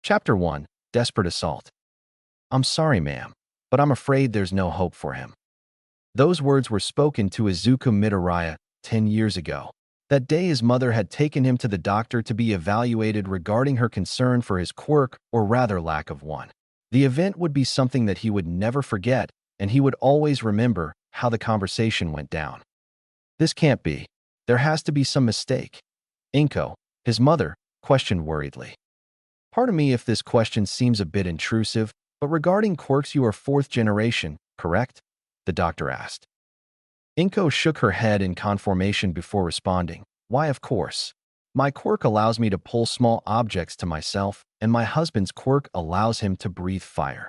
Chapter 1. Desperate Assault. I'm sorry, ma'am, but I'm afraid there's no hope for him. Those words were spoken to Izuku Midoriya 10 years ago. That day his mother had taken him to the doctor to be evaluated regarding her concern for his quirk, or rather lack of one. The event would be something that he would never forget, and he would always remember how the conversation went down. This can't be. There has to be some mistake. Inko, his mother, questioned worriedly. Pardon me if this question seems a bit intrusive, but regarding quirks, you are fourth generation, correct? The doctor asked. Inko shook her head in confirmation before responding. Why, of course. My quirk allows me to pull small objects to myself, and my husband's quirk allows him to breathe fire.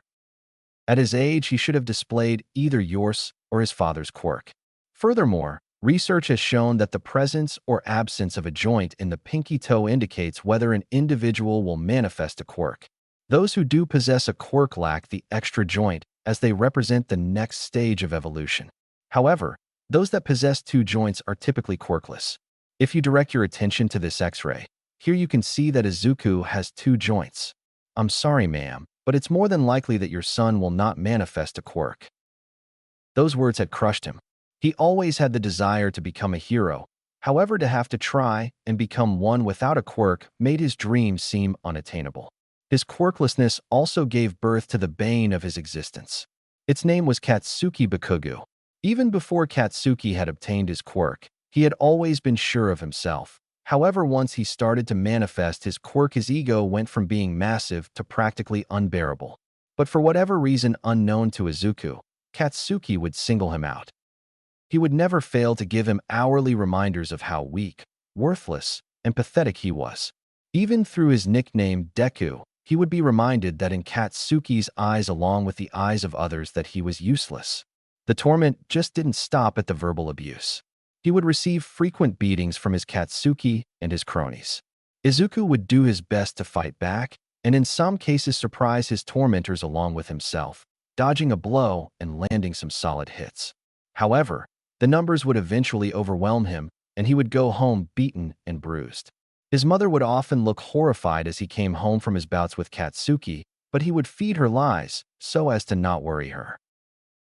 At his age, he should have displayed either yours or his father's quirk. Furthermore, research has shown that the presence or absence of a joint in the pinky toe indicates whether an individual will manifest a quirk. Those who do possess a quirk lack the extra joint, as they represent the next stage of evolution. However, those that possess two joints are typically quirkless. If you direct your attention to this X-ray, here you can see that Izuku has two joints. I'm sorry, ma'am, but it's more than likely that your son will not manifest a quirk. Those words had crushed him. He always had the desire to become a hero. However, to have to try and become one without a quirk made his dream seem unattainable. His quirklessness also gave birth to the bane of his existence. Its name was Katsuki Bakugo. Even before Katsuki had obtained his quirk, he had always been sure of himself. However, once he started to manifest his quirk, his ego went from being massive to practically unbearable. But for whatever reason unknown to Izuku, Katsuki would single him out. He would never fail to give him hourly reminders of how weak, worthless, and pathetic he was. Even through his nickname Deku, he would be reminded that in Katsuki's eyes, along with the eyes of others, that he was useless. The torment just didn't stop at the verbal abuse. He would receive frequent beatings from his Katsuki and his cronies. Izuku would do his best to fight back, and in some cases surprise his tormentors along with himself, dodging a blow and landing some solid hits. However, the numbers would eventually overwhelm him, and he would go home beaten and bruised. His mother would often look horrified as he came home from his bouts with Katsuki, but he would feed her lies so as to not worry her.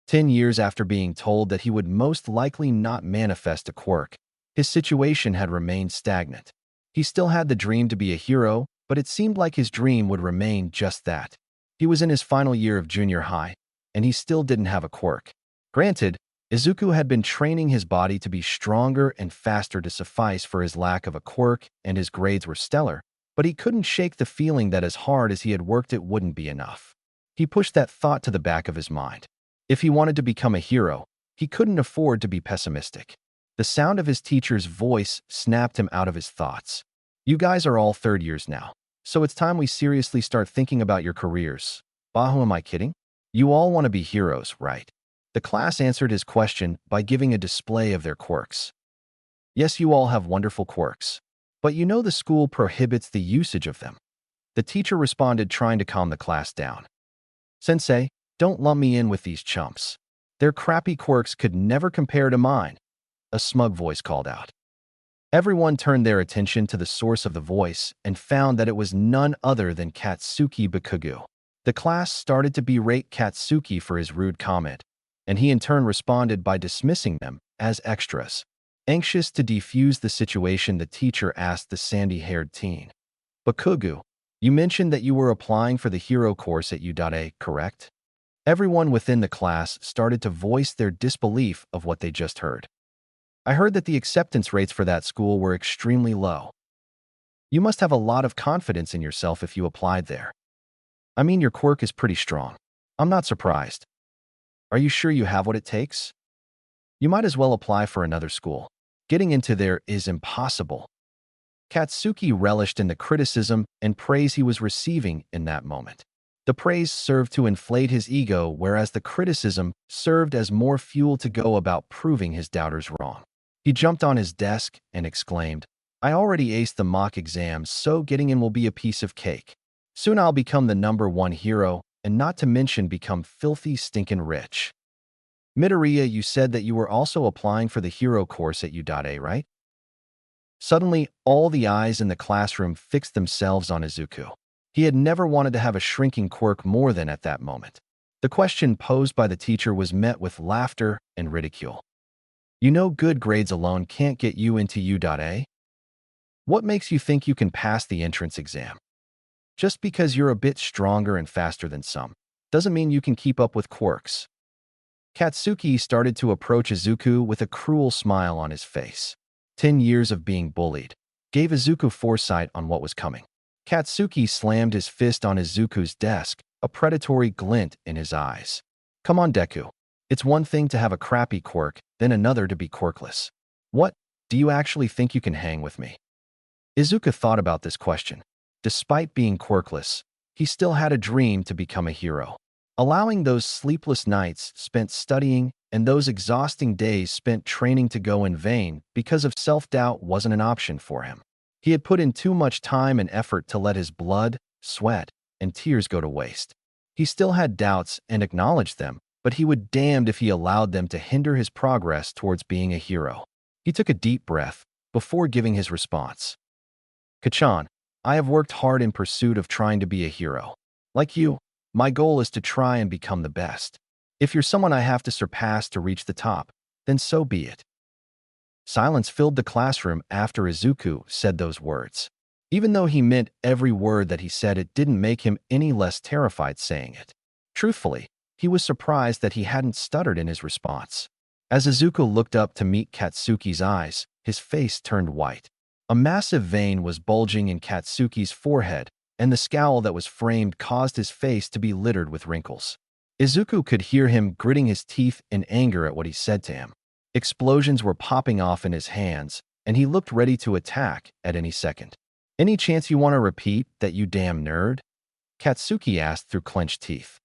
10 years after being told that he would most likely not manifest a quirk, his situation had remained stagnant. He still had the dream to be a hero, but it seemed like his dream would remain just that. He was in his final year of junior high, and he still didn't have a quirk. Granted, Izuku had been training his body to be stronger and faster to suffice for his lack of a quirk, and his grades were stellar, but he couldn't shake the feeling that as hard as he had worked, it wouldn't be enough. He pushed that thought to the back of his mind. If he wanted to become a hero, he couldn't afford to be pessimistic. The sound of his teacher's voice snapped him out of his thoughts. You guys are all third years now, so it's time we seriously start thinking about your careers. Bahu, am I kidding? You all want to be heroes, right? The class answered his question by giving a display of their quirks. Yes, you all have wonderful quirks, but you know the school prohibits the usage of them. The teacher responded, trying to calm the class down. Sensei, don't lump me in with these chumps. Their crappy quirks could never compare to mine, a smug voice called out. Everyone turned their attention to the source of the voice and found that it was none other than Katsuki Bakugo. The class started to berate Katsuki for his rude comment, and he in turn responded by dismissing them as extras. Anxious to defuse the situation, the teacher asked the sandy-haired teen. Bakugo, you mentioned that you were applying for the hero course at U.A, correct? Everyone within the class started to voice their disbelief of what they just heard. I heard that the acceptance rates for that school were extremely low. You must have a lot of confidence in yourself if you applied there. I mean, your quirk is pretty strong. I'm not surprised. Are you sure you have what it takes? You might as well apply for another school. Getting into there is impossible. Katsuki relished in the criticism and praise he was receiving in that moment. The praise served to inflate his ego, whereas the criticism served as more fuel to go about proving his doubters wrong. He jumped on his desk and exclaimed, I already aced the mock exams, so getting in will be a piece of cake. Soon I'll become the #1 hero, and not to mention become filthy stinkin' rich. Midoriya, you said that you were also applying for the hero course at U.A, right? Suddenly, all the eyes in the classroom fixed themselves on Izuku. He had never wanted to have a shrinking quirk more than at that moment. The question posed by the teacher was met with laughter and ridicule. You know good grades alone can't get you into U.A? What makes you think you can pass the entrance exam? Just because you're a bit stronger and faster than some, doesn't mean you can keep up with quirks. Katsuki started to approach Izuku with a cruel smile on his face. 10 years of being bullied gave Izuku foresight on what was coming. Katsuki slammed his fist on Izuku's desk, a predatory glint in his eyes. Come on, Deku. It's one thing to have a crappy quirk, then another to be quirkless. What? Do you actually think you can hang with me? Izuku thought about this question. Despite being quirkless, he still had a dream to become a hero. Allowing those sleepless nights spent studying and those exhausting days spent training to go in vain because of self-doubt wasn't an option for him. He had put in too much time and effort to let his blood, sweat, and tears go to waste. He still had doubts and acknowledged them, but he would damned if he allowed them to hinder his progress towards being a hero. He took a deep breath before giving his response. Kachan, I have worked hard in pursuit of trying to be a hero. Like you, my goal is to try and become the best. If you're someone I have to surpass to reach the top, then so be it. Silence filled the classroom after Izuku said those words. Even though he meant every word that he said, it didn't make him any less terrified saying it. Truthfully, he was surprised that he hadn't stuttered in his response. As Izuku looked up to meet Katsuki's eyes, his face turned white. A massive vein was bulging in Katsuki's forehead, and the scowl that was framed caused his face to be littered with wrinkles. Izuku could hear him gritting his teeth in anger at what he said to him. Explosions were popping off in his hands, and he looked ready to attack at any second. Any chance you want to repeat that, you damn nerd? Katsuki asked through clenched teeth.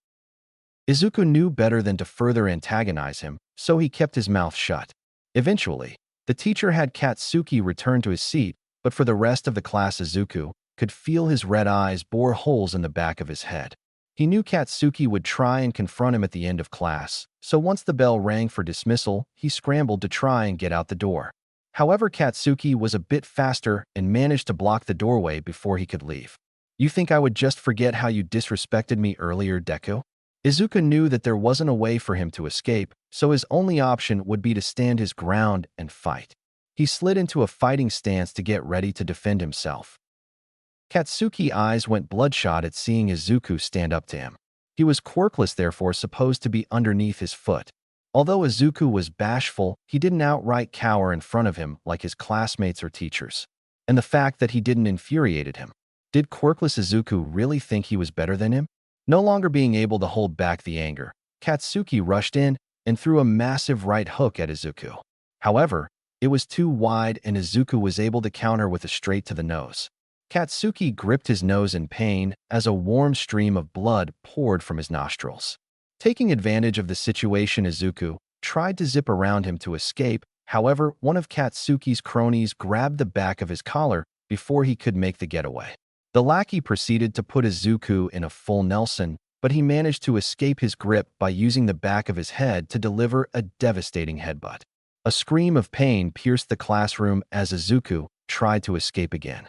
Izuku knew better than to further antagonize him, so he kept his mouth shut. Eventually, the teacher had Katsuki return to his seat, but for the rest of the class, Izuku could feel his red eyes bore holes in the back of his head. He knew Katsuki would try and confront him at the end of class, so once the bell rang for dismissal, he scrambled to try and get out the door. However, Katsuki was a bit faster and managed to block the doorway before he could leave. You think I would just forget how you disrespected me earlier, Deku? Izuku knew that there wasn't a way for him to escape, so his only option would be to stand his ground and fight. He slid into a fighting stance to get ready to defend himself. Katsuki's eyes went bloodshot at seeing Izuku stand up to him. He was quirkless, therefore supposed to be underneath his foot. Although Izuku was bashful, he didn't outright cower in front of him like his classmates or teachers. And the fact that he didn't infuriated him. Did quirkless Izuku really think he was better than him? No longer being able to hold back the anger, Katsuki rushed in and threw a massive right hook at Izuku. However, it was too wide and Izuku was able to counter with a straight to the nose. Katsuki gripped his nose in pain as a warm stream of blood poured from his nostrils. Taking advantage of the situation, Izuku tried to zip around him to escape. However, one of Katsuki's cronies grabbed the back of his collar before he could make the getaway. The lackey proceeded to put Izuku in a full Nelson, but he managed to escape his grip by using the back of his head to deliver a devastating headbutt. A scream of pain pierced the classroom as Izuku tried to escape again.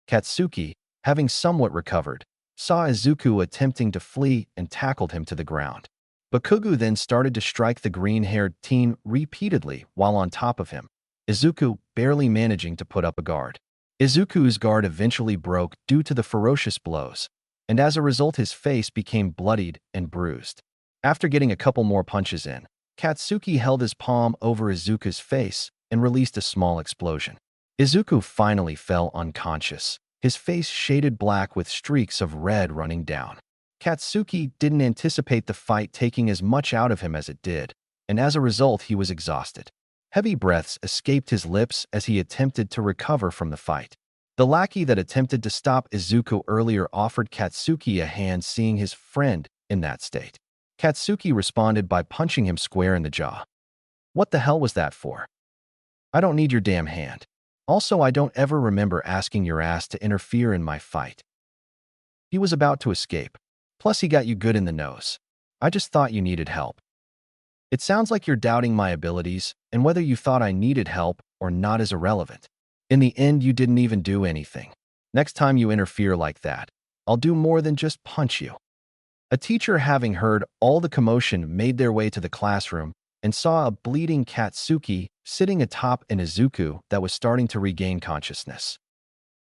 Katsuki, having somewhat recovered, saw Izuku attempting to flee and tackled him to the ground. Bakugo then started to strike the green-haired teen repeatedly while on top of him, Izuku barely managing to put up a guard. Izuku's guard eventually broke due to the ferocious blows, and as a result his face became bloodied and bruised. After getting a couple more punches in, Katsuki held his palm over Izuku's face and released a small explosion. Izuku finally fell unconscious, his face shaded black with streaks of red running down. Katsuki didn't anticipate the fight taking as much out of him as it did, and as a result he was exhausted. Heavy breaths escaped his lips as he attempted to recover from the fight. The lackey that attempted to stop Izuku earlier offered Katsuki a hand, seeing his friend in that state. Katsuki responded by punching him square in the jaw. What the hell was that for? I don't need your damn hand. Also, I don't ever remember asking your ass to interfere in my fight. He was about to escape. Plus, he got you good in the nose. I just thought you needed help. It sounds like you're doubting my abilities, and whether you thought I needed help or not is irrelevant. In the end, you didn't even do anything. Next time you interfere like that, I'll do more than just punch you." A teacher, having heard all the commotion, made their way to the classroom and saw a bleeding Katsuki sitting atop an izuku that was starting to regain consciousness.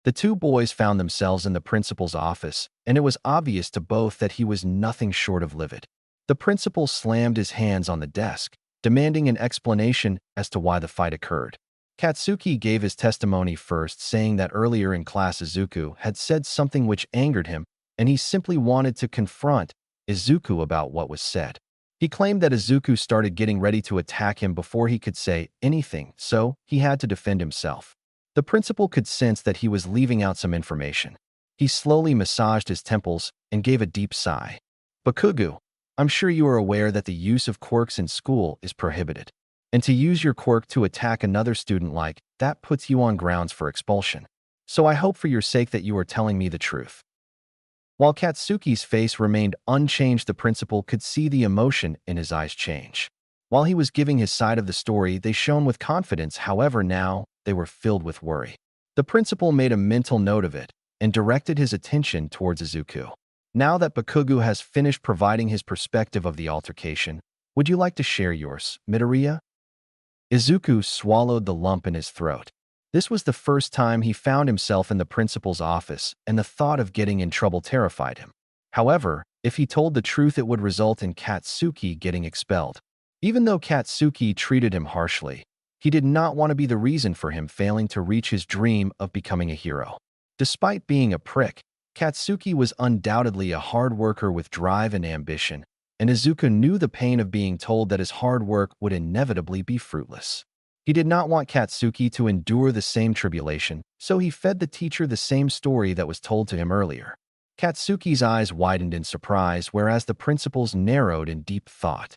The two boys found themselves in the principal's office, and it was obvious to both that he was nothing short of livid. The principal slammed his hands on the desk, demanding an explanation as to why the fight occurred. Katsuki gave his testimony first, saying that earlier in class Izuku had said something which angered him, and he simply wanted to confront Izuku about what was said. He claimed that Izuku started getting ready to attack him before he could say anything, so he had to defend himself. The principal could sense that he was leaving out some information. He slowly massaged his temples and gave a deep sigh. "Bakugo, I'm sure you are aware that the use of quirks in school is prohibited. And to use your quirk to attack another student like that puts you on grounds for expulsion. So I hope for your sake that you are telling me the truth." While Katsuki's face remained unchanged, the principal could see the emotion in his eyes change. While he was giving his side of the story, they shone with confidence. However, now they were filled with worry. The principal made a mental note of it and directed his attention towards Izuku. "Now that Bakugo has finished providing his perspective of the altercation, would you like to share yours, Midoriya?" Izuku swallowed the lump in his throat. This was the first time he found himself in the principal's office, and the thought of getting in trouble terrified him. However, if he told the truth, it would result in Katsuki getting expelled. Even though Katsuki treated him harshly, he did not want to be the reason for him failing to reach his dream of becoming a hero. Despite being a prick, Katsuki was undoubtedly a hard worker with drive and ambition, and Izuku knew the pain of being told that his hard work would inevitably be fruitless. He did not want Katsuki to endure the same tribulation, so he fed the teacher the same story that was told to him earlier. Katsuki's eyes widened in surprise, whereas the principal's narrowed in deep thought.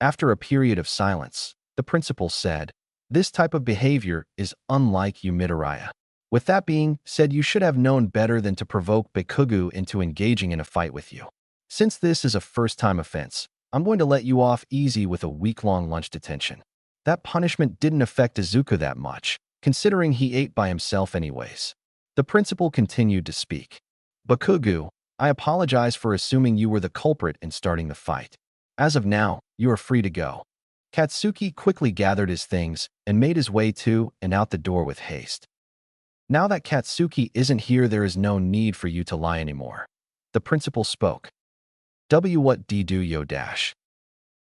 After a period of silence, the principal said, "This type of behavior is unlike you, Midoriya. With that being said, you should have known better than to provoke Bakugo into engaging in a fight with you. Since this is a first-time offense, I'm going to let you off easy with a week-long lunch detention." That punishment didn't affect Izuku that much, considering he ate by himself anyways. The principal continued to speak. "Bakugo, I apologize for assuming you were the culprit in starting the fight. As of now, you are free to go." Katsuki quickly gathered his things and made his way to and out the door with haste. "Now that Katsuki isn't here, there is no need for you to lie anymore." The principal spoke. What do you dash?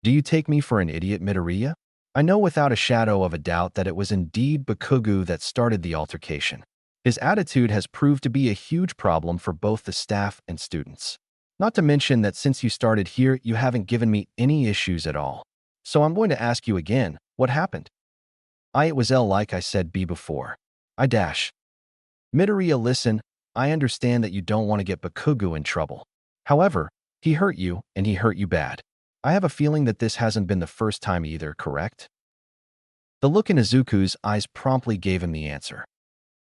Do you take me for an idiot, Midoriya? I know without a shadow of a doubt that it was indeed Bakugo that started the altercation. His attitude has proved to be a huge problem for both the staff and students. Not to mention that since you started here, you haven't given me any issues at all. So I'm going to ask you again, what happened? It was like I said before. I dash. Midoriya, listen, I understand that you don't want to get Bakugo in trouble. However, he hurt you, and he hurt you bad. I have a feeling that this hasn't been the first time either, correct? The look in Izuku's eyes promptly gave him the answer.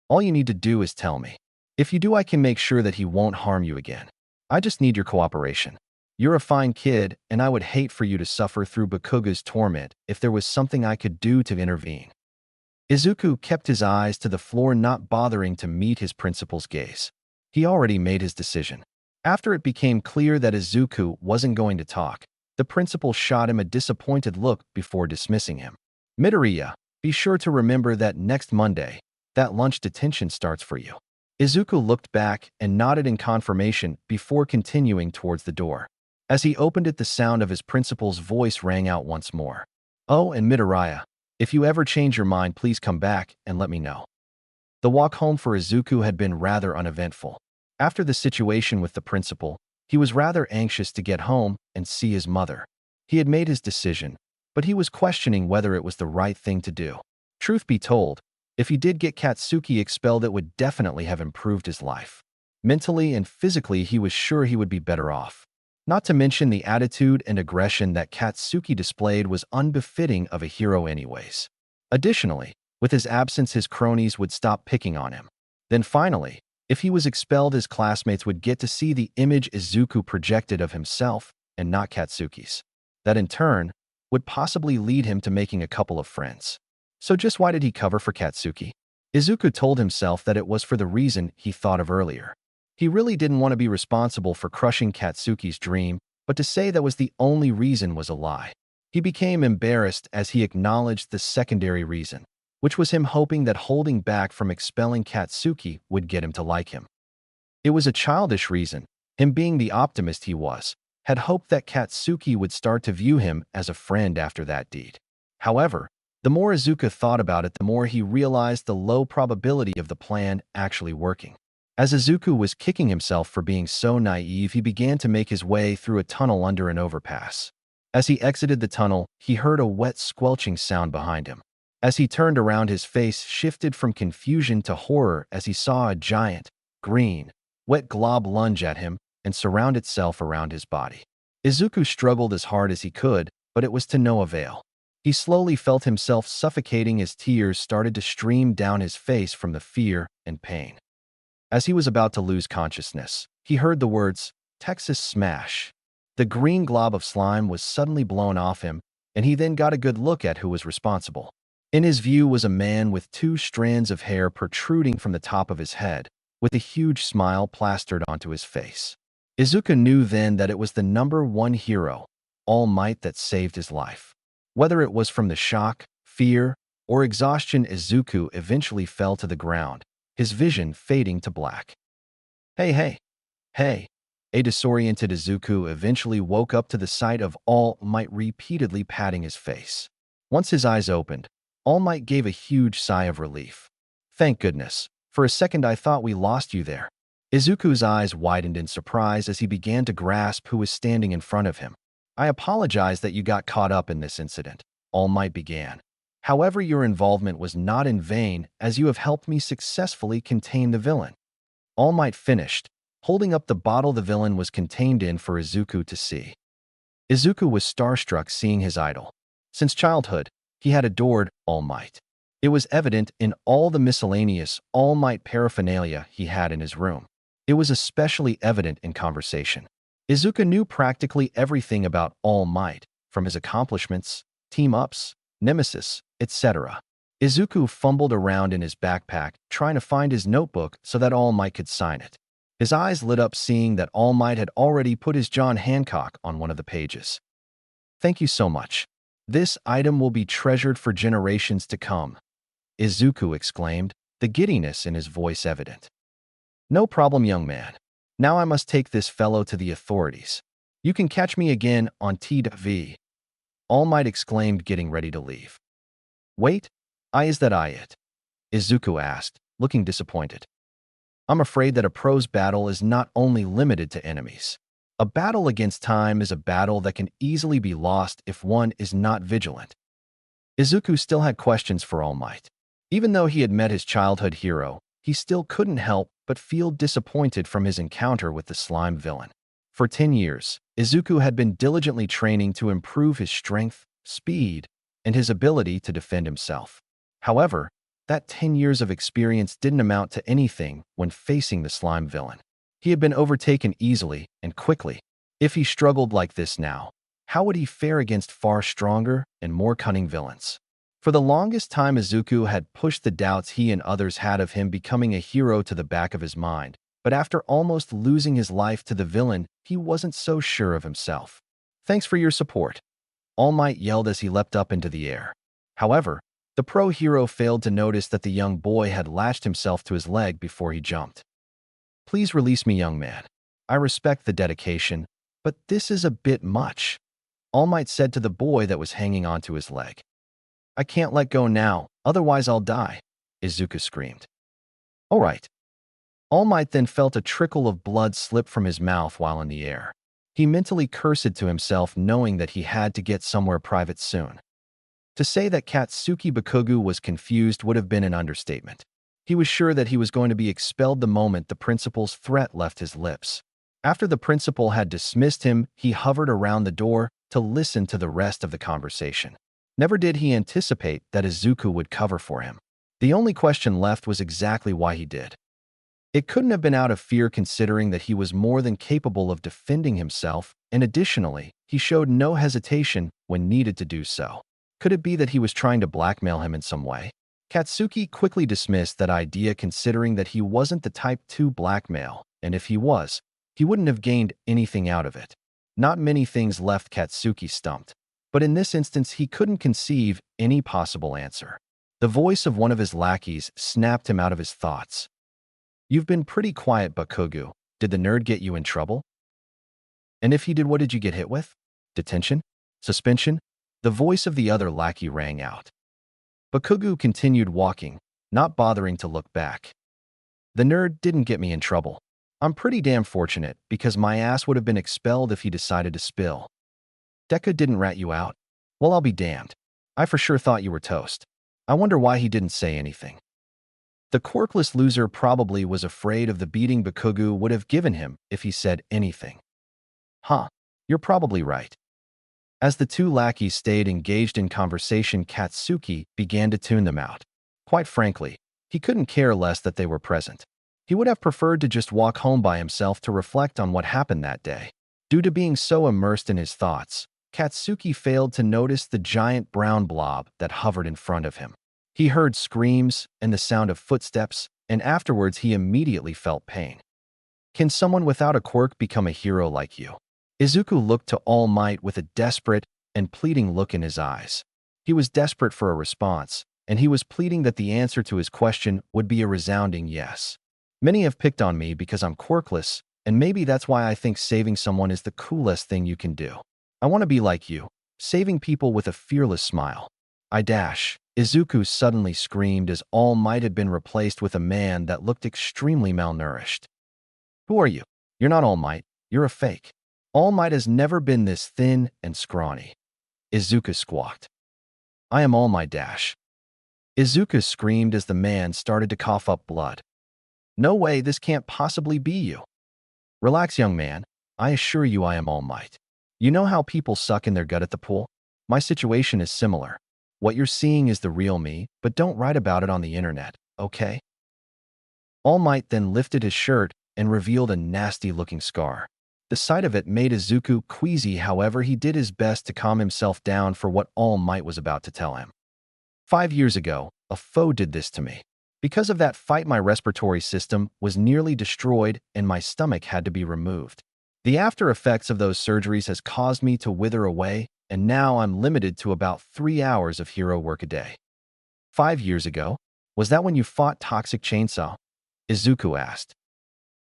All you need to do is tell me. If you do, I can make sure that he won't harm you again. I just need your cooperation. You're a fine kid, and I would hate for you to suffer through Bakugo's torment if there was something I could do to intervene. Izuku kept his eyes to the floor, not bothering to meet his principal's gaze. He already made his decision. After it became clear that Izuku wasn't going to talk, the principal shot him a disappointed look before dismissing him. Midoriya, be sure to remember that next Monday, that lunch detention starts for you. Izuku looked back and nodded in confirmation before continuing towards the door. As he opened it, the sound of his principal's voice rang out once more. "Oh, and Midoriya, if you ever change your mind, please come back and let me know." The walk home for Izuku had been rather uneventful. After the situation with the principal, he was rather anxious to get home and see his mother. He had made his decision, but he was questioning whether it was the right thing to do. Truth be told, if he did get Katsuki expelled, it would definitely have improved his life. Mentally and physically, he was sure he would be better off. Not to mention the attitude and aggression that Katsuki displayed was unbefitting of a hero anyways. Additionally, with his absence, his cronies would stop picking on him. Then finally, if he was expelled, his classmates would get to see the image Izuku projected of himself and not Katsuki's. That in turn would possibly lead him to making a couple of friends. So just why did he cover for Katsuki? Izuku told himself that it was for the reason he thought of earlier. He really didn't want to be responsible for crushing Katsuki's dream, but to say that was the only reason was a lie. He became embarrassed as he acknowledged the secondary reason, which was him hoping that holding back from expelling Katsuki would get him to like him. It was a childish reason. Him being the optimist he was, had hoped that Katsuki would start to view him as a friend after that deed. However, the more Izuku thought about it, the more he realized the low probability of the plan actually working. As Izuku was kicking himself for being so naive, he began to make his way through a tunnel under an overpass. As he exited the tunnel, he heard a wet squelching sound behind him. As he turned around, his face shifted from confusion to horror as he saw a giant, green, wet glob lunge at him and surround itself around his body. Izuku struggled as hard as he could, but it was to no avail. He slowly felt himself suffocating as tears started to stream down his face from the fear and pain. As he was about to lose consciousness, he heard the words, "Texas Smash." The green glob of slime was suddenly blown off him, and he then got a good look at who was responsible. In his view was a man with 2 strands of hair protruding from the top of his head, with a huge smile plastered onto his face. Izuku knew then that it was the #1 hero, All Might, that saved his life. Whether it was from the shock, fear, or exhaustion, Izuku eventually fell to the ground, his vision fading to black. Hey. A disoriented Izuku eventually woke up to the sight of All Might repeatedly patting his face. Once his eyes opened, All Might gave a huge sigh of relief. "Thank goodness. For a second I thought we lost you there." Izuku's eyes widened in surprise as he began to grasp who was standing in front of him. "I apologize that you got caught up in this incident," All Might began. "However, your involvement was not in vain, as you have helped me successfully contain the villain." All Might finished, holding up the bottle the villain was contained in for Izuku to see. Izuku was starstruck seeing his idol. Since childhood, he had adored All Might. It was evident in all the miscellaneous All Might paraphernalia he had in his room. It was especially evident in conversation. Izuku knew practically everything about All Might, from his accomplishments, team-ups, nemesis, etc. Izuku fumbled around in his backpack, trying to find his notebook so that All Might could sign it. His eyes lit up seeing that All Might had already put his John Hancock on one of the pages. "Thank you so much. This item will be treasured for generations to come," Izuku exclaimed, the giddiness in his voice evident. "No problem, young man. Now I must take this fellow to the authorities. You can catch me again on TV." All Might exclaimed, getting ready to leave. "Wait, is that it?" Izuku asked, looking disappointed. "I'm afraid that a prose battle is not only limited to enemies. A battle against time is a battle that can easily be lost if one is not vigilant." Izuku still had questions for All Might. Even though he had met his childhood hero, he still couldn't help but feel disappointed from his encounter with the slime villain. For 10 years, Izuku had been diligently training to improve his strength, speed, and his ability to defend himself. However, that 10 years of experience didn't amount to anything when facing the slime villain. He had been overtaken easily and quickly. If he struggled like this now, how would he fare against far stronger and more cunning villains? For the longest time, Izuku had pushed the doubts he and others had of him becoming a hero to the back of his mind, but after almost losing his life to the villain, he wasn't so sure of himself. "Thanks for your support," All Might yelled as he leapt up into the air. However, the pro hero failed to notice that the young boy had latched himself to his leg before he jumped. "Please release me, young man. I respect the dedication, but this is a bit much," All Might said to the boy that was hanging onto his leg. "I can't let go now, otherwise I'll die," Izuku screamed. "All right." All Might then felt a trickle of blood slip from his mouth while in the air. He mentally cursed to himself, knowing that he had to get somewhere private soon. To say that Katsuki Bakugo was confused would have been an understatement. He was sure that he was going to be expelled the moment the principal's threat left his lips. After the principal had dismissed him, he hovered around the door to listen to the rest of the conversation. Never did he anticipate that Izuku would cover for him. The only question left was exactly why he did. It couldn't have been out of fear, considering that he was more than capable of defending himself, and additionally, he showed no hesitation when needed to do so. Could it be that he was trying to blackmail him in some way? Katsuki quickly dismissed that idea, considering that he wasn't the type to blackmail. and if he was, he wouldn't have gained anything out of it. Not many things left Katsuki stumped, but in this instance he couldn't conceive any possible answer. The voice of one of his lackeys snapped him out of his thoughts. "You've been pretty quiet, Bakugo. Did the nerd get you in trouble? And if he did, what did you get hit with? Detention? Suspension?" The voice of the other lackey rang out. Bakugo continued walking, not bothering to look back. "The nerd didn't get me in trouble. I'm pretty damn fortunate, because my ass would have been expelled if he decided to spill." "Deku didn't rat you out? Well, I'll be damned. I for sure thought you were toast. I wonder why he didn't say anything." The quirkless loser probably was afraid of the beating Bakugo would have given him if he said anything. "Huh, you're probably right." As the two lackeys stayed engaged in conversation, Katsuki began to tune them out. Quite frankly, he couldn't care less that they were present. He would have preferred to just walk home by himself to reflect on what happened that day. Due to being so immersed in his thoughts, Katsuki failed to notice the giant brown blob that hovered in front of him. He heard screams and the sound of footsteps, and afterwards he immediately felt pain. "Can someone without a quirk become a hero like you?" Izuku looked to All Might with a desperate and pleading look in his eyes. He was desperate for a response, and he was pleading that the answer to his question would be a resounding yes. "Many have picked on me because I'm quirkless, and maybe that's why I think saving someone is the coolest thing you can do. I want to be like you, saving people with a fearless smile." Izuku suddenly screamed as All Might had been replaced with a man that looked extremely malnourished. "Who are you? You're not All Might. You're a fake. All Might has never been this thin and scrawny." Izuku squawked. "I am All Might." Izuku screamed as the man started to cough up blood. "No way, this can't possibly be you." "Relax, young man. I assure you I am All Might. You know how people suck in their gut at the pool? My situation is similar. What you're seeing is the real me, but don't write about it on the internet, okay?" All Might then lifted his shirt and revealed a nasty-looking scar. The sight of it made Izuku queasy, however he did his best to calm himself down for what All Might was about to tell him. 5 years ago, a foe did this to me. Because of that fight, my respiratory system was nearly destroyed and my stomach had to be removed. The after effects of those surgeries has caused me to wither away, and now I'm limited to about 3 hours of hero work a day." 5 years ago? Was that when you fought Toxic Chainsaw? Izuku asked.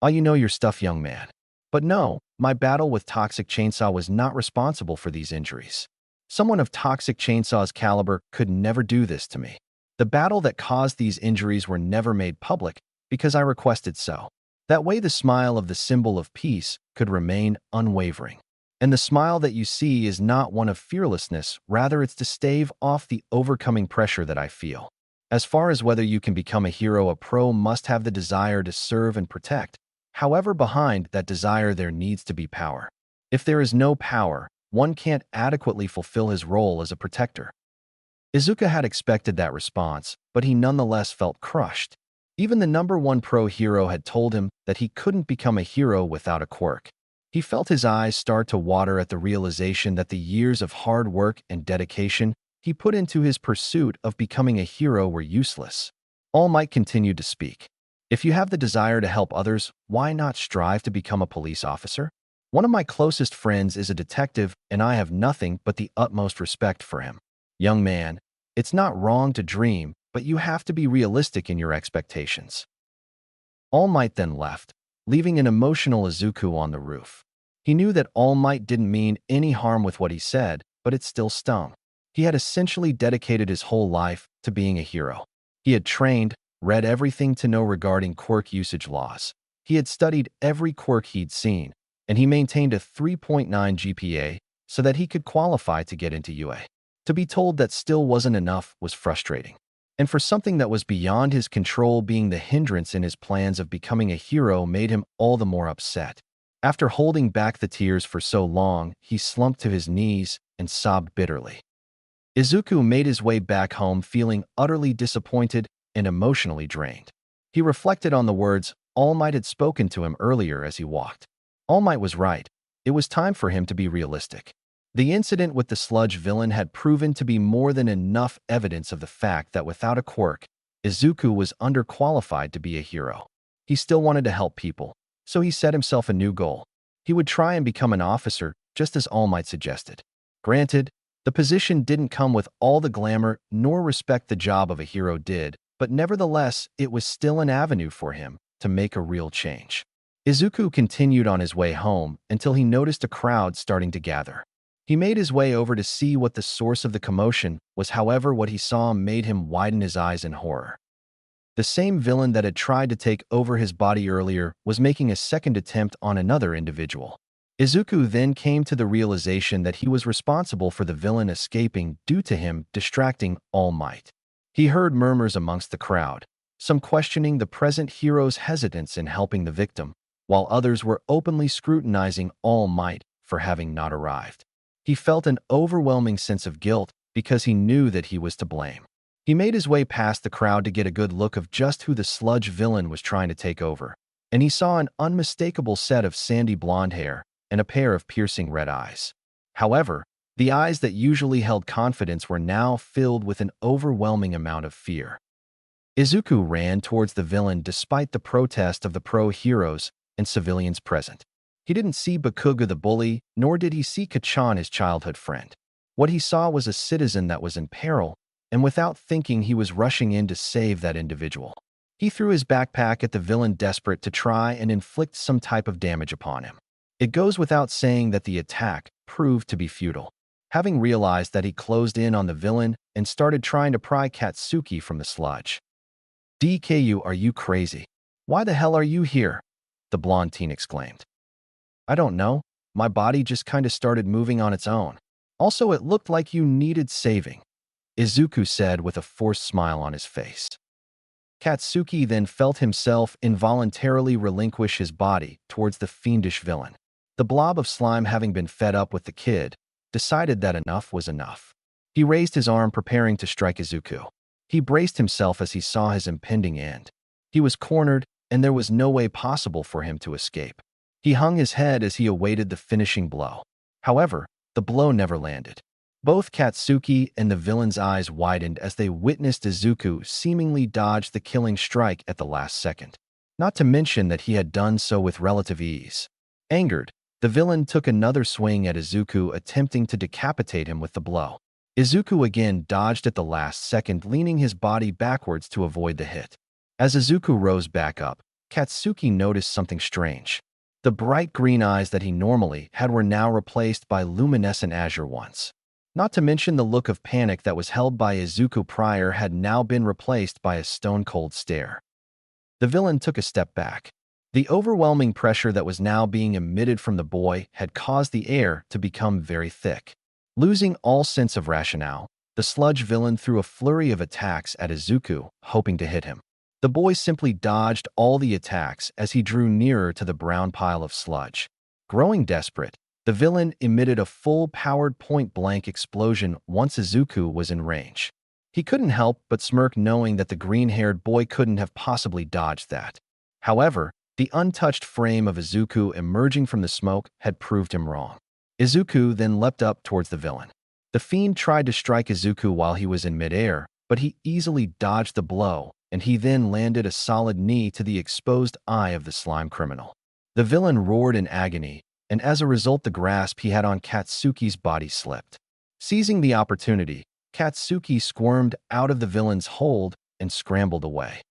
"Oh, you know your stuff, young man. But no, my battle with Toxic Chainsaw was not responsible for these injuries. Someone of Toxic Chainsaw's caliber could never do this to me. The battle that caused these injuries were never made public because I requested so. That way the smile of the symbol of peace could remain unwavering. And the smile that you see is not one of fearlessness, rather it's to stave off the overcoming pressure that I feel. As far as whether you can become a hero, a pro must have the desire to serve and protect. However, behind that desire there needs to be power. If there is no power, one can't adequately fulfill his role as a protector." Izuku had expected that response, but he nonetheless felt crushed. Even the #1 pro hero had told him that he couldn't become a hero without a quirk. He felt his eyes start to water at the realization that the years of hard work and dedication he put into his pursuit of becoming a hero were useless. All Might continued to speak. "If you have the desire to help others, why not strive to become a police officer? One of my closest friends is a detective, and I have nothing but the utmost respect for him. Young man, it's not wrong to dream, but you have to be realistic in your expectations." All Might then left, leaving an emotional Izuku on the roof. He knew that All Might didn't mean any harm with what he said, but it still stung. He had essentially dedicated his whole life to being a hero. He had trained, read everything to know regarding quirk usage laws. He had studied every quirk he'd seen, and he maintained a 3.9 GPA so that he could qualify to get into UA. To be told that still wasn't enough was frustrating. And for something that was beyond his control being the hindrance in his plans of becoming a hero made him all the more upset. After holding back the tears for so long, he slumped to his knees and sobbed bitterly. Izuku made his way back home feeling utterly disappointed and emotionally drained. He reflected on the words All Might had spoken to him earlier as he walked. All Might was right. It was time for him to be realistic. The incident with the sludge villain had proven to be more than enough evidence of the fact that without a quirk, Izuku was underqualified to be a hero. He still wanted to help people, So he set himself a new goal. He would try and become an officer, just as All Might suggested. Granted, the position didn't come with all the glamour nor respect the job of a hero did, but nevertheless, it was still an avenue for him to make a real change. Izuku continued on his way home until he noticed a crowd starting to gather. He made his way over to see what the source of the commotion was. However, what he saw made him widen his eyes in horror. The same villain that had tried to take over his body earlier was making a second attempt on another individual. Izuku then came to the realization that he was responsible for the villain escaping due to him distracting All Might. He heard murmurs amongst the crowd, some questioning the present hero's hesitance in helping the victim, while others were openly scrutinizing All Might for having not arrived. He felt an overwhelming sense of guilt because he knew that he was to blame. He made his way past the crowd to get a good look of just who the sludge villain was trying to take over, and he saw an unmistakable set of sandy blonde hair and a pair of piercing red eyes. However, the eyes that usually held confidence were now filled with an overwhelming amount of fear. Izuku ran towards the villain despite the protest of the pro-heroes and civilians present. He didn't see Bakuga the bully, nor did he see Kachan, his childhood friend. What he saw was a citizen that was in peril, and without thinking he was rushing in to save that individual. He threw his backpack at the villain, desperate to try and inflict some type of damage upon him. It goes without saying that the attack proved to be futile. Having realized that, he closed in on the villain and started trying to pry Katsuki from the sludge. "DKU, are you crazy? Why the hell are you here?" the blonde teen exclaimed. "I don't know. My body just kinda started moving on its own. Also, it looked like you needed saving," Izuku said with a forced smile on his face. Katsuki then felt himself involuntarily relinquish his body towards the fiendish villain. The blob of slime, having been fed up with the kid, decided that enough was enough. He raised his arm, preparing to strike Izuku. He braced himself as he saw his impending end. He was cornered, and there was no way possible for him to escape. He hung his head as he awaited the finishing blow. However, the blow never landed. Both Katsuki and the villain's eyes widened as they witnessed Izuku seemingly dodge the killing strike at the last second. Not to mention that he had done so with relative ease. Angered, the villain took another swing at Izuku, attempting to decapitate him with the blow. Izuku again dodged at the last second, leaning his body backwards to avoid the hit. As Izuku rose back up, Katsuki noticed something strange. The bright green eyes that he normally had were now replaced by luminescent azure ones. Not to mention the look of panic that was held by Izuku prior had now been replaced by a stone-cold stare. The villain took a step back. The overwhelming pressure that was now being emitted from the boy had caused the air to become very thick. Losing all sense of rationale, the sludge villain threw a flurry of attacks at Izuku, hoping to hit him. The boy simply dodged all the attacks as he drew nearer to the brown pile of sludge. Growing desperate, the villain emitted a full-powered point-blank explosion once Izuku was in range. He couldn't help but smirk, knowing that the green-haired boy couldn't have possibly dodged that. However, the untouched frame of Izuku emerging from the smoke had proved him wrong. Izuku then leapt up towards the villain. The fiend tried to strike Izuku while he was in midair, but he easily dodged the blow, and he then landed a solid knee to the exposed eye of the slime criminal. The villain roared in agony, and as a result, the grasp he had on Katsuki's body slipped. Seizing the opportunity, Katsuki squirmed out of the villain's hold and scrambled away.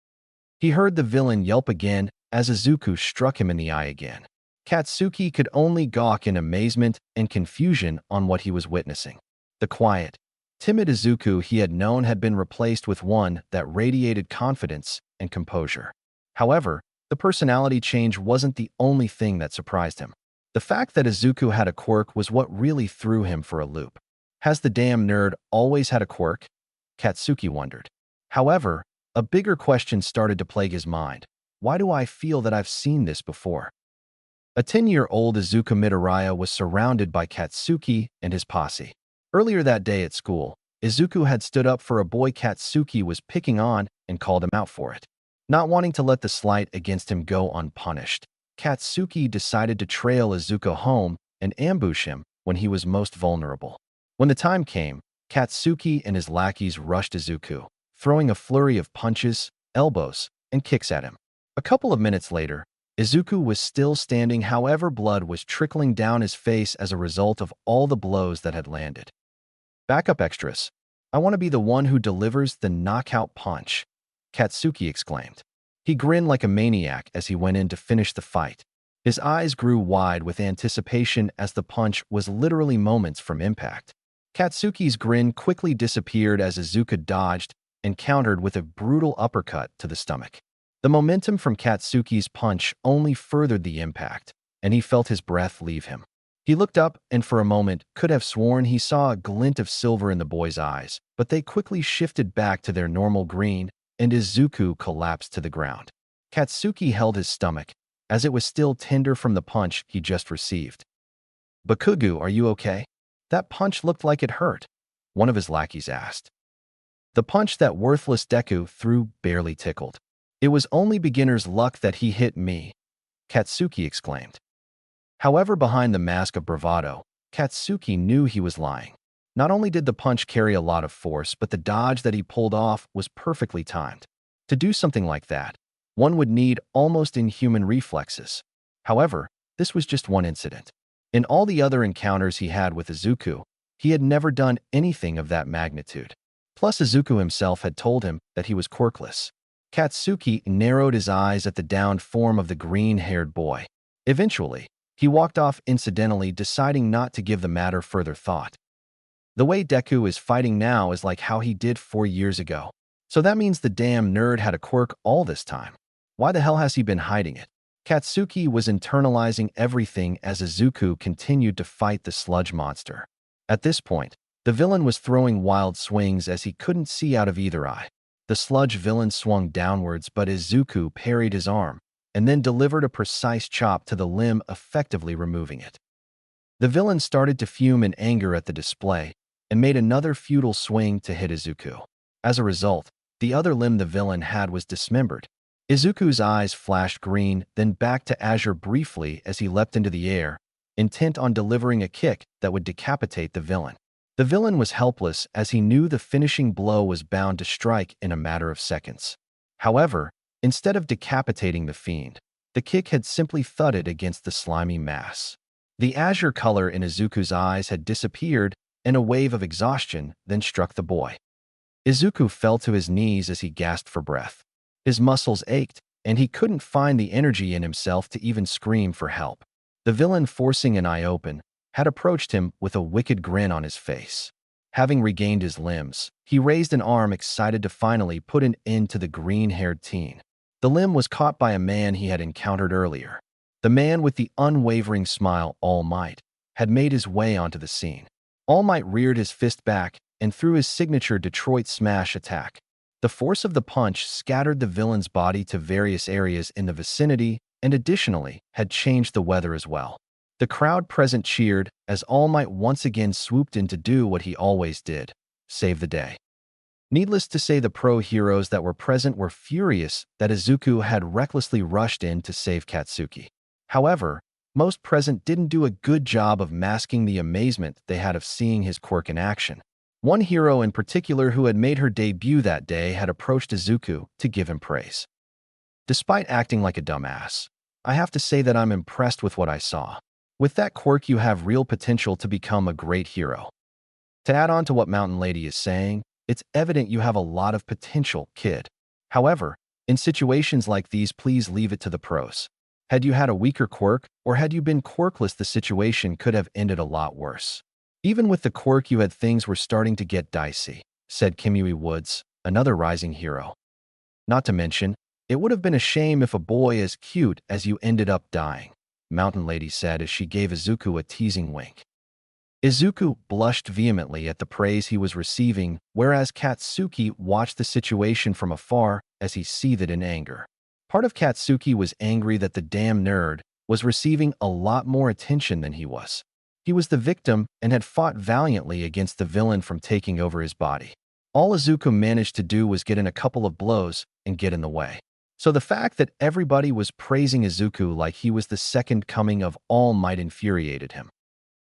He heard the villain yelp again as Izuku struck him in the eye again. Katsuki could only gawk in amazement and confusion on what he was witnessing. The quiet, timid Izuku he had known had been replaced with one that radiated confidence and composure. However, the personality change wasn't the only thing that surprised him. The fact that Izuku had a quirk was what really threw him for a loop. Has the damn nerd always had a quirk? Katsuki wondered. However, a bigger question started to plague his mind. Why do I feel that I've seen this before? A 10-year-old Izuku Midoriya was surrounded by Katsuki and his posse. Earlier that day at school, Izuku had stood up for a boy Katsuki was picking on and called him out for it. Not wanting to let the slight against him go unpunished, Katsuki decided to trail Izuku home and ambush him when he was most vulnerable. When the time came, Katsuki and his lackeys rushed Izuku, throwing a flurry of punches, elbows, and kicks at him. A couple of minutes later, Izuku was still standing, however blood was trickling down his face as a result of all the blows that had landed. "Backup extras. I want to be the one who delivers the knockout punch," Katsuki exclaimed. He grinned like a maniac as he went in to finish the fight. His eyes grew wide with anticipation as the punch was literally moments from impact. Katsuki's grin quickly disappeared as Izuku dodged and countered with a brutal uppercut to the stomach. The momentum from Katsuki's punch only furthered the impact, and he felt his breath leave him. He looked up and for a moment could have sworn he saw a glint of silver in the boy's eyes, but they quickly shifted back to their normal green, and Izuku collapsed to the ground. Katsuki held his stomach, as it was still tender from the punch he just received. "Bakugo, are you okay? That punch looked like it hurt," one of his lackeys asked. "The punch that worthless Deku threw barely tickled. It was only beginner's luck that he hit me," Katsuki exclaimed. However, behind the mask of bravado, Katsuki knew he was lying. Not only did the punch carry a lot of force, but the dodge that he pulled off was perfectly timed. To do something like that, one would need almost inhuman reflexes. However, this was just one incident. In all the other encounters he had with Izuku, he had never done anything of that magnitude. Plus, Izuku himself had told him that he was quirkless. Katsuki narrowed his eyes at the downed form of the green-haired boy. Eventually, he walked off incidentally, deciding not to give the matter further thought. The way Deku is fighting now is like how he did 4 years ago. So that means the damn nerd had a quirk all this time. Why the hell has he been hiding it? Katsuki was internalizing everything as Izuku continued to fight the sludge monster. At this point, the villain was throwing wild swings as he couldn't see out of either eye. The sludge villain swung downwards, but Izuku parried his arm and then delivered a precise chop to the limb, effectively removing it. The villain started to fume in anger at the display and made another futile swing to hit Izuku. As a result, the other limb the villain had was dismembered. Izuku's eyes flashed green, then back to azure briefly as he leapt into the air, intent on delivering a kick that would decapitate the villain. The villain was helpless as he knew the finishing blow was bound to strike in a matter of seconds. However, instead of decapitating the fiend, the kick had simply thudded against the slimy mass. The azure color in Izuku's eyes had disappeared, and a wave of exhaustion then struck the boy. Izuku fell to his knees as he gasped for breath. His muscles ached, and he couldn't find the energy in himself to even scream for help. The villain, forcing an eye open, had approached him with a wicked grin on his face. Having regained his limbs, he raised an arm, excited to finally put an end to the green-haired teen. The limb was caught by a man he had encountered earlier. The man with the unwavering smile, All Might, had made his way onto the scene. All Might reared his fist back and threw his signature Detroit Smash attack. The force of the punch scattered the villain's body to various areas in the vicinity and additionally had changed the weather as well. The crowd present cheered as All Might once again swooped in to do what he always did, save the day. Needless to say, the pro heroes that were present were furious that Izuku had recklessly rushed in to save Katsuki. However, most present didn't do a good job of masking the amazement they had of seeing his quirk in action. One hero in particular who had made her debut that day had approached Izuku to give him praise. "Despite acting like a dumbass, I have to say that I'm impressed with what I saw. With that quirk, you have real potential to become a great hero." To add on to what Mountain Lady is saying, it's evident you have a lot of potential, kid. However, in situations like these, please leave it to the pros. Had you had a weaker quirk, or had you been quirkless, the situation could have ended a lot worse. "Even with the quirk you had, things were starting to get dicey," said Kimui Woods, another rising hero. "Not to mention, it would have been a shame if a boy as cute as you ended up dying," Mountain Lady said as she gave Izuku a teasing wink. Izuku blushed vehemently at the praise he was receiving, whereas Katsuki watched the situation from afar as he seethed in anger. Part of Katsuki was angry that the damn nerd was receiving a lot more attention than he was. He was the victim and had fought valiantly against the villain from taking over his body. All Izuku managed to do was get in a couple of blows and get in the way. So the fact that everybody was praising Izuku like he was the second coming of All Might infuriated him.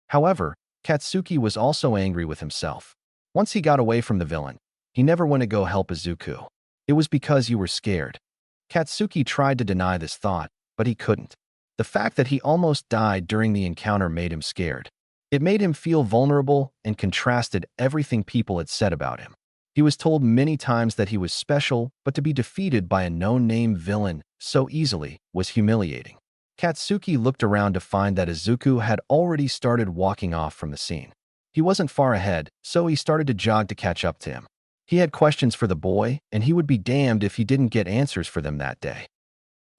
However, Katsuki was also angry with himself. Once he got away from the villain, he never went to go help Izuku. It was because you were scared. Katsuki tried to deny this thought, but he couldn't. The fact that he almost died during the encounter made him scared. It made him feel vulnerable and contrasted everything people had said about him. He was told many times that he was special, but to be defeated by a no-name villain so easily was humiliating. Katsuki looked around to find that Izuku had already started walking off from the scene. He wasn't far ahead, so he started to jog to catch up to him. He had questions for the boy, and he would be damned if he didn't get answers for them that day.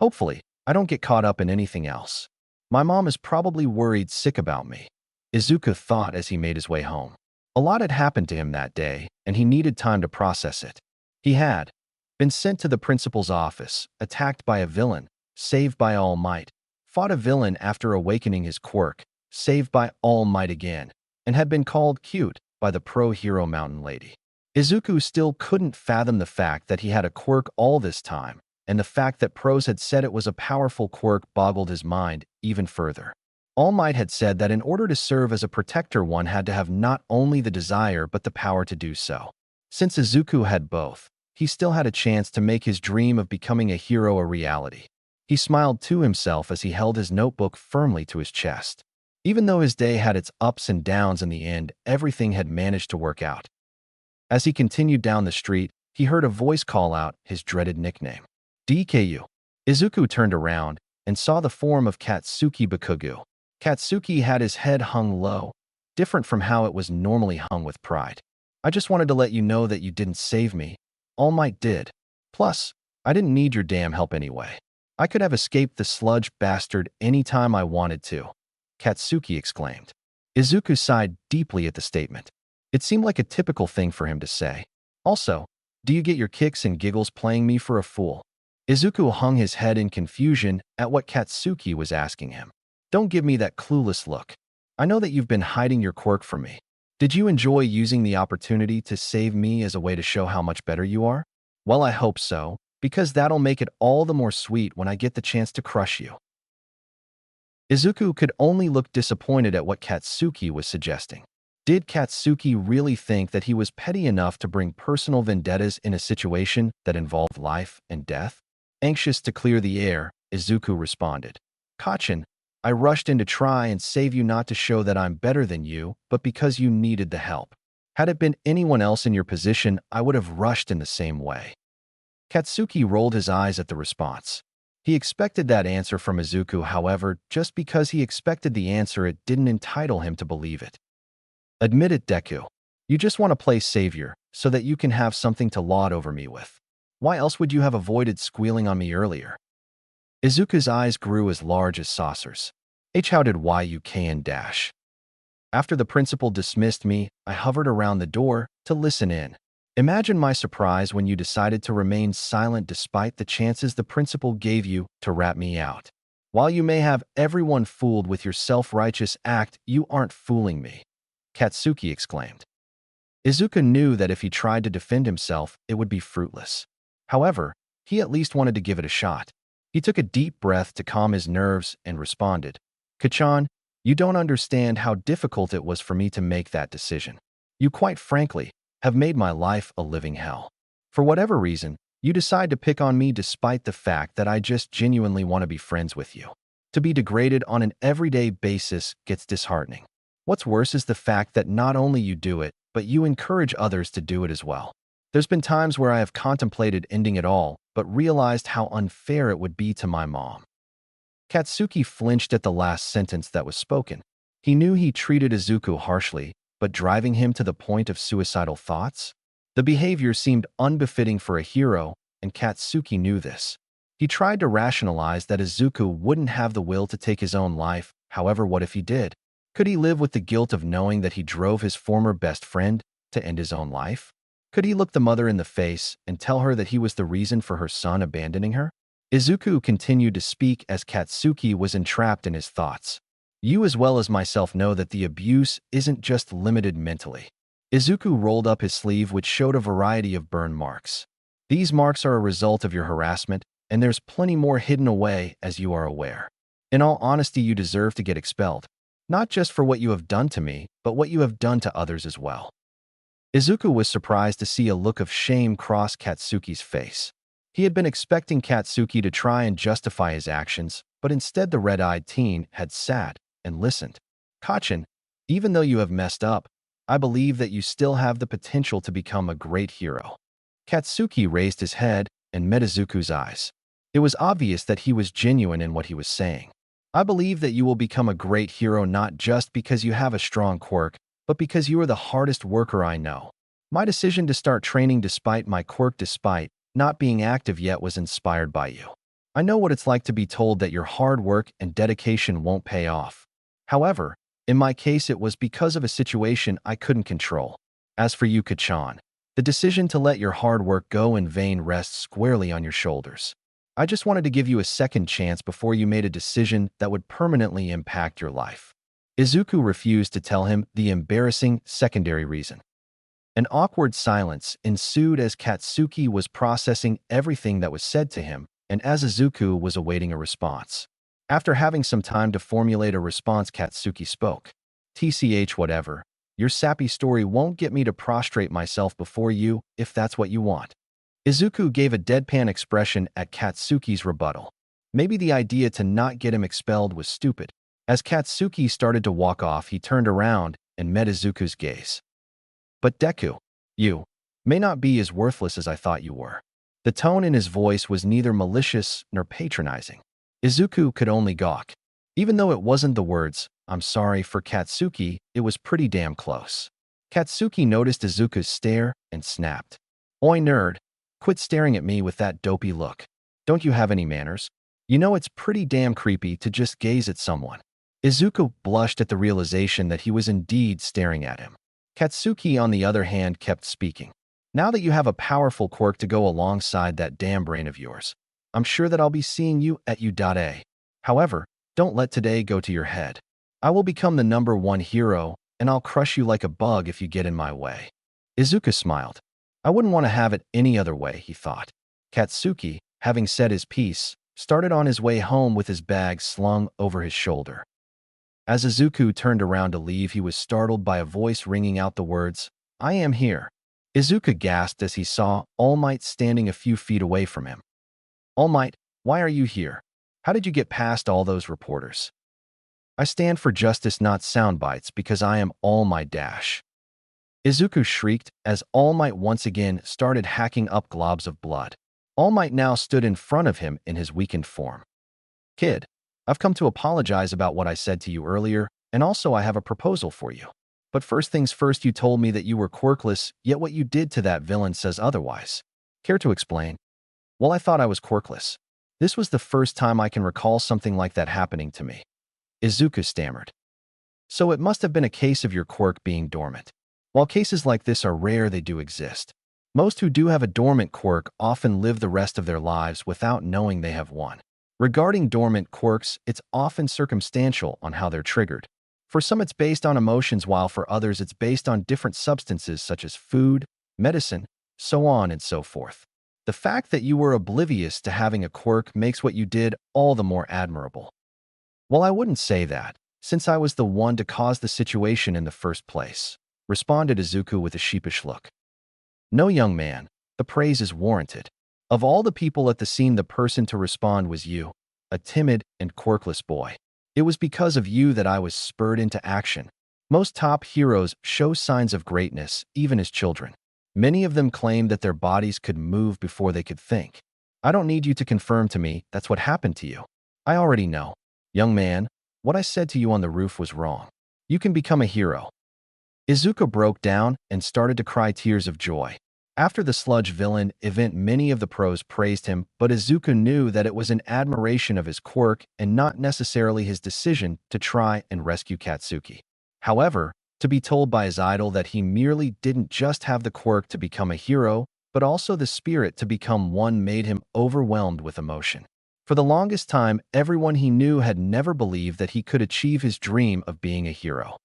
Hopefully, I don't get caught up in anything else. My mom is probably worried sick about me, Izuku thought as he made his way home. A lot had happened to him that day, and he needed time to process it. He had been sent to the principal's office, attacked by a villain, saved by All Might, fought a villain after awakening his quirk, saved by All Might again, and had been called cute by the pro-hero mountain lady. Izuku still couldn't fathom the fact that he had a quirk all this time, and the fact that pros had said it was a powerful quirk boggled his mind even further. All Might had said that in order to serve as a protector, one had to have not only the desire but the power to do so. Since Izuku had both, he still had a chance to make his dream of becoming a hero a reality. He smiled to himself as he held his notebook firmly to his chest. Even though his day had its ups and downs, in the end, everything had managed to work out. As he continued down the street, he heard a voice call out his dreaded nickname. Deku. Izuku turned around and saw the form of Katsuki Bakugo. Katsuki had his head hung low, different from how it was normally hung with pride. I just wanted to let you know that you didn't save me. All Might did. Plus, I didn't need your damn help anyway. I could have escaped the sludge bastard any time I wanted to, Katsuki exclaimed. Izuku sighed deeply at the statement. It seemed like a typical thing for him to say. Also, do you get your kicks and giggles playing me for a fool? Izuku hung his head in confusion at what Katsuki was asking him. Don't give me that clueless look. I know that you've been hiding your quirk from me. Did you enjoy using the opportunity to save me as a way to show how much better you are? Well, I hope so, because that'll make it all the more sweet when I get the chance to crush you. Izuku could only look disappointed at what Katsuki was suggesting. Did Katsuki really think that he was petty enough to bring personal vendettas in a situation that involved life and death? Anxious to clear the air, Izuku responded. Kachin, I rushed in to try and save you, not to show that I'm better than you, but because you needed the help. Had it been anyone else in your position, I would have rushed in the same way. Katsuki rolled his eyes at the response. He expected that answer from Izuku, however, just because he expected the answer, it didn't entitle him to believe it. Admit it, Deku. You just want to play savior, so that you can have something to laud over me with. Why else would you have avoided squealing on me earlier? Izuku's eyes grew as large as saucers. How did YUKN dash? After the principal dismissed me, I hovered around the door to listen in. Imagine my surprise when you decided to remain silent despite the chances the principal gave you to rat me out. While you may have everyone fooled with your self-righteous act, you aren't fooling me, Katsuki exclaimed. Izuku knew that if he tried to defend himself, it would be fruitless. However, he at least wanted to give it a shot. He took a deep breath to calm his nerves and responded. Kachan, you don't understand how difficult it was for me to make that decision. You quite frankly have made my life a living hell. For whatever reason, you decide to pick on me despite the fact that I just genuinely want to be friends with you. To be degraded on an everyday basis gets disheartening. What's worse is the fact that not only you do it, but you encourage others to do it as well. There's been times where I have contemplated ending it all, but realized how unfair it would be to my mom. Katsuki flinched at the last sentence that was spoken. He knew he treated Izuku harshly, but driving him to the point of suicidal thoughts? The behavior seemed unbefitting for a hero, and Katsuki knew this. He tried to rationalize that Izuku wouldn't have the will to take his own life. However, what if he did? Could he live with the guilt of knowing that he drove his former best friend to end his own life? Could he look the mother in the face and tell her that he was the reason for her son abandoning her? Izuku continued to speak as Katsuki was entrapped in his thoughts. You as well as myself know that the abuse isn't just limited mentally. Izuku rolled up his sleeve, which showed a variety of burn marks. These marks are a result of your harassment, and there's plenty more hidden away, as you are aware. In all honesty, you deserve to get expelled. Not just for what you have done to me, but what you have done to others as well. Izuku was surprised to see a look of shame cross Katsuki's face. He had been expecting Katsuki to try and justify his actions, but instead the red-eyed teen had sat and listened. Kachin, even though you have messed up, I believe that you still have the potential to become a great hero. Katsuki raised his head and met Izuku's eyes. It was obvious that he was genuine in what he was saying. I believe that you will become a great hero not just because you have a strong quirk, but because you are the hardest worker I know. My decision to start training despite my quirk despite not being active yet was inspired by you. I know what it's like to be told that your hard work and dedication won't pay off. However, in my case it was because of a situation I couldn't control. As for you, Kachan, the decision to let your hard work go in vain rests squarely on your shoulders. I just wanted to give you a second chance before you made a decision that would permanently impact your life. Izuku refused to tell him the embarrassing secondary reason. An awkward silence ensued as Katsuki was processing everything that was said to him, and as Izuku was awaiting a response. After having some time to formulate a response, Katsuki spoke. TCH whatever, your sappy story won't get me to prostrate myself before you if that's what you want. Izuku gave a deadpan expression at Katsuki's rebuttal. Maybe the idea to not get him expelled was stupid. As Katsuki started to walk off, he turned around and met Izuku's gaze. But Deku, you may not be as worthless as I thought you were. The tone in his voice was neither malicious nor patronizing. Izuku could only gawk. Even though it wasn't the words, I'm sorry, for Katsuki, it was pretty damn close. Katsuki noticed Izuku's stare and snapped. Oi nerd, quit staring at me with that dopey look. Don't you have any manners? You know it's pretty damn creepy to just gaze at someone. Izuku blushed at the realization that he was indeed staring at him. Katsuki, on the other hand, kept speaking. Now that you have a powerful quirk to go alongside that damn brain of yours, I'm sure that I'll be seeing you at U.A. However, don't let today go to your head. I will become the #1 hero, and I'll crush you like a bug if you get in my way. Izuku smiled. I wouldn't want to have it any other way, he thought. Katsuki, having said his piece, started on his way home with his bag slung over his shoulder. As Izuku turned around to leave, he was startled by a voice ringing out the words, I am here. Izuku gasped as he saw All Might standing a few feet away from him. All Might, why are you here? How did you get past all those reporters? I stand for justice, not sound bites, because I am All Might dash. Izuku shrieked as All Might once again started hacking up globs of blood. All Might now stood in front of him in his weakened form. Kid, I've come to apologize about what I said to you earlier, and also I have a proposal for you. But first things first, you told me that you were quirkless, yet what you did to that villain says otherwise. Care to explain? Well, I thought I was quirkless. This was the first time I can recall something like that happening to me. Izuku stammered. So it must have been a case of your quirk being dormant. While cases like this are rare, they do exist. Most who do have a dormant quirk often live the rest of their lives without knowing they have one. Regarding dormant quirks, it's often circumstantial on how they're triggered. For some, it's based on emotions, while for others, it's based on different substances such as food, medicine, so on and so forth. The fact that you were oblivious to having a quirk makes what you did all the more admirable. Well, I wouldn't say that, since I was the one to cause the situation in the first place, responded Izuku with a sheepish look. No, young man, the praise is warranted. Of all the people at the scene, the person to respond was you, a timid and quirkless boy. It was because of you that I was spurred into action. Most top heroes show signs of greatness, even as children. Many of them claim that their bodies could move before they could think. I don't need you to confirm to me that's what happened to you. I already know. Young man, what I said to you on the roof was wrong. You can become a hero. Izuku broke down and started to cry tears of joy. After the sludge villain event, many of the pros praised him, but Izuku knew that it was an admiration of his quirk and not necessarily his decision to try and rescue Katsuki. However, to be told by his idol that he merely didn't just have the quirk to become a hero, but also the spirit to become one made him overwhelmed with emotion. For the longest time, everyone he knew had never believed that he could achieve his dream of being a hero.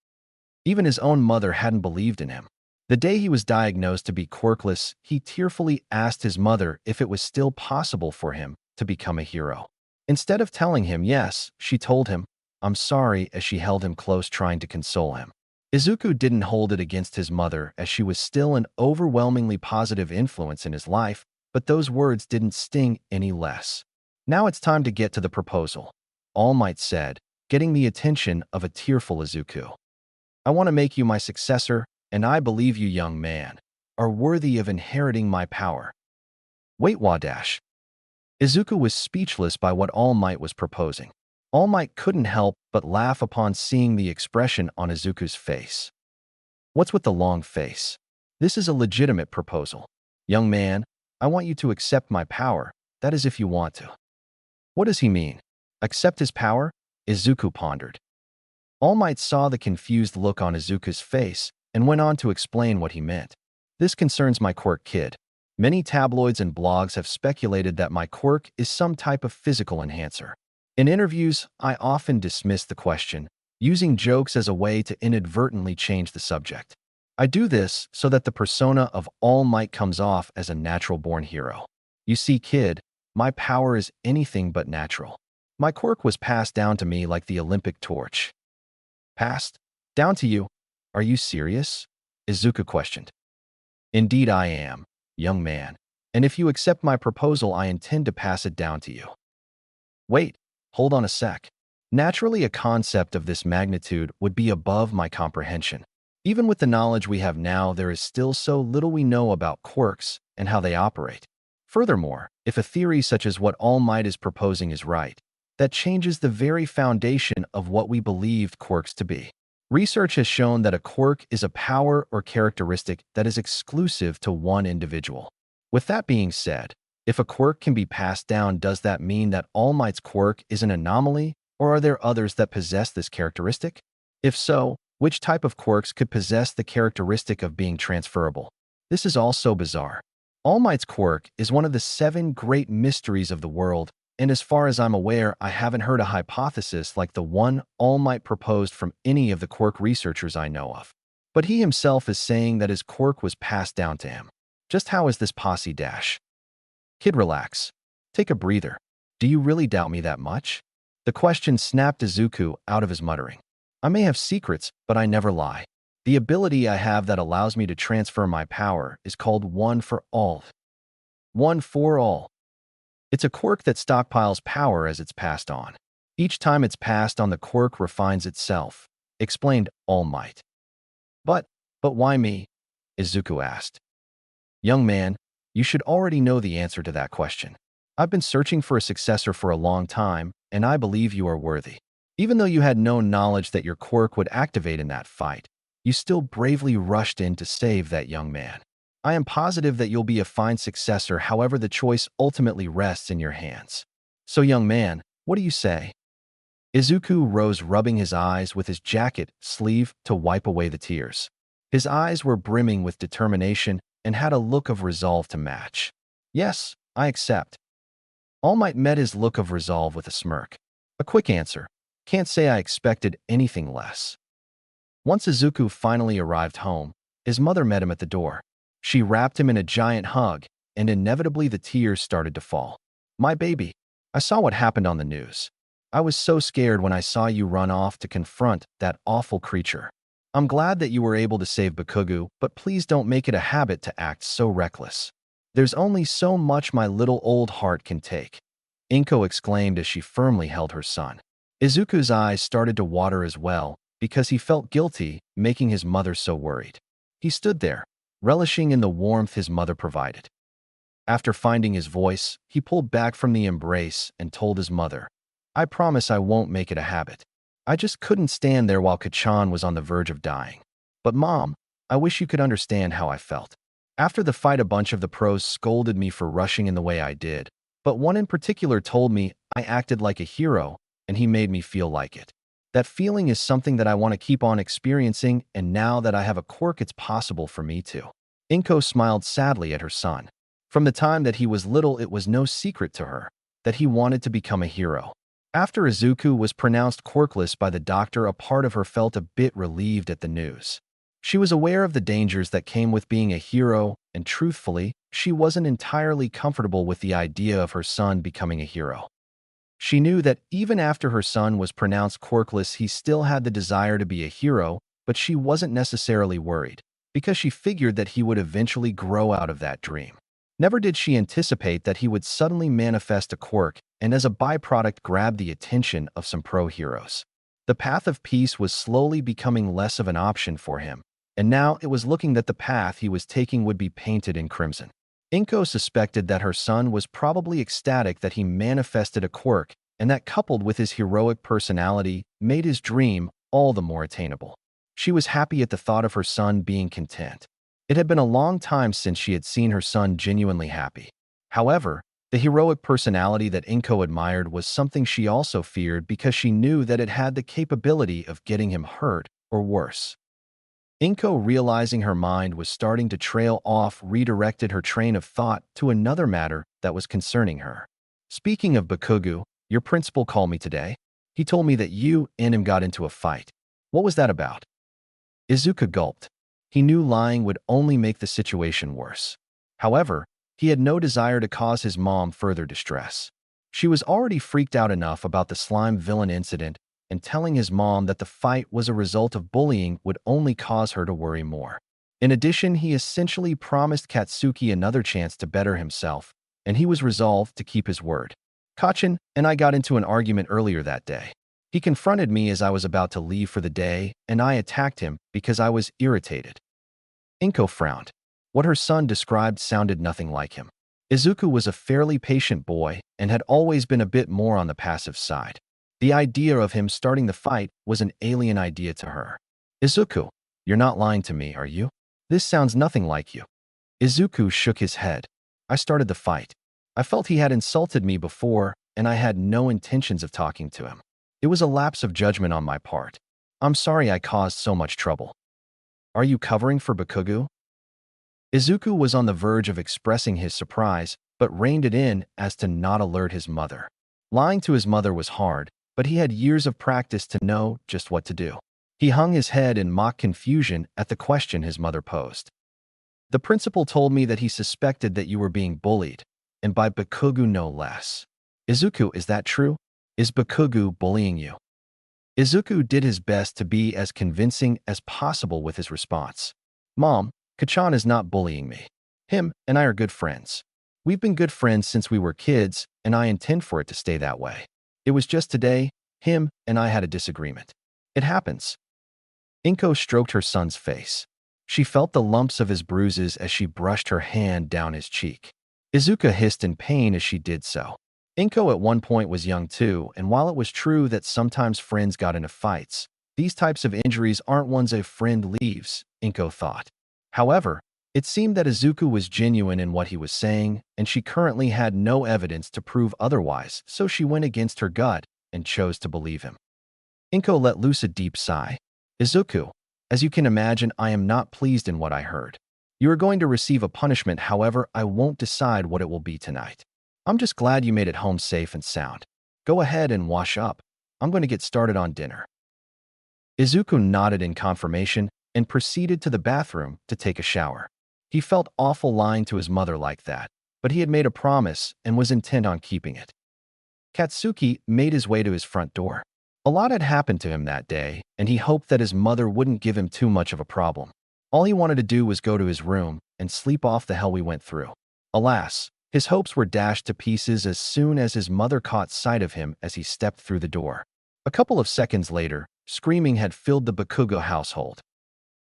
Even his own mother hadn't believed in him. The day he was diagnosed to be quirkless, he tearfully asked his mother if it was still possible for him to become a hero. Instead of telling him yes, she told him, I'm sorry, as she held him close trying to console him. Izuku didn't hold it against his mother, as she was still an overwhelmingly positive influence in his life, but those words didn't sting any less. Now it's time to get to the proposal, All Might said, getting the attention of a tearful Izuku. I want to make you my successor, and I believe you, young man, are worthy of inheriting my power. Wait, Wadash. Izuku was speechless by what All Might was proposing. All Might couldn't help but laugh upon seeing the expression on Izuku's face. What's with the long face? This is a legitimate proposal. Young man, I want you to accept my power, that is if you want to. What does he mean? Accept his power? Izuku pondered. All Might saw the confused look on Izuku's face and went on to explain what he meant. This concerns my quirk, kid. Many tabloids and blogs have speculated that my quirk is some type of physical enhancer. In interviews, I often dismiss the question, using jokes as a way to inadvertently change the subject. I do this so that the persona of All Might comes off as a natural-born hero. You see, kid, my power is anything but natural. My quirk was passed down to me like the Olympic torch. Passed? Down to you? Are you serious? Izuku questioned. Indeed I am, young man, and if you accept my proposal, I intend to pass it down to you. Wait, hold on a sec. Naturally, a concept of this magnitude would be above my comprehension. Even with the knowledge we have now, there is still so little we know about quirks and how they operate. Furthermore, if a theory such as what All Might is proposing is right, that changes the very foundation of what we believed quirks to be. Research has shown that a quirk is a power or characteristic that is exclusive to one individual. With that being said, if a quirk can be passed down, does that mean that All Might's quirk is an anomaly, or are there others that possess this characteristic? If so, which type of quirks could possess the characteristic of being transferable? This is all so bizarre. All Might's quirk is one of the 7 great mysteries of the world, and as far as I'm aware, I haven't heard a hypothesis like the one All Might proposed from any of the quirk researchers I know of. But he himself is saying that his quirk was passed down to him. Just how is this posse dash? Kid, relax. Take a breather. Do you really doubt me that much? The question snapped Izuku out of his muttering. I may have secrets, but I never lie. The ability I have that allows me to transfer my power is called One for All. One for All. It's a quirk that stockpiles power as it's passed on. Each time it's passed on, the quirk refines itself, explained All Might. But why me? Izuku asked. Young man, you should already know the answer to that question. I've been searching for a successor for a long time, and I believe you are worthy. Even though you had no knowledge that your quirk would activate in that fight, you still bravely rushed in to save that young man. I am positive that you'll be a fine successor, however the choice ultimately rests in your hands. So young man, what do you say? Izuku rose, rubbing his eyes with his jacket sleeve to wipe away the tears. His eyes were brimming with determination and had a look of resolve to match. Yes, I accept. All Might met his look of resolve with a smirk. A quick answer. Can't say I expected anything less. Once Izuku finally arrived home, his mother met him at the door. She wrapped him in a giant hug, and inevitably the tears started to fall. My baby, I saw what happened on the news. I was so scared when I saw you run off to confront that awful creature. I'm glad that you were able to save Bakugo, but please don't make it a habit to act so reckless. There's only so much my little old heart can take. Inko exclaimed as she firmly held her son. Izuku's eyes started to water as well, because he felt guilty making his mother so worried. He stood there, relishing in the warmth his mother provided. After finding his voice, he pulled back from the embrace and told his mother, I promise I won't make it a habit. I just couldn't stand there while Kachan was on the verge of dying. But Mom, I wish you could understand how I felt. After the fight, a bunch of the pros scolded me for rushing in the way I did, but one in particular told me I acted like a hero, and he made me feel like it. That feeling is something that I want to keep on experiencing, and now that I have a quirk, it's possible for me to. Inko smiled sadly at her son. From the time that he was little, it was no secret to her that he wanted to become a hero. After Izuku was pronounced quirkless by the doctor, a part of her felt a bit relieved at the news. She was aware of the dangers that came with being a hero, and truthfully, she wasn't entirely comfortable with the idea of her son becoming a hero. She knew that even after her son was pronounced quirkless, he still had the desire to be a hero, but she wasn't necessarily worried, because she figured that he would eventually grow out of that dream. Never did she anticipate that he would suddenly manifest a quirk and as a byproduct grab the attention of some pro-heroes. The path of peace was slowly becoming less of an option for him, and now it was looking that the path he was taking would be painted in crimson. Inko suspected that her son was probably ecstatic that he manifested a quirk, and that coupled with his heroic personality made his dream all the more attainable. She was happy at the thought of her son being content. It had been a long time since she had seen her son genuinely happy. However, the heroic personality that Inko admired was something she also feared because she knew that it had the capability of getting him hurt or worse. Inko, realizing her mind was starting to trail off, redirected her train of thought to another matter that was concerning her. Speaking of Bakugo, your principal called me today. He told me that you and him got into a fight. What was that about? Izuku gulped. He knew lying would only make the situation worse. However, he had no desire to cause his mom further distress. She was already freaked out enough about the slime villain incident, and telling his mom that the fight was a result of bullying would only cause her to worry more. In addition, he essentially promised Katsuki another chance to better himself, and he was resolved to keep his word. Kachin and I got into an argument earlier that day. He confronted me as I was about to leave for the day, and I attacked him because I was irritated. Inko frowned. What her son described sounded nothing like him. Izuku was a fairly patient boy and had always been a bit more on the passive side. The idea of him starting the fight was an alien idea to her. Izuku, you're not lying to me, are you? This sounds nothing like you. Izuku shook his head. I started the fight. I felt he had insulted me before, and I had no intentions of talking to him. It was a lapse of judgment on my part. I'm sorry I caused so much trouble. Are you covering for Bakugo? Izuku was on the verge of expressing his surprise, but reined it in as to not alert his mother. Lying to his mother was hard, but he had years of practice to know just what to do. He hung his head in mock confusion at the question his mother posed. The principal told me that he suspected that you were being bullied, and by Bakugo no less. Izuku, is that true? Is Bakugo bullying you? Izuku did his best to be as convincing as possible with his response. Mom, Kachan is not bullying me. Him and I are good friends. We've been good friends since we were kids, and I intend for it to stay that way. It was just today, him and I had a disagreement. It happens. Inko stroked her son's face. She felt the lumps of his bruises as she brushed her hand down his cheek. Izuku hissed in pain as she did so. Inko at one point was young too, and while it was true that sometimes friends got into fights, these types of injuries aren't ones a friend leaves, Inko thought. However, it seemed that Izuku was genuine in what he was saying, and she currently had no evidence to prove otherwise, so she went against her gut and chose to believe him. Inko let loose a deep sigh. Izuku, as you can imagine, I am not pleased in what I heard. You are going to receive a punishment, however, I won't decide what it will be tonight. I'm just glad you made it home safe and sound. Go ahead and wash up. I'm going to get started on dinner. Izuku nodded in confirmation and proceeded to the bathroom to take a shower. He felt awful lying to his mother like that, but he had made a promise and was intent on keeping it. Katsuki made his way to his front door. A lot had happened to him that day, and he hoped that his mother wouldn't give him too much of a problem. All he wanted to do was go to his room and sleep off the hell we went through. Alas, his hopes were dashed to pieces as soon as his mother caught sight of him as he stepped through the door. A couple of seconds later, screaming had filled the Bakugo household.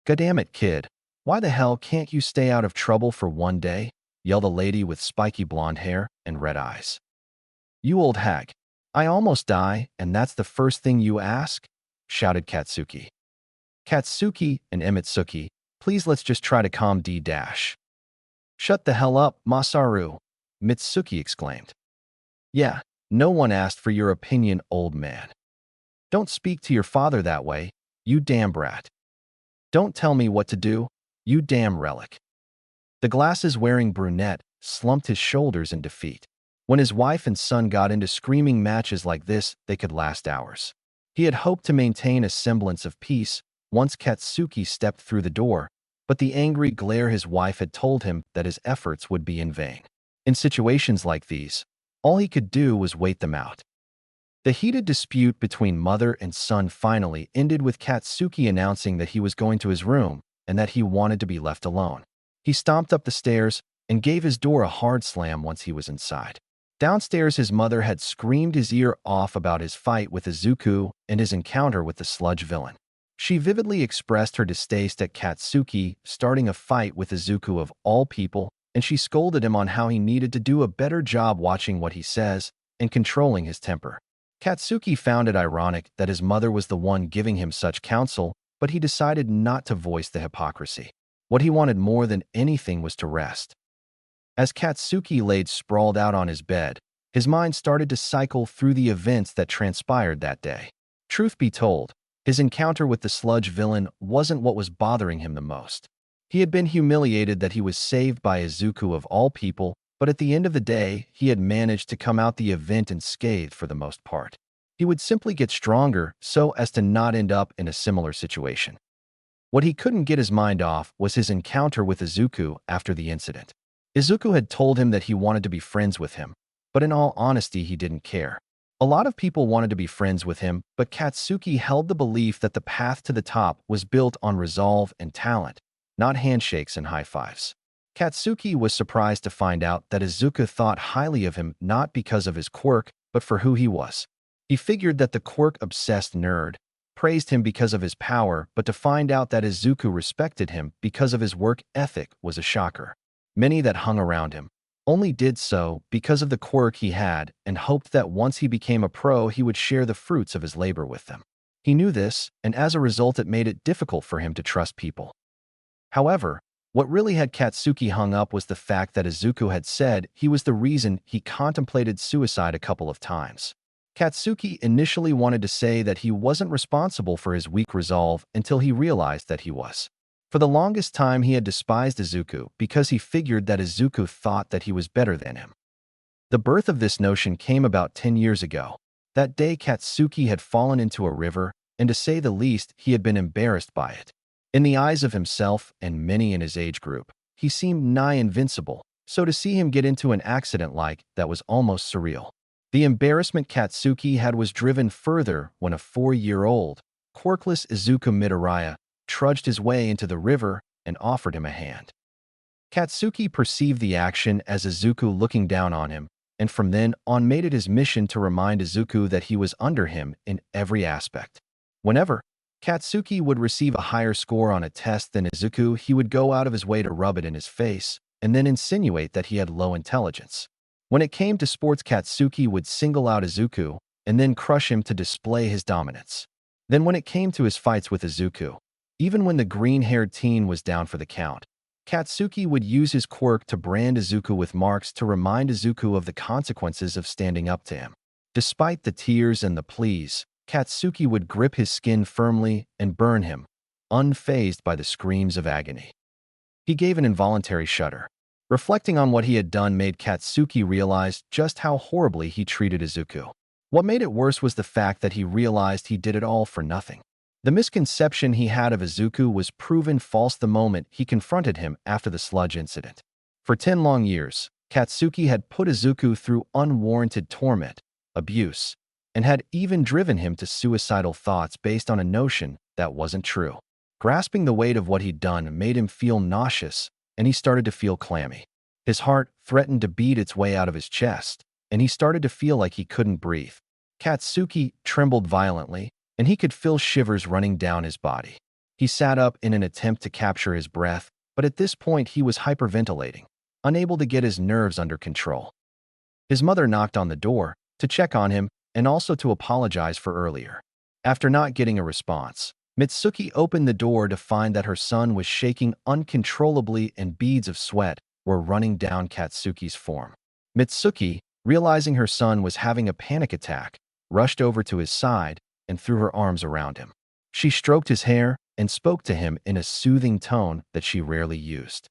"Goddamn kid, why the hell can't you stay out of trouble for one day?" yelled a lady with spiky blonde hair and red eyes. "You old hag, I almost die, and that's the first thing you ask?" shouted Katsuki. "Katsuki and Emitsuki, please let's just try to calm D-. Shut the hell up, Masaru," Mitsuki exclaimed. "Yeah, no one asked for your opinion, old man. Don't speak to your father that way, you damn brat. Don't tell me what to do, you damn relic." The glasses-wearing brunette slumped his shoulders in defeat. When his wife and son got into screaming matches like this, they could last hours. He had hoped to maintain a semblance of peace once Katsuki stepped through the door, but the angry glare his wife had told him that his efforts would be in vain. In situations like these, all he could do was wait them out. The heated dispute between mother and son finally ended with Katsuki announcing that he was going to his room and that he wanted to be left alone. He stomped up the stairs, and gave his door a hard slam once he was inside. Downstairs, his mother had screamed his ear off about his fight with Izuku and his encounter with the sludge villain. She vividly expressed her distaste at Katsuki starting a fight with Izuku of all people, and she scolded him on how he needed to do a better job watching what he says and controlling his temper. Katsuki found it ironic that his mother was the one giving him such counsel, but he decided not to voice the hypocrisy. What he wanted more than anything was to rest. As Katsuki laid sprawled out on his bed, his mind started to cycle through the events that transpired that day. Truth be told, his encounter with the sludge villain wasn't what was bothering him the most. He had been humiliated that he was saved by Izuku of all people, but at the end of the day, he had managed to come out the event unscathed for the most part. He would simply get stronger so as to not end up in a similar situation. What he couldn't get his mind off was his encounter with Izuku after the incident. Izuku had told him that he wanted to be friends with him, but in all honesty, he didn't care. A lot of people wanted to be friends with him, but Katsuki held the belief that the path to the top was built on resolve and talent, not handshakes and high fives. Katsuki was surprised to find out that Izuku thought highly of him not because of his quirk, but for who he was. He figured that the quirk-obsessed nerd praised him because of his power, but to find out that Izuku respected him because of his work ethic was a shocker. Many that hung around him only did so because of the quirk he had and hoped that once he became a pro, he would share the fruits of his labor with them. He knew this, and as a result, it made it difficult for him to trust people. However, what really had Katsuki hung up was the fact that Izuku had said he was the reason he contemplated suicide a couple of times. Katsuki initially wanted to say that he wasn't responsible for his weak resolve until he realized that he was. For the longest time, he had despised Izuku because he figured that Izuku thought that he was better than him. The birth of this notion came about 10 years ago. That day, Katsuki had fallen into a river, and to say the least, he had been embarrassed by it. In the eyes of himself and many in his age group, he seemed nigh invincible, so to see him get into an accident like that was almost surreal. The embarrassment Katsuki had was driven further when a 4-year-old, quirkless Izuku Midoriya trudged his way into the river and offered him a hand. Katsuki perceived the action as Izuku looking down on him, and from then on made it his mission to remind Izuku that he was under him in every aspect. Whenever Katsuki would receive a higher score on a test than Izuku, he would go out of his way to rub it in his face and then insinuate that he had low intelligence. When it came to sports, Katsuki would single out Izuku and then crush him to display his dominance. Then when it came to his fights with Izuku, even when the green-haired teen was down for the count, Katsuki would use his quirk to brand Izuku with marks to remind Izuku of the consequences of standing up to him. Despite the tears and the pleas, Katsuki would grip his skin firmly and burn him, unfazed by the screams of agony. He gave an involuntary shudder. Reflecting on what he had done made Katsuki realize just how horribly he treated Izuku. What made it worse was the fact that he realized he did it all for nothing. The misconception he had of Izuku was proven false the moment he confronted him after the sludge incident. For 10 long years, Katsuki had put Izuku through unwarranted torment, abuse, and had even driven him to suicidal thoughts based on a notion that wasn't true. Grasping the weight of what he'd done made him feel nauseous, and he started to feel clammy. His heart threatened to beat its way out of his chest, and he started to feel like he couldn't breathe. Katsuki trembled violently, and he could feel shivers running down his body. He sat up in an attempt to capture his breath, but at this point he was hyperventilating, unable to get his nerves under control. His mother knocked on the door to check on him and also to apologize for earlier. After not getting a response, Mitsuki opened the door to find that her son was shaking uncontrollably and beads of sweat were running down Katsuki's form. Mitsuki, realizing her son was having a panic attack, rushed over to his side and threw her arms around him. She stroked his hair and spoke to him in a soothing tone that she rarely used.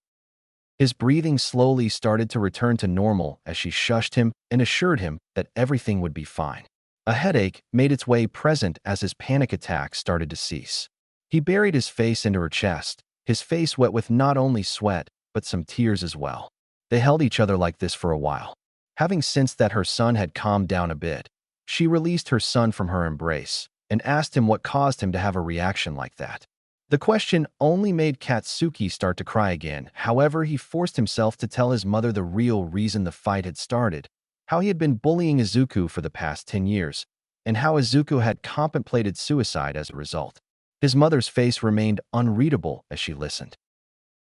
His breathing slowly started to return to normal as she shushed him and assured him that everything would be fine. A headache made its way present as his panic attack started to cease. He buried his face into her chest, his face wet with not only sweat, but some tears as well. They held each other like this for a while. Having sensed that her son had calmed down a bit, she released her son from her embrace and asked him what caused him to have a reaction like that. The question only made Katsuki start to cry again. However, he forced himself to tell his mother the real reason the fight had started, how he had been bullying Izuku for the past 10 years, and how Izuku had contemplated suicide as a result. His mother's face remained unreadable as she listened.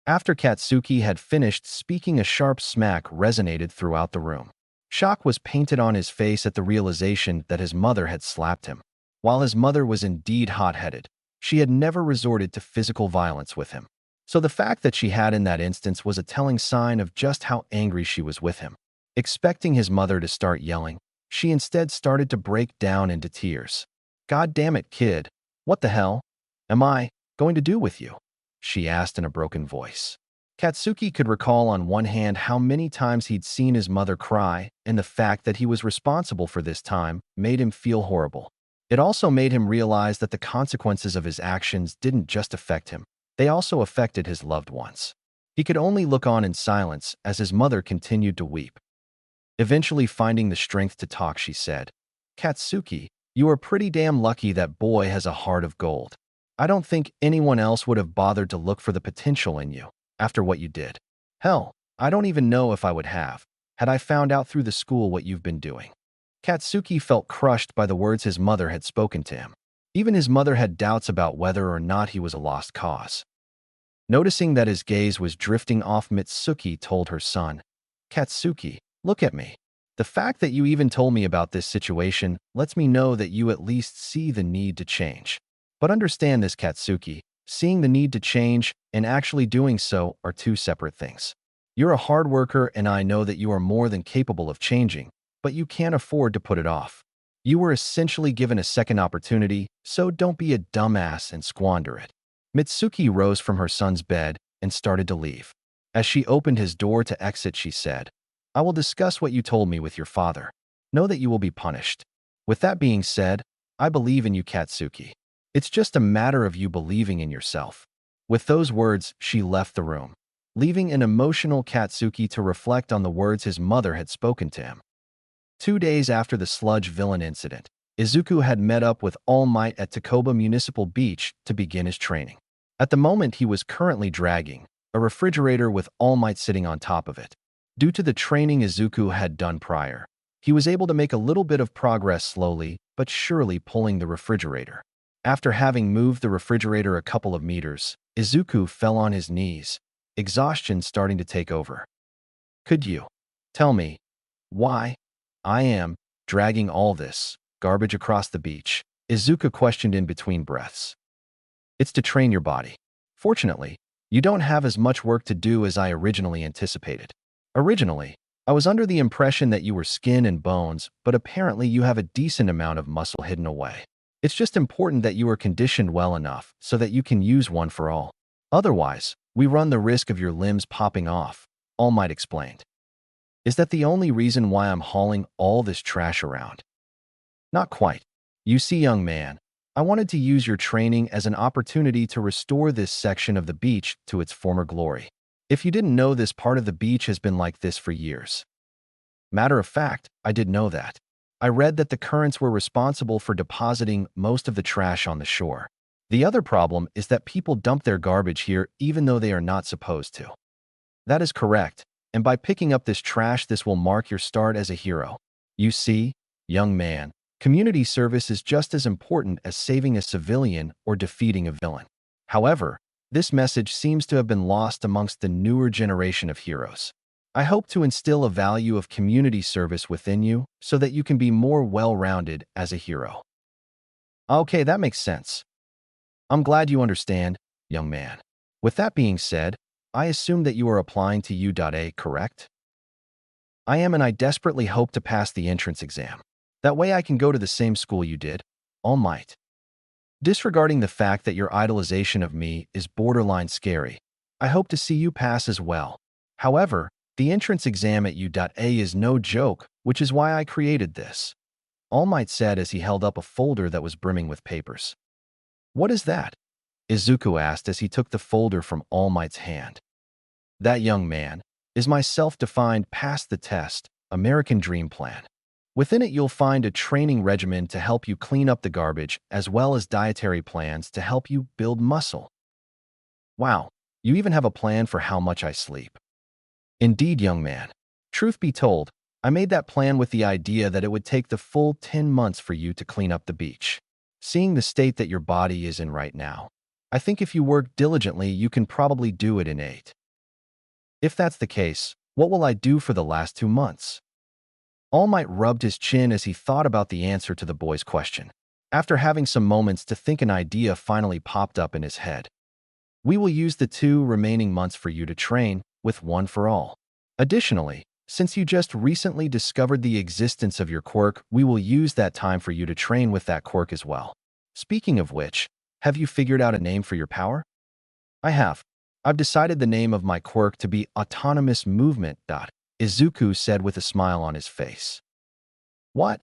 After Katsuki had finished speaking, a sharp smack resonated throughout the room. Shock was painted on his face at the realization that his mother had slapped him. While his mother was indeed hot-headed, she had never resorted to physical violence with him. So the fact that she had in that instance was a telling sign of just how angry she was with him. Expecting his mother to start yelling, she instead started to break down into tears. "God damn it, kid. What the hell am I going to do with you?" she asked in a broken voice. Katsuki could recall on one hand how many times he'd seen his mother cry, and the fact that he was responsible for this time made him feel horrible. It also made him realize that the consequences of his actions didn't just affect him, they also affected his loved ones. He could only look on in silence as his mother continued to weep. Eventually finding the strength to talk, she said, "Katsuki, you are pretty damn lucky that boy has a heart of gold. I don't think anyone else would have bothered to look for the potential in you after what you did. Hell, I don't even know if I would have, had I found out through the school what you've been doing." Katsuki felt crushed by the words his mother had spoken to him. Even his mother had doubts about whether or not he was a lost cause. Noticing that his gaze was drifting off, Mitsuki told her son, "Katsuki, look at me. The fact that you even told me about this situation lets me know that you at least see the need to change. But understand this, Katsuki, seeing the need to change and actually doing so are two separate things. You're a hard worker and I know that you are more than capable of changing, but you can't afford to put it off. You were essentially given a second opportunity, so don't be a dumbass and squander it." Mitsuki rose from her son's bed and started to leave. As she opened his door to exit, she said, "I will discuss what you told me with your father. Know that you will be punished. With that being said, I believe in you, Katsuki. It's just a matter of you believing in yourself." With those words, she left the room, leaving an emotional Katsuki to reflect on the words his mother had spoken to him. 2 days after the sludge villain incident, Izuku had met up with All Might at Takoba Municipal Beach to begin his training. At the moment, he was currently dragging a refrigerator with All Might sitting on top of it. Due to the training Izuku had done prior, he was able to make a little bit of progress, slowly but surely pulling the refrigerator. After having moved the refrigerator a couple of meters, Izuku fell on his knees, exhaustion starting to take over. "Could you tell me why I am dragging all this garbage across the beach?" Izuku questioned in between breaths. "It's to train your body. Fortunately, you don't have as much work to do as I originally anticipated. Originally, I was under the impression that you were skin and bones, but apparently you have a decent amount of muscle hidden away. It's just important that you are conditioned well enough so that you can use one for all. Otherwise, we run the risk of your limbs popping off," All Might explained. "Is that the only reason why I'm hauling all this trash around?" "Not quite. You see, young man, I wanted to use your training as an opportunity to restore this section of the beach to its former glory. If you didn't know, this part of the beach has been like this for years. Matter of fact, I did know that. I read that the currents were responsible for depositing most of the trash on the shore. The other problem is that people dump their garbage here even though they are not supposed to." "That is correct, and by picking up this trash, this will mark your start as a hero. You see, young man, community service is just as important as saving a civilian or defeating a villain. However, this message seems to have been lost amongst the newer generation of heroes. I hope to instill a value of community service within you so that you can be more well-rounded as a hero." "Okay, that makes sense. I'm glad you understand, young man. With that being said, I assume that you are applying to U.A, correct?" "I am, and I desperately hope to pass the entrance exam. That way I can go to the same school you did, All Might. Disregarding the fact that your idolization of me is borderline scary, I hope to see you pass as well. However, the entrance exam at U.A is no joke, which is why I created this," All Might said as he held up a folder that was brimming with papers. "What is that?" Izuku asked as he took the folder from All Might's hand. "That, young man, is my self-defined pass the test American Dream Plan. Within it, you'll find a training regimen to help you clean up the garbage, as well as dietary plans to help you build muscle. Wow, you even have a plan for how much I sleep. Indeed, young man. Truth be told, I made that plan with the idea that it would take the full 10 months for you to clean up the beach. Seeing the state that your body is in right now, I think if you work diligently, you can probably do it in 8. If that's the case, what will I do for the last 2 months? All Might rubbed his chin as he thought about the answer to the boy's question. After having some moments to think, an idea finally popped up in his head. We will use the 2 remaining months for you to train, with one for all. Additionally, since you just recently discovered the existence of your quirk, we will use that time for you to train with that quirk as well. Speaking of which, have you figured out a name for your power? I have. I've decided the name of my quirk to be Autonomous Movement. Izuku said with a smile on his face. What?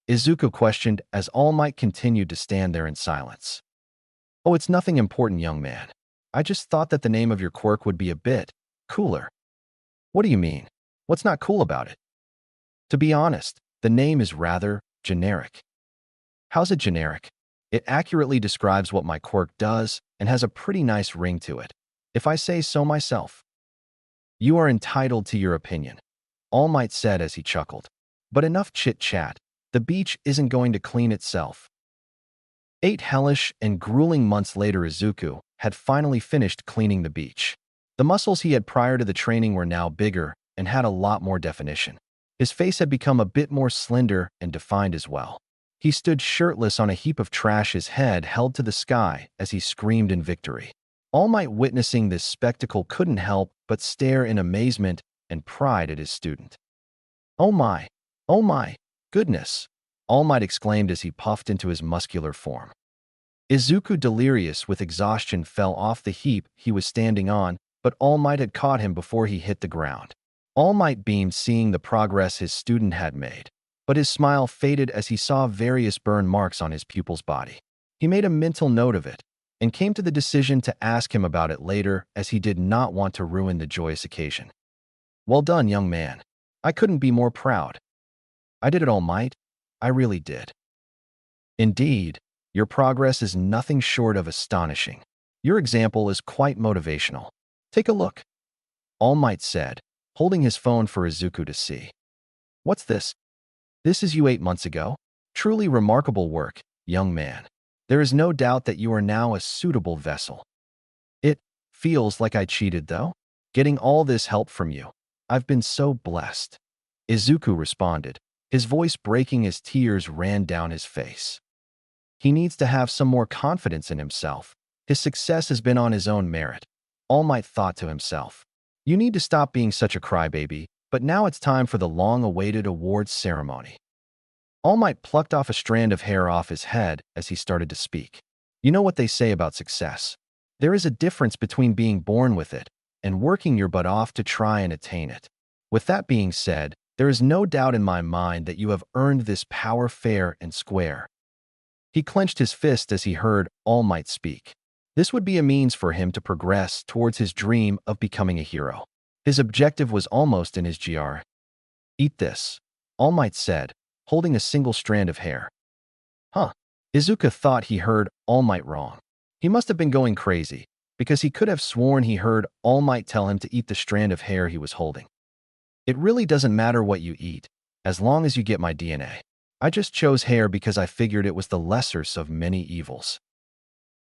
Izuku questioned as All Might continued to stand there in silence. Oh, it's nothing important, young man. I just thought that the name of your quirk would be a bit cooler. What do you mean? What's not cool about it? To be honest, the name is rather generic. How's it generic? It accurately describes what my quirk does and has a pretty nice ring to it, if I say so myself. You are entitled to your opinion, All Might said as he chuckled. But enough chit-chat. The beach isn't going to clean itself. 8 hellish and grueling months later, Izuku had finally finished cleaning the beach. The muscles he had prior to the training were now bigger and had a lot more definition. His face had become a bit more slender and defined as well. He stood shirtless on a heap of trash, his head held to the sky as he screamed in victory. All Might, witnessing this spectacle, couldn't help but stare in amazement and pride at his student. Oh my goodness, All Might exclaimed as he puffed into his muscular form. Izuku, delirious with exhaustion, fell off the heap he was standing on, but All Might had caught him before he hit the ground. All Might beamed, seeing the progress his student had made, but his smile faded as he saw various burn marks on his pupil's body. He made a mental note of it and came to the decision to ask him about it later, as he did not want to ruin the joyous occasion. Well done, young man. I couldn't be more proud. I did it, All Might. I really did. Indeed, your progress is nothing short of astonishing. Your example is quite motivational. Take a look, All Might said, holding his phone for Izuku to see. What's this? This is you 8 months ago? Truly remarkable work, young man. There is no doubt that you are now a suitable vessel. It feels like I cheated, though, getting all this help from you. I've been so blessed. Izuku responded, his voice breaking as tears ran down his face. He needs to have some more confidence in himself. His success has been on his own merit. All Might thought to himself. You need to stop being such a crybaby, but now it's time for the long-awaited awards ceremony. All Might plucked off a strand of hair off his head as he started to speak. You know what they say about success. There is a difference between being born with it and working your butt off to try and attain it. With that being said, there is no doubt in my mind that you have earned this power fair and square. He clenched his fist as he heard All Might speak. This would be a means for him to progress towards his dream of becoming a hero. His objective was almost in his GR. Eat this, All Might said, holding a single strand of hair. Huh. Izuku thought he heard All Might wrong. He must have been going crazy, because he could have sworn he heard All Might tell him to eat the strand of hair he was holding. It really doesn't matter what you eat, as long as you get my DNA. I just chose hair because I figured it was the lesser of many evils.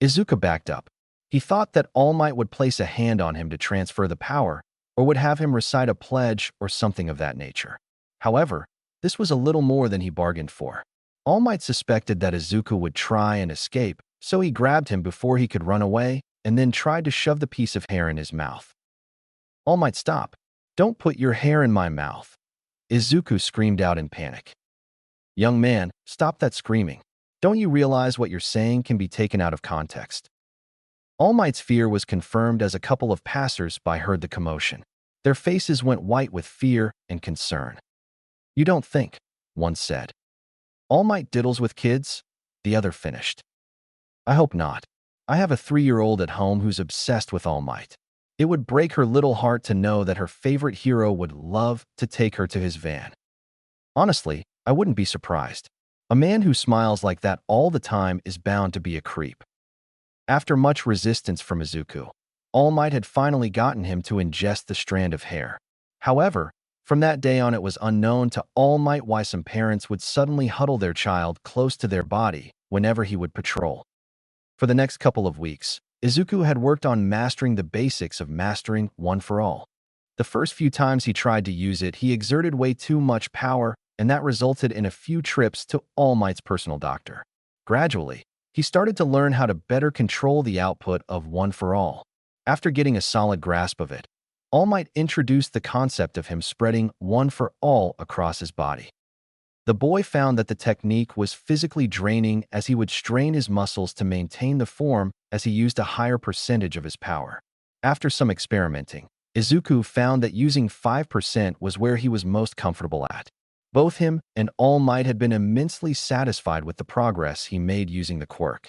Izuku backed up. He thought that All Might would place a hand on him to transfer the power, or would have him recite a pledge or something of that nature. However, this was a little more than he bargained for. All Might suspected that Izuku would try and escape, so he grabbed him before he could run away and then tried to shove the piece of hair in his mouth. All Might, stop. Don't put your hair in my mouth, Izuku screamed out in panic. Young man, stop that screaming. Don't you realize what you're saying can be taken out of context? All Might's fear was confirmed as a couple of passers-by heard the commotion. Their faces went white with fear and concern. You don't think, one said. All Might diddles with kids? The other finished. I hope not. I have a 3-year-old at home who's obsessed with All Might. It would break her little heart to know that her favorite hero would love to take her to his van. Honestly, I wouldn't be surprised. A man who smiles like that all the time is bound to be a creep. After much resistance from Izuku, All Might had finally gotten him to ingest the strand of hair. However, from that day on, it was unknown to All Might why some parents would suddenly huddle their child close to their body whenever he would patrol. For the next couple of weeks, Izuku had worked on mastering the basics of mastering One for All. The first few times he tried to use it, he exerted way too much power, and that resulted in a few trips to All Might's personal doctor. Gradually, he started to learn how to better control the output of One for All. After getting a solid grasp of it, All Might introduced the concept of him spreading One for All across his body. The boy found that the technique was physically draining as he would strain his muscles to maintain the form as he used a higher percentage of his power. After some experimenting, Izuku found that using 5% was where he was most comfortable at. Both him and All Might had been immensely satisfied with the progress he made using the quirk.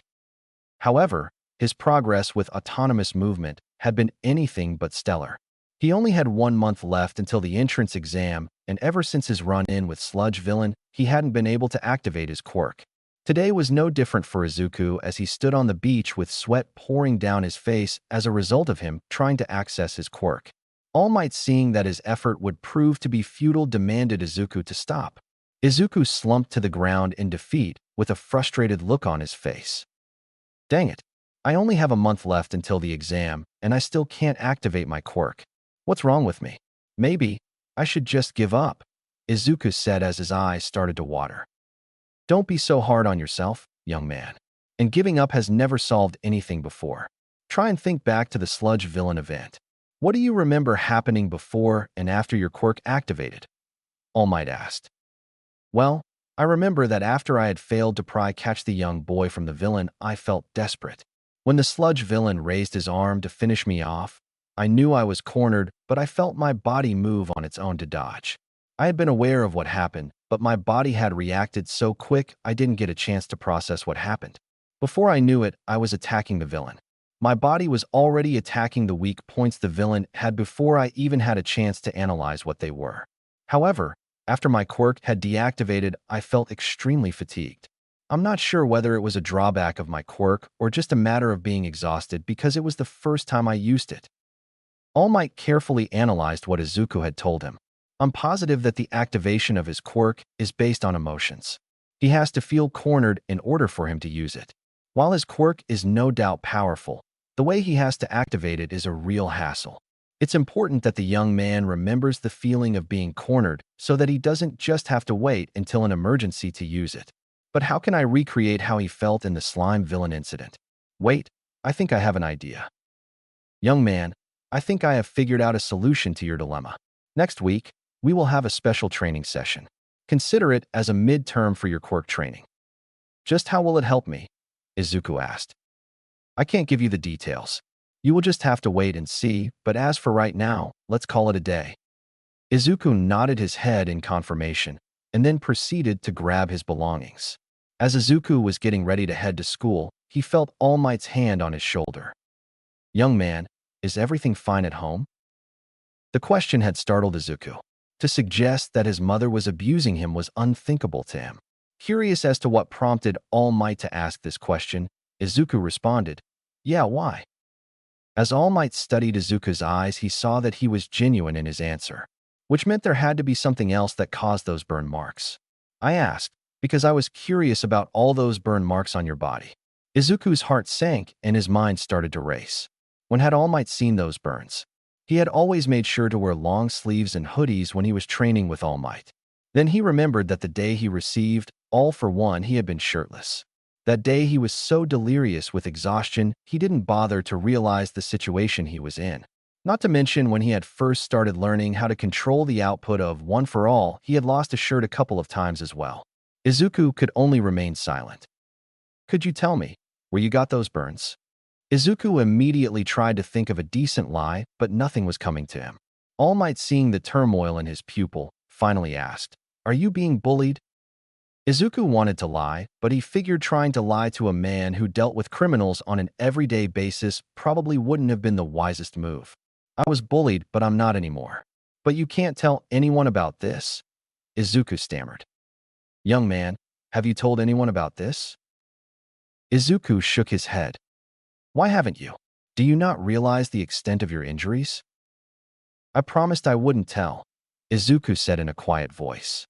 However, his progress with autonomous movement had been anything but stellar. He only had 1 month left until the entrance exam, and ever since his run-in with Sludge Villain, he hadn't been able to activate his quirk. Today was no different for Izuku as he stood on the beach with sweat pouring down his face as a result of him trying to access his quirk. All Might, seeing that his effort would prove to be futile, demanded Izuku to stop. Izuku slumped to the ground in defeat with a frustrated look on his face. Dang it, I only have a month left until the exam, and I still can't activate my quirk. What's wrong with me? Maybe I should just give up, Izuku said as his eyes started to water. Don't be so hard on yourself, young man. And giving up has never solved anything before. Try and think back to the Sludge Villain event. What do you remember happening before and after your quirk activated? All Might asked. Well, I remember that after I had failed to catch the young boy from the villain, I felt desperate. When the Sludge Villain raised his arm to finish me off, I knew I was cornered, but I felt my body move on its own to dodge. I had been aware of what happened, but my body had reacted so quick I didn't get a chance to process what happened. Before I knew it, I was attacking the villain. My body was already attacking the weak points the villain had before I even had a chance to analyze what they were. However, after my quirk had deactivated, I felt extremely fatigued. I'm not sure whether it was a drawback of my quirk or just a matter of being exhausted because it was the first time I used it. All Might carefully analyzed what Izuku had told him. I'm positive that the activation of his quirk is based on emotions. He has to feel cornered in order for him to use it. While his quirk is no doubt powerful, the way he has to activate it is a real hassle. It's important that the young man remembers the feeling of being cornered so that he doesn't just have to wait until an emergency to use it. But how can I recreate how he felt in the slime villain incident? Wait, I think I have an idea. Young man, I think I have figured out a solution to your dilemma. Next week, we will have a special training session. Consider it as a mid-term for your quirk training. Just how will it help me? Izuku asked. I can't give you the details. You will just have to wait and see, but as for right now, let's call it a day. Izuku nodded his head in confirmation, and then proceeded to grab his belongings. As Izuku was getting ready to head to school, he felt All Might's hand on his shoulder. Young man, is everything fine at home? The question had startled Izuku. To suggest that his mother was abusing him was unthinkable to him. Curious as to what prompted All Might to ask this question, Izuku responded, Yeah, why? As All Might studied Izuku's eyes, he saw that he was genuine in his answer, which meant there had to be something else that caused those burn marks. I asked, because I was curious about all those burn marks on your body. Izuku's heart sank and his mind started to race. When had All Might seen those burns? He had always made sure to wear long sleeves and hoodies when he was training with All Might. Then he remembered that the day he received All for One, he had been shirtless. That day he was so delirious with exhaustion, he didn't bother to realize the situation he was in. Not to mention when he had first started learning how to control the output of One for All, he had lost a shirt a couple of times as well. Izuku could only remain silent. Could you tell me where you got those burns? Izuku immediately tried to think of a decent lie, but nothing was coming to him. All Might, seeing the turmoil in his pupil, finally asked, Are you being bullied? Izuku wanted to lie, but he figured trying to lie to a man who dealt with criminals on an everyday basis probably wouldn't have been the wisest move. I was bullied, but I'm not anymore. But you can't tell anyone about this? Izuku stammered. Young man, have you told anyone about this? Izuku shook his head. Why haven't you? Do you not realize the extent of your injuries? I promised I wouldn't tell, Izuku said in a quiet voice.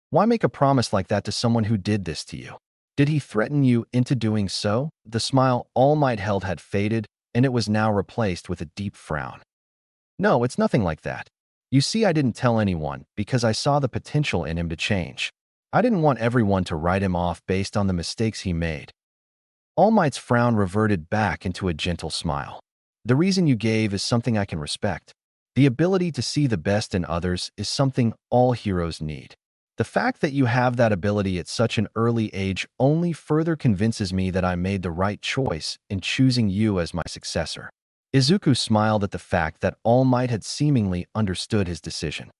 Why make a promise like that to someone who did this to you? Did he threaten you into doing so? The smile All Might held had faded, and it was now replaced with a deep frown. No, it's nothing like that. You see, I didn't tell anyone because I saw the potential in him to change. I didn't want everyone to write him off based on the mistakes he made. All Might's frown reverted back into a gentle smile. The reason you gave is something I can respect. The ability to see the best in others is something all heroes need. The fact that you have that ability at such an early age only further convinces me that I made the right choice in choosing you as my successor. Izuku smiled at the fact that All Might had seemingly understood his decision.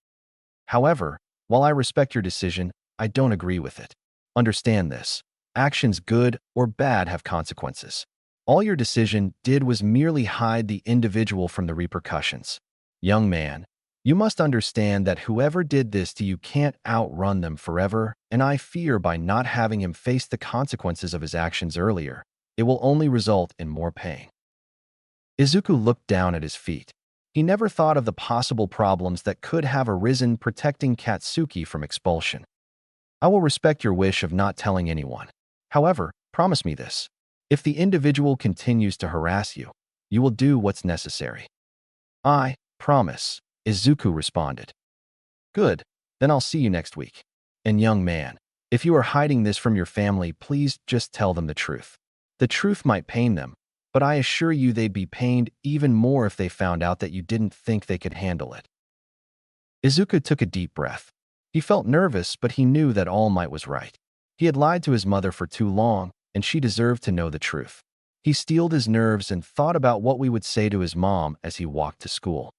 However, while I respect your decision, I don't agree with it. Understand this. Actions good or bad have consequences. All your decision did was merely hide the individual from the repercussions. Young man, you must understand that whoever did this to you can't outrun them forever, and I fear by not having him face the consequences of his actions earlier, it will only result in more pain. Izuku looked down at his feet. He never thought of the possible problems that could have arisen protecting Katsuki from expulsion. I will respect your wish of not telling anyone. However, promise me this. If the individual continues to harass you, you will do what's necessary. I promise, Izuku responded. Good, then I'll see you next week. And young man, if you are hiding this from your family, please just tell them the truth. The truth might pain them, but I assure you they'd be pained even more if they found out that you didn't think they could handle it. Izuku took a deep breath. He felt nervous, but he knew that All Might was right. He had lied to his mother for too long, and she deserved to know the truth. He steeled his nerves and thought about what we would say to his mom as he walked to school.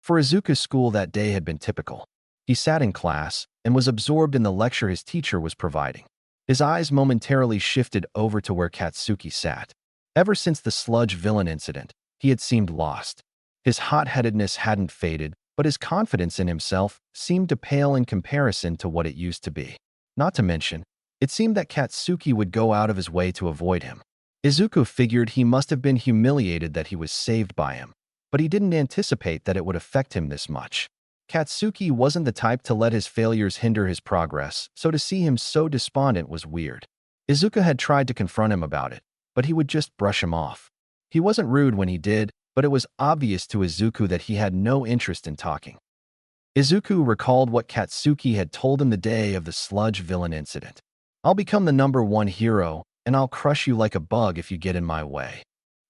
For Izuku's school that day had been typical. He sat in class and was absorbed in the lecture his teacher was providing. His eyes momentarily shifted over to where Katsuki sat. Ever since the sludge villain incident, he had seemed lost. His hot-headedness hadn't faded, but his confidence in himself seemed to pale in comparison to what it used to be. Not to mention, it seemed that Katsuki would go out of his way to avoid him. Izuku figured he must have been humiliated that he was saved by him, but he didn't anticipate that it would affect him this much. Katsuki wasn't the type to let his failures hinder his progress, so to see him so despondent was weird. Izuku had tried to confront him about it, but he would just brush him off. He wasn't rude when he did, but it was obvious to Izuku that he had no interest in talking. Izuku recalled what Katsuki had told him the day of the sludge villain incident. I'll become the #1 hero, and I'll crush you like a bug if you get in my way.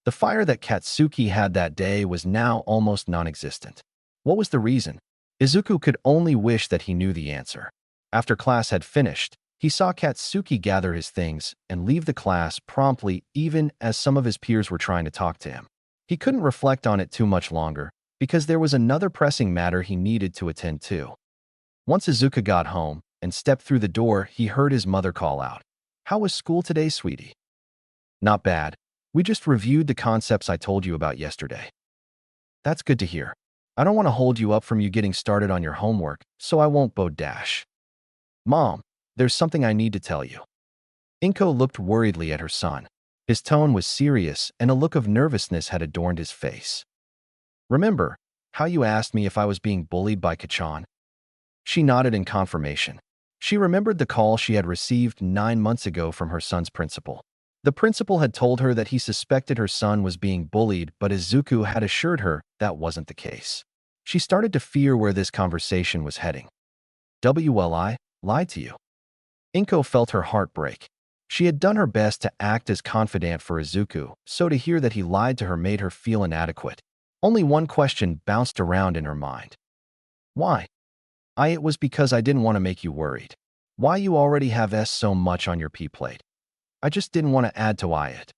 The fire that Katsuki had that day was now almost non-existent. What was the reason? Izuku could only wish that he knew the answer. After class had finished, he saw Katsuki gather his things and leave the class promptly, even as some of his peers were trying to talk to him. He couldn't reflect on it too much longer, because there was another pressing matter he needed to attend to. Once Izuku got home and stepped through the door, he heard his mother call out, "How was school today, sweetie?" "Not bad. We just reviewed the concepts I told you about yesterday." "That's good to hear. I don't want to hold you up from you getting started on your homework, so I won't bodash." "Mom, there's something I need to tell you." Inko looked worriedly at her son. His tone was serious, and a look of nervousness had adorned his face. "Remember how you asked me if I was being bullied by Kachan?" She nodded in confirmation. She remembered the call she had received 9 months ago from her son's principal. The principal had told her that he suspected her son was being bullied, but Izuku had assured her that wasn't the case. She started to fear where this conversation was heading. "WLI, lied to you?" Inko felt her heart break. She had done her best to act as confidant for Izuku, so to hear that he lied to her made her feel inadequate. Only one question bounced around in her mind. "Why?" It was because I didn't want to make you worried. Why you already have so much on your plate. I just didn't want to add to it."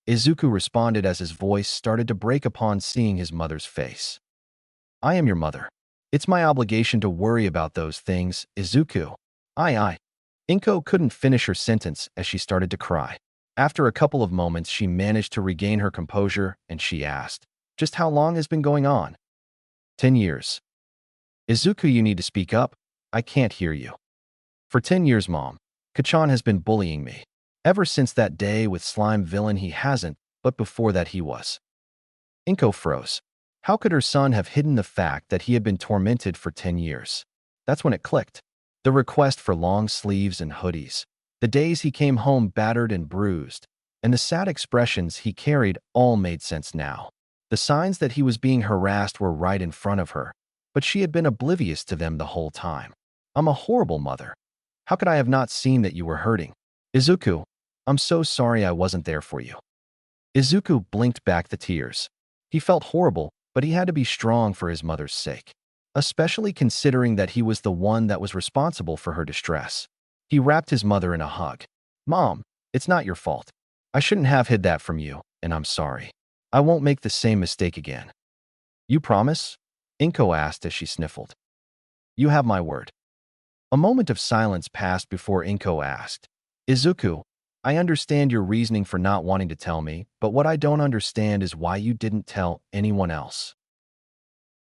Izuku responded as his voice started to break upon seeing his mother's face. "I am your mother. It's my obligation to worry about those things, Izuku." I. Inko couldn't finish her sentence as she started to cry. After a couple of moments, she managed to regain her composure, and she asked, "Just how long has been going on?" 10 years. "Izuku, you need to speak up. I can't hear you." "For 10 years, Mom. Kachan has been bullying me. Ever since that day with slime villain he hasn't, but before that he was." Inko froze. How could her son have hidden the fact that he had been tormented for 10 years? That's when it clicked. The request for long sleeves and hoodies, the days he came home battered and bruised, and the sad expressions he carried all made sense now. The signs that he was being harassed were right in front of her, but she had been oblivious to them the whole time. I'm a horrible mother. How could I have not seen that you were hurting? Izuku, I'm so sorry I wasn't there for you. Izuku blinked back the tears. He felt horrible, but he had to be strong for his mother's sake, especially considering that he was the one that was responsible for her distress. He wrapped his mother in a hug. Mom, it's not your fault. I shouldn't have hid that from you, and I'm sorry. I won't make the same mistake again. You promise? Inko asked as she sniffled. You have my word. A moment of silence passed before Inko asked, Izuku, I understand your reasoning for not wanting to tell me, but what I don't understand is why you didn't tell anyone else.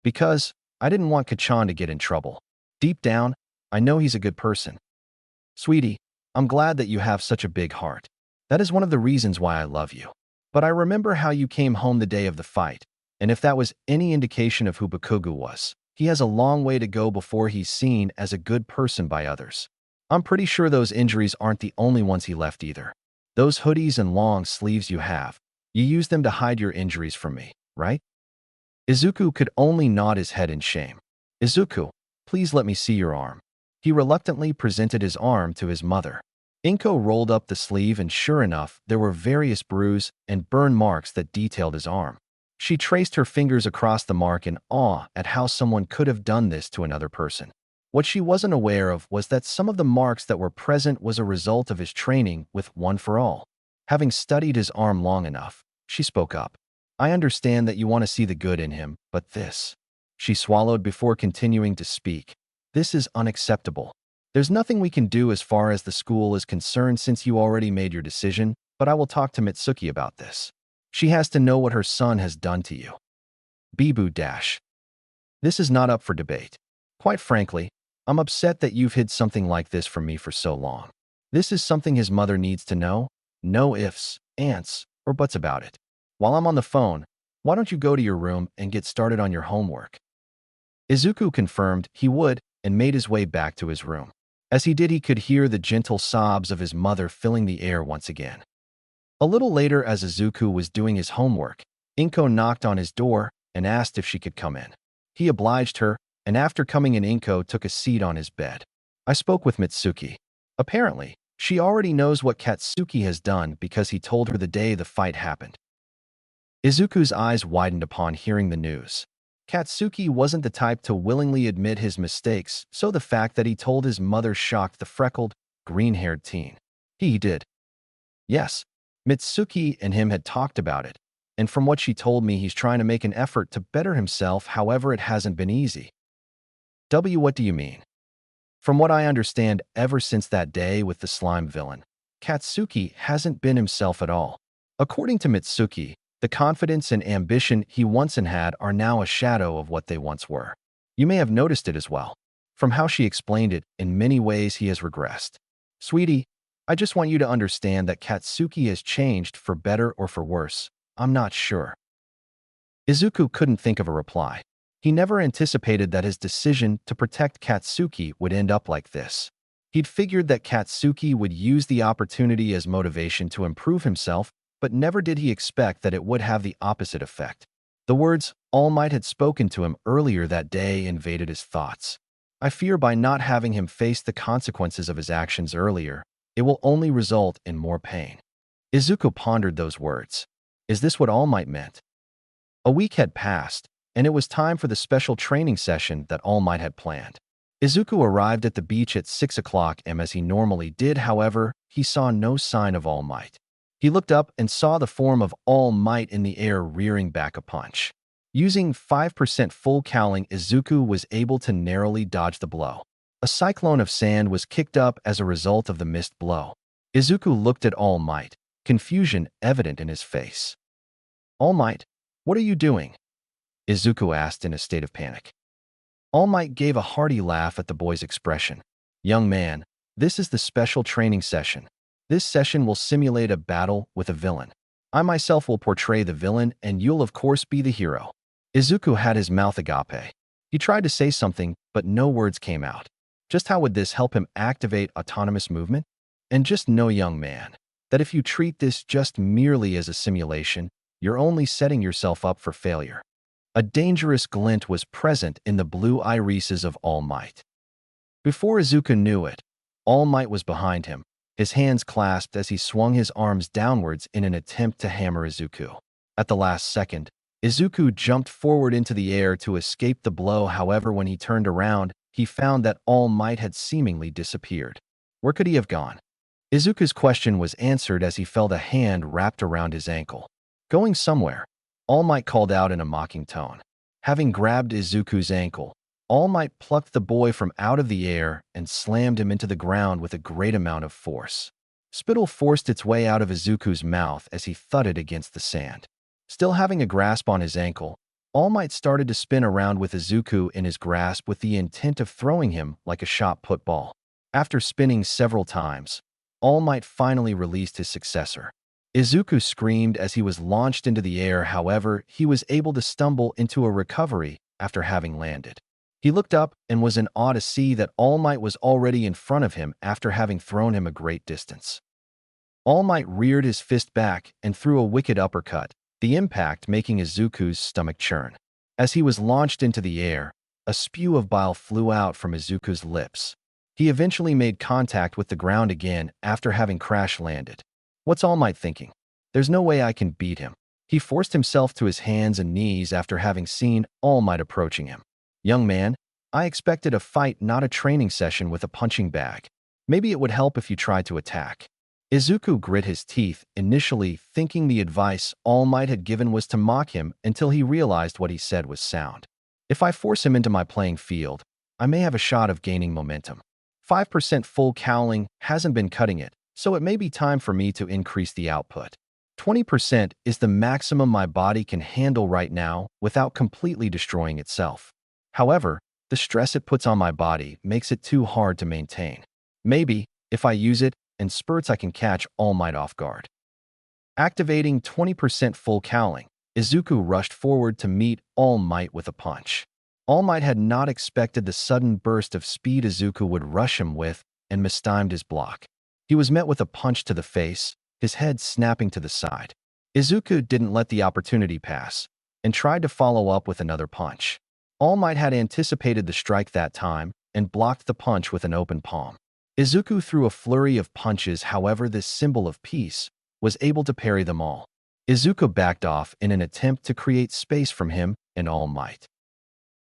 Because I didn't want Kachan to get in trouble. Deep down, I know he's a good person. Sweetie, I'm glad that you have such a big heart. That is one of the reasons why I love you. But I remember how you came home the day of the fight, and if that was any indication of who Bakugo was, he has a long way to go before he's seen as a good person by others. I'm pretty sure those injuries aren't the only ones he left either. Those hoodies and long sleeves you have, you used them to hide your injuries from me, right? Izuku could only nod his head in shame. Izuku, please let me see your arm. He reluctantly presented his arm to his mother. Inko rolled up the sleeve and sure enough, there were various bruise and burn marks that detailed his arm. She traced her fingers across the mark in awe at how someone could have done this to another person. What she wasn't aware of was that some of the marks that were present was a result of his training with One for All. Having studied his arm long enough, she spoke up. I understand that you want to see the good in him, but this. She swallowed before continuing to speak. This is unacceptable. There's nothing we can do as far as the school is concerned since you already made your decision, but I will talk to Mitsuki about this. She has to know what her son has done to you. Bibu dash. This is not up for debate. Quite frankly, I'm upset that you've hid something like this from me for so long. This is something his mother needs to know. No ifs, ands, or buts about it. While I'm on the phone, why don't you go to your room and get started on your homework? Izuku confirmed he would and made his way back to his room. As he did, he could hear the gentle sobs of his mother filling the air once again. A little later, as Izuku was doing his homework, Inko knocked on his door and asked if she could come in. He obliged her, and after coming in, Inko took a seat on his bed. I spoke with Mitsuki. Apparently, she already knows what Katsuki has done because he told her the day the fight happened. Izuku's eyes widened upon hearing the news. Katsuki wasn't the type to willingly admit his mistakes, so the fact that he told his mother shocked the freckled, green-haired teen. He did. Yes, Mitsuki and him had talked about it, and from what she told me, he's trying to make an effort to better himself, however it hasn't been easy. What do you mean? From what I understand, ever since that day with the slime villain, Katsuki hasn't been himself at all. According to Mitsuki, the confidence and ambition he once had are now a shadow of what they once were. You may have noticed it as well. From how she explained it, in many ways he has regressed. Sweetie, I just want you to understand that Katsuki has changed for better or for worse. I'm not sure. Izuku couldn't think of a reply. He never anticipated that his decision to protect Katsuki would end up like this. He'd figured that Katsuki would use the opportunity as motivation to improve himself, but never did he expect that it would have the opposite effect. The words All Might had spoken to him earlier that day invaded his thoughts. I fear by not having him face the consequences of his actions earlier, it will only result in more pain. Izuku pondered those words. Is this what All Might meant? A week had passed, and it was time for the special training session that All Might had planned. Izuku arrived at the beach at 6 o'clock as he normally did, however, he saw no sign of All Might. He looked up and saw the form of All Might in the air rearing back a punch. Using 5% full cowling, Izuku was able to narrowly dodge the blow. A cyclone of sand was kicked up as a result of the missed blow. Izuku looked at All Might, confusion evident in his face. All Might, what are you doing? Izuku asked in a state of panic. All Might gave a hearty laugh at the boy's expression. Young man, this is the special training session. This session will simulate a battle with a villain. I myself will portray the villain and you'll of course be the hero. Izuku had his mouth agape. He tried to say something, but no words came out. Just how would this help him activate autonomous movement? And just know, young man, that if you treat this just merely as a simulation, you're only setting yourself up for failure. A dangerous glint was present in the blue irises of All Might. Before Izuku knew it, All Might was behind him, his hands clasped as he swung his arms downwards in an attempt to hammer Izuku. At the last second, Izuku jumped forward into the air to escape the blow. However, when he turned around, he found that All Might had seemingly disappeared. Where could he have gone? Izuku's question was answered as he felt a hand wrapped around his ankle. Going somewhere, All Might called out in a mocking tone. Having grabbed Izuku's ankle, All Might plucked the boy from out of the air and slammed him into the ground with a great amount of force. Spittle forced its way out of Izuku's mouth as he thudded against the sand. Still having a grasp on his ankle, All Might started to spin around with Izuku in his grasp with the intent of throwing him like a shot put ball. After spinning several times, All Might finally released his successor. Izuku screamed as he was launched into the air. However, he was able to stumble into a recovery after having landed. He looked up and was in awe to see that All Might was already in front of him after having thrown him a great distance. All Might reared his fist back and threw a wicked uppercut, the impact making Izuku's stomach churn. As he was launched into the air, a spew of bile flew out from Izuku's lips. He eventually made contact with the ground again after having crash-landed. What's All Might thinking? There's no way I can beat him. He forced himself to his hands and knees after having seen All Might approaching him. Young man, I expected a fight, not a training session with a punching bag. Maybe it would help if you tried to attack. Izuku grit his teeth, initially thinking the advice All Might had given was to mock him until he realized what he said was sound. If I force him into my playing field, I may have a shot of gaining momentum. 5% full cowling hasn't been cutting it, so it may be time for me to increase the output. 20% is the maximum my body can handle right now without completely destroying itself. However, the stress it puts on my body makes it too hard to maintain. Maybe, if I use it in spurts, I can catch All Might off guard. Activating 20% full cowling, Izuku rushed forward to meet All Might with a punch. All Might had not expected the sudden burst of speed Izuku would rush him with and mistimed his block. He was met with a punch to the face, his head snapping to the side. Izuku didn't let the opportunity pass and tried to follow up with another punch. All Might had anticipated the strike that time and blocked the punch with an open palm. Izuku threw a flurry of punches. However, this symbol of peace was able to parry them all. Izuku backed off in an attempt to create space from him and All Might.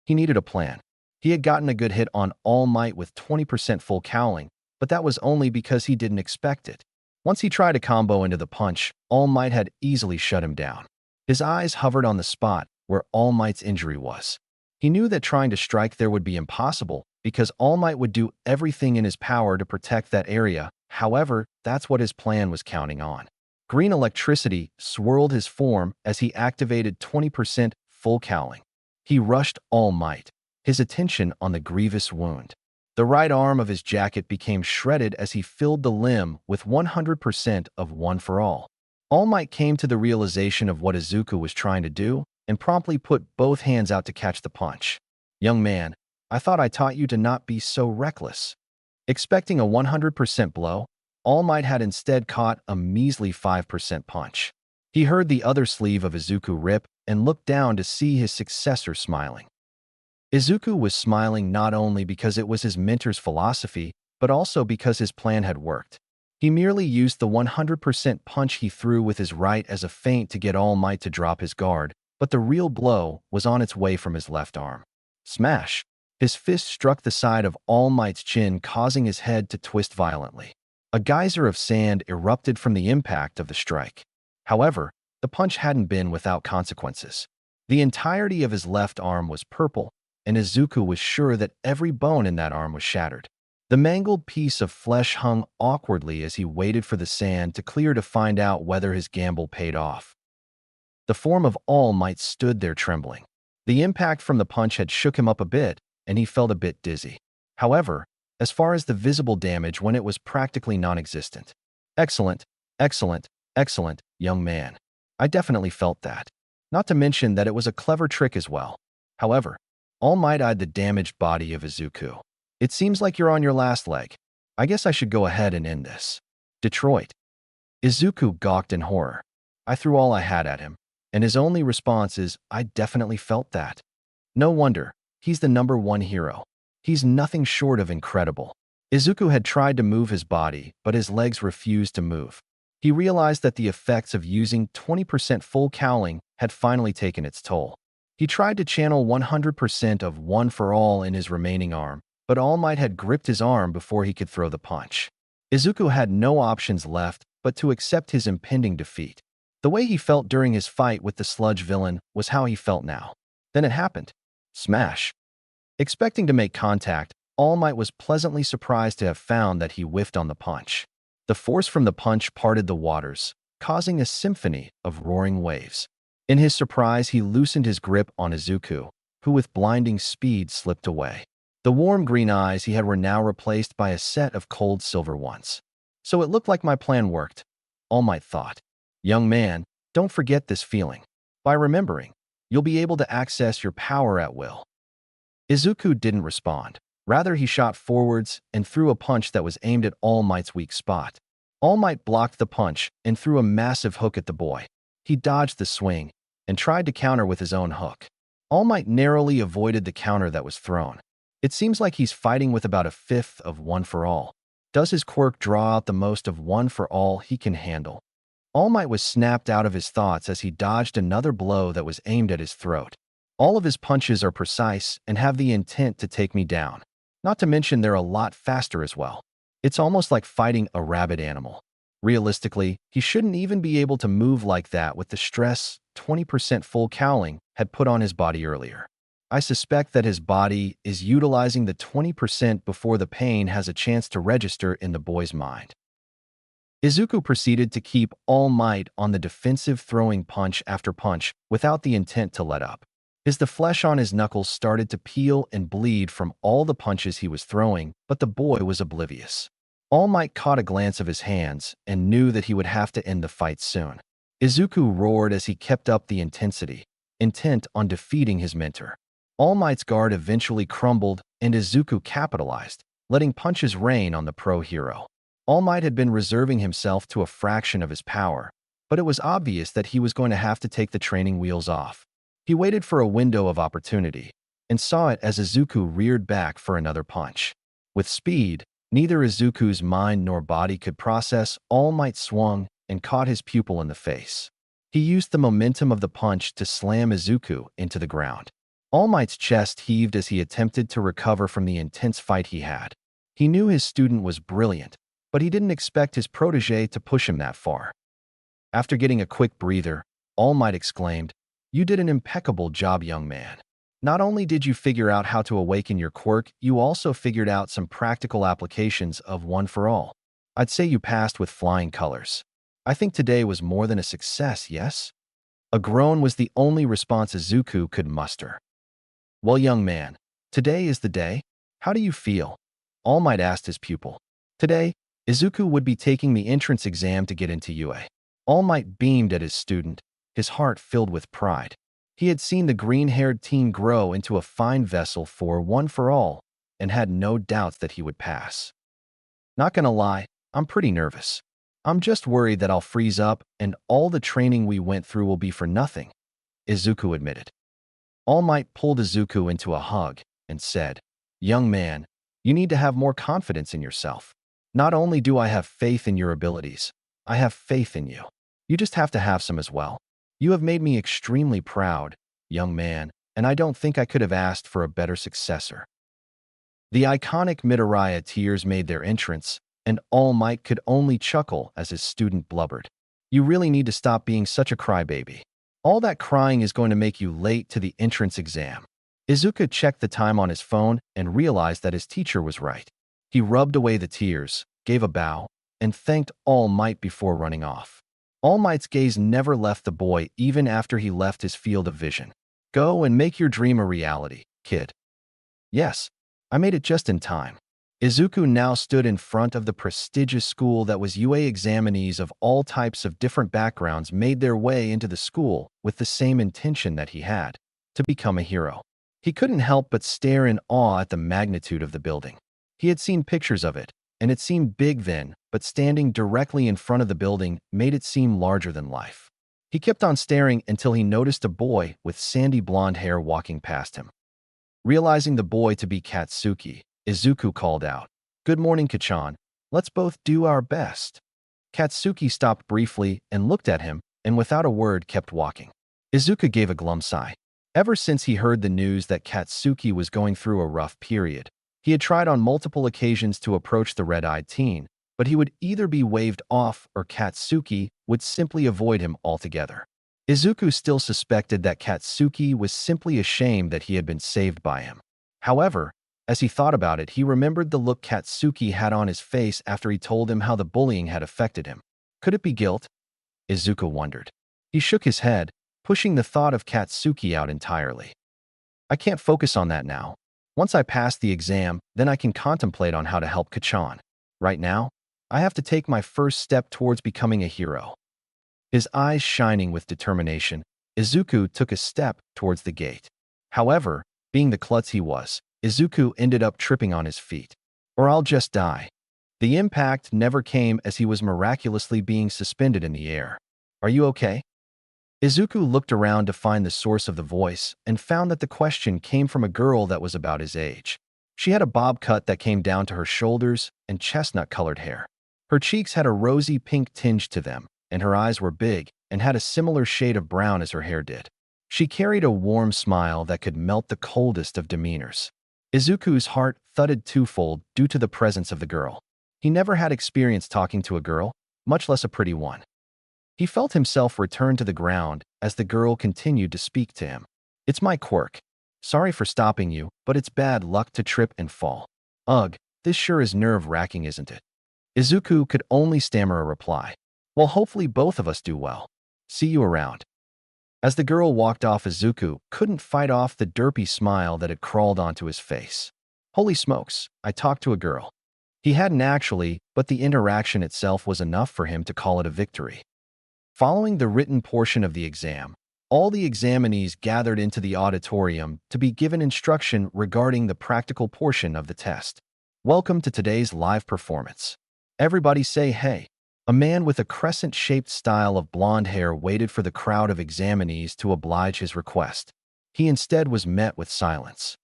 He needed a plan. He had gotten a good hit on All Might with 20% full cowling, but that was only because he didn't expect it. Once he tried a combo into the punch, All Might had easily shut him down. His eyes hovered on the spot where All Might's injury was. He knew that trying to strike there would be impossible because All Might would do everything in his power to protect that area. However, that's what his plan was counting on. Green electricity swirled his form as he activated 20% full cowling. He rushed All Might, his attention on the grievous wound. The right arm of his jacket became shredded as he filled the limb with 100% of One for All. All Might came to the realization of what Izuku was trying to do and promptly put both hands out to catch the punch. Young man, I thought I taught you to not be so reckless. Expecting a 100% blow, All Might had instead caught a measly 5% punch. He heard the other sleeve of Izuku rip and looked down to see his successor smiling. Izuku was smiling not only because it was his mentor's philosophy, but also because his plan had worked. He merely used the 100% punch he threw with his right as a feint to get All Might to drop his guard, but the real blow was on its way from his left arm. Smash! His fist struck the side of All Might's chin, causing his head to twist violently. A geyser of sand erupted from the impact of the strike. However, the punch hadn't been without consequences. The entirety of his left arm was purple, and Izuku was sure that every bone in that arm was shattered. The mangled piece of flesh hung awkwardly as he waited for the sand to clear to find out whether his gamble paid off. The form of All Might stood there trembling. The impact from the punch had shook him up a bit, and he felt a bit dizzy. However, as far as the visible damage when it was practically non-existent. Excellent, excellent, excellent, young man. I definitely felt that. Not to mention that it was a clever trick as well. However, All Might eyed the damaged body of Izuku. It seems like you're on your last leg. I guess I should go ahead and end this. Detroit. Izuku gawked in horror. I threw all I had at him, and his only response is, I definitely felt that. No wonder. He's the #1 hero. He's nothing short of incredible. Izuku had tried to move his body, but his legs refused to move. He realized that the effects of using 20% full cowling had finally taken its toll. He tried to channel 100% of One for All in his remaining arm, but All Might had gripped his arm before he could throw the punch. Izuku had no options left but to accept his impending defeat. The way he felt during his fight with the sludge villain was how he felt now. Then it happened. Smash. Expecting to make contact, All Might was pleasantly surprised to have found that he whiffed on the punch. The force from the punch parted the waters, causing a symphony of roaring waves. In his surprise, he loosened his grip on Izuku, who with blinding speed slipped away. The warm green eyes he had were now replaced by a set of cold silver ones. So it looked like my plan worked, All Might thought. Young man, don't forget this feeling. By remembering, you'll be able to access your power at will. Izuku didn't respond. Rather, he shot forwards and threw a punch that was aimed at All Might's weak spot. All Might blocked the punch and threw a massive hook at the boy. He dodged the swing and tried to counter with his own hook. All Might narrowly avoided the counter that was thrown. It seems like he's fighting with about a fifth of One for All. Does his quirk draw out the most of One for All he can handle? All Might was snapped out of his thoughts as he dodged another blow that was aimed at his throat. All of his punches are precise and have the intent to take me down. Not to mention they're a lot faster as well. It's almost like fighting a rabid animal. Realistically, he shouldn't even be able to move like that with the stress 20% full cowling had put on his body earlier. I suspect that his body is utilizing the 20% before the pain has a chance to register in the boy's mind. Izuku proceeded to keep All Might on the defensive, throwing punch after punch without the intent to let up. As the flesh on his knuckles started to peel and bleed from all the punches he was throwing, but the boy was oblivious. All Might caught a glance of his hands and knew that he would have to end the fight soon. Izuku roared as he kept up the intensity, intent on defeating his mentor. All Might's guard eventually crumbled and Izuku capitalized, letting punches rain on the pro hero. All Might had been reserving himself to a fraction of his power, but it was obvious that he was going to have to take the training wheels off. He waited for a window of opportunity and saw it as Izuku reared back for another punch. With speed, neither Izuku's mind nor body could process. All Might swung and caught his pupil in the face. He used the momentum of the punch to slam Izuku into the ground. All Might's chest heaved as he attempted to recover from the intense fight he had. He knew his student was brilliant, but he didn't expect his protege to push him that far. After getting a quick breather, All Might exclaimed, "You did an impeccable job, young man. Not only did you figure out how to awaken your quirk, you also figured out some practical applications of One for All. I'd say you passed with flying colors. I think today was more than a success, yes?" A groan was the only response Izuku could muster. "Well, young man, today is the day. How do you feel?" All Might asked his pupil. Today, Izuku would be taking the entrance exam to get into UA. All Might beamed at his student, his heart filled with pride. He had seen the green-haired teen grow into a fine vessel for One for All and had no doubts that he would pass. "Not gonna lie, I'm pretty nervous. I'm just worried that I'll freeze up and all the training we went through will be for nothing," Izuku admitted. All Might pulled Izuku into a hug and said, "Young man, you need to have more confidence in yourself. Not only do I have faith in your abilities, I have faith in you. You just have to have some as well. You have made me extremely proud, young man, and I don't think I could have asked for a better successor." The iconic Midoriya tears made their entrance, and All Might could only chuckle as his student blubbered. "You really need to stop being such a crybaby. All that crying is going to make you late to the entrance exam." Izuku checked the time on his phone and realized that his teacher was right. He rubbed away the tears, gave a bow, and thanked All Might before running off. All Might's gaze never left the boy even after he left his field of vision. "Go and make your dream a reality, kid." "Yes, I made it just in time." Izuku now stood in front of the prestigious school that was UA examinees of all types of different backgrounds made their way into the school with the same intention that he had, to become a hero. He couldn't help but stare in awe at the magnitude of the building. He had seen pictures of it, and it seemed big then, but standing directly in front of the building made it seem larger than life. He kept on staring until he noticed a boy with sandy blonde hair walking past him. Realizing the boy to be Katsuki, Izuku called out, "Good morning, Kachan. Let's both do our best." Katsuki stopped briefly and looked at him, and without a word kept walking. Izuku gave a glum sigh. Ever since he heard the news that Katsuki was going through a rough period, he had tried on multiple occasions to approach the red-eyed teen, but he would either be waved off or Katsuki would simply avoid him altogether. Izuku still suspected that Katsuki was simply ashamed that he had been saved by him. However, as he thought about it, he remembered the look Katsuki had on his face after he told him how the bullying had affected him. Could it be guilt? Izuku wondered. He shook his head, pushing the thought of Katsuki out entirely. I can't focus on that now. Once I pass the exam, then I can contemplate on how to help Kachan. Right now, I have to take my first step towards becoming a hero. His eyes shining with determination, Izuku took a step towards the gate. However, being the klutz he was, Izuku ended up tripping on his feet. Or I'll just die. The impact never came as he was miraculously being suspended in the air. Are you okay? Izuku looked around to find the source of the voice and found that the question came from a girl that was about his age. She had a bob cut that came down to her shoulders and chestnut-colored hair. Her cheeks had a rosy pink tinge to them, and her eyes were big and had a similar shade of brown as her hair did. She carried a warm smile that could melt the coldest of demeanors. Izuku's heart thudded twofold due to the presence of the girl. He never had experience talking to a girl, much less a pretty one. He felt himself return to the ground as the girl continued to speak to him. It's my quirk. Sorry for stopping you, but it's bad luck to trip and fall. Ugh, this sure is nerve-wracking, isn't it? Izuku could only stammer a reply. Well, hopefully both of us do well. See you around. As the girl walked off, Izuku couldn't fight off the derpy smile that had crawled onto his face. Holy smokes, I talked to a girl. He hadn't actually, but the interaction itself was enough for him to call it a victory. Following the written portion of the exam, all the examinees gathered into the auditorium to be given instruction regarding the practical portion of the test. Welcome to today's live performance. Everybody say hey. A man with a crescent-shaped style of blonde hair waited for the crowd of examinees to oblige his request. He instead was met with silence.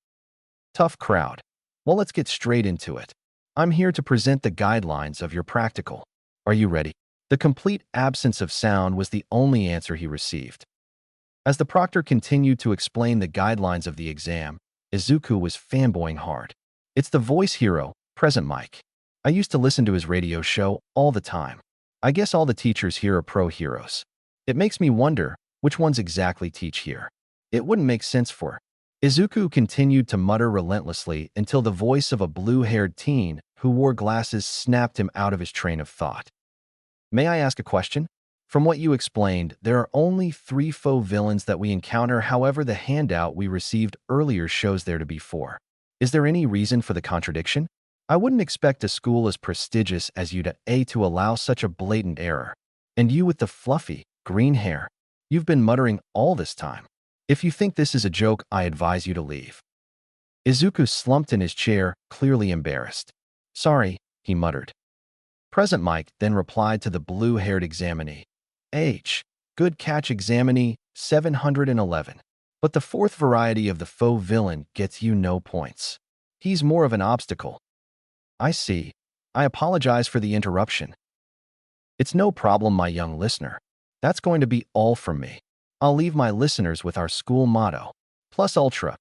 Tough crowd. Well, let's get straight into it. I'm here to present the guidelines of your practical. Are you ready? The complete absence of sound was the only answer he received. As the proctor continued to explain the guidelines of the exam, Izuku was fanboying hard. It's the voice hero, Present Mike. I used to listen to his radio show all the time. I guess all the teachers here are pro heroes. It makes me wonder which ones exactly teach here. It wouldn't make sense for. Izuku continued to mutter relentlessly until the voice of a blue-haired teen who wore glasses snapped him out of his train of thought. May I ask a question? From what you explained, there are only 3 faux villains that we encounter. However, the handout we received earlier shows there to be 4. Is there any reason for the contradiction? I wouldn't expect a school as prestigious as you to allow such a blatant error. And you with the fluffy, green hair. You've been muttering all this time. If you think this is a joke, I advise you to leave. Izuku slumped in his chair, clearly embarrassed. Sorry, he muttered. Present Mike then replied to the blue-haired examinee. Good catch, examinee, 711. But the 4th variety of the faux villain gets you no points. He's more of an obstacle. I see. I apologize for the interruption. It's no problem, my young listener. That's going to be all from me. I'll leave my listeners with our school motto, plus ultra.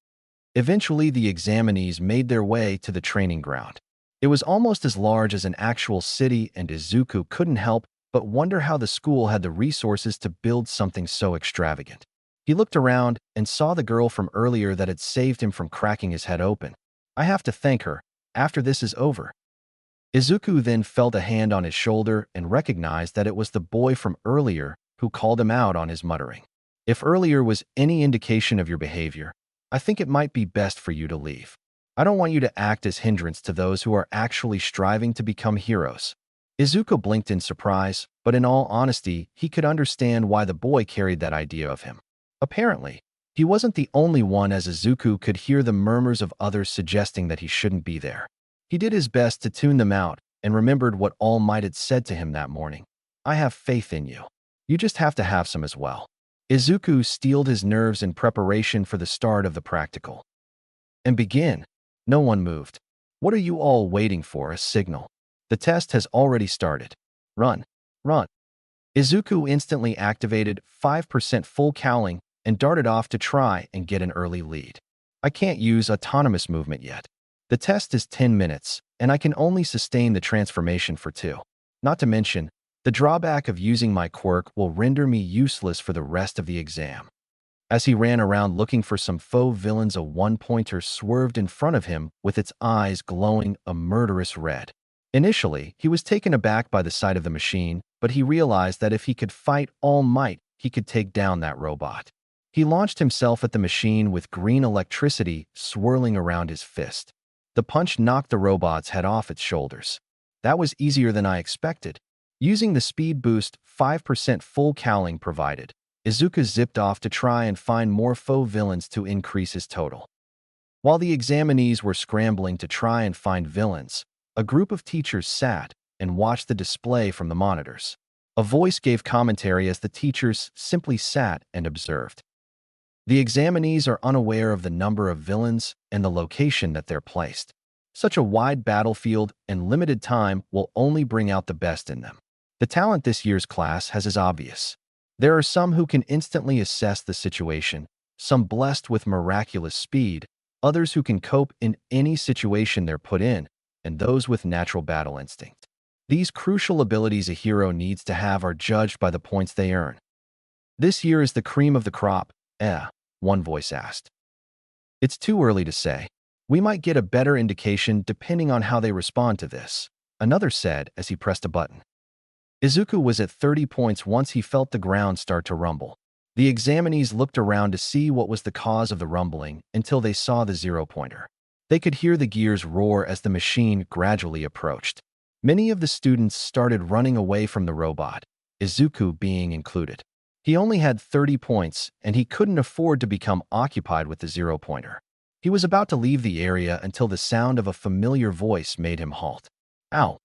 Eventually, the examinees made their way to the training ground. It was almost as large as an actual city, and Izuku couldn't help but wonder how the school had the resources to build something so extravagant. He looked around and saw the girl from earlier that had saved him from cracking his head open. I have to thank her. After this is over. Izuku then felt a hand on his shoulder and recognized that it was the boy from earlier who called him out on his muttering. If earlier was any indication of your behavior, I think it might be best for you to leave. I don't want you to act as hindrance to those who are actually striving to become heroes. Izuku blinked in surprise, but in all honesty, he could understand why the boy carried that idea of him. Apparently, he wasn't the only one, as Izuku could hear the murmurs of others suggesting that he shouldn't be there. He did his best to tune them out and remembered what All Might had said to him that morning. I have faith in you. You just have to have some as well. Izuku steeled his nerves in preparation for the start of the practical. And begin. No one moved. What are you all waiting for? A signal. The test has already started. Run. Run. Izuku instantly activated 5% full cowling and darted off to try and get an early lead. I can't use autonomous movement yet. The test is 10 minutes, and I can only sustain the transformation for 2. Not to mention, the drawback of using my quirk will render me useless for the rest of the exam. As he ran around looking for some faux villains, a one-pointer swerved in front of him with its eyes glowing a murderous red. Initially, he was taken aback by the sight of the machine, but he realized that if he could fight All Might, he could take down that robot. He launched himself at the machine with green electricity swirling around his fist. The punch knocked the robot's head off its shoulders. That was easier than I expected. Using the speed boost 5% full cowling provided, Izuku zipped off to try and find more faux villains to increase his total. While the examinees were scrambling to try and find villains, a group of teachers sat and watched the display from the monitors. A voice gave commentary as the teachers simply sat and observed. The examinees are unaware of the number of villains and the location that they're placed. Such a wide battlefield and limited time will only bring out the best in them. The talent this year's class has is obvious. There are some who can instantly assess the situation, some blessed with miraculous speed, others who can cope in any situation they're put in, and those with natural battle instinct. These crucial abilities a hero needs to have are judged by the points they earn. This year is the cream of the crop, one voice asked. It's too early to say. We might get a better indication depending on how they respond to this, another said as he pressed a button. Izuku was at 30 points once he felt the ground start to rumble. The examinees looked around to see what was the cause of the rumbling until they saw the zero-pointer. They could hear the gears roar as the machine gradually approached. Many of the students started running away from the robot, Izuku being included. He only had 30 points, and he couldn't afford to become occupied with the zero-pointer. He was about to leave the area until the sound of a familiar voice made him halt. Ow!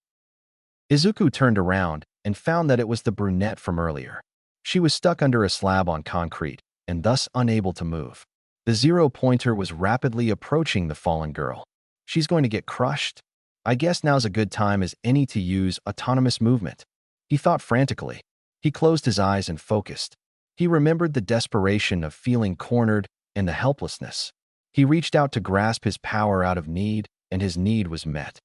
Izuku turned around and found that it was the brunette from earlier. She was stuck under a slab on concrete, and thus unable to move. The zero-pointer was rapidly approaching the fallen girl. She's going to get crushed? I guess now's a good time as any to use autonomous movement. He thought frantically. He closed his eyes and focused. He remembered the desperation of feeling cornered and the helplessness. He reached out to grasp his power out of need, and his need was met.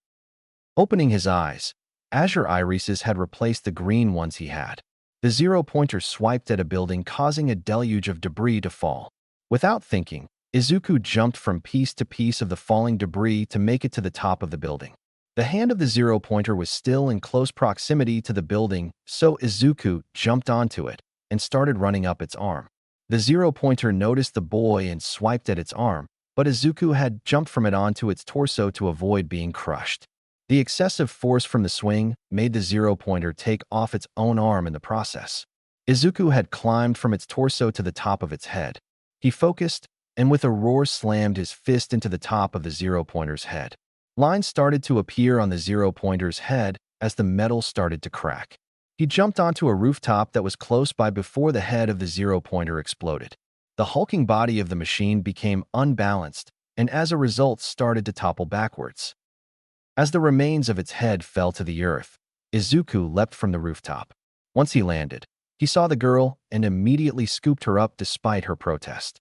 Opening his eyes, azure irises had replaced the green ones he had. The zero-pointer swiped at a building, causing a deluge of debris to fall. Without thinking, Izuku jumped from piece to piece of the falling debris to make it to the top of the building. The hand of the zero-pointer was still in close proximity to the building, so Izuku jumped onto it and started running up its arm. The zero-pointer noticed the boy and swiped at its arm, but Izuku had jumped from it onto its torso to avoid being crushed. The excessive force from the swing made the zero-pointer take off its own arm in the process. Izuku had climbed from its torso to the top of its head. He focused, and with a roar slammed his fist into the top of the zero-pointer's head. Lines started to appear on the zero-pointer's head as the metal started to crack. He jumped onto a rooftop that was close by before the head of the zero-pointer exploded. The hulking body of the machine became unbalanced, and as a result started to topple backwards. As the remains of its head fell to the earth, Izuku leapt from the rooftop. Once he landed, he saw the girl and immediately scooped her up despite her protest.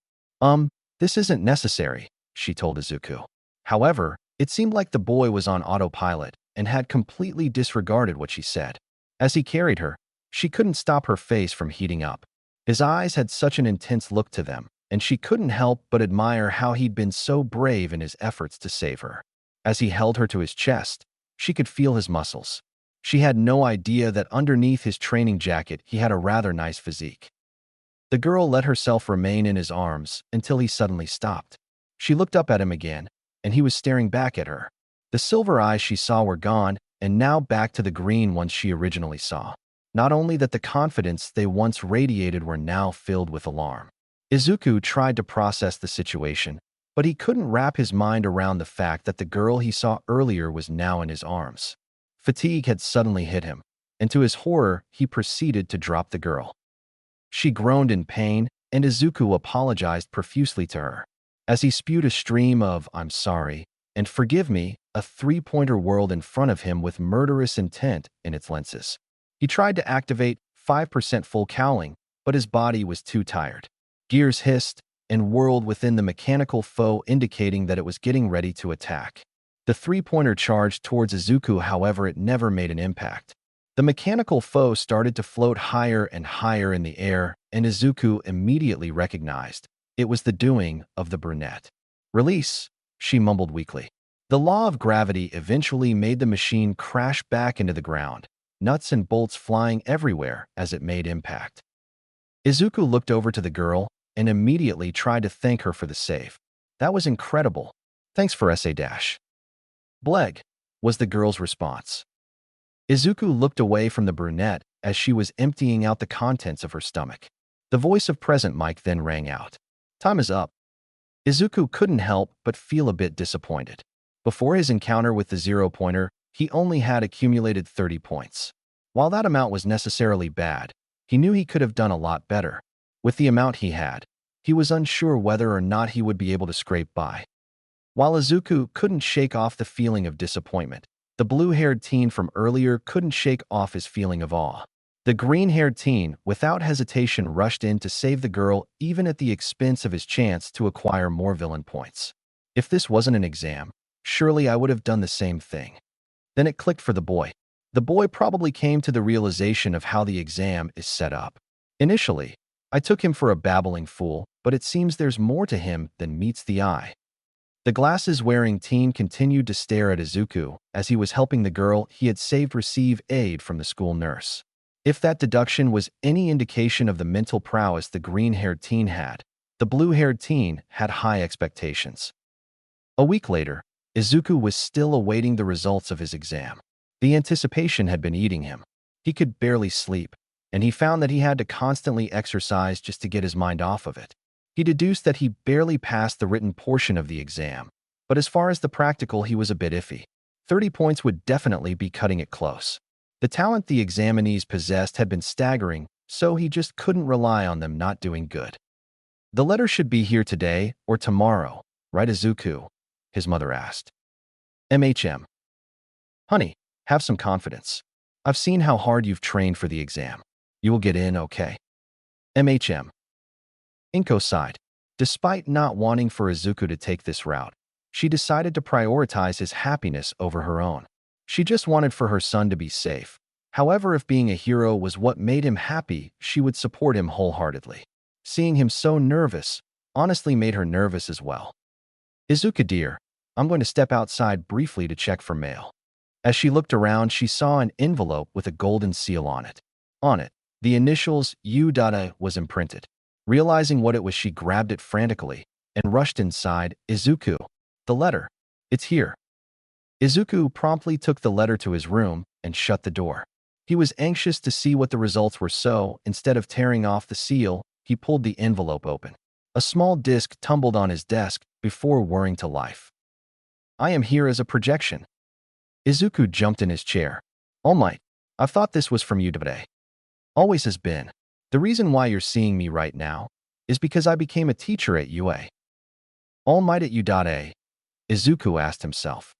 This isn't necessary, she told Izuku. However, it seemed like the boy was on autopilot and had completely disregarded what she said. As he carried her, she couldn't stop her face from heating up. His eyes had such an intense look to them, and she couldn't help but admire how he'd been so brave in his efforts to save her. As he held her to his chest, she could feel his muscles. She had no idea that underneath his training jacket he had a rather nice physique. The girl let herself remain in his arms until he suddenly stopped. She looked up at him again, and he was staring back at her. The silver eyes she saw were gone, and now back to the green ones she originally saw. Not only that, the confidence they once radiated were now filled with alarm. Izuku tried to process the situation, but he couldn't wrap his mind around the fact that the girl he saw earlier was now in his arms. Fatigue had suddenly hit him, and to his horror, he proceeded to drop the girl. She groaned in pain, and Izuku apologized profusely to her. As he spewed a stream of "I'm sorry" and "forgive me," a three-pointer whirled in front of him with murderous intent in its lenses. He tried to activate 5% full cowling, but his body was too tired. Gears hissed and whirled within the mechanical foe, indicating that it was getting ready to attack. The three-pointer charged towards Izuku, however, it never made an impact. The mechanical foe started to float higher and higher in the air, and Izuku immediately recognized it was the doing of the brunette. "Release," she mumbled weakly. The law of gravity eventually made the machine crash back into the ground, nuts and bolts flying everywhere as it made impact. Izuku looked over to the girl and immediately tried to thank her for the save. "That was incredible. Thanks for SA-. Bleg," was the girl's response. Izuku looked away from the brunette as she was emptying out the contents of her stomach. The voice of Present Mike then rang out. "Time is up." Izuku couldn't help but feel a bit disappointed. Before his encounter with the zero-pointer, he only had accumulated 30 points. While that amount was necessarily bad, he knew he could have done a lot better. With the amount he had, he was unsure whether or not he would be able to scrape by. While Izuku couldn't shake off the feeling of disappointment, the blue-haired teen from earlier couldn't shake off his feeling of awe. The green-haired teen, without hesitation, rushed in to save the girl, even at the expense of his chance to acquire more villain points. If this wasn't an exam, surely I would have done the same thing. Then it clicked for the boy. The boy probably came to the realization of how the exam is set up. Initially, I took him for a babbling fool, but it seems there's more to him than meets the eye. The glasses-wearing teen continued to stare at Izuku as he was helping the girl he had saved receive aid from the school nurse. If that deduction was any indication of the mental prowess the green-haired teen had, the blue-haired teen had high expectations. A week later, Izuku was still awaiting the results of his exam. The anticipation had been eating him. He could barely sleep, and he found that he had to constantly exercise just to get his mind off of it. He deduced that he barely passed the written portion of the exam, but as far as the practical, he was a bit iffy. 30 points would definitely be cutting it close. The talent the examinees possessed had been staggering, so he just couldn't rely on them not doing good. "The letter should be here today or tomorrow, right, Izuku?" his mother asked. "MHM. Honey, have some confidence. I've seen how hard you've trained for the exam. You will get in, okay?" "MHM. Inko sighed. Despite not wanting for Izuku to take this route, she decided to prioritize his happiness over her own. She just wanted for her son to be safe. However, if being a hero was what made him happy, she would support him wholeheartedly. Seeing him so nervous honestly made her nervous as well. "Izuku dear, I'm going to step outside briefly to check for mail." As she looked around, she saw an envelope with a golden seal on it. On it, the initials U.A was imprinted. Realizing what it was, she grabbed it frantically and rushed inside. "Izuku, the letter. It's here." Izuku promptly took the letter to his room and shut the door. He was anxious to see what the results were, so instead of tearing off the seal, he pulled the envelope open. A small disc tumbled on his desk before whirring to life. "I am here as a projection." Izuku jumped in his chair. "All Might, I've thought this was from you today. Always has been. The reason why you're seeing me right now is because I became a teacher at UA." "All Might at U.A?" Izuku asked himself.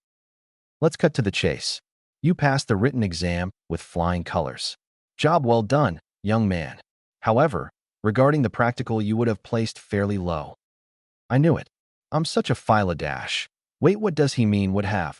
"Let's cut to the chase. You passed the written exam with flying colors. Job well done, young man. However, regarding the practical, you would have placed fairly low." "I knew it. I'm such a file-a-dash. Wait, what does he mean would have?"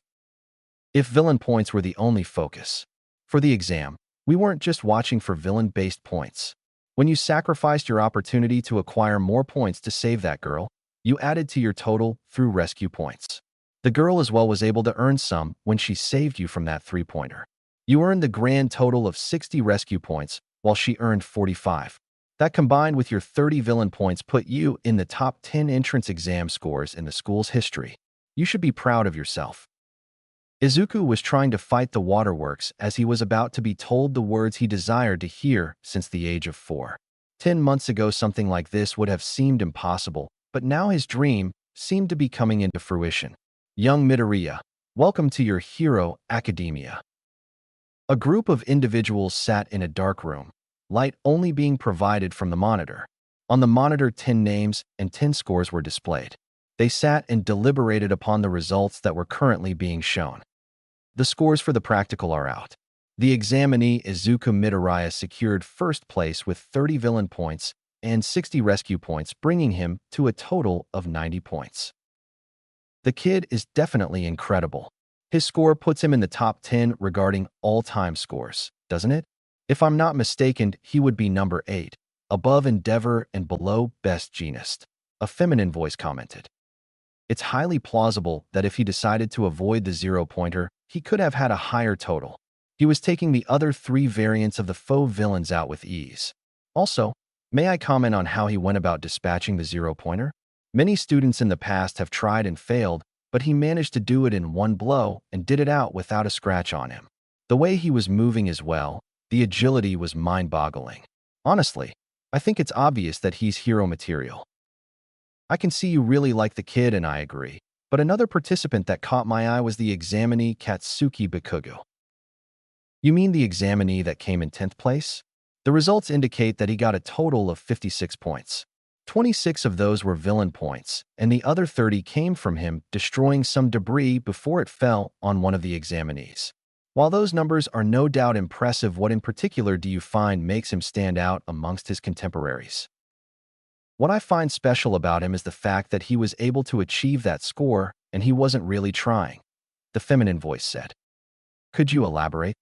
"If villain points were the only focus. For the exam, we weren't just watching for villain-based points. When you sacrificed your opportunity to acquire more points to save that girl, you added to your total through rescue points. The girl as well was able to earn some when she saved you from that three-pointer. You earned the grand total of 60 rescue points, while she earned 45. That combined with your 30 villain points put you in the top 10 entrance exam scores in the school's history. You should be proud of yourself. Izuku was trying to fight the waterworks as he was about to be told the words he desired to hear since the age of 4. 10 months ago, something like this would have seemed impossible, but now his dream seemed to be coming into fruition. Young Midoriya, welcome to your hero academia. A group of individuals sat in a dark room, light only being provided from the monitor. On the monitor, 10 names and 10 scores were displayed. They sat and deliberated upon the results that were currently being shown. The scores for the practical are out. The examinee Izuku Midoriya secured first place with 30 villain points and 60 rescue points, bringing him to a total of 90 points. The kid is definitely incredible. His score puts him in the top 10 regarding all-time scores, doesn't it? If I'm not mistaken, he would be number 8, above Endeavor and below Best Genist. A feminine voice commented. It's highly plausible that if he decided to avoid the 0-pointer, he could have had a higher total. He was taking the other 3 variants of the faux villains out with ease. Also, may I comment on how he went about dispatching the 0-pointer? Many students in the past have tried and failed, but he managed to do it in one blow and did it out without a scratch on him. The way he was moving as well, the agility was mind-boggling. Honestly, I think it's obvious that he's hero material. I can see you really like the kid, and I agree. But another participant that caught my eye was the examinee Katsuki Bakugo. You mean the examinee that came in 10th place? The results indicate that he got a total of 56 points. 26 of those were villain points, and the other 30 came from him destroying some debris before it fell on one of the examinees. While those numbers are no doubt impressive, what in particular do you find makes him stand out amongst his contemporaries? What I find special about him is the fact that he was able to achieve that score and he wasn't really trying, the feminine voice said. Could you elaborate?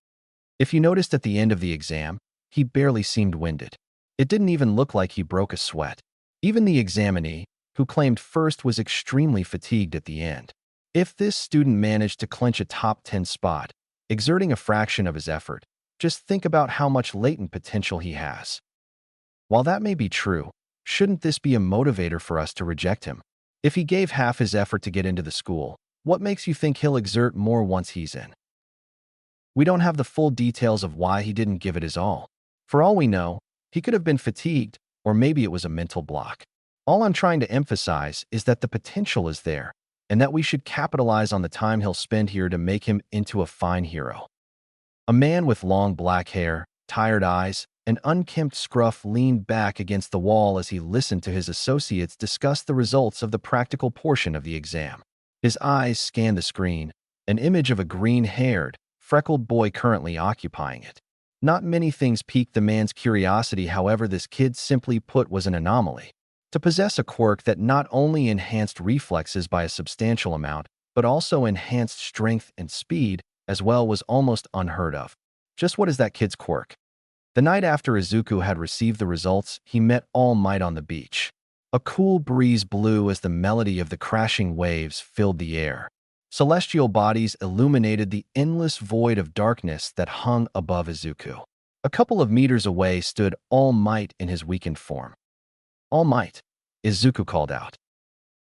If you noticed at the end of the exam, he barely seemed winded. It didn't even look like he broke a sweat. Even the examinee, who claimed first, was extremely fatigued at the end. If this student managed to clinch a top 10 spot, exerting a fraction of his effort, just think about how much latent potential he has. While that may be true, shouldn't this be a motivator for us to reject him? If he gave half his effort to get into the school, what makes you think he'll exert more once he's in? We don't have the full details of why he didn't give it his all. For all we know, he could have been fatigued, or maybe it was a mental block. All I'm trying to emphasize is that the potential is there, and that we should capitalize on the time he'll spend here to make him into a fine hero. A man with long black hair, tired eyes, and unkempt scruff leaned back against the wall as he listened to his associates discuss the results of the practical portion of the exam. His eyes scanned the screen, an image of a green-haired, freckled boy currently occupying it. Not many things piqued the man's curiosity, however, this kid, simply put, was an anomaly. To possess a quirk that not only enhanced reflexes by a substantial amount, but also enhanced strength and speed as well was almost unheard of. Just what is that kid's quirk? The night after Izuku had received the results, he met All Might on the beach. A cool breeze blew as the melody of the crashing waves filled the air. Celestial bodies illuminated the endless void of darkness that hung above Izuku. A couple of meters away stood All Might in his weakened form. All Might, Izuku called out.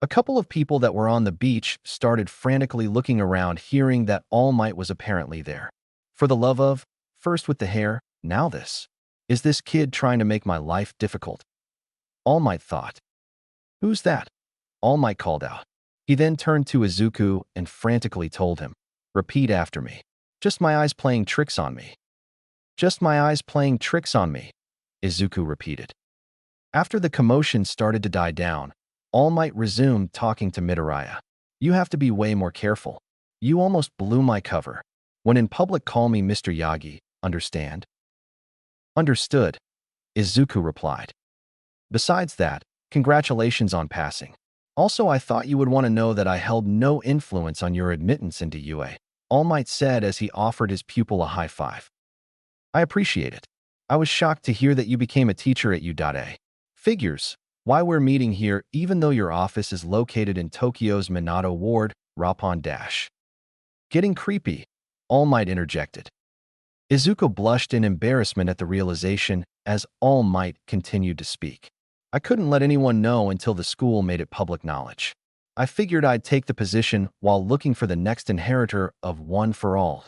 A couple of people that were on the beach started frantically looking around, hearing that All Might was apparently there. For the love of, first with the hair, now this. Is this kid trying to make my life difficult? All Might thought. Who's that? All Might called out. He then turned to Izuku and frantically told him, repeat after me. Just my eyes playing tricks on me. Just my eyes playing tricks on me, Izuku repeated. After the commotion started to die down, All Might resumed talking to Midoriya. You have to be way more careful. You almost blew my cover. When in public, call me Mr. Yagi, understand? Understood, Izuku replied. Besides that, congratulations on passing. Also, I thought you would want to know that I held no influence on your admittance into UA, All Might said as he offered his pupil a high five. I appreciate it. I was shocked to hear that you became a teacher at U.A. Figures why we're meeting here, even though your office is located in Tokyo's Minato Ward, Roppongi Dash. Getting creepy, All Might interjected. Izuku blushed in embarrassment at the realization as All Might continued to speak. I couldn't let anyone know until the school made it public knowledge. I figured I'd take the position while looking for the next inheritor of One for All.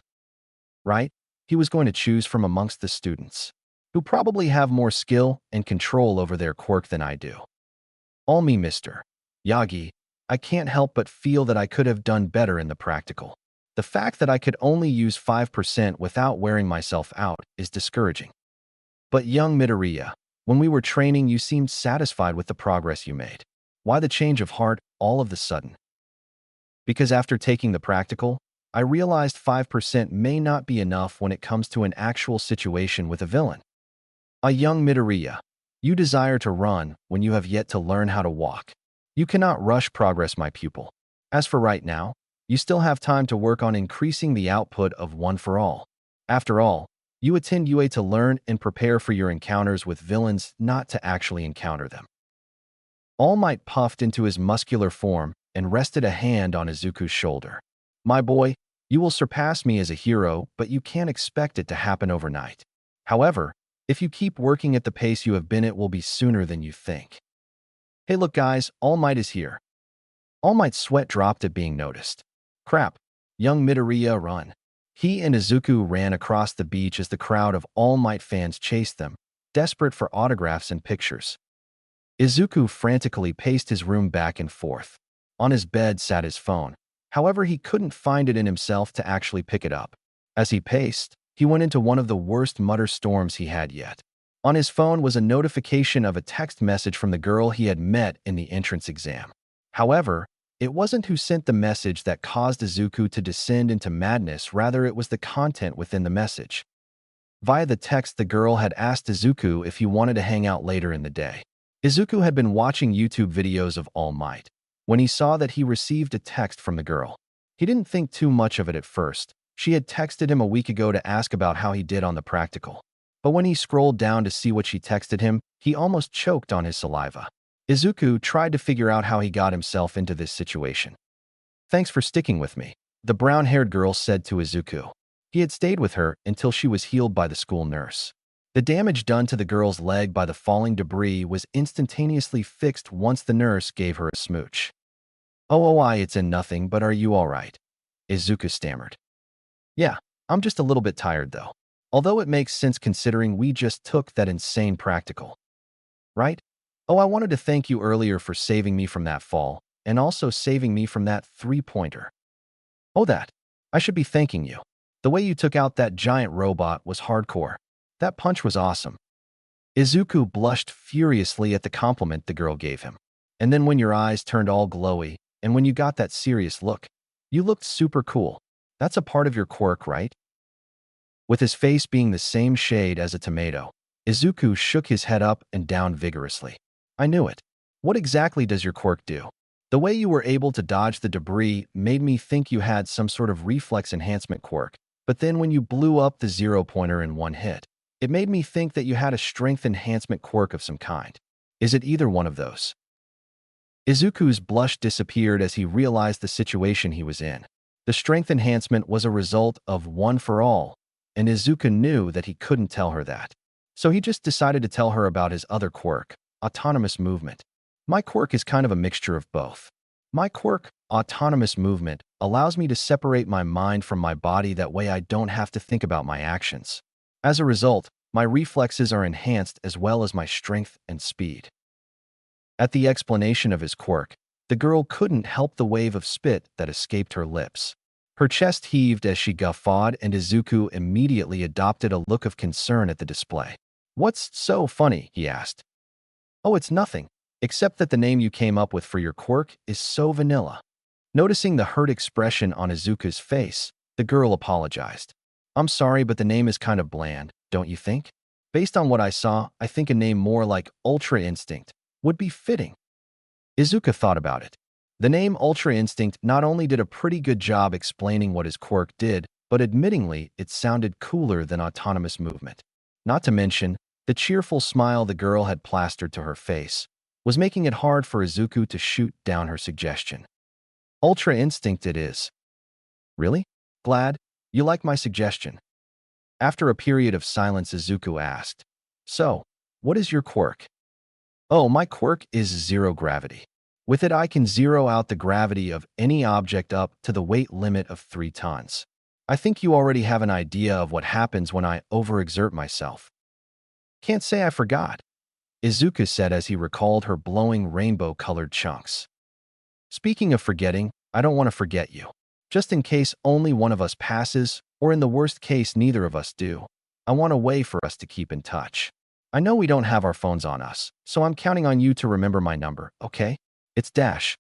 Right? He was going to choose from amongst the students, who probably have more skill and control over their quirk than I do. All me, Mr. Yagi, I can't help but feel that I could have done better in the practical. The fact that I could only use 5% without wearing myself out is discouraging. But young Midoriya, when we were training, you seemed satisfied with the progress you made. Why the change of heart all of the sudden? Because after taking the practical, I realized 5% may not be enough when it comes to an actual situation with a villain. A young Midoriya, you desire to run when you have yet to learn how to walk. You cannot rush progress, my pupil. As for right now, you still have time to work on increasing the output of One for All. After all, you attend UA to learn and prepare for your encounters with villains, not to actually encounter them. All Might puffed into his muscular form and rested a hand on Izuku's shoulder. My boy, you will surpass me as a hero, but you can't expect it to happen overnight. However, if you keep working at the pace you have been, it will be sooner than you think. Hey look guys, All Might is here. All Might's sweat dropped at being noticed. Crap, young Midoriya, run. He and Izuku ran across the beach as the crowd of All Might fans chased them, desperate for autographs and pictures. Izuku frantically paced his room back and forth. On his bed sat his phone. However, he couldn't find it in himself to actually pick it up. As he paced, he went into one of the worst mutter storms he had yet. On his phone was a notification of a text message from the girl he had met in the entrance exam. However, it wasn't who sent the message that caused Izuku to descend into madness, rather it was the content within the message. Via the text, the girl had asked Izuku if he wanted to hang out later in the day. Izuku had been watching YouTube videos of All Might when he saw that he received a text from the girl. He didn't think too much of it at first. She had texted him a week ago to ask about how he did on the practical. But when he scrolled down to see what she texted him, he almost choked on his saliva. Izuku tried to figure out how he got himself into this situation. Thanks for sticking with me, the brown-haired girl said to Izuku. He had stayed with her until she was healed by the school nurse. The damage done to the girl's leg by the falling debris was instantaneously fixed once the nurse gave her a smooch. It's in nothing, but are you all right? Izuku stammered. Yeah, I'm just a little bit tired though. Although it makes sense considering we just took that insane practical. Right? I wanted to thank you earlier for saving me from that fall, and also saving me from that three-pointer. I should be thanking you. The way you took out that giant robot was hardcore. That punch was awesome. Izuku blushed furiously at the compliment the girl gave him. And then when your eyes turned all glowy, and when you got that serious look, you looked super cool. That's a part of your quirk, right? With his face being the same shade as a tomato, Izuku shook his head up and down vigorously. I knew it. What exactly does your quirk do? The way you were able to dodge the debris made me think you had some sort of reflex enhancement quirk, but then when you blew up the zero-pointer in one hit, it made me think that you had a strength enhancement quirk of some kind. Is it either one of those? Izuku's blush disappeared as he realized the situation he was in. The strength enhancement was a result of One for All, and Izuku knew that he couldn't tell her that. So he just decided to tell her about his other quirk, autonomous movement. My quirk is kind of a mixture of both. My quirk, autonomous movement, allows me to separate my mind from my body. That way I don't have to think about my actions. As a result, my reflexes are enhanced as well as my strength and speed. At the explanation of his quirk, the girl couldn't help the wave of spit that escaped her lips. Her chest heaved as she guffawed, and Izuku immediately adopted a look of concern at the display. What's so funny? He asked. It's nothing, except that the name you came up with for your quirk is so vanilla. Noticing the hurt expression on Izuku's face, the girl apologized. I'm sorry, but the name is kind of bland, don't you think? Based on what I saw, I think a name more like Ultra Instinct would be fitting. Izuku thought about it. The name Ultra Instinct not only did a pretty good job explaining what his quirk did, but admittingly, it sounded cooler than autonomous movement. Not to mention, the cheerful smile the girl had plastered to her face was making it hard for Izuku to shoot down her suggestion. Ultra Instinct it is. Really? Glad you like my suggestion. After a period of silence, Izuku asked, So, what is your quirk? My quirk is zero gravity. With it, I can zero out the gravity of any object up to the weight limit of 3 tons. I think you already have an idea of what happens when I overexert myself. Can't say I forgot, Izuku said as he recalled her blowing rainbow-colored chunks. Speaking of forgetting, I don't want to forget you. Just in case only one of us passes, or in the worst case neither of us do, I want a way for us to keep in touch. I know we don't have our phones on us, so I'm counting on you to remember my number, okay? It's Dash.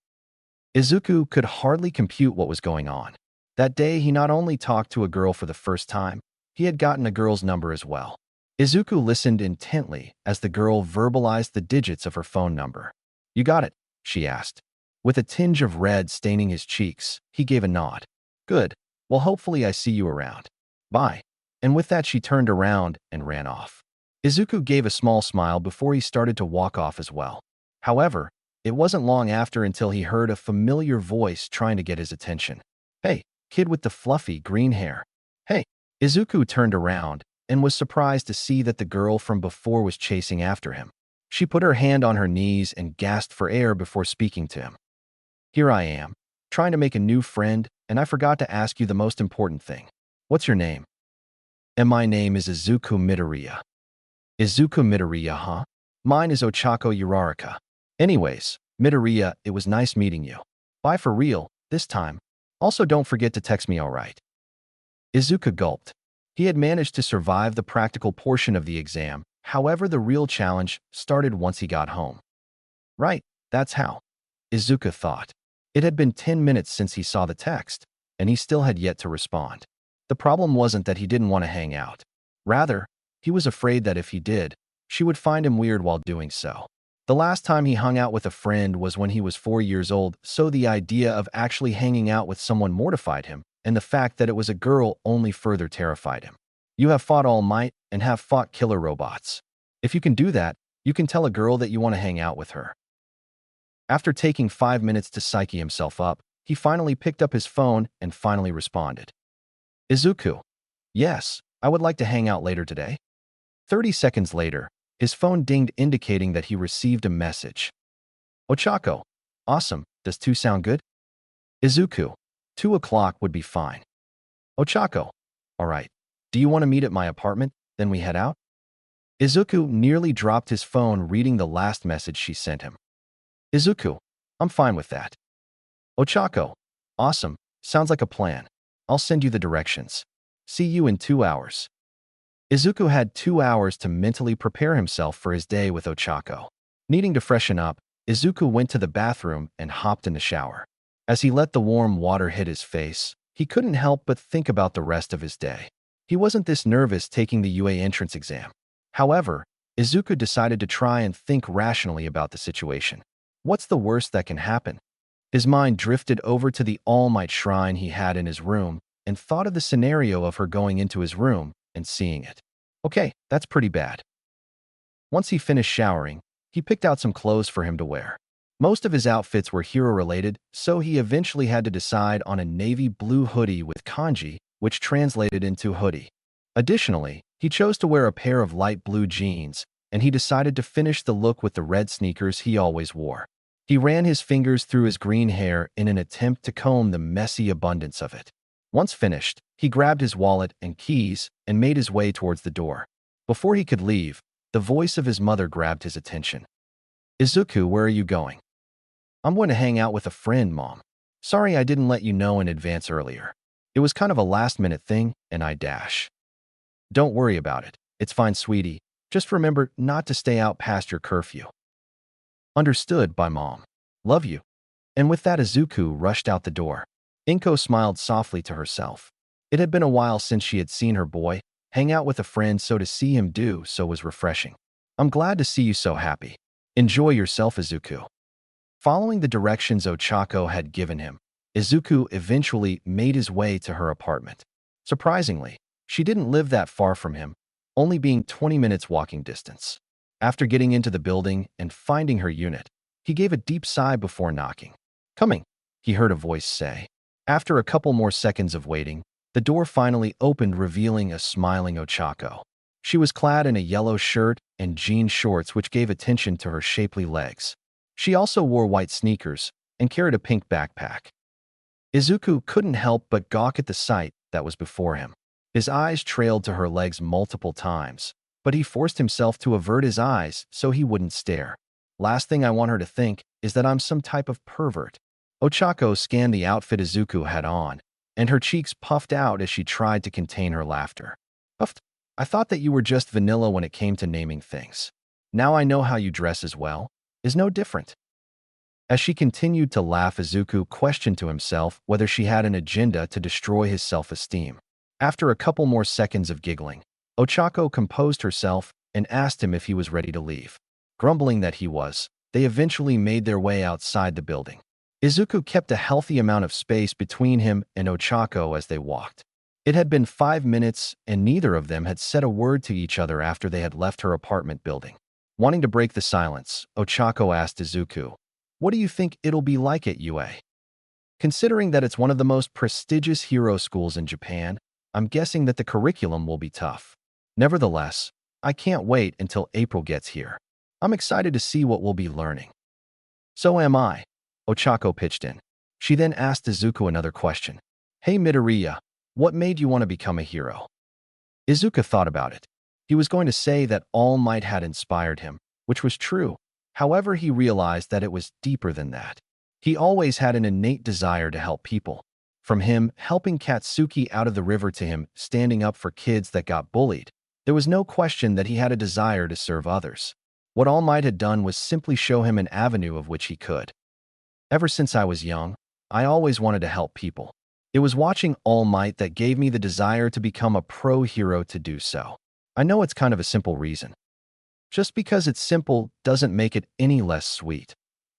Izuku could hardly compute what was going on. That day, he not only talked to a girl for the first time, he had gotten a girl's number as well. Izuku listened intently as the girl verbalized the digits of her phone number. You got it, she asked. With a tinge of red staining his cheeks, he gave a nod. Good. Well, hopefully I see you around. Bye. And with that, she turned around and ran off. Izuku gave a small smile before he started to walk off as well. However, it wasn't long after until he heard a familiar voice trying to get his attention. Hey, kid with the fluffy green hair. Hey. Izuku turned around and was surprised to see that the girl from before was chasing after him. She put her hand on her knees and gasped for air before speaking to him. Here I am, trying to make a new friend, and I forgot to ask you the most important thing. What's your name? And my name is Izuku Midoriya. Izuku Midoriya, huh? Mine is Ochako Uraraka. Anyways, Midoriya, it was nice meeting you. Bye for real, this time. Also don't forget to text me alright. Izuku gulped. He had managed to survive the practical portion of the exam, however the real challenge started once he got home. Right, that's how. Izuku thought. It had been 10 minutes since he saw the text, and he still had yet to respond. The problem wasn't that he didn't want to hang out. Rather, he was afraid that if he did, she would find him weird while doing so. The last time he hung out with a friend was when he was 4 years old, so the idea of actually hanging out with someone mortified him, and the fact that it was a girl only further terrified him. You have fought All Might and have fought killer robots. If you can do that, you can tell a girl that you want to hang out with her. After taking 5 minutes to psyche himself up, he finally picked up his phone and finally responded. Izuku. Yes, I would like to hang out later today. 30 seconds later, his phone dinged indicating that he received a message. Ochako. Awesome, does 2 sound good? Izuku. 2 o'clock would be fine. Ochako. Alright, do you want to meet at my apartment, then we head out? Izuku nearly dropped his phone reading the last message she sent him. Izuku. I'm fine with that. Ochako. Awesome, sounds like a plan. I'll send you the directions. See you in 2 hours. Izuku had 2 hours to mentally prepare himself for his day with Ochako. Needing to freshen up, Izuku went to the bathroom and hopped in the shower. As he let the warm water hit his face, he couldn't help but think about the rest of his day. He wasn't this nervous taking the UA entrance exam. However, Izuku decided to try and think rationally about the situation. What's the worst that can happen? His mind drifted over to the All Might shrine he had in his room and thought of the scenario of her going into his room and seeing it. Okay, that's pretty bad. Once he finished showering, he picked out some clothes for him to wear. Most of his outfits were hero-related, so he eventually had to decide on a navy blue hoodie with kanji, which translated into hoodie. Additionally, he chose to wear a pair of light blue jeans, and he decided to finish the look with the red sneakers he always wore. He ran his fingers through his green hair in an attempt to comb the messy abundance of it. Once finished, he grabbed his wallet and keys and made his way towards the door. Before he could leave, the voice of his mother grabbed his attention. Izuku, where are you going? I'm going to hang out with a friend, Mom. Sorry I didn't let you know in advance earlier. It was kind of a last-minute thing, and I dash. Don't worry about it. It's fine, sweetie. Just remember not to stay out past your curfew. Understood, by Mom. Love you. And with that, Izuku rushed out the door. Inko smiled softly to herself. It had been a while since she had seen her boy hang out with a friend, so to see him do so was refreshing. I'm glad to see you so happy. Enjoy yourself, Izuku. Following the directions Ochako had given him, Izuku eventually made his way to her apartment. Surprisingly, she didn't live that far from him, only being 20 minutes walking distance. After getting into the building and finding her unit, he gave a deep sigh before knocking. Coming, he heard a voice say. After a couple more seconds of waiting, the door finally opened, revealing a smiling Ochako. She was clad in a yellow shirt and jean shorts which gave attention to her shapely legs. She also wore white sneakers and carried a pink backpack. Izuku couldn't help but gawk at the sight that was before him. His eyes trailed to her legs multiple times, but he forced himself to avert his eyes so he wouldn't stare. Last thing I want her to think is that I'm some type of pervert. Ochako scanned the outfit Izuku had on, and her cheeks puffed out as she tried to contain her laughter. Puffed, I thought that you were just vanilla when it came to naming things. Now I know how you dress as well. Is no different. As she continued to laugh, Izuku questioned to himself whether she had an agenda to destroy his self-esteem. After a couple more seconds of giggling, Ochako composed herself and asked him if he was ready to leave. Grumbling that he was, they eventually made their way outside the building. Izuku kept a healthy amount of space between him and Ochako as they walked. It had been 5 minutes, and neither of them had said a word to each other after they had left her apartment building. Wanting to break the silence, Ochako asked Izuku, "What do you think it'll be like at UA? Considering that it's one of the most prestigious hero schools in Japan, I'm guessing that the curriculum will be tough. Nevertheless, I can't wait until April gets here. I'm excited to see what we'll be learning." "So am I," Ochako pitched in. She then asked Izuku another question. "Hey Midoriya, what made you want to become a hero?" Izuku thought about it. He was going to say that All Might had inspired him, which was true. However, he realized that it was deeper than that. He always had an innate desire to help people. From him helping Katsuki out of the river to him standing up for kids that got bullied, there was no question that he had a desire to serve others. What All Might had done was simply show him an avenue of which he could. Ever since I was young, I always wanted to help people. It was watching All Might that gave me the desire to become a pro hero to do so. I know it's kind of a simple reason. Just because it's simple doesn't make it any less sweet,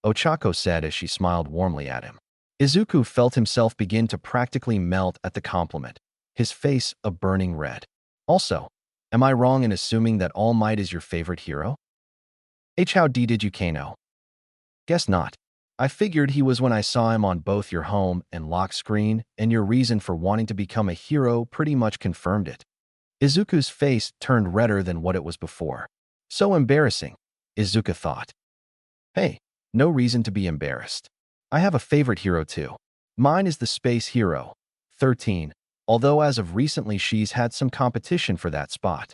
Ochako said as she smiled warmly at him. Izuku felt himself begin to practically melt at the compliment, his face a burning red. Also, am I wrong in assuming that All Might is your favorite hero? How did you know? Guess not. I figured he was when I saw him on both your home and lock screen, and your reason for wanting to become a hero pretty much confirmed it. Izuku's face turned redder than what it was before. So embarrassing, Izuku thought. Hey, no reason to be embarrassed. I have a favorite hero too. Mine is the space hero, 13, although as of recently she's had some competition for that spot.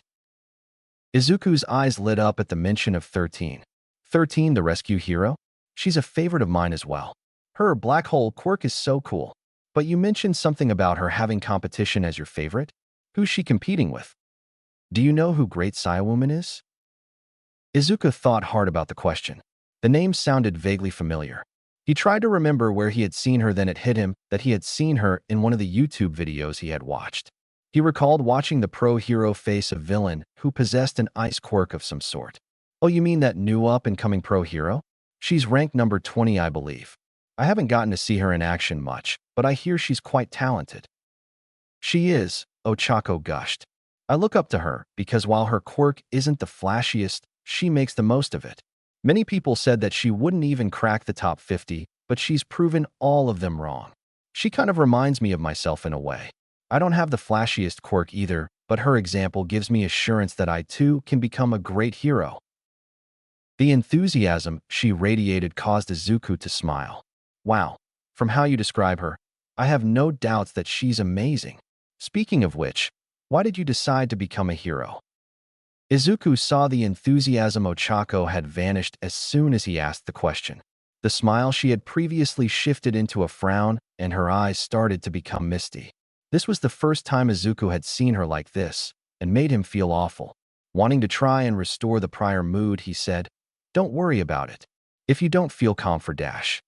Izuku's eyes lit up at the mention of 13. 13, the rescue hero? She's a favorite of mine as well. Her black hole quirk is so cool. But you mentioned something about her having competition as your favorite? Who's she competing with? Do you know who Great Saiyawoman is? Izuku thought hard about the question. The name sounded vaguely familiar. He tried to remember where he had seen her, then it hit him that he had seen her in one of the YouTube videos he had watched. He recalled watching the pro hero face a villain who possessed an ice quirk of some sort. Oh, you mean that new up-and-coming pro hero? She's ranked number 20, I believe. I haven't gotten to see her in action much, but I hear she's quite talented. She is, Ochako gushed. I look up to her because while her quirk isn't the flashiest, she makes the most of it. Many people said that she wouldn't even crack the top 50, but she's proven all of them wrong. She kind of reminds me of myself in a way. I don't have the flashiest quirk either, but her example gives me assurance that I too can become a great hero. The enthusiasm she radiated caused Izuku to smile. Wow, from how you describe her, I have no doubts that she's amazing. Speaking of which, why did you decide to become a hero? Izuku saw the enthusiasm Ochako had vanished as soon as he asked the question. The smile she had previously shifted into a frown, and her eyes started to become misty. This was the first time Izuku had seen her like this, and made him feel awful. Wanting to try and restore the prior mood, he said, "Don't worry about it. If you don't feel calm for Dash."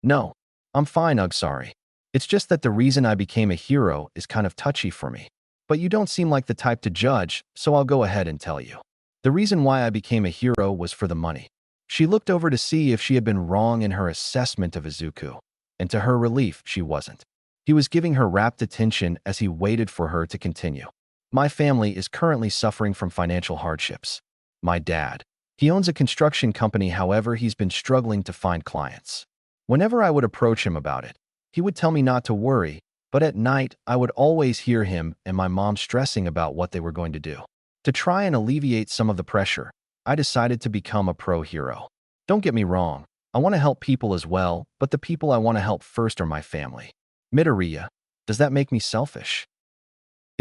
"No, I'm fine, sorry. It's just that the reason I became a hero is kind of touchy for me. But you don't seem like the type to judge, so I'll go ahead and tell you. The reason why I became a hero was for the money." She looked over to see if she had been wrong in her assessment of Izuku, and to her relief, she wasn't. He was giving her rapt attention as he waited for her to continue. "My family is currently suffering from financial hardships. My dad, he owns a construction company, however, he's been struggling to find clients. Whenever I would approach him about it, he would tell me not to worry, but at night, I would always hear him and my mom stressing about what they were going to do. To try and alleviate some of the pressure, I decided to become a pro hero. Don't get me wrong, I want to help people as well, but the people I want to help first are my family. Midoriya, does that make me selfish?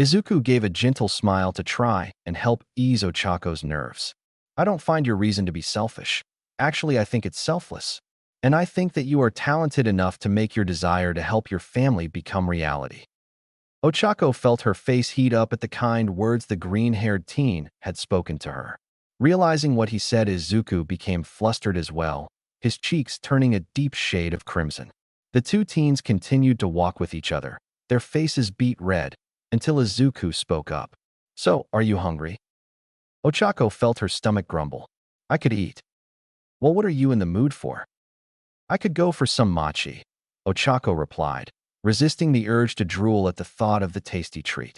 Izuku gave a gentle smile to try and help ease Ochako's nerves. I don't find your reason to be selfish. Actually, I think it's selfless. And I think that you are talented enough to make your desire to help your family become reality. Ochako felt her face heat up at the kind words the green-haired teen had spoken to her. Realizing what he said, Izuku became flustered as well, his cheeks turning a deep shade of crimson. The two teens continued to walk with each other, their faces beet red, until Izuku spoke up. So, are you hungry? Ochako felt her stomach grumble. I could eat. Well, what are you in the mood for? I could go for some mochi, Ochako replied, resisting the urge to drool at the thought of the tasty treat.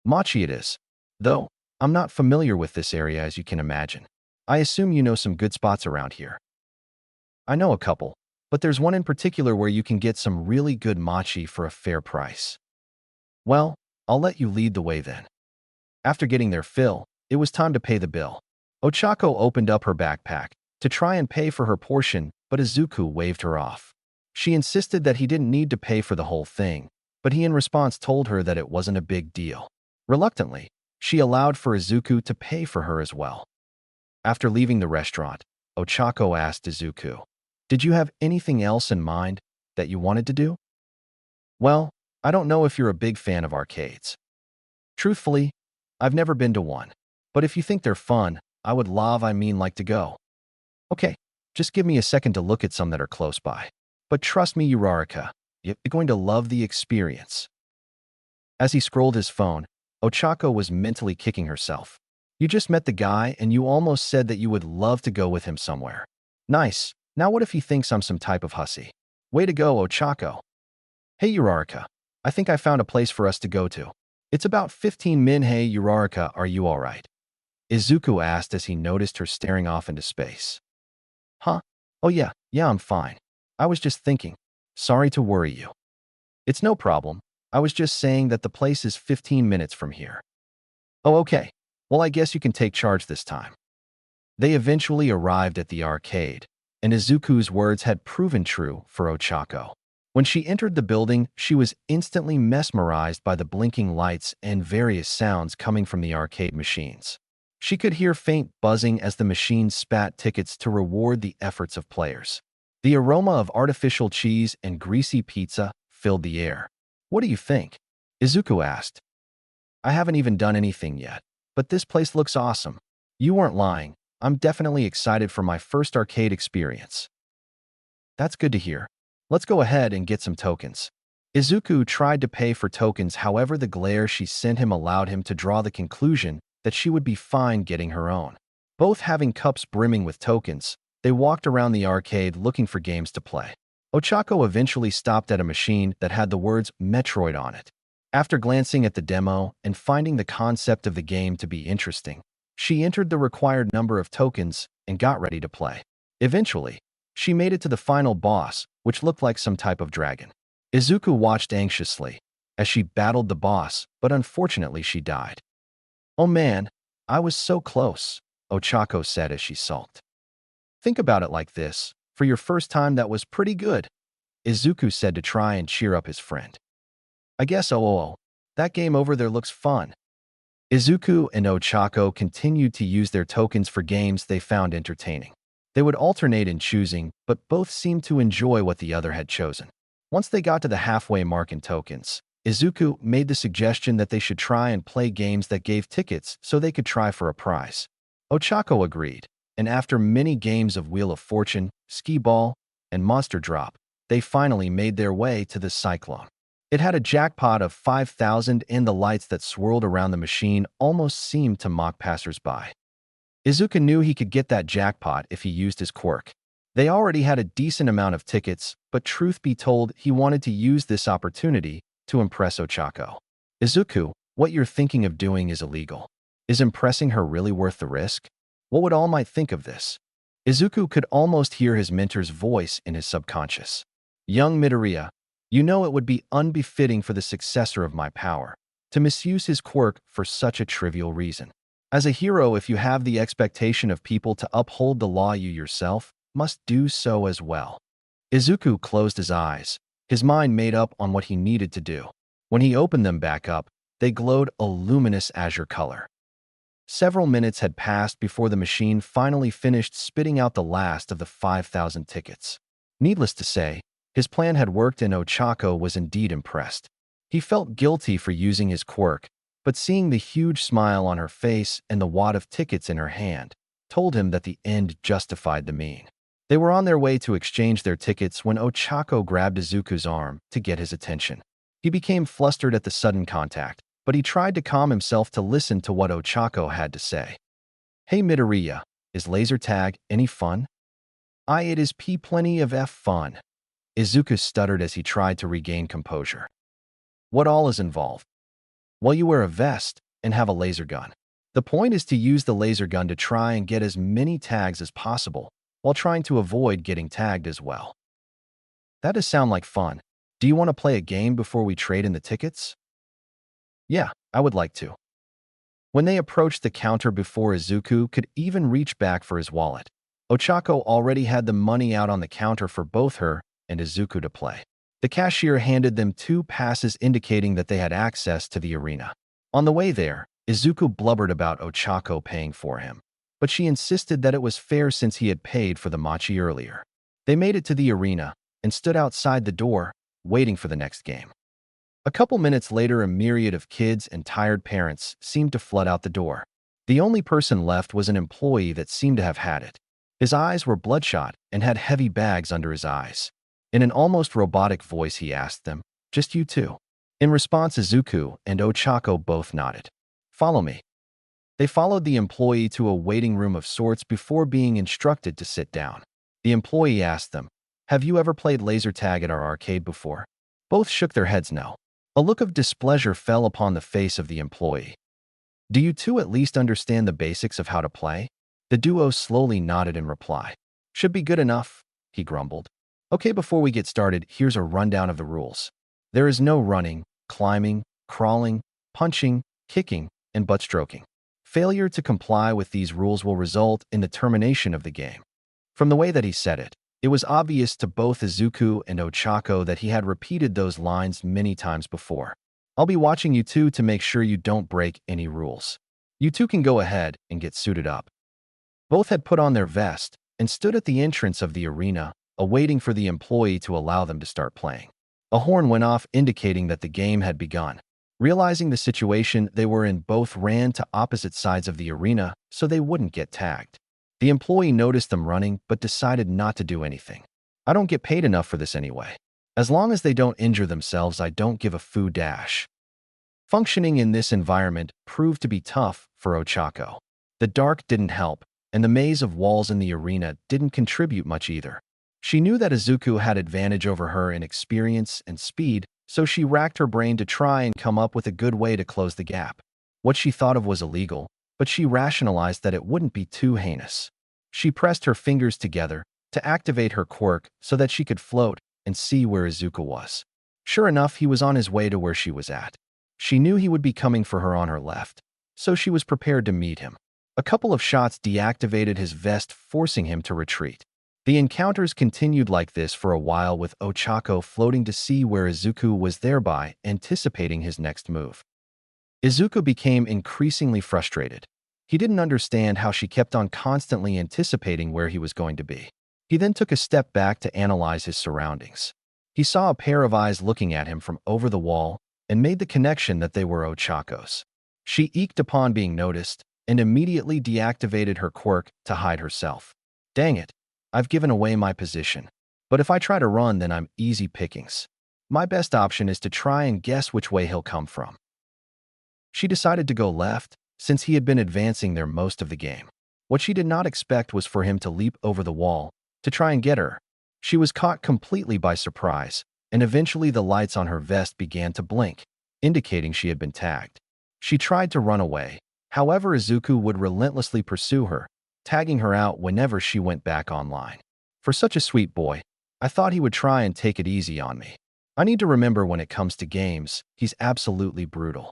Mochi it is. Though, I'm not familiar with this area as you can imagine. I assume you know some good spots around here. I know a couple, but there's one in particular where you can get some really good mochi for a fair price. Well, I'll let you lead the way then. After getting their fill, it was time to pay the bill. Ochako opened up her backpack to try and pay for her portion, but Izuku waved her off. She insisted that he didn't need to pay for the whole thing, but he in response told her that it wasn't a big deal. Reluctantly, she allowed for Izuku to pay for her as well. After leaving the restaurant, Ochako asked Izuku, "Did you have anything else in mind that you wanted to do?" Well, I don't know if you're a big fan of arcades. Truthfully, I've never been to one, but if you think they're fun, I would like to go. Okay, just give me a second to look at some that are close by. But trust me, Uraraka, you're going to love the experience. As he scrolled his phone, Ochako was mentally kicking herself. You just met the guy and you almost said that you would love to go with him somewhere. Nice. Now what if he thinks I'm some type of hussy? Way to go, Ochako. Hey, Uraraka, I think I found a place for us to go to. It's about 15 min. Hey, Uraraka, are you all right? Izuku asked as he noticed her staring off into space. Huh? Oh yeah, I'm fine. I was just thinking. Sorry to worry you. It's no problem. I was just saying that the place is 15 minutes from here. Oh, okay. Well, I guess you can take charge this time. They eventually arrived at the arcade, and Izuku's words had proven true for Ochako. When she entered the building, she was instantly mesmerized by the blinking lights and various sounds coming from the arcade machines. She could hear faint buzzing as the machines spat tickets to reward the efforts of players. The aroma of artificial cheese and greasy pizza filled the air. What do you think? Izuku asked. I haven't even done anything yet, but this place looks awesome. You weren't lying. I'm definitely excited for my first arcade experience. That's good to hear. Let's go ahead and get some tokens. Izuku tried to pay for tokens, however the glare she sent him allowed him to draw the conclusion that she would be fine getting her own. Both having cups brimming with tokens, they walked around the arcade looking for games to play. Ochako eventually stopped at a machine that had the words Metroid on it. After glancing at the demo and finding the concept of the game to be interesting, she entered the required number of tokens and got ready to play. Eventually, she made it to the final boss, which looked like some type of dragon. Izuku watched anxiously as she battled the boss, but unfortunately she died. Oh man, I was so close, Ochako said as she sulked. Think about it like this. For your first time, that was pretty good, Izuku said to try and cheer up his friend. I guess that game over there looks fun. Izuku and Ochako continued to use their tokens for games they found entertaining. They would alternate in choosing, but both seemed to enjoy what the other had chosen. Once they got to the halfway mark in tokens, Izuku made the suggestion that they should try and play games that gave tickets so they could try for a prize. Ochako agreed, and after many games of Wheel of Fortune, Skee Ball, and Monster Drop, they finally made their way to the Cyclone. It had a jackpot of 5,000 and the lights that swirled around the machine almost seemed to mock passers-by. Izuku knew he could get that jackpot if he used his quirk. They already had a decent amount of tickets, but truth be told, he wanted to use this opportunity to impress Ochako. Izuku, what you're thinking of doing is illegal. Is impressing her really worth the risk? What would All Might think of this? Izuku could almost hear his mentor's voice in his subconscious. Young Midoriya, you know it would be unbefitting for the successor of my power to misuse his quirk for such a trivial reason. As a hero, if you have the expectation of people to uphold the law, you yourself must do so as well. Izuku closed his eyes, his mind made up on what he needed to do. When he opened them back up, they glowed a luminous azure color. Several minutes had passed before the machine finally finished spitting out the last of the 5,000 tickets. Needless to say, his plan had worked and Ochako was indeed impressed. He felt guilty for using his quirk, but seeing the huge smile on her face and the wad of tickets in her hand told him that the end justified the mean. They were on their way to exchange their tickets when Ochako grabbed Izuku's arm to get his attention. He became flustered at the sudden contact, but he tried to calm himself to listen to what Ochako had to say. "Hey Midoriya, is laser tag any fun?" It is plenty of fun," Izuku stuttered as he tried to regain composure. "What all is involved?" "Well, you wear a vest and have a laser gun. The point is to use the laser gun to try and get as many tags as possible, while trying to avoid getting tagged as well." "That does sound like fun. Do you want to play a game before we trade in the tickets?" "Yeah, I would like to." When they approached the counter before Izuku could even reach back for his wallet, Ochako already had the money out on the counter for both her and Izuku to play. The cashier handed them 2 passes indicating that they had access to the arena. On the way there, Izuku blubbered about Ochako paying for him, but she insisted that it was fair since he had paid for the mochi earlier. They made it to the arena and stood outside the door, waiting for the next game. A couple minutes later, a myriad of kids and tired parents seemed to flood out the door. The only person left was an employee that seemed to have had it. His eyes were bloodshot and had heavy bags under his eyes. In an almost robotic voice, he asked them, "Just you two?" In response, Izuku and Ochako both nodded. "Follow me." They followed the employee to a waiting room of sorts before being instructed to sit down. The employee asked them, "Have you ever played laser tag at our arcade before?" Both shook their heads no. A look of displeasure fell upon the face of the employee. "Do you two at least understand the basics of how to play?" The duo slowly nodded in reply. "Should be good enough," he grumbled. "Okay, before we get started, here's a rundown of the rules. There is no running, climbing, crawling, punching, kicking, and butt stroking. Failure to comply with these rules will result in the termination of the game." From the way that he said it, it was obvious to both Izuku and Ochako that he had repeated those lines many times before. "I'll be watching you two to make sure you don't break any rules. You two can go ahead and get suited up." Both had put on their vest and stood at the entrance of the arena, awaiting for the employee to allow them to start playing. A horn went off indicating that the game had begun. Realizing the situation they were in, both ran to opposite sides of the arena so they wouldn't get tagged. The employee noticed them running but decided not to do anything. "I don't get paid enough for this anyway. As long as they don't injure themselves, I don't give a foo dash." Functioning in this environment proved to be tough for Ochako. The dark didn't help, and the maze of walls in the arena didn't contribute much either. She knew that Izuku had advantage over her in experience and speed, so she racked her brain to try and come up with a good way to close the gap. What she thought of was illegal, but she rationalized that it wouldn't be too heinous. She pressed her fingers together to activate her quirk so that she could float and see where Izuku was. Sure enough, he was on his way to where she was at. She knew he would be coming for her on her left, so she was prepared to meet him. A couple of shots deactivated his vest, forcing him to retreat. The encounters continued like this for a while, with Ochako floating to see where Izuku was, thereby anticipating his next move. Izuku became increasingly frustrated. He didn't understand how she kept on constantly anticipating where he was going to be. He then took a step back to analyze his surroundings. He saw a pair of eyes looking at him from over the wall and made the connection that they were Ochako's. She eked upon being noticed and immediately deactivated her quirk to hide herself. "Dang it, I've given away my position. But if I try to run, then I'm easy pickings. My best option is to try and guess which way he'll come from." She decided to go left, since he had been advancing there most of the game. What she did not expect was for him to leap over the wall to try and get her. She was caught completely by surprise, and eventually the lights on her vest began to blink, indicating she had been tagged. She tried to run away. However, Izuku would relentlessly pursue her, tagging her out whenever she went back online. "For such a sweet boy, I thought he would try and take it easy on me. I need to remember when it comes to games, he's absolutely brutal."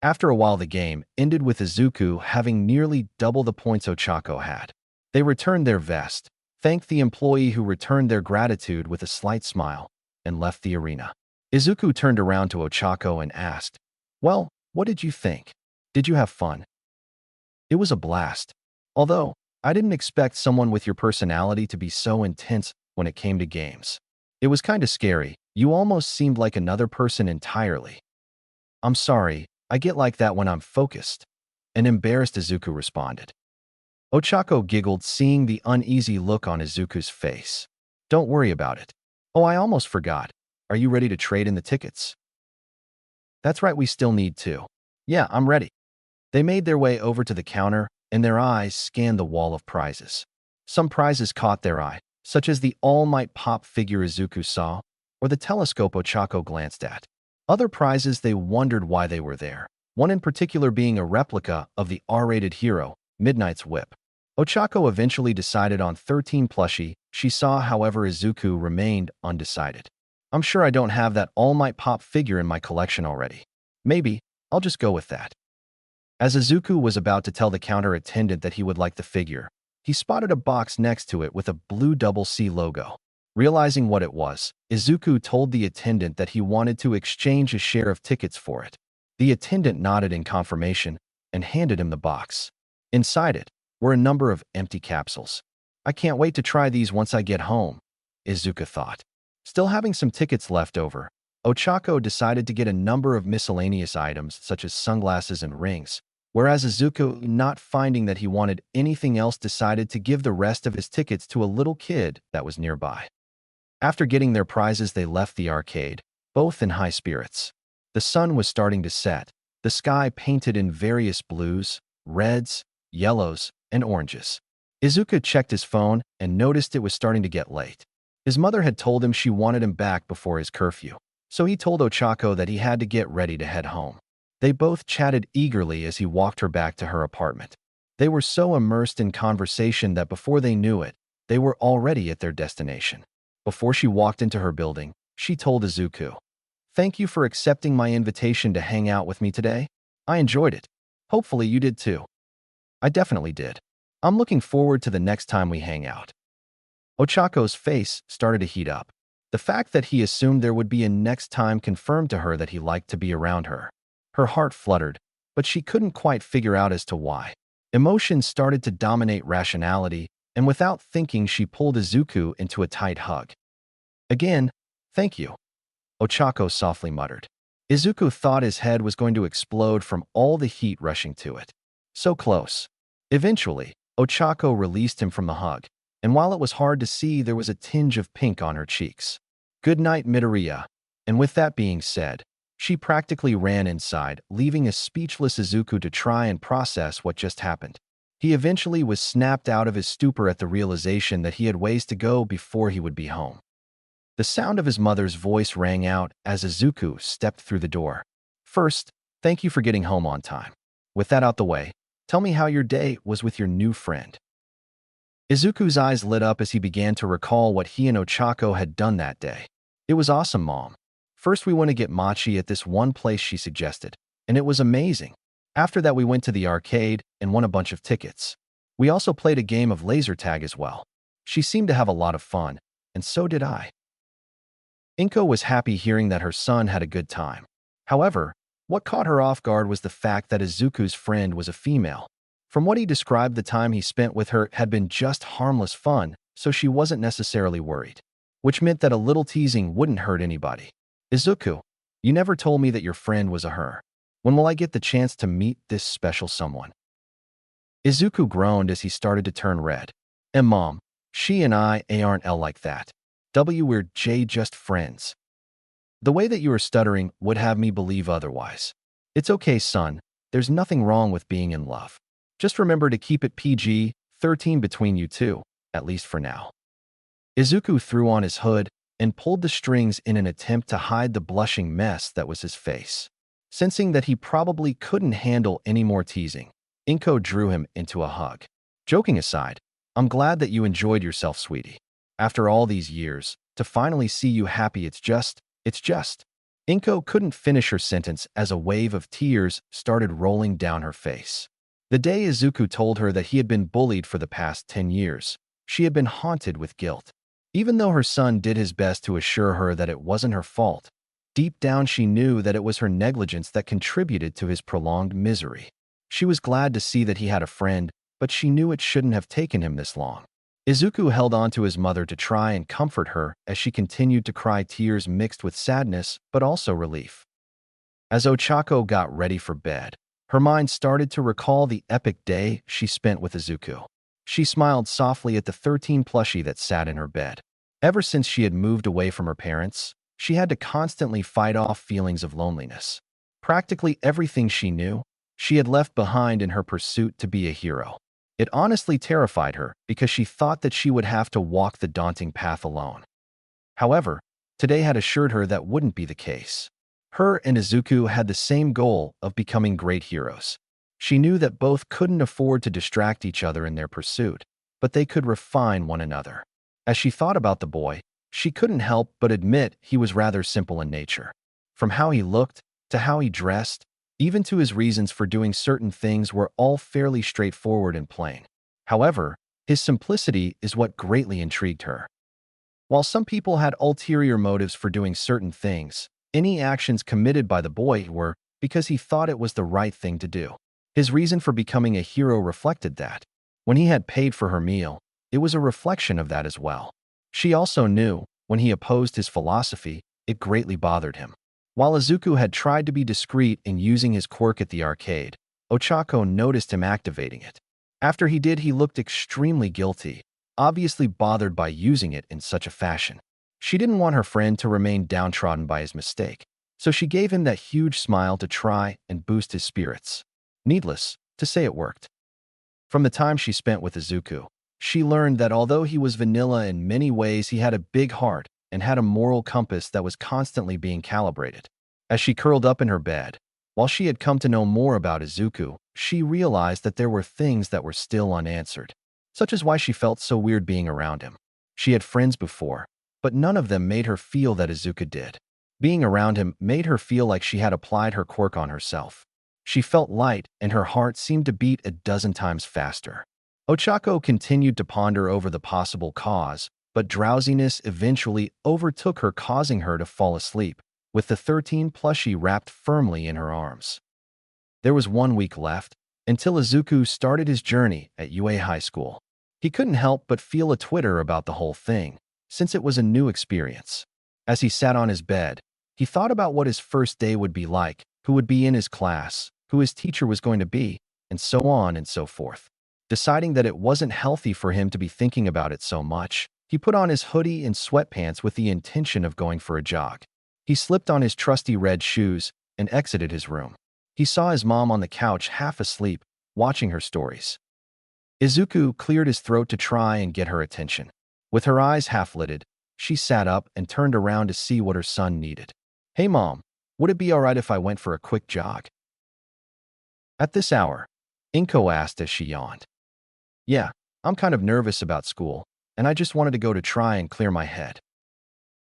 After a while, the game ended with Izuku having nearly double the points Ochako had. They returned their vest, thanked the employee who returned their gratitude with a slight smile, and left the arena. Izuku turned around to Ochako and asked, "Well, what did you think? Did you have fun?" "It was a blast. Although, I didn't expect someone with your personality to be so intense when it came to games. It was kinda scary. You almost seemed like another person entirely." "I'm sorry, I get like that when I'm focused," an embarrassed Izuku responded. Ochako giggled, seeing the uneasy look on Izuku's face. "Don't worry about it. Oh, I almost forgot. Are you ready to trade in the tickets?" "That's right, we still need to." "Yeah, I'm ready." They made their way over to the counter, and their eyes scanned the wall of prizes. Some prizes caught their eye, such as the All Might Pop figure Izuku saw, or the telescope Ochako glanced at. Other prizes they wondered why they were there, one in particular being a replica of the R-rated hero, Midnight's Whip. Ochako eventually decided on 13 plushie. She saw, however, Izuku remained undecided. "I'm sure I don't have that All Might Pop figure in my collection already. Maybe, I'll just go with that." As Izuku was about to tell the counter attendant that he would like the figure, he spotted a box next to it with a blue double C logo. Realizing what it was, Izuku told the attendant that he wanted to exchange a share of tickets for it. The attendant nodded in confirmation and handed him the box. Inside it were a number of empty capsules. "I can't wait to try these once I get home," Izuku thought. Still having some tickets left over, Ochako decided to get a number of miscellaneous items such as sunglasses and rings, whereas Izuku, not finding that he wanted anything else, decided to give the rest of his tickets to a little kid that was nearby. After getting their prizes, they left the arcade, both in high spirits. The sun was starting to set, the sky painted in various blues, reds, yellows, and oranges. Izuku checked his phone and noticed it was starting to get late. His mother had told him she wanted him back before his curfew, so he told Ochako that he had to get ready to head home. They both chatted eagerly as he walked her back to her apartment. They were so immersed in conversation that before they knew it, they were already at their destination. Before she walked into her building, she told Izuku, "Thank you for accepting my invitation to hang out with me today. I enjoyed it. Hopefully you did too." "I definitely did. I'm looking forward to the next time we hang out." Ochako's face started to heat up. The fact that he assumed there would be a next time confirmed to her that he liked to be around her. Her heart fluttered, but she couldn't quite figure out as to why. Emotions started to dominate rationality, and without thinking, she pulled Izuku into a tight hug. "Again, thank you," Ochako softly muttered. Izuku thought his head was going to explode from all the heat rushing to it. So close. Eventually, Ochako released him from the hug, and while it was hard to see, there was a tinge of pink on her cheeks. "Good night, Midoriya." And with that being said, she practically ran inside, leaving a speechless Izuku to try and process what just happened. He eventually was snapped out of his stupor at the realization that he had ways to go before he would be home. The sound of his mother's voice rang out as Izuku stepped through the door. "First, thank you for getting home on time. With that out the way, tell me how your day was with your new friend." Izuku's eyes lit up as he began to recall what he and Ochako had done that day. "It was awesome, Mom. First, we went to get matcha at this one place she suggested, and it was amazing. After that, we went to the arcade and won a bunch of tickets. We also played a game of laser tag as well. She seemed to have a lot of fun, and so did I." Inko was happy hearing that her son had a good time. However, what caught her off guard was the fact that Izuku's friend was a female. From what he described, the time he spent with her had been just harmless fun, so she wasn't necessarily worried, which meant that a little teasing wouldn't hurt anybody. "Izuku, you never told me that your friend was a her. When will I get the chance to meet this special someone?" Izuku groaned as he started to turn red. Mom, she and I aren't L like that. We're just friends." "The way that you are stuttering would have me believe otherwise. It's okay, son. There's nothing wrong with being in love. Just remember to keep it PG-13 between you two, at least for now." Izuku threw on his hood and pulled the strings in an attempt to hide the blushing mess that was his face. Sensing that he probably couldn't handle any more teasing, Inko drew him into a hug. "Joking aside, I'm glad that you enjoyed yourself, sweetie. After all these years, to finally see you happy, it's just. Inko couldn't finish her sentence as a wave of tears started rolling down her face. The day Izuku told her that he had been bullied for the past 10 years, she had been haunted with guilt. Even though her son did his best to assure her that it wasn't her fault, deep down she knew that it was her negligence that contributed to his prolonged misery. She was glad to see that he had a friend, but she knew it shouldn't have taken him this long. Izuku held on to his mother to try and comfort her as she continued to cry, tears mixed with sadness but also relief. As Ochako got ready for bed, her mind started to recall the epic day she spent with Izuku. She smiled softly at the 13 plushie that sat in her bed. Ever since she had moved away from her parents, she had to constantly fight off feelings of loneliness. Practically everything she knew, she had left behind in her pursuit to be a hero. It honestly terrified her because she thought that she would have to walk the daunting path alone. However, today had assured her that wouldn't be the case. Her and Izuku had the same goal of becoming great heroes. She knew that both couldn't afford to distract each other in their pursuit, but they could refine one another. As she thought about the boy, she couldn't help but admit he was rather simple in nature. From how he looked, to how he dressed, even to his reasons for doing certain things were all fairly straightforward and plain. However, his simplicity is what greatly intrigued her. While some people had ulterior motives for doing certain things, any actions committed by the boy were because he thought it was the right thing to do. His reason for becoming a hero reflected that. When he had paid for her meal, it was a reflection of that as well. She also knew, when he opposed his philosophy, it greatly bothered him. While Izuku had tried to be discreet in using his quirk at the arcade, Ochako noticed him activating it. After he did, he looked extremely guilty, obviously bothered by using it in such a fashion. She didn't want her friend to remain downtrodden by his mistake, so she gave him that huge smile to try and boost his spirits. Needless to say, it worked. From the time she spent with Izuku, she learned that although he was vanilla in many ways, he had a big heart and had a moral compass that was constantly being calibrated. As she curled up in her bed, while she had come to know more about Izuku, she realized that there were things that were still unanswered, such as why she felt so weird being around him. She had friends before, but none of them made her feel that Izuku did. Being around him made her feel like she had applied her quirk on herself. She felt light, and her heart seemed to beat a dozen times faster. Ochako continued to ponder over the possible cause, but drowsiness eventually overtook her, causing her to fall asleep, with the 13 plushie wrapped firmly in her arms. There was 1 week left, until Izuku started his journey at UA High School. He couldn't help but feel a twitter about the whole thing, since it was a new experience. As he sat on his bed, he thought about what his first day would be like, who would be in his class, who his teacher was going to be, and so on and so forth. Deciding that it wasn't healthy for him to be thinking about it so much, he put on his hoodie and sweatpants with the intention of going for a jog. He slipped on his trusty red shoes and exited his room. He saw his mom on the couch half asleep, watching her stories. Izuku cleared his throat to try and get her attention. With her eyes half-lidded, she sat up and turned around to see what her son needed. "Hey mom, would it be alright if I went for a quick jog?" At this hour, Inko asked as she yawned. "Yeah, I'm kind of nervous about school, and I just wanted to go to try and clear my head."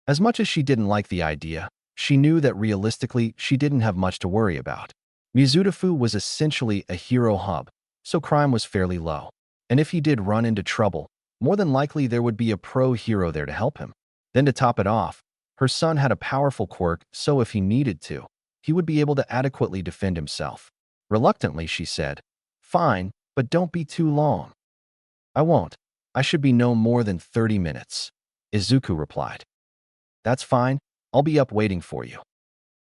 As much as she didn't like the idea, she knew that realistically she didn't have much to worry about. Mizudafu was essentially a hero hub, so crime was fairly low. And if he did run into trouble, more than likely there would be a pro-hero there to help him. Then to top it off, her son had a powerful quirk, so if he needed to, he would be able to adequately defend himself. Reluctantly, she said, "Fine, but don't be too long." "I won't. I should be no more than 30 minutes," Izuku replied. "That's fine. I'll be up waiting for you."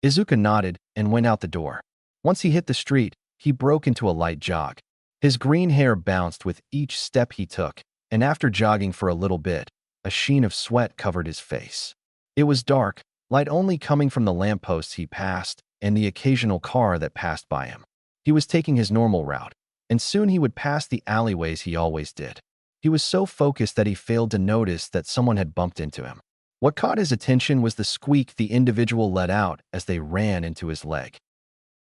Izuku nodded and went out the door. Once he hit the street, he broke into a light jog. His green hair bounced with each step he took, and after jogging for a little bit, a sheen of sweat covered his face. It was dark, light only coming from the lampposts he passed and the occasional car that passed by him. He was taking his normal route, and soon he would pass the alleyways he always did. He was so focused that he failed to notice that someone had bumped into him. What caught his attention was the squeak the individual let out as they ran into his leg.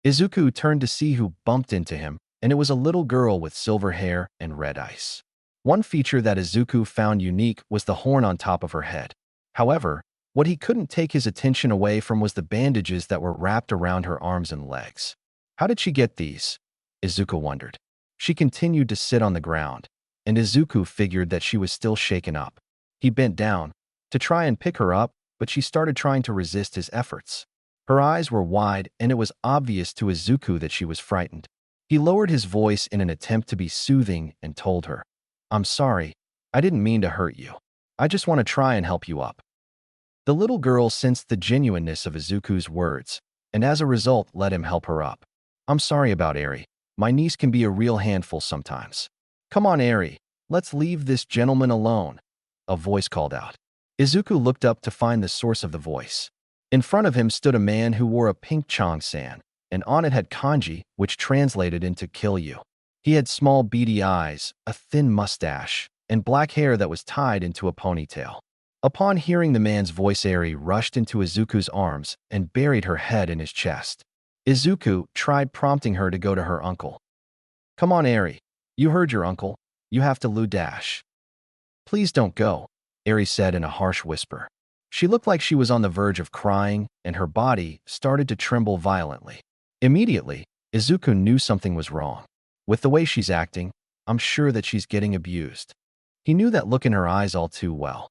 Izuku turned to see who bumped into him, and it was a little girl with silver hair and red eyes. One feature that Izuku found unique was the horn on top of her head. However, what he couldn't take his attention away from was the bandages that were wrapped around her arms and legs. How did she get these? Izuku wondered. She continued to sit on the ground, and Izuku figured that she was still shaken up. He bent down to try and pick her up, but she started trying to resist his efforts. Her eyes were wide, and it was obvious to Izuku that she was frightened. He lowered his voice in an attempt to be soothing and told her, "I'm sorry. I didn't mean to hurt you. I just want to try and help you up." The little girl sensed the genuineness of Izuku's words, and as a result let him help her up. "I'm sorry about Eri. My niece can be a real handful sometimes. Come on, Eri. Let's leave this gentleman alone," a voice called out. Izuku looked up to find the source of the voice. In front of him stood a man who wore a pink chongsan, and on it had kanji, which translated into "kill you." He had small beady eyes, a thin mustache, and black hair that was tied into a ponytail. Upon hearing the man's voice, Eri rushed into Izuku's arms and buried her head in his chest. Izuku tried prompting her to go to her uncle. "Come on, Eri. You heard your uncle. You have to dash." "Please don't go," Eri said in a harsh whisper. She looked like she was on the verge of crying, and her body started to tremble violently. Immediately, Izuku knew something was wrong. With the way she's acting, I'm sure that she's getting abused. He knew that look in her eyes all too well.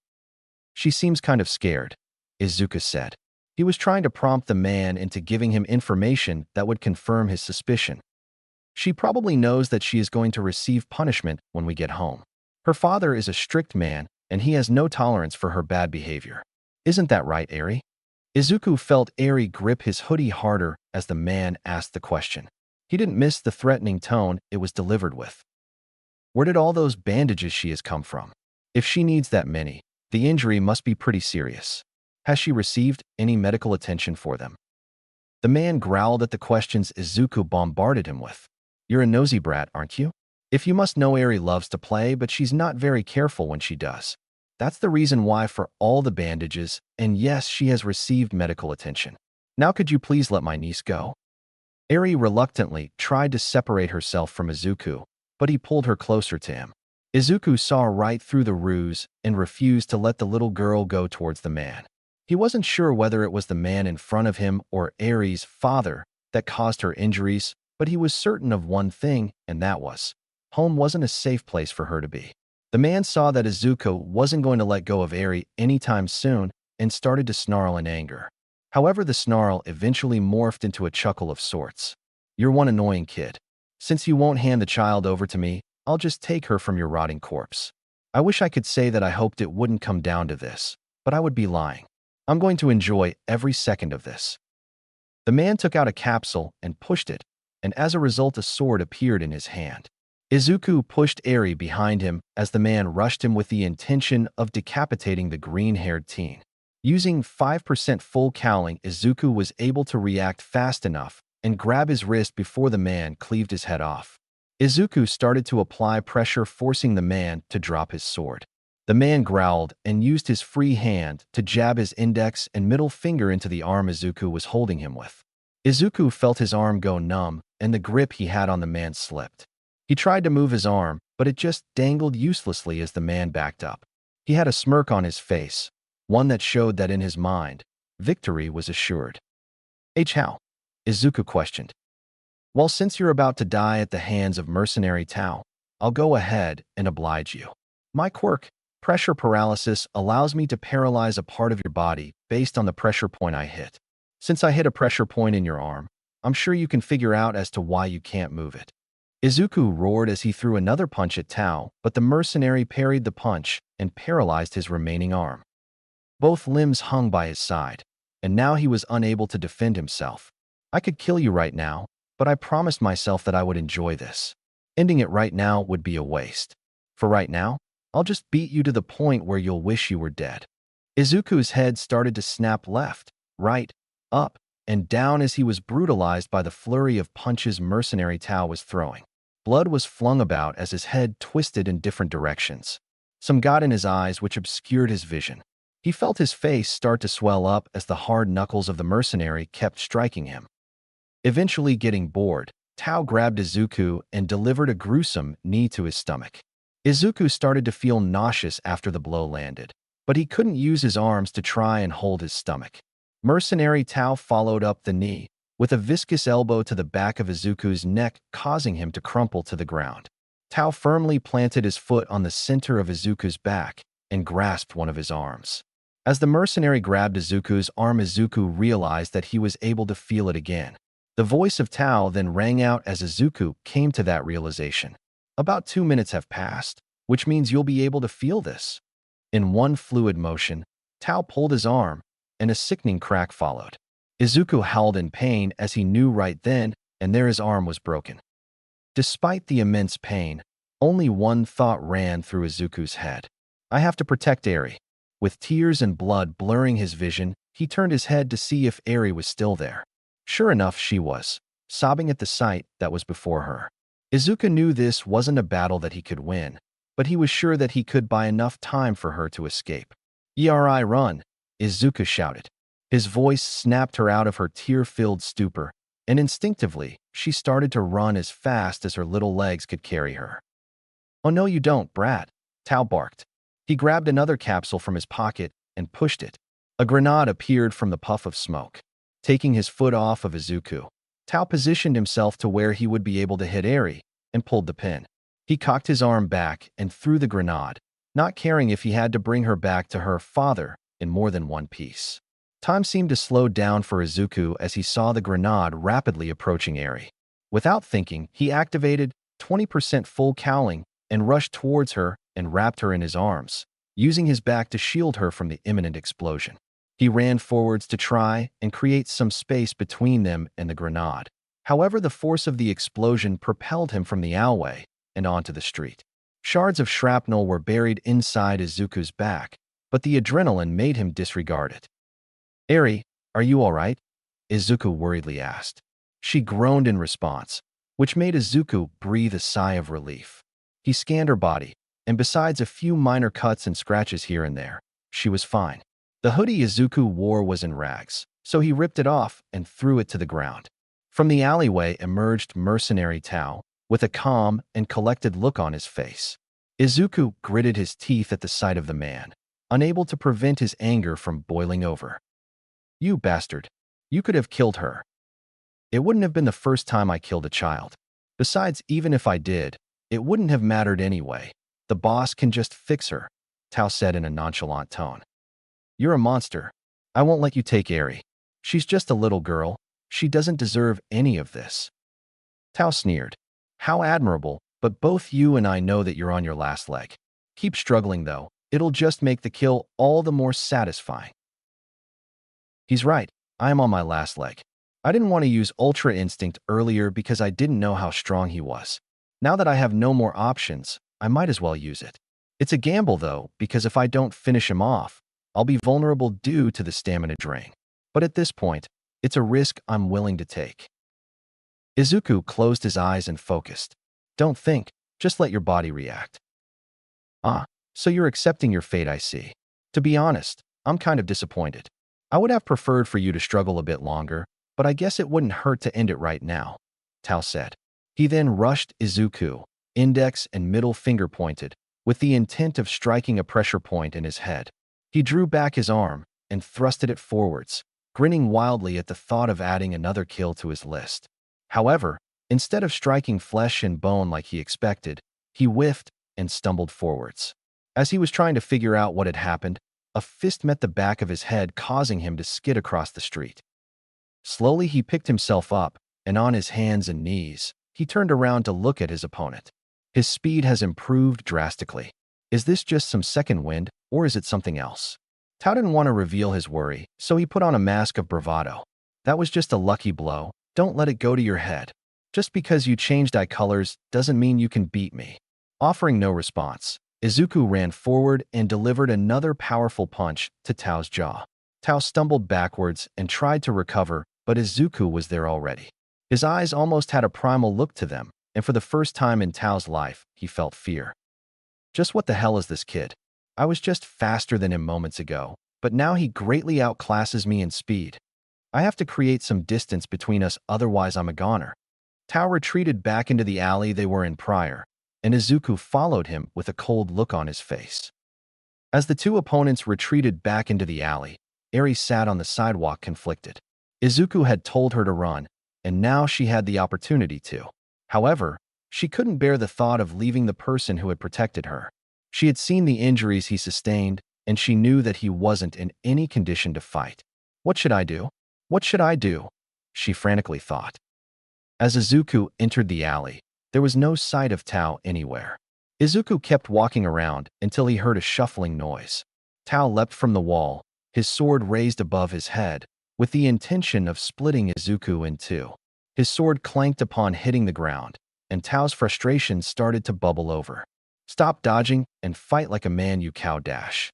"She seems kind of scared," Izuku said. He was trying to prompt the man into giving him information that would confirm his suspicion. "She probably knows that she is going to receive punishment when we get home. Her father is a strict man, and he has no tolerance for her bad behavior. Isn't that right, Eri?" Izuku felt Eri grip his hoodie harder as the man asked the question. He didn't miss the threatening tone it was delivered with. "Where did all those bandages she has come from? If she needs that many, the injury must be pretty serious. Has she received any medical attention for them?" The man growled at the questions Izuku bombarded him with. "You're a nosy brat, aren't you? If you must know, Eri loves to play, but she's not very careful when she does. That's the reason why for all the bandages, and yes, she has received medical attention. Now could you please let my niece go?" Eri reluctantly tried to separate herself from Izuku, but he pulled her closer to him. Izuku saw right through the ruse and refused to let the little girl go towards the man. He wasn't sure whether it was the man in front of him or Eri's father that caused her injuries, but he was certain of one thing, and that was, home wasn't a safe place for her to be. The man saw that Izuku wasn't going to let go of Eri anytime soon and started to snarl in anger. However, the snarl eventually morphed into a chuckle of sorts. "You're one annoying kid. Since you won't hand the child over to me, I'll just take her from your rotting corpse. I wish I could say that I hoped it wouldn't come down to this, but I would be lying. I'm going to enjoy every second of this." The man took out a capsule and pushed it, and as a result a sword appeared in his hand. Izuku pushed Eri behind him as the man rushed him with the intention of decapitating the green-haired teen. Using 5% full cowling, Izuku was able to react fast enough and grab his wrist before the man cleaved his head off. Izuku started to apply pressure, forcing the man to drop his sword. The man growled and used his free hand to jab his index and middle finger into the arm Izuku was holding him with. Izuku felt his arm go numb, and the grip he had on the man slipped. He tried to move his arm, but it just dangled uselessly as the man backed up. He had a smirk on his face, one that showed that in his mind, victory was assured. "How?" Izuku questioned. "Well, since you're about to die at the hands of mercenary Tao, I'll go ahead and oblige you. My quirk, pressure paralysis, allows me to paralyze a part of your body based on the pressure point I hit. Since I hit a pressure point in your arm, I'm sure you can figure out as to why you can't move it." Izuku roared as he threw another punch at Tao, but the mercenary parried the punch and paralyzed his remaining arm. Both limbs hung by his side, and now he was unable to defend himself. "I could kill you right now, but I promised myself that I would enjoy this. Ending it right now would be a waste. For right now, I'll just beat you to the point where you'll wish you were dead." Izuku's head started to snap left, right, up, and down as he was brutalized by the flurry of punches mercenary Tao was throwing. Blood was flung about as his head twisted in different directions. Some got in his eyes, which obscured his vision. He felt his face start to swell up as the hard knuckles of the mercenary kept striking him. Eventually getting bored, Tao grabbed Izuku and delivered a gruesome knee to his stomach. Izuku started to feel nauseous after the blow landed, but he couldn't use his arms to try and hold his stomach. Mercenary Tao followed up the knee with a viscous elbow to the back of Izuku's neck, causing him to crumple to the ground. Tao firmly planted his foot on the center of Izuku's back and grasped one of his arms. As the mercenary grabbed Izuku's arm, Izuku realized that he was able to feel it again. The voice of Tao then rang out as Izuku came to that realization. About 2 minutes have passed, which means you'll be able to feel this. In one fluid motion, Tao pulled his arm, and a sickening crack followed. Izuku howled in pain as he knew right then and there his arm was broken. Despite the immense pain, only one thought ran through Izuku's head. I have to protect Eri. With tears and blood blurring his vision, he turned his head to see if Eri was still there. Sure enough, she was, sobbing at the sight that was before her. Izuku knew this wasn't a battle that he could win, but he was sure that he could buy enough time for her to escape. "Eri, run!" Izuku shouted. His voice snapped her out of her tear-filled stupor, and instinctively, she started to run as fast as her little legs could carry her. "Oh no you don't, brat," Tao barked. He grabbed another capsule from his pocket and pushed it. A grenade appeared from the puff of smoke. Taking his foot off of Izuku, Tao positioned himself to where he would be able to hit Eri and pulled the pin. He cocked his arm back and threw the grenade, not caring if he had to bring her back to her father in more than one piece. Time seemed to slow down for Izuku as he saw the grenade rapidly approaching Eri. Without thinking, he activated 20% full cowling and rushed towards her and wrapped her in his arms, using his back to shield her from the imminent explosion. He ran forwards to try and create some space between them and the grenade. However, the force of the explosion propelled him from the alleyway and onto the street. Shards of shrapnel were buried inside Izuku's back, but the adrenaline made him disregard it. "Eri, are you all right?" Izuku worriedly asked. She groaned in response, which made Izuku breathe a sigh of relief. He scanned her body, and besides a few minor cuts and scratches here and there, she was fine. The hoodie Izuku wore was in rags, so he ripped it off and threw it to the ground. From the alleyway emerged mercenary Tao, with a calm and collected look on his face. Izuku gritted his teeth at the sight of the man, unable to prevent his anger from boiling over. "You bastard. You could have killed her." "It wouldn't have been the first time I killed a child. Besides, even if I did, it wouldn't have mattered anyway. The boss can just fix her," Tao said in a nonchalant tone. "You're a monster. I won't let you take Eri. She's just a little girl. She doesn't deserve any of this." Tao sneered. "How admirable, but both you and I know that you're on your last leg. Keep struggling though. It'll just make the kill all the more satisfying." He's right. I am on my last leg. I didn't want to use Ultra Instinct earlier because I didn't know how strong he was. Now that I have no more options, I might as well use it. It's a gamble though, because if I don't finish him off, I'll be vulnerable due to the stamina drain. But at this point, it's a risk I'm willing to take. Izuku closed his eyes and focused. "Don't think, just let your body react." "Ah, so you're accepting your fate, I see. To be honest, I'm kind of disappointed. I would have preferred for you to struggle a bit longer, but I guess it wouldn't hurt to end it right now," Tao said. He then rushed Izuku, index and middle finger pointed, with the intent of striking a pressure point in his head. He drew back his arm and thrusted it forwards, grinning wildly at the thought of adding another kill to his list. However, instead of striking flesh and bone like he expected, he whiffed and stumbled forwards. As he was trying to figure out what had happened, a fist met the back of his head, causing him to skid across the street. Slowly, he picked himself up, and on his hands and knees, he turned around to look at his opponent. His speed has improved drastically. Is this just some second wind, or is it something else? Tao didn't want to reveal his worry, so he put on a mask of bravado. "That was just a lucky blow. Don't let it go to your head. Just because you changed eye colors doesn't mean you can beat me." Offering no response, Izuku ran forward and delivered another powerful punch to Tao's jaw. Tao stumbled backwards and tried to recover, but Izuku was there already. His eyes almost had a primal look to them, and for the first time in Tao's life, he felt fear. Just what the hell is this kid? I was just faster than him moments ago, but now he greatly outclasses me in speed. I have to create some distance between us, otherwise I'm a goner. Tao retreated back into the alley they were in prior, and Izuku followed him with a cold look on his face. As the two opponents retreated back into the alley, Eri sat on the sidewalk conflicted. Izuku had told her to run, and now she had the opportunity to. However, She couldn't bear the thought of leaving the person who had protected her. She had seen the injuries he sustained, and she knew that he wasn't in any condition to fight. What should I do? What should I do? She frantically thought. As Izuku entered the alley, there was no sight of Tao anywhere. Izuku kept walking around until he heard a shuffling noise. Tao leapt from the wall, his sword raised above his head, with the intention of splitting Izuku in two. His sword clanked upon hitting the ground, and Tao's frustration started to bubble over. Stop dodging and fight like a man, you cow dash.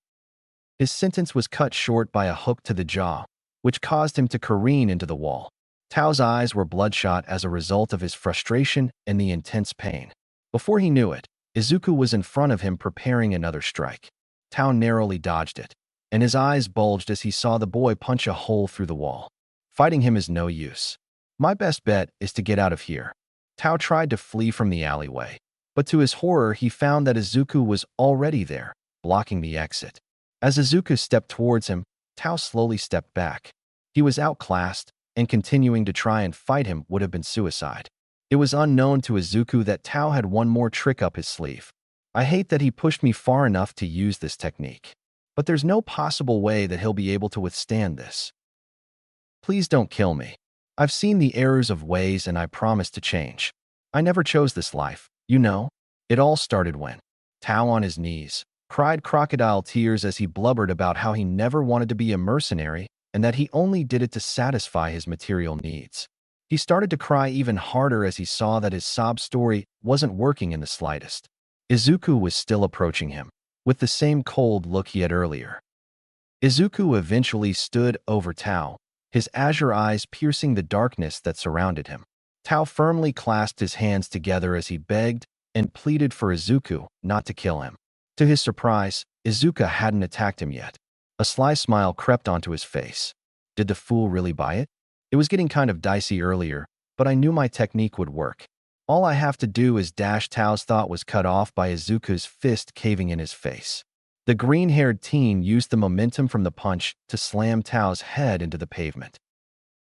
His sentence was cut short by a hook to the jaw, which caused him to careen into the wall. Tao's eyes were bloodshot as a result of his frustration and the intense pain. Before he knew it, Izuku was in front of him preparing another strike. Tao narrowly dodged it, and his eyes bulged as he saw the boy punch a hole through the wall. Fighting him is no use. My best bet is to get out of here. Tao tried to flee from the alleyway, but to his horror he found that Izuku was already there, blocking the exit. As Izuku stepped towards him, Tao slowly stepped back. He was outclassed, and continuing to try and fight him would have been suicide. It was unknown to Izuku that Tao had one more trick up his sleeve. I hate that he pushed me far enough to use this technique, but there's no possible way that he'll be able to withstand this. Please don't kill me. I've seen the errors of ways and I promise to change. I never chose this life, you know? It all started when Tao, on his knees, cried crocodile tears as he blubbered about how he never wanted to be a mercenary and that he only did it to satisfy his material needs. He started to cry even harder as he saw that his sob story wasn't working in the slightest. Izuku was still approaching him, with the same cold look he had earlier. Izuku eventually stood over Tao, his azure eyes piercing the darkness that surrounded him. Tao firmly clasped his hands together as he begged and pleaded for Izuku not to kill him. To his surprise, Izuku hadn't attacked him yet. A sly smile crept onto his face. Did the fool really buy it? It was getting kind of dicey earlier, but I knew my technique would work. All I have to do is dash. Tao's thought was cut off by Izuku's fist caving in his face. The green-haired teen used the momentum from the punch to slam Tao's head into the pavement.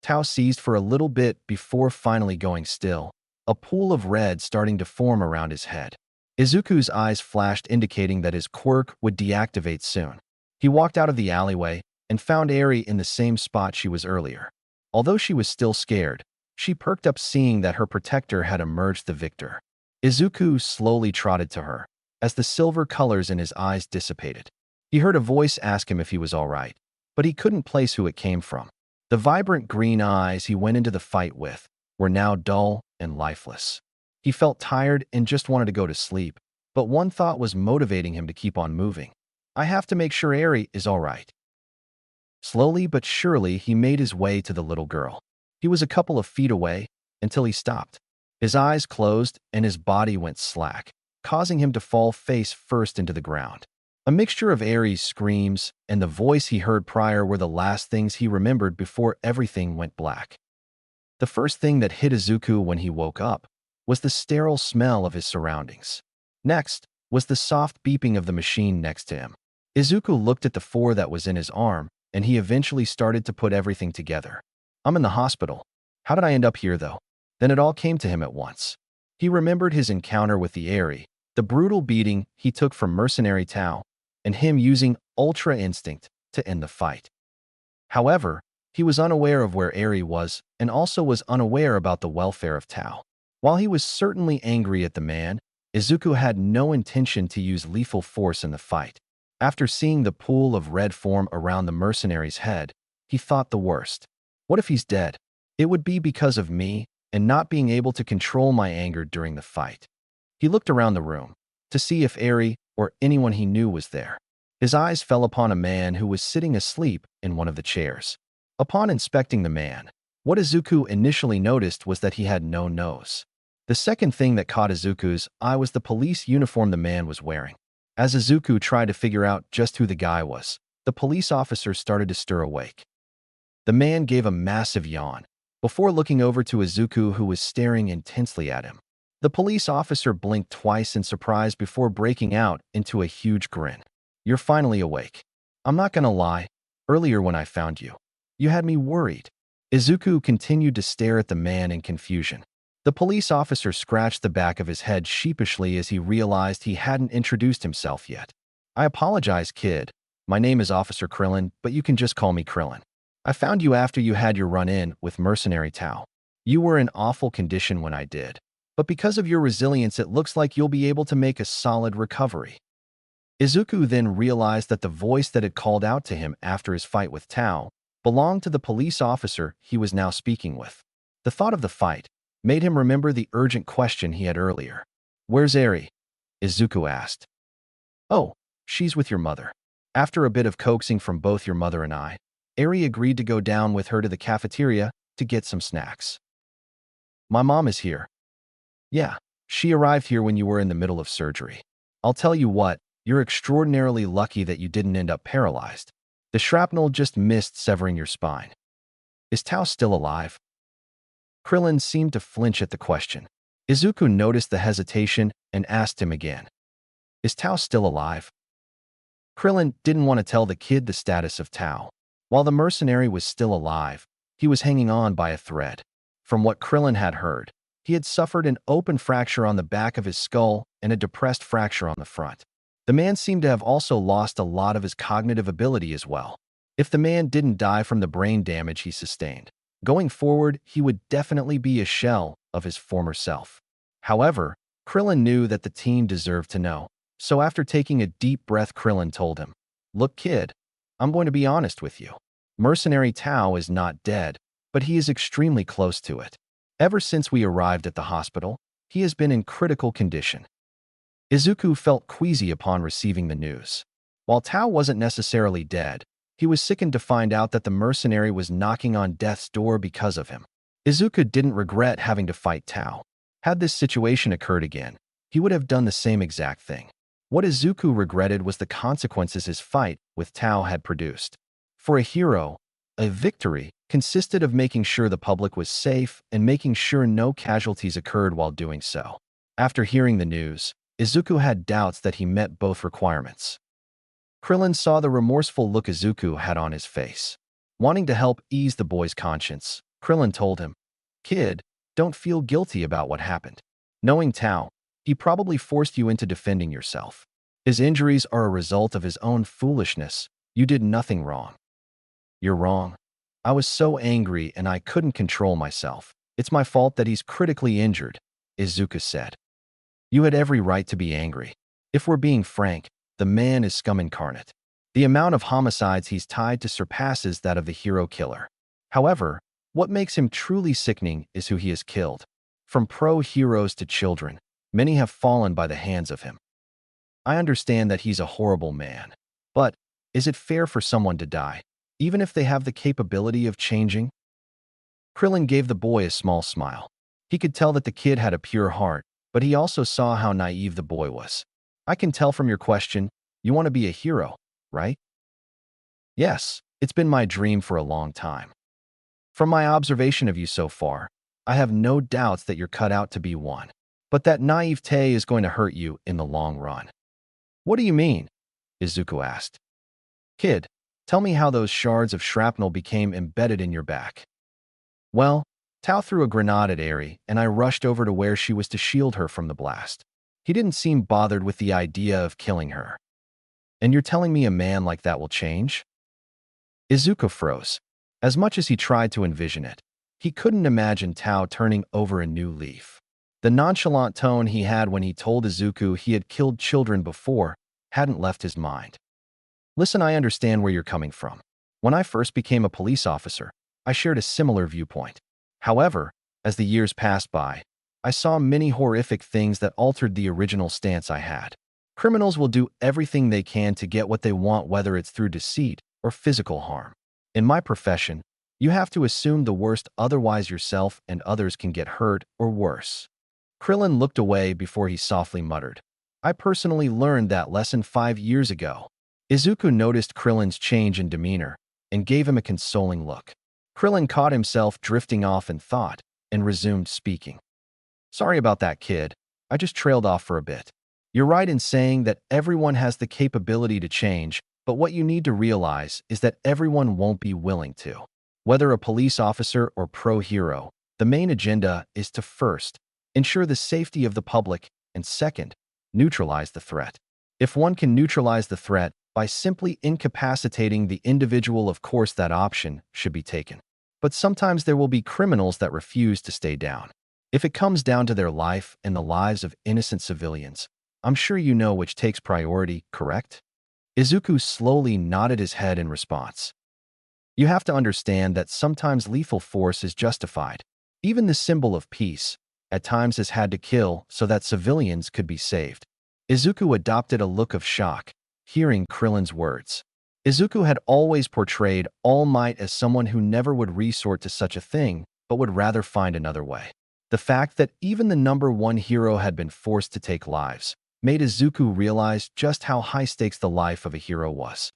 Tao seized for a little bit before finally going still, a pool of red starting to form around his head. Izuku's eyes flashed, indicating that his quirk would deactivate soon. He walked out of the alleyway and found Eri in the same spot she was earlier. Although she was still scared, she perked up seeing that her protector had emerged the victor. Izuku slowly trotted to her, as the silver colors in his eyes dissipated. He heard a voice ask him if he was all right, but he couldn't place who it came from. The vibrant green eyes he went into the fight with were now dull and lifeless. He felt tired and just wanted to go to sleep, but one thought was motivating him to keep on moving. I have to make sure Eri is all right. Slowly but surely, he made his way to the little girl. He was a couple of feet away until he stopped. His eyes closed and his body went slack, causing him to fall face first into the ground. A mixture of Eri's screams and the voice he heard prior were the last things he remembered before everything went black. The first thing that hit Izuku when he woke up was the sterile smell of his surroundings. Next was the soft beeping of the machine next to him. Izuku looked at the 4 that was in his arm, and he eventually started to put everything together. I'm in the hospital. How did I end up here, though? Then it all came to him at once. He remembered his encounter with the Eri, the brutal beating he took from mercenary Tao, and him using Ultra Instinct to end the fight. However, he was unaware of where Eri was and also was unaware about the welfare of Tao. While he was certainly angry at the man, Izuku had no intention to use lethal force in the fight. After seeing the pool of red form around the mercenary's head, he thought the worst. What if he's dead? It would be because of me and not being able to control my anger during the fight. He looked around the room to see if Eri or anyone he knew was there. His eyes fell upon a man who was sitting asleep in one of the chairs. Upon inspecting the man, what Izuku initially noticed was that he had no nose. The second thing that caught Izuku's eye was the police uniform the man was wearing. As Izuku tried to figure out just who the guy was, the police officer started to stir awake. The man gave a massive yawn before looking over to Izuku, who was staring intensely at him. The police officer blinked twice in surprise before breaking out into a huge grin. You're finally awake. I'm not gonna lie, earlier when I found you, you had me worried. Izuku continued to stare at the man in confusion. The police officer scratched the back of his head sheepishly as he realized he hadn't introduced himself yet. I apologize, kid. My name is Officer Krillin, but you can just call me Krillin. I found you after you had your run-in with Mercenary Tao. You were in awful condition when I did, but because of your resilience it looks like you'll be able to make a solid recovery. Izuku then realized that the voice that had called out to him after his fight with Tao belonged to the police officer he was now speaking with. The thought of the fight made him remember the urgent question he had earlier. "Where's Eri?" Izuku asked. "Oh, she's with your mother. After a bit of coaxing from both your mother and I, Eri agreed to go down with her to the cafeteria to get some snacks." "My mom is here." "Yeah, she arrived here when you were in the middle of surgery. I'll tell you what, you're extraordinarily lucky that you didn't end up paralyzed. The shrapnel just missed severing your spine. Is Tao still alive?" Krillin seemed to flinch at the question. Izuku noticed the hesitation and asked him again. "Is Tao still alive?" Krillin didn't want to tell the kid the status of Tao. While the mercenary was still alive, he was hanging on by a thread. From what Krillin had heard, he had suffered an open fracture on the back of his skull and a depressed fracture on the front. The man seemed to have also lost a lot of his cognitive ability as well. If the man didn't die from the brain damage he sustained, going forward, he would definitely be a shell of his former self. However, Krillin knew that the team deserved to know. So after taking a deep breath, Krillin told him, "Look, kid, I'm going to be honest with you. Mercenary Tao is not dead, but he is extremely close to it. Ever since we arrived at the hospital, he has been in critical condition." Izuku felt queasy upon receiving the news. While Tao wasn't necessarily dead, he was sickened to find out that the mercenary was knocking on death's door because of him. Izuku didn't regret having to fight Tao. Had this situation occurred again, he would have done the same exact thing. What Izuku regretted was the consequences his fight with Tao had produced. For a hero, a victory consisted of making sure the public was safe and making sure no casualties occurred while doing so. After hearing the news, Izuku had doubts that he met both requirements. Krillin saw the remorseful look Izuku had on his face. Wanting to help ease the boy's conscience, Krillin told him, "Kid, don't feel guilty about what happened. Knowing Tao, he probably forced you into defending yourself. His injuries are a result of his own foolishness. You did nothing wrong." "You're wrong. I was so angry and I couldn't control myself. It's my fault that he's critically injured," Izuku said. "You had every right to be angry. If we're being frank, the man is scum incarnate. The amount of homicides he's tied to surpasses that of the hero killer. However, what makes him truly sickening is who he has killed. From pro-heroes to children, many have fallen by the hands of him. I understand that he's a horrible man, but is it fair for someone to die, even if they have the capability of changing?" Krillin gave the boy a small smile. He could tell that the kid had a pure heart, but he also saw how naive the boy was. "I can tell from your question, you want to be a hero, right?" "Yes, it's been my dream for a long time. From my observation of you so far, I have no doubts that you're cut out to be one. But that naivete is going to hurt you in the long run." "What do you mean?" Izuku asked. "Kid, tell me how those shards of shrapnel became embedded in your back." "Well, Tao threw a grenade at Eri, and I rushed over to where she was to shield her from the blast. He didn't seem bothered with the idea of killing her." "And you're telling me a man like that will change?" Izuku froze. As much as he tried to envision it, he couldn't imagine Tao turning over a new leaf. The nonchalant tone he had when he told Izuku he had killed children before hadn't left his mind. "Listen, I understand where you're coming from. When I first became a police officer, I shared a similar viewpoint. However, as the years passed by, I saw many horrific things that altered the original stance I had. Criminals will do everything they can to get what they want, whether it's through deceit or physical harm. In my profession, you have to assume the worst, otherwise yourself and others can get hurt or worse." Krillin looked away before he softly muttered, "I personally learned that lesson 5 years ago." Izuku noticed Krillin's change in demeanor and gave him a consoling look. Krillin caught himself drifting off in thought and resumed speaking. "Sorry about that, kid. I just trailed off for a bit. You're right in saying that everyone has the capability to change, but what you need to realize is that everyone won't be willing to. Whether a police officer or pro-hero, The main agenda is to first, ensure the safety of the public, and second, neutralize the threat. If one can neutralize the threat by simply incapacitating the individual, of course that option should be taken. But sometimes there will be criminals that refuse to stay down. If it comes down to their life and the lives of innocent civilians, I'm sure you know which takes priority, correct? Izuku slowly nodded his head in response. You have to understand that sometimes lethal force is justified. Even the symbol of peace, at times, has had to kill so that civilians could be saved. Izuku adopted a look of shock, hearing Krillin's words. Izuku had always portrayed All Might as someone who never would resort to such a thing, but would rather find another way. The fact that even the #1 hero had been forced to take lives made Izuku realize just how high stakes the life of a hero was.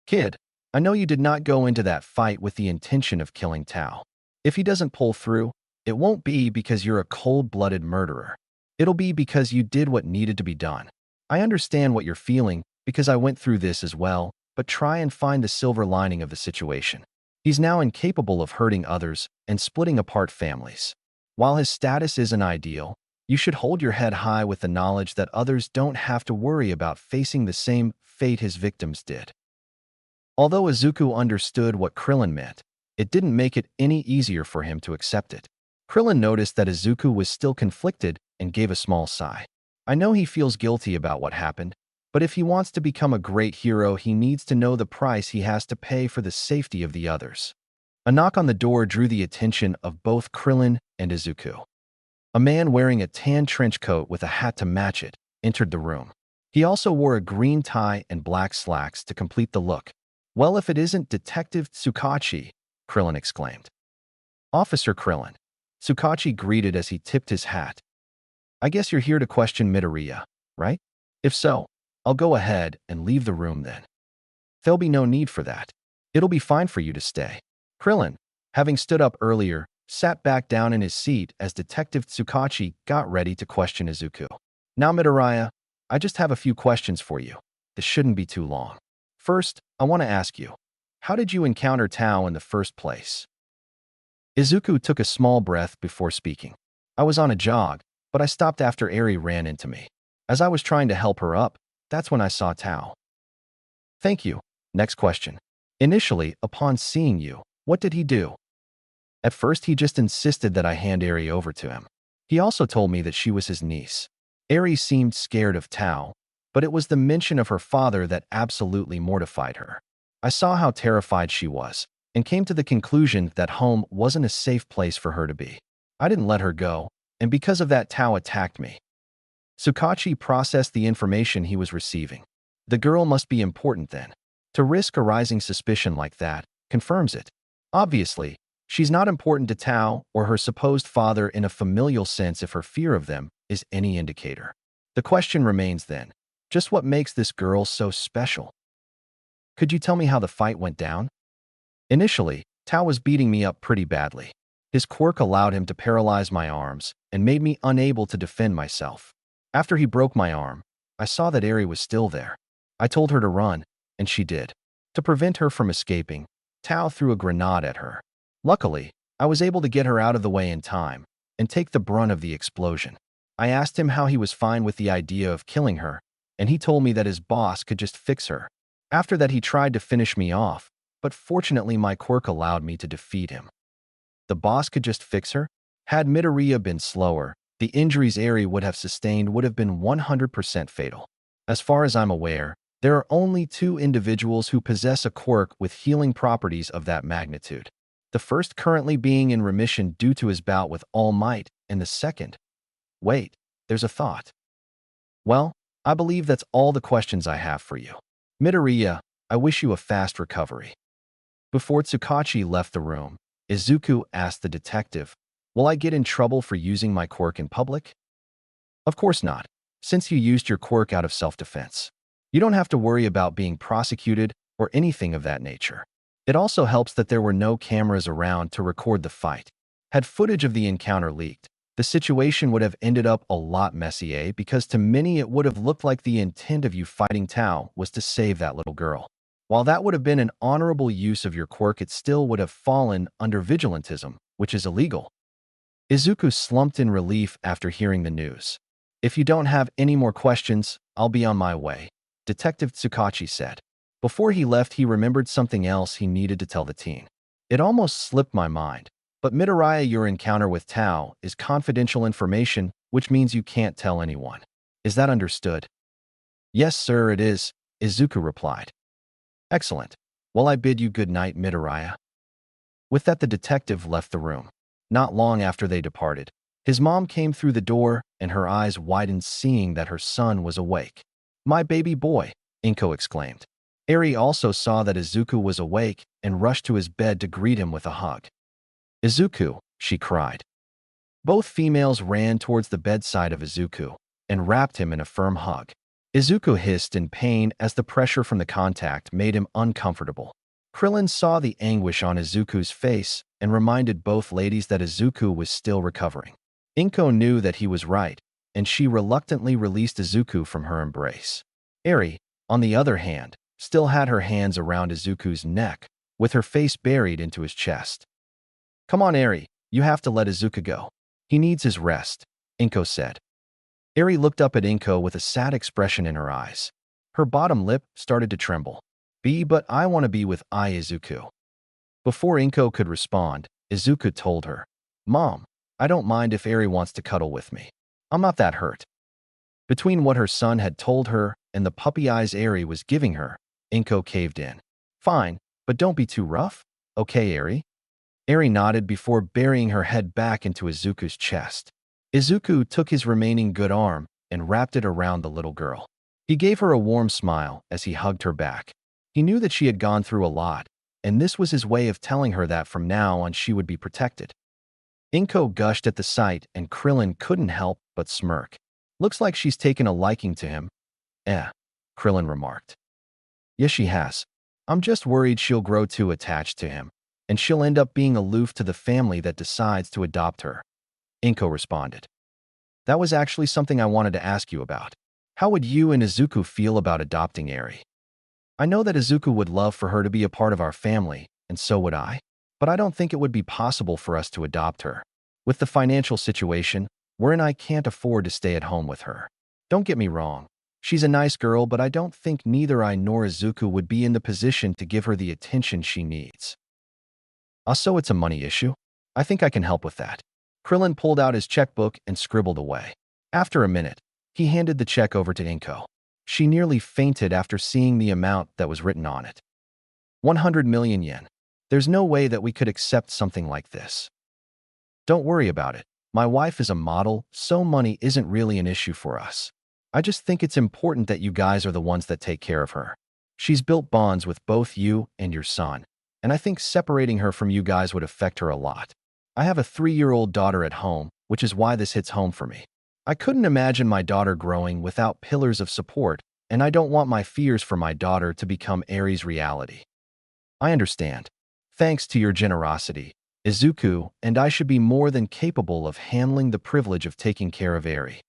Kid, I know you did not go into that fight with the intention of killing Tao. If he doesn't pull through, it won't be because you're a cold-blooded murderer. It'll be because you did what needed to be done. I understand what you're feeling because I went through this as well, but try and find the silver lining of the situation. He's now incapable of hurting others and splitting apart families. While his status isn't ideal, you should hold your head high with the knowledge that others don't have to worry about facing the same fate his victims did. Although Izuku understood what Krillin meant, it didn't make it any easier for him to accept it. Krillin noticed that Izuku was still conflicted and gave a small sigh. I know he feels guilty about what happened, but if he wants to become a great hero, he needs to know the price he has to pay for the safety of the others. A knock on the door drew the attention of both Krillin and Izuku. A man wearing a tan trench coat with a hat to match it entered the room. He also wore a green tie and black slacks to complete the look. Well, if it isn't Detective Tsukachi, Krillin exclaimed. Officer Krillin, Tsukachi greeted as he tipped his hat. I guess you're here to question Midoriya, right? If so, I'll go ahead and leave the room then. There'll be no need for that. It'll be fine for you to stay. Krillin, having stood up earlier, sat back down in his seat as Detective Tsukachi got ready to question Izuku. Now, Midoriya, I just have a few questions for you. This shouldn't be too long. First, I want to ask you, how did you encounter Tao in the first place? Izuku took a small breath before speaking. I was on a jog, but I stopped after Eri ran into me. As I was trying to help her up, that's when I saw Tao. Thank you. Next question. Initially, upon seeing you, what did he do? At first, he just insisted that I hand Eri over to him. He also told me that she was his niece. Eri seemed scared of Tao, but it was the mention of her father that absolutely mortified her. I saw how terrified she was, and came to the conclusion that home wasn't a safe place for her to be. I didn't let her go, and because of that, Tao attacked me. Tsukachi processed the information he was receiving. The girl must be important then. To risk arising suspicion like that confirms it. Obviously, she's not important to Tao or her supposed father in a familial sense if her fear of them is any indicator. The question remains then, just what makes this girl so special? Could you tell me how the fight went down? Initially, Tao was beating me up pretty badly. His quirk allowed him to paralyze my arms and made me unable to defend myself. After he broke my arm, I saw that Eri was still there. I told her to run, and she did. To prevent her from escaping, Tao threw a grenade at her. Luckily, I was able to get her out of the way in time and take the brunt of the explosion. I asked him how he was fine with the idea of killing her, and he told me that his boss could just fix her. After that, he tried to finish me off, but fortunately my quirk allowed me to defeat him. The boss could just fix her? Had Midoriya been slower, the injuries Eri would have sustained would have been 100% fatal. As far as I'm aware, there are only 2 individuals who possess a quirk with healing properties of that magnitude. The first currently being in remission due to his bout with All Might, and the second… Wait, there's a thought. Well, I believe that's all the questions I have for you. Midoriya, I wish you a fast recovery. Before Tsukachi left the room, Izuku asked the detective, will I get in trouble for using my quirk in public? Of course not, since you used your quirk out of self-defense. You don't have to worry about being prosecuted or anything of that nature. It also helps that there were no cameras around to record the fight. Had footage of the encounter leaked, the situation would have ended up a lot messier because to many it would have looked like the intent of you fighting Tao was to save that little girl. While that would have been an honorable use of your quirk, it still would have fallen under vigilantism, which is illegal. Izuku slumped in relief after hearing the news. If you don't have any more questions, I'll be on my way, Detective Tsukachi said. Before he left, he remembered something else he needed to tell the teen. It almost slipped my mind, but Midoriya, your encounter with Tao is confidential information, which means you can't tell anyone. Is that understood? Yes, sir, it is, Izuku replied. Excellent. Well, I bid you good night, Midoriya. With that, the detective left the room. Not long after they departed, his mom came through the door, and her eyes widened seeing that her son was awake. My baby boy, Inko exclaimed. Eri also saw that Izuku was awake and rushed to his bed to greet him with a hug. Izuku, she cried. Both females ran towards the bedside of Izuku and wrapped him in a firm hug. Izuku hissed in pain as the pressure from the contact made him uncomfortable. Krillin saw the anguish on Izuku's face and reminded both ladies that Izuku was still recovering. Inko knew that he was right, and she reluctantly released Izuku from her embrace. Eri, on the other hand, still had her hands around Izuku's neck, with her face buried into his chest. Come on, Eri, you have to let Izuku go. He needs his rest, Inko said. Eri looked up at Inko with a sad expression in her eyes. Her bottom lip started to tremble. But I want to be with Izuku. Before Inko could respond, Izuku told her, Mom, I don't mind if Eri wants to cuddle with me. I'm not that hurt. Between what her son had told her and the puppy eyes Eri was giving her, Inko caved in. Fine, but don't be too rough. Okay, Eri? Eri nodded before burying her head back into Izuku's chest. Izuku took his remaining good arm and wrapped it around the little girl. He gave her a warm smile as he hugged her back. He knew that she had gone through a lot, and this was his way of telling her that from now on she would be protected. Inko gushed at the sight, and Krillin couldn't help but smirk. Looks like she's taken a liking to him. Krillin remarked. Yes, she has. I'm just worried she'll grow too attached to him, and she'll end up being aloof to the family that decides to adopt her. Inko responded. That was actually something I wanted to ask you about. How would you and Izuku feel about adopting Eri? I know that Izuku would love for her to be a part of our family, and so would I, but I don't think it would be possible for us to adopt her. With the financial situation, we're in, I can't afford to stay at home with her. Don't get me wrong. She's a nice girl, but I don't think neither I nor Izuku would be in the position to give her the attention she needs. Also, it's a money issue. I think I can help with that. Krillin pulled out his checkbook and scribbled away. After a minute, he handed the check over to Inko. She nearly fainted after seeing the amount that was written on it. 100 million yen. There's no way that we could accept something like this. Don't worry about it. My wife is a model, so money isn't really an issue for us. I just think it's important that you guys are the ones that take care of her. She's built bonds with both you and your son, and I think separating her from you guys would affect her a lot. I have a 3-year-old daughter at home, which is why this hits home for me. I couldn't imagine my daughter growing without pillars of support, and I don't want my fears for my daughter to become Eri's reality. I understand. Thanks to your generosity, Izuku and I should be more than capable of handling the privilege of taking care of Eri.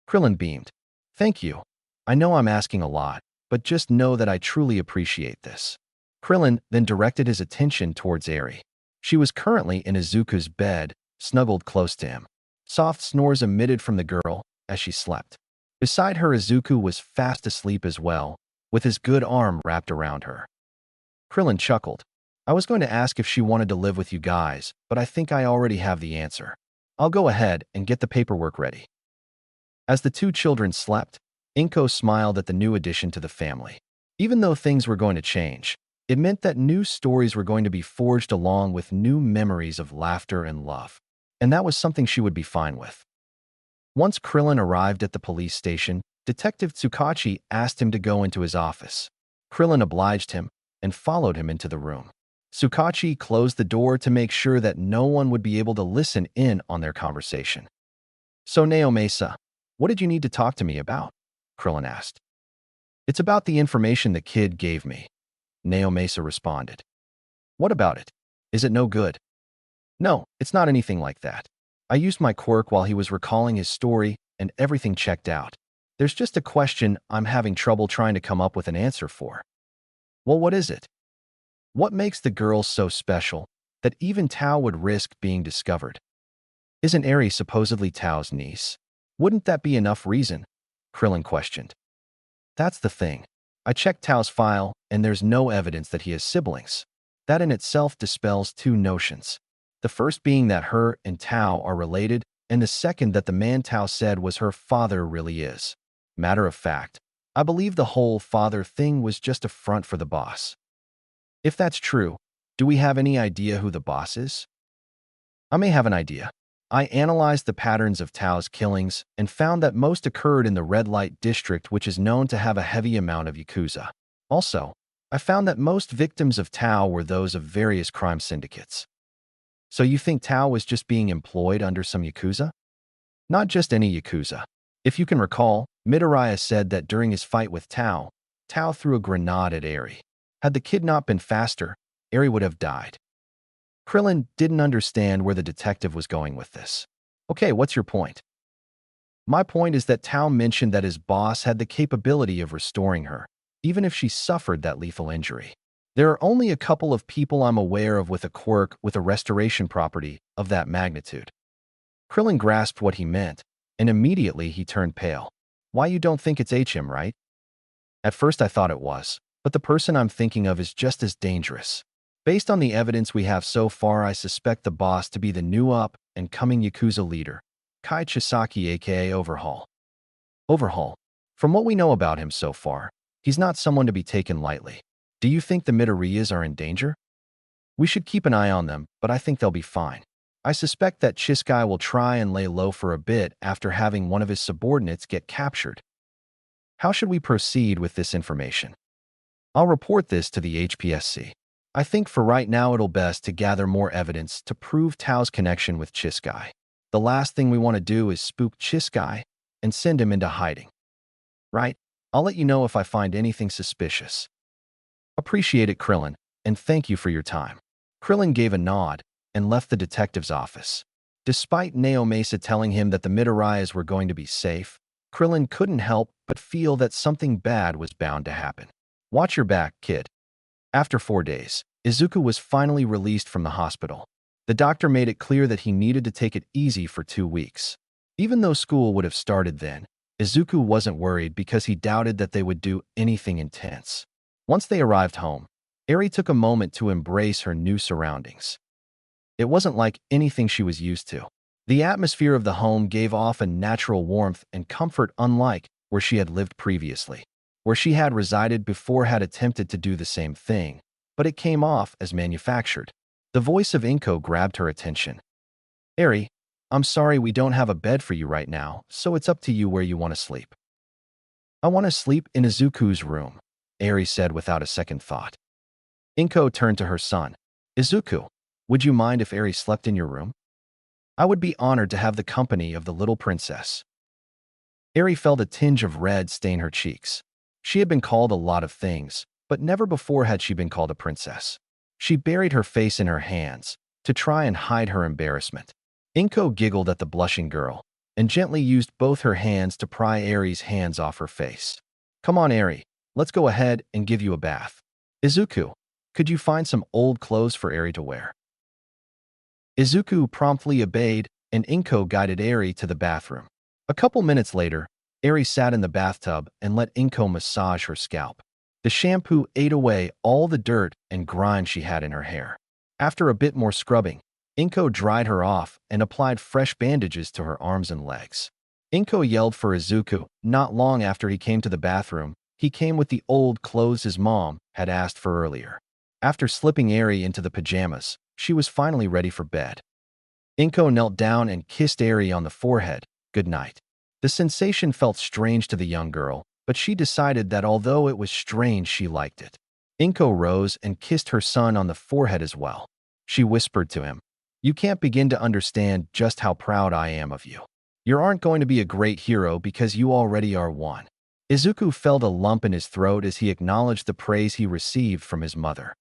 Krillin beamed. Thank you. I know I'm asking a lot, but just know that I truly appreciate this. Krillin then directed his attention towards Eri. She was currently in Izuku's bed, snuggled close to him. Soft snores emitted from the girl as she slept. Beside her, Izuku was fast asleep as well, with his good arm wrapped around her. Krillin chuckled. I was going to ask if she wanted to live with you guys, but I think I already have the answer. I'll go ahead and get the paperwork ready. As the two children slept, Inko smiled at the new addition to the family. Even though things were going to change, it meant that new stories were going to be forged along with new memories of laughter and love. And that was something she would be fine with. Once Krillin arrived at the police station, Detective Tsukachi asked him to go into his office. Krillin obliged him and followed him into the room. Tsukachi closed the door to make sure that no one would be able to listen in on their conversation. So Naomesa, what did you need to talk to me about? Krillin asked. It's about the information the kid gave me, Naomesa responded. What about it? Is it no good? No, it's not anything like that. I used my quirk while he was recalling his story, and everything checked out. There's just a question I'm having trouble trying to come up with an answer for. Well, what is it? What makes the girl so special that even Tao would risk being discovered? Isn't Eri supposedly Tao's niece? Wouldn't that be enough reason? Krillin questioned. That's the thing. I checked Tao's file, and there's no evidence that he has siblings. That in itself dispels two notions. The first being that her and Tao are related, and the second that the man Tao said was her father really is. Matter of fact, I believe the whole father thing was just a front for the boss. If that's true, do we have any idea who the boss is? I may have an idea. I analyzed the patterns of Tao's killings and found that most occurred in the red light district, which is known to have a heavy amount of Yakuza. Also, I found that most victims of Tao were those of various crime syndicates. So you think Tao was just being employed under some Yakuza? Not just any Yakuza. If you can recall, Midoriya said that during his fight with Tao, Tao threw a grenade at Eri. Had the kid not been faster, Eri would have died. Krillin didn't understand where the detective was going with this. Okay, what's your point? My point is that Tao mentioned that his boss had the capability of restoring her, even if she suffered that lethal injury. There are only a couple of people I'm aware of with a quirk with a restoration property of that magnitude. Krillin grasped what he meant, and immediately he turned pale. Why, you don't think it's HM, right? At first I thought it was, but the person I'm thinking of is just as dangerous. Based on the evidence we have so far, I suspect the boss to be the new up-and-coming Yakuza leader, Kai Chisaki aka Overhaul. Overhaul. From what we know about him so far, he's not someone to be taken lightly. Do you think the Midoriyas are in danger? We should keep an eye on them, but I think they'll be fine. I suspect that Chiskai will try and lay low for a bit after having one of his subordinates get captured. How should we proceed with this information? I'll report this to the HPSC. I think for right now it'll best to gather more evidence to prove Tao's connection with Chiskai. The last thing we want to do is spook Chiskai and send him into hiding. Right? I'll let you know if I find anything suspicious. Appreciate it, Krillin, and thank you for your time. Krillin gave a nod and left the detective's office. Despite Naomasa telling him that the Midoriyas were going to be safe, Krillin couldn't help but feel that something bad was bound to happen. Watch your back, kid. After 4 days, Izuku was finally released from the hospital. The doctor made it clear that he needed to take it easy for 2 weeks. Even though school would have started then, Izuku wasn't worried because he doubted that they would do anything intense. Once they arrived home, Eri took a moment to embrace her new surroundings. It wasn't like anything she was used to. The atmosphere of the home gave off a natural warmth and comfort unlike where she had lived previously. Where she had resided before had attempted to do the same thing, but it came off as manufactured. The voice of Inko grabbed her attention. Eri, I'm sorry we don't have a bed for you right now, so it's up to you where you want to sleep. I want to sleep in Izuku's room, Eri said without a second thought. Inko turned to her son. Izuku, would you mind if Eri slept in your room? I would be honored to have the company of the little princess. Eri felt a tinge of red stain her cheeks. She had been called a lot of things, but never before had she been called a princess. She buried her face in her hands to try and hide her embarrassment. Inko giggled at the blushing girl and gently used both her hands to pry Eri's hands off her face. Come on, Eri, let's go ahead and give you a bath. Izuku, could you find some old clothes for Eri to wear? Izuku promptly obeyed, and Inko guided Eri to the bathroom. A couple minutes later, Eri sat in the bathtub and let Inko massage her scalp. The shampoo ate away all the dirt and grime she had in her hair. After a bit more scrubbing, Inko dried her off and applied fresh bandages to her arms and legs. Inko yelled for Izuku. Not long after he came to the bathroom, he came with the old clothes his mom had asked for earlier. After slipping Eri into the pajamas, she was finally ready for bed. Inko knelt down and kissed Eri on the forehead. Good night. The sensation felt strange to the young girl, but she decided that although it was strange, she liked it. Inko rose and kissed her son on the forehead as well. She whispered to him, "You can't begin to understand just how proud I am of you. You aren't going to be a great hero because you already are one." Izuku felt a lump in his throat as he acknowledged the praise he received from his mother.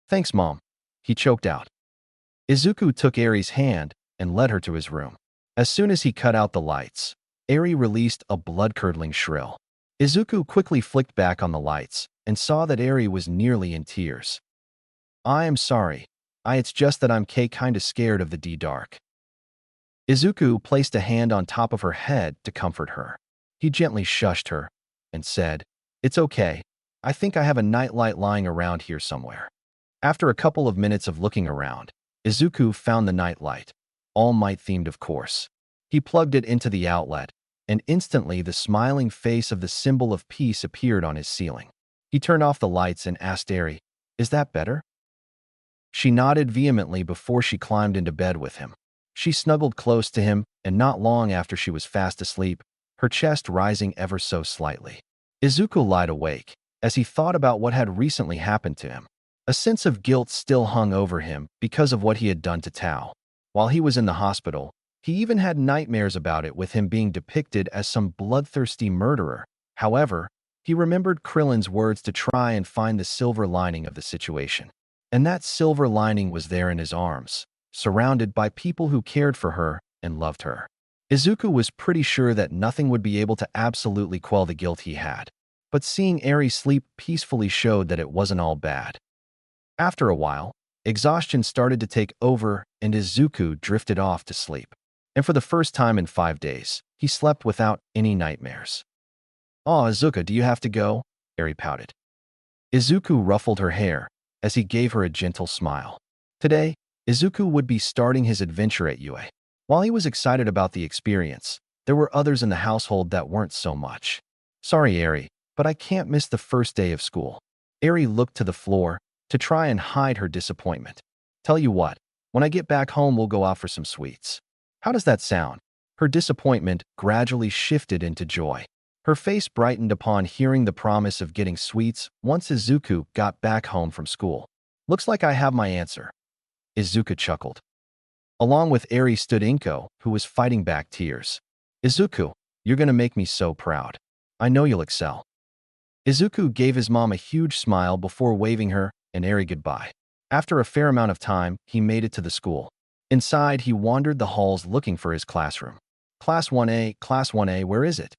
"Thanks, Mom," he choked out. Izuku took Eri's hand and led her to his room. As soon as he cut out the lights, Eri released a blood-curdling shrill. Izuku quickly flicked back on the lights and saw that Eri was nearly in tears. "I am sorry. It's just that I'm kinda scared of the dark." Izuku placed a hand on top of her head to comfort her. He gently shushed her and said, "It's okay. I think I have a nightlight lying around here somewhere." After a couple of minutes of looking around, Izuku found the nightlight, All Might themed of course. He plugged it into the outlet, and instantly the smiling face of the symbol of peace appeared on his ceiling. He turned off the lights and asked Eri, "Is that better?" She nodded vehemently before she climbed into bed with him. She snuggled close to him, and not long after she was fast asleep, her chest rising ever so slightly. Izuku lied awake as he thought about what had recently happened to him. A sense of guilt still hung over him because of what he had done to Tao. While he was in the hospital, he even had nightmares about it, with him being depicted as some bloodthirsty murderer. However, he remembered Krillin's words to try and find the silver lining of the situation. And that silver lining was there in his arms, surrounded by people who cared for her and loved her. Izuku was pretty sure that nothing would be able to absolutely quell the guilt he had. But seeing Eri sleep peacefully showed that it wasn't all bad. After a while, exhaustion started to take over and Izuku drifted off to sleep. And for the first time in 5 days, he slept without any nightmares. "Aw, Izuku, do you have to go?" Eri pouted. Izuku ruffled her hair as he gave her a gentle smile. Today, Izuku would be starting his adventure at UA. While he was excited about the experience, there were others in the household that weren't so much. "Sorry, Eri, but I can't miss the first day of school." Eri looked to the floor to try and hide her disappointment. "Tell you what, when I get back home, we'll go out for some sweets." "How does that sound?" Her disappointment gradually shifted into joy. Her face brightened upon hearing the promise of getting sweets once Izuku got back home from school. "Looks like I have my answer." Izuku chuckled. Along with Eri stood Inko, who was fighting back tears. "Izuku, you're gonna make me so proud. I know you'll excel." Izuku gave his mom a huge smile before waving her and Eri goodbye. After a fair amount of time, he made it to the school. Inside, he wandered the halls looking for his classroom. Class 1A, where is it?"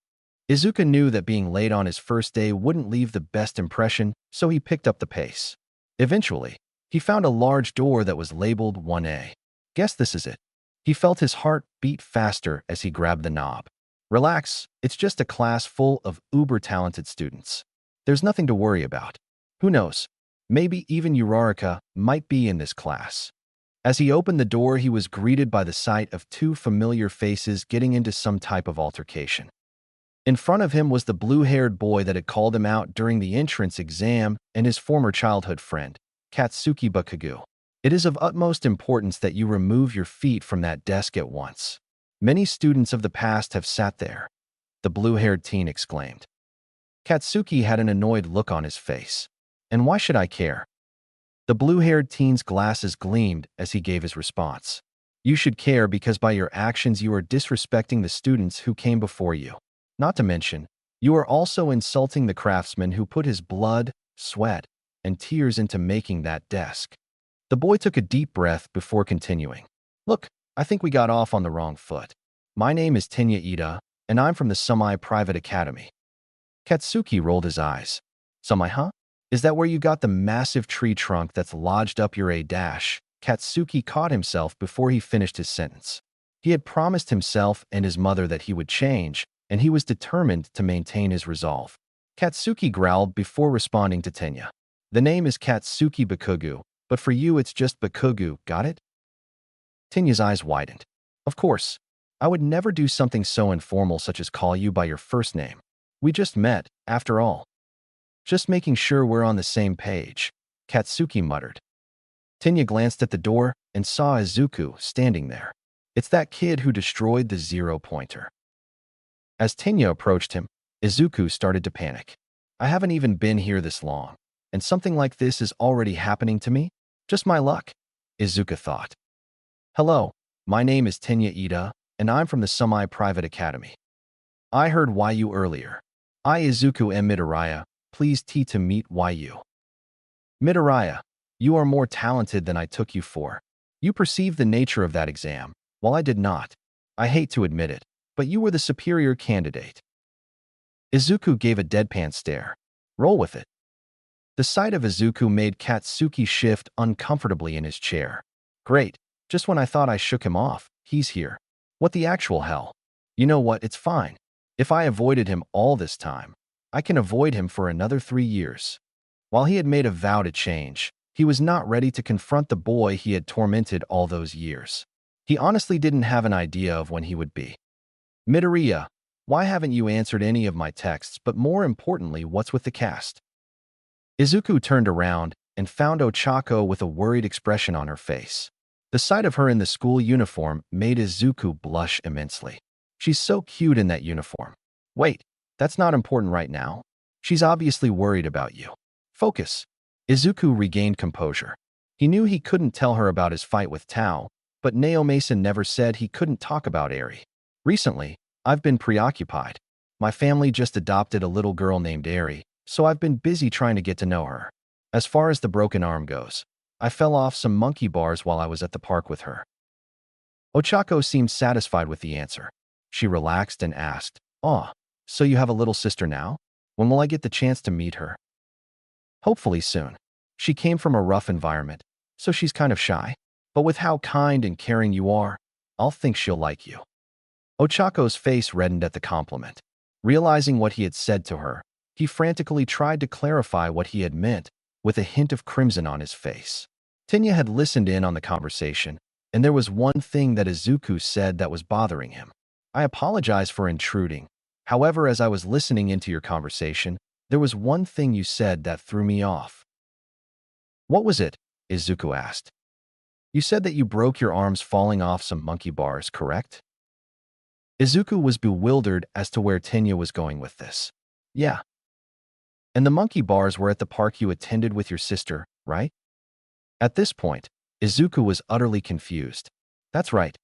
Izuku knew that being late on his first day wouldn't leave the best impression, so he picked up the pace. Eventually, he found a large door that was labeled 1A. "Guess this is it." He felt his heart beat faster as he grabbed the knob. "Relax, it's just a class full of uber-talented students. There's nothing to worry about. Who knows, maybe even Uraraka might be in this class." As he opened the door, he was greeted by the sight of two familiar faces getting into some type of altercation. In front of him was the blue-haired boy that had called him out during the entrance exam and his former childhood friend, Katsuki Bakugo. "It is of utmost importance that you remove your feet from that desk at once. Many students of the past have sat there," the blue-haired teen exclaimed. Katsuki had an annoyed look on his face. "And why should I care?" The blue-haired teen's glasses gleamed as he gave his response. "You should care because by your actions you are disrespecting the students who came before you. Not to mention, you are also insulting the craftsman who put his blood, sweat, and tears into making that desk." The boy took a deep breath before continuing. "Look, I think we got off on the wrong foot. My name is Tenya Ida, and I'm from the Semi-Private Academy." Katsuki rolled his eyes. "Semi, huh? Is that where you got the massive tree trunk that's lodged up your A-dash?" Katsuki caught himself before he finished his sentence. He had promised himself and his mother that he would change, and he was determined to maintain his resolve. Katsuki growled before responding to Tenya. "The name is Katsuki Bakugo, but for you it's just Bakugo, got it?" Tenya's eyes widened. "Of course. I would never do something so informal such as call you by your first name. We just met, after all." "Just making sure we're on the same page," Katsuki muttered. Tenya glanced at the door and saw Izuku standing there. "It's that kid who destroyed the zero-pointer." As Tenya approached him, Izuku started to panic. "I haven't even been here this long, and something like this is already happening to me? Just my luck," Izuku thought. "Hello, my name is Tenya Ida, and I'm from the Semi-Private Academy. I heard YU earlier. I, Izuku, am Midoriya. Please to meet YU." "Midoriya, you are more talented than I took you for. You perceived the nature of that exam, while I did not. I hate to admit it, but you were the superior candidate." Izuku gave a deadpan stare. "Roll with it." The sight of Izuku made Katsuki shift uncomfortably in his chair. "Great, just when I thought I shook him off, he's here." What the actual hell? You know what, it's fine. If I avoided him all this time, I can avoid him for another 3 years. While he had made a vow to change, he was not ready to confront the boy he had tormented all those years. He honestly didn't have an idea of when he would be. Midoriya, why haven't you answered any of my texts, but more importantly, what's with the cast? Izuku turned around and found Ochako with a worried expression on her face. The sight of her in the school uniform made Izuku blush immensely. She's so cute in that uniform. Wait, that's not important right now. She's obviously worried about you. Focus. Izuku regained composure. He knew he couldn't tell her about his fight with Tao, but Naomason never said he couldn't talk about Eri. Recently, I've been preoccupied. My family just adopted a little girl named Eri, so I've been busy trying to get to know her. As far as the broken arm goes, I fell off some monkey bars while I was at the park with her. Ochako seemed satisfied with the answer. She relaxed and asked, "Aw, so you have a little sister now? When will I get the chance to meet her?" Hopefully soon. She came from a rough environment, so she's kind of shy. But with how kind and caring you are, I'll think she'll like you. Ochako's face reddened at the compliment. Realizing what he had said to her, he frantically tried to clarify what he had meant, with a hint of crimson on his face. Tenya had listened in on the conversation, and there was one thing that Izuku said that was bothering him. "I apologize for intruding. However, as I was listening into your conversation, there was one thing you said that threw me off." "What was it?" Izuku asked. "You said that you broke your arms falling off some monkey bars, correct?" Izuku was bewildered as to where Tenya was going with this. "Yeah. And the monkey bars were at the park you attended with your sister, right?" At this point, Izuku was utterly confused. "That's right.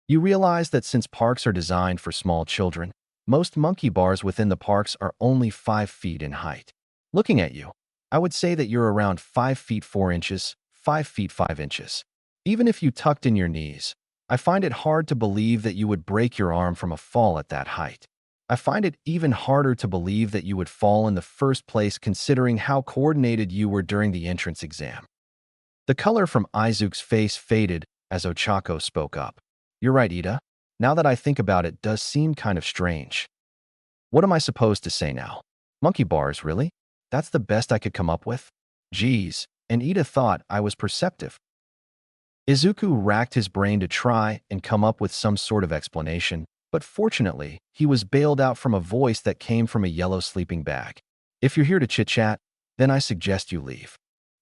You realize that since parks are designed for small children, most monkey bars within the parks are only 5 feet in height. Looking at you, I would say that you're around 5 feet 4 inches, 5 feet 5 inches. Even if you tucked in your knees, I find it hard to believe that you would break your arm from a fall at that height. I find it even harder to believe that you would fall in the first place considering how coordinated you were during the entrance exam." The color from Izuku's face faded as Ochako spoke up. "You're right, Ida. Now that I think about it, does seem kind of strange. What am I supposed to say now? Monkey bars, really? That's the best I could come up with? Geez, and Ida thought I was perceptive." Izuku racked his brain to try and come up with some sort of explanation, but fortunately, he was bailed out from a voice that came from a yellow sleeping bag. "If you're here to chit-chat, then I suggest you leave."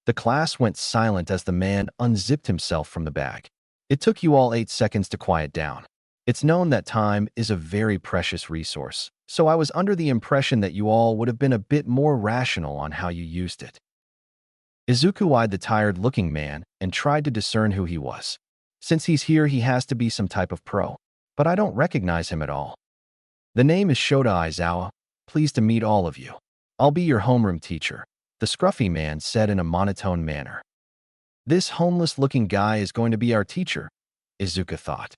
The class went silent as the man unzipped himself from the bag. "It took you all 8 seconds to quiet down. It's known that time is a very precious resource, so I was under the impression that you all would have been a bit more rational on how you used it." Izuku eyed the tired-looking man and tried to discern who he was. "Since he's here, he has to be some type of pro, but I don't recognize him at all." "The name is Shota Aizawa. Pleased to meet all of you. I'll be your homeroom teacher," the scruffy man said in a monotone manner. "This homeless-looking guy is going to be our teacher," Izuku thought.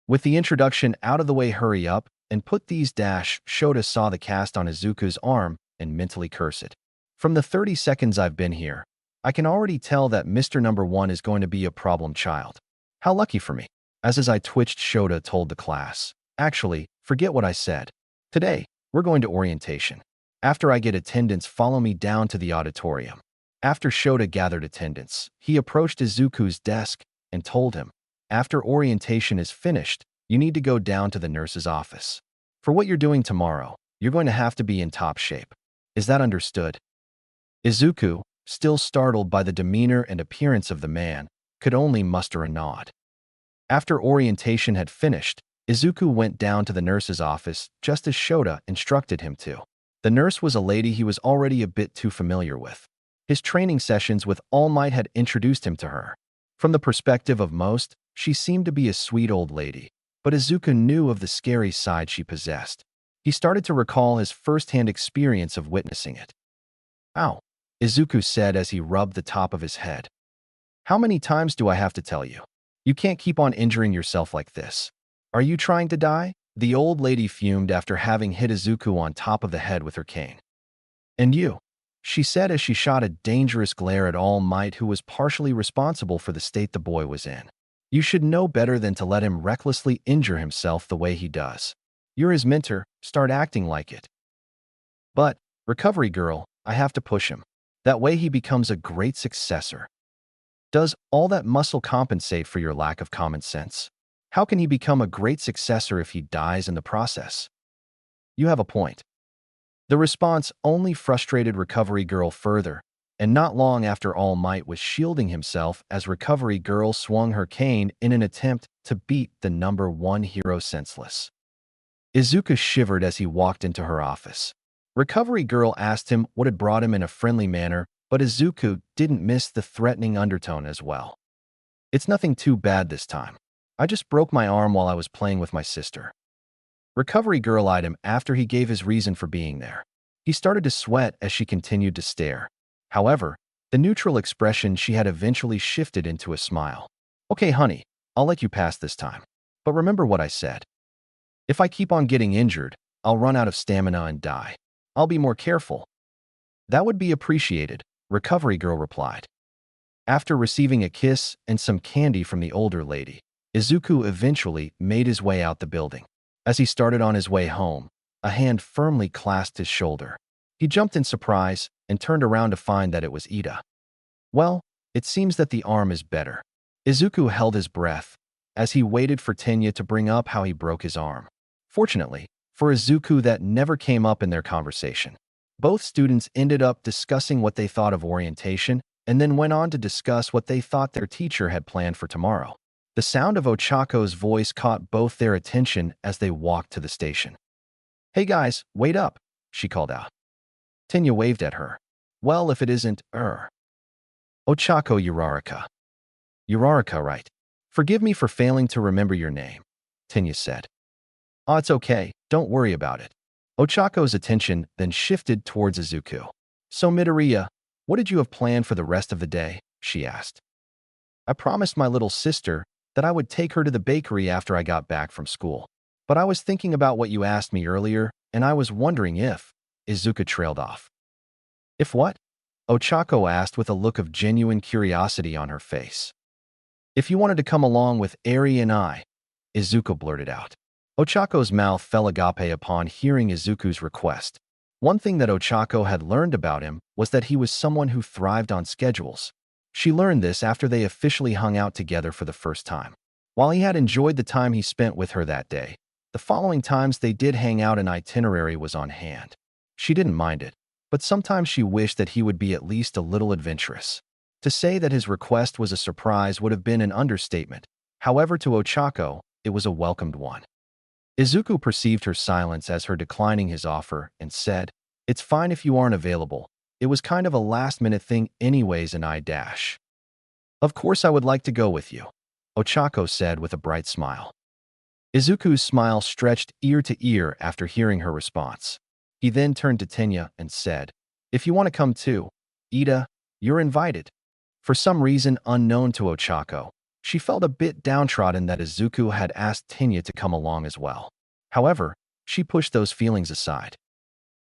With the introduction out of the way, hurry up and put these dash. Shota saw the cast on Izuku's arm and mentally cursed. "From the 30 seconds I've been here, I can already tell that Mr. Number 1 is going to be a problem child. How lucky for me." As I twitched, Shota told the class. "Actually, forget what I said. Today, we're going to orientation. After I get attendance, follow me down to the auditorium." After Shota gathered attendance, he approached Izuku's desk and told him, "After orientation is finished, you need to go down to the nurse's office. For what you're doing tomorrow, you're going to have to be in top shape. Is that understood?" Izuku, still startled by the demeanor and appearance of the man, could only muster a nod. After orientation had finished, Izuku went down to the nurse's office just as Shota instructed him to. The nurse was a lady he was already a bit too familiar with. His training sessions with All Might had introduced him to her. From the perspective of most, she seemed to be a sweet old lady, but Izuku knew of the scary side she possessed. He started to recall his first-hand experience of witnessing it. "Ow," Izuku said as he rubbed the top of his head. "How many times do I have to tell you? You can't keep on injuring yourself like this. Are you trying to die?" The old lady fumed after having hit Izuku on top of the head with her cane. "And you," she said as she shot a dangerous glare at All Might, who was partially responsible for the state the boy was in. You should know better than to let him recklessly injure himself the way he does. You're his mentor, start acting like it. But, recovery girl, I have to push him. That way he becomes a great successor. Does all that muscle compensate for your lack of common sense? How can he become a great successor if he dies in the process? You have a point. The response only frustrated Recovery Girl further, and not long after All Might was shielding himself as Recovery Girl swung her cane in an attempt to beat the number one hero senseless. Izuku shivered as he walked into her office. Recovery Girl asked him what had brought him in a friendly manner, but Izuku didn't miss the threatening undertone as well. It's nothing too bad this time. I just broke my arm while I was playing with my sister. Recovery Girl eyed him after he gave his reason for being there. He started to sweat as she continued to stare. However, the neutral expression she had eventually shifted into a smile. Okay, honey, I'll let you pass this time. But remember what I said. If I keep on getting injured, I'll run out of stamina and die. I'll be more careful. That would be appreciated, Recovery Girl replied. After receiving a kiss and some candy from the older lady, Izuku eventually made his way out the building. As he started on his way home, a hand firmly clasped his shoulder. He jumped in surprise and turned around to find that it was Ida. Well, it seems that the arm is better. Izuku held his breath as he waited for Tenya to bring up how he broke his arm. Fortunately, for Izuku, that never came up in their conversation. Both students ended up discussing what they thought of orientation and then went on to discuss what they thought their teacher had planned for tomorrow. The sound of Ochako's voice caught both their attention as they walked to the station. Hey guys, wait up, she called out. Tenya waved at her. Well, if it isn't, Ochako Uraraka. Uraraka, right. Forgive me for failing to remember your name, Tenya said. Oh, it's okay, don't worry about it. Ochako's attention then shifted towards Izuku. So Midoriya, what did you have planned for the rest of the day? She asked. I promised my little sister that I would take her to the bakery after I got back from school. But I was thinking about what you asked me earlier, and I was wondering if… Izuku trailed off. If what? Ochako asked with a look of genuine curiosity on her face. If you wanted to come along with Eri and I, Izuku blurted out. Ochako's mouth fell agape upon hearing Izuku's request. One thing that Ochako had learned about him was that he was someone who thrived on schedules. She learned this after they officially hung out together for the first time. While he had enjoyed the time he spent with her that day, the following times they did hang out, an itinerary was on hand. She didn't mind it, but sometimes she wished that he would be at least a little adventurous. To say that his request was a surprise would have been an understatement. However, to Ochako, it was a welcomed one. Izuku perceived her silence as her declining his offer and said, It's fine if you aren't available. It was kind of a last-minute thing anyways, and I dash. Of course I would like to go with you, Ochako said with a bright smile. Izuku's smile stretched ear to ear after hearing her response. He then turned to Tenya and said, If you want to come too, Ida, you're invited. For some reason unknown to Ochako, she felt a bit downtrodden that Izuku had asked Tenya to come along as well. However, she pushed those feelings aside.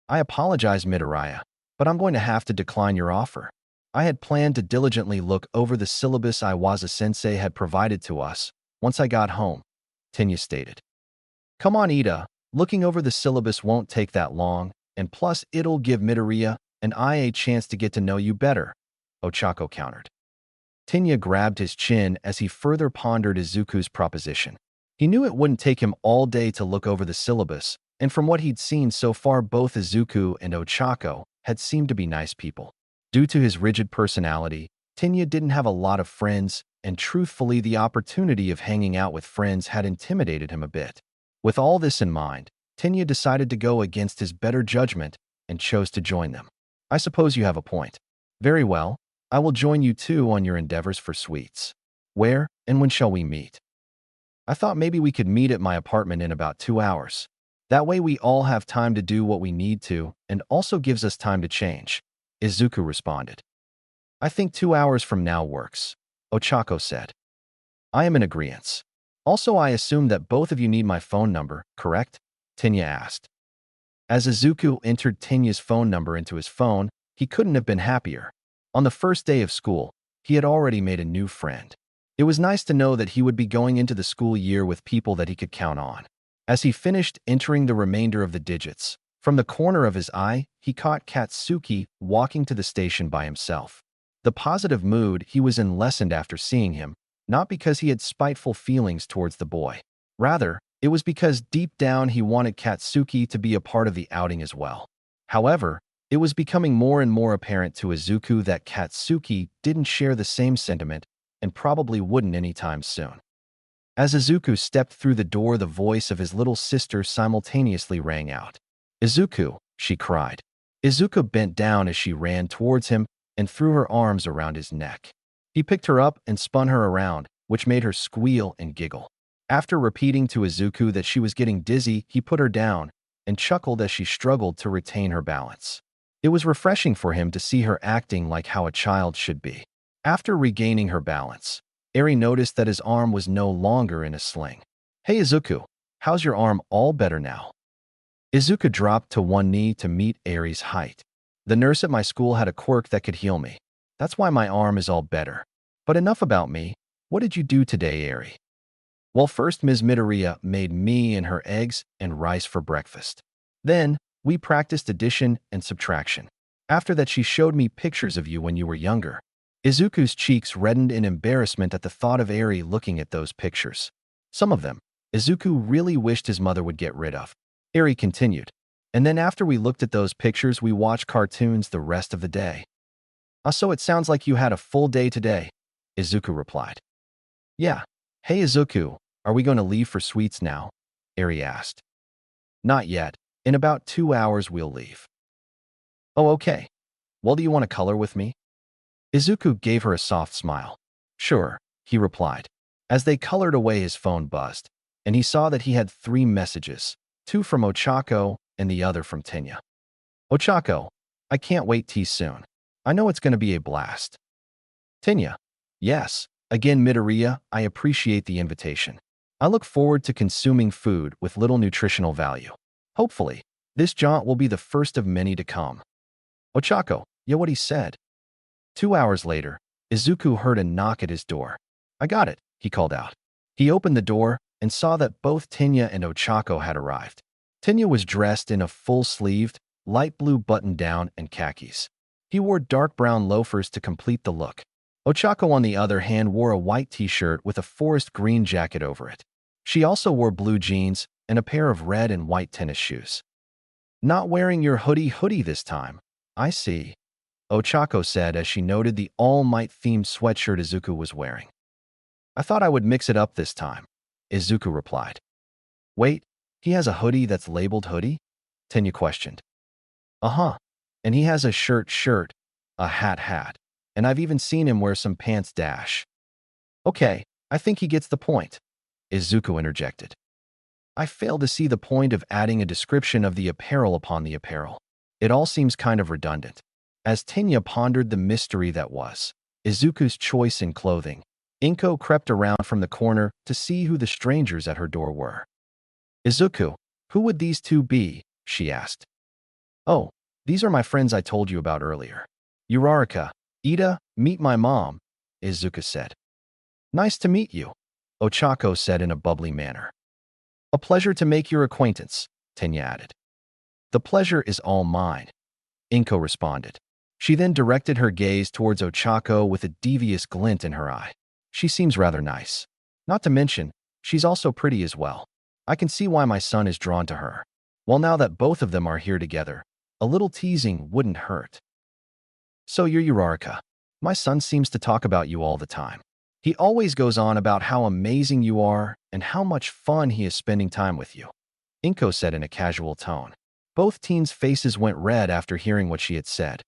I apologize, Midoriya, but I'm going to have to decline your offer. I had planned to diligently look over the syllabus Iwaza-sensei had provided to us once I got home, Tenya stated. Come on, Ida, looking over the syllabus won't take that long, and plus it'll give Midoriya and I a chance to get to know you better, Ochako countered. Tenya grabbed his chin as he further pondered Izuku's proposition. He knew it wouldn't take him all day to look over the syllabus, and from what he'd seen so far, both Izuku and Ochako had seemed to be nice people. Due to his rigid personality, Tenya didn't have a lot of friends, and truthfully, the opportunity of hanging out with friends had intimidated him a bit. With all this in mind, Tenya decided to go against his better judgment and chose to join them. I suppose you have a point. Very well, I will join you too on your endeavors for sweets. Where and when shall we meet? I thought maybe we could meet at my apartment in about 2 hours. That way we all have time to do what we need to and also gives us time to change, Izuku responded. I think 2 hours from now works, Ochako said. I am in agreement. Also, I assume that both of you need my phone number, correct? Tenya asked. As Izuku entered Tenya's phone number into his phone, he couldn't have been happier. On the first day of school, he had already made a new friend. It was nice to know that he would be going into the school year with people that he could count on. As he finished entering the remainder of the digits, from the corner of his eye, he caught Katsuki walking to the station by himself. The positive mood he was in lessened after seeing him, not because he had spiteful feelings towards the boy. Rather, it was because deep down he wanted Katsuki to be a part of the outing as well. However, it was becoming more and more apparent to Izuku that Katsuki didn't share the same sentiment and probably wouldn't anytime soon. As Izuku stepped through the door, the voice of his little sister simultaneously rang out. "Izuku," she cried. Izuku bent down as she ran towards him and threw her arms around his neck. He picked her up and spun her around, which made her squeal and giggle. After repeating to Izuku that she was getting dizzy, he put her down and chuckled as she struggled to retain her balance. It was refreshing for him to see her acting like how a child should be. After regaining her balance, Eri noticed that his arm was no longer in a sling. "Hey Izuku, how's your arm? All better now?" Izuku dropped to one knee to meet Eri's height. "The nurse at my school had a quirk that could heal me. That's why my arm is all better. But enough about me. What did you do today, Eri?" "Well, first Ms. Midoriya made me and her eggs and rice for breakfast. Then, we practiced addition and subtraction. After that, she showed me pictures of you when you were younger." Izuku's cheeks reddened in embarrassment at the thought of Eri looking at those pictures. Some of them, Izuku really wished his mother would get rid of. Eri continued. "And then after we looked at those pictures, we watched cartoons the rest of the day." So it sounds like you had a full day today," Izuku replied. "Yeah. Hey Izuku, are we going to leave for sweets now?" Eri asked. "Not yet. In about 2 hours we'll leave." "Oh, okay. Well, do you want to color with me?" Izuku gave her a soft smile. "Sure," he replied. As they colored away, his phone buzzed, and he saw that he had 3 messages, 2 from Ochako and the other from Tenya. "Ochako, I can't wait tea soon. I know it's going to be a blast." Tenya, "Yes, again Midoriya, I appreciate the invitation. I look forward to consuming food with little nutritional value. Hopefully, this jaunt will be the first of many to come." Ochako, "Yeah, what he said." 2 hours later, Izuku heard a knock at his door. "I got it," he called out. He opened the door and saw that both Tenya and Ochako had arrived. Tenya was dressed in a full-sleeved, light blue button-down and khakis. He wore dark brown loafers to complete the look. Ochako, on the other hand, wore a white t-shirt with a forest green jacket over it. She also wore blue jeans and a pair of red and white tennis shoes. "Not wearing your hoodie this time, I see," Ochako said as she noted the All Might-themed sweatshirt Izuku was wearing. "I thought I would mix it up this time," Izuku replied. "Wait, he has a hoodie that's labeled hoodie?" Tenya questioned. "Uh-huh. And he has a shirt, a hat, and I've even seen him wear some pants dash." "Okay, I think he gets the point," Izuku interjected. "I fail to see the point of adding a description of the apparel upon the apparel. It all seems kind of redundant." As Tenya pondered the mystery that was Izuku's choice in clothing, Inko crept around from the corner to see who the strangers at her door were. "Izuku, who would these 2 be?" she asked. "Oh, these are my friends I told you about earlier. Uraraka, Ida, meet my mom," Izuku said. "Nice to meet you," Ochako said in a bubbly manner. "A pleasure to make your acquaintance," Tenya added. "The pleasure is all mine," Inko responded. She then directed her gaze towards Ochako with a devious glint in her eye. "She seems rather nice. Not to mention, she's also pretty as well. I can see why my son is drawn to her. Well, now that both of them are here together, a little teasing wouldn't hurt." "So you're Uraraka. My son seems to talk about you all the time. He always goes on about how amazing you are and how much fun he is spending time with you," Inko said in a casual tone. Both teens' faces went red after hearing what she had said.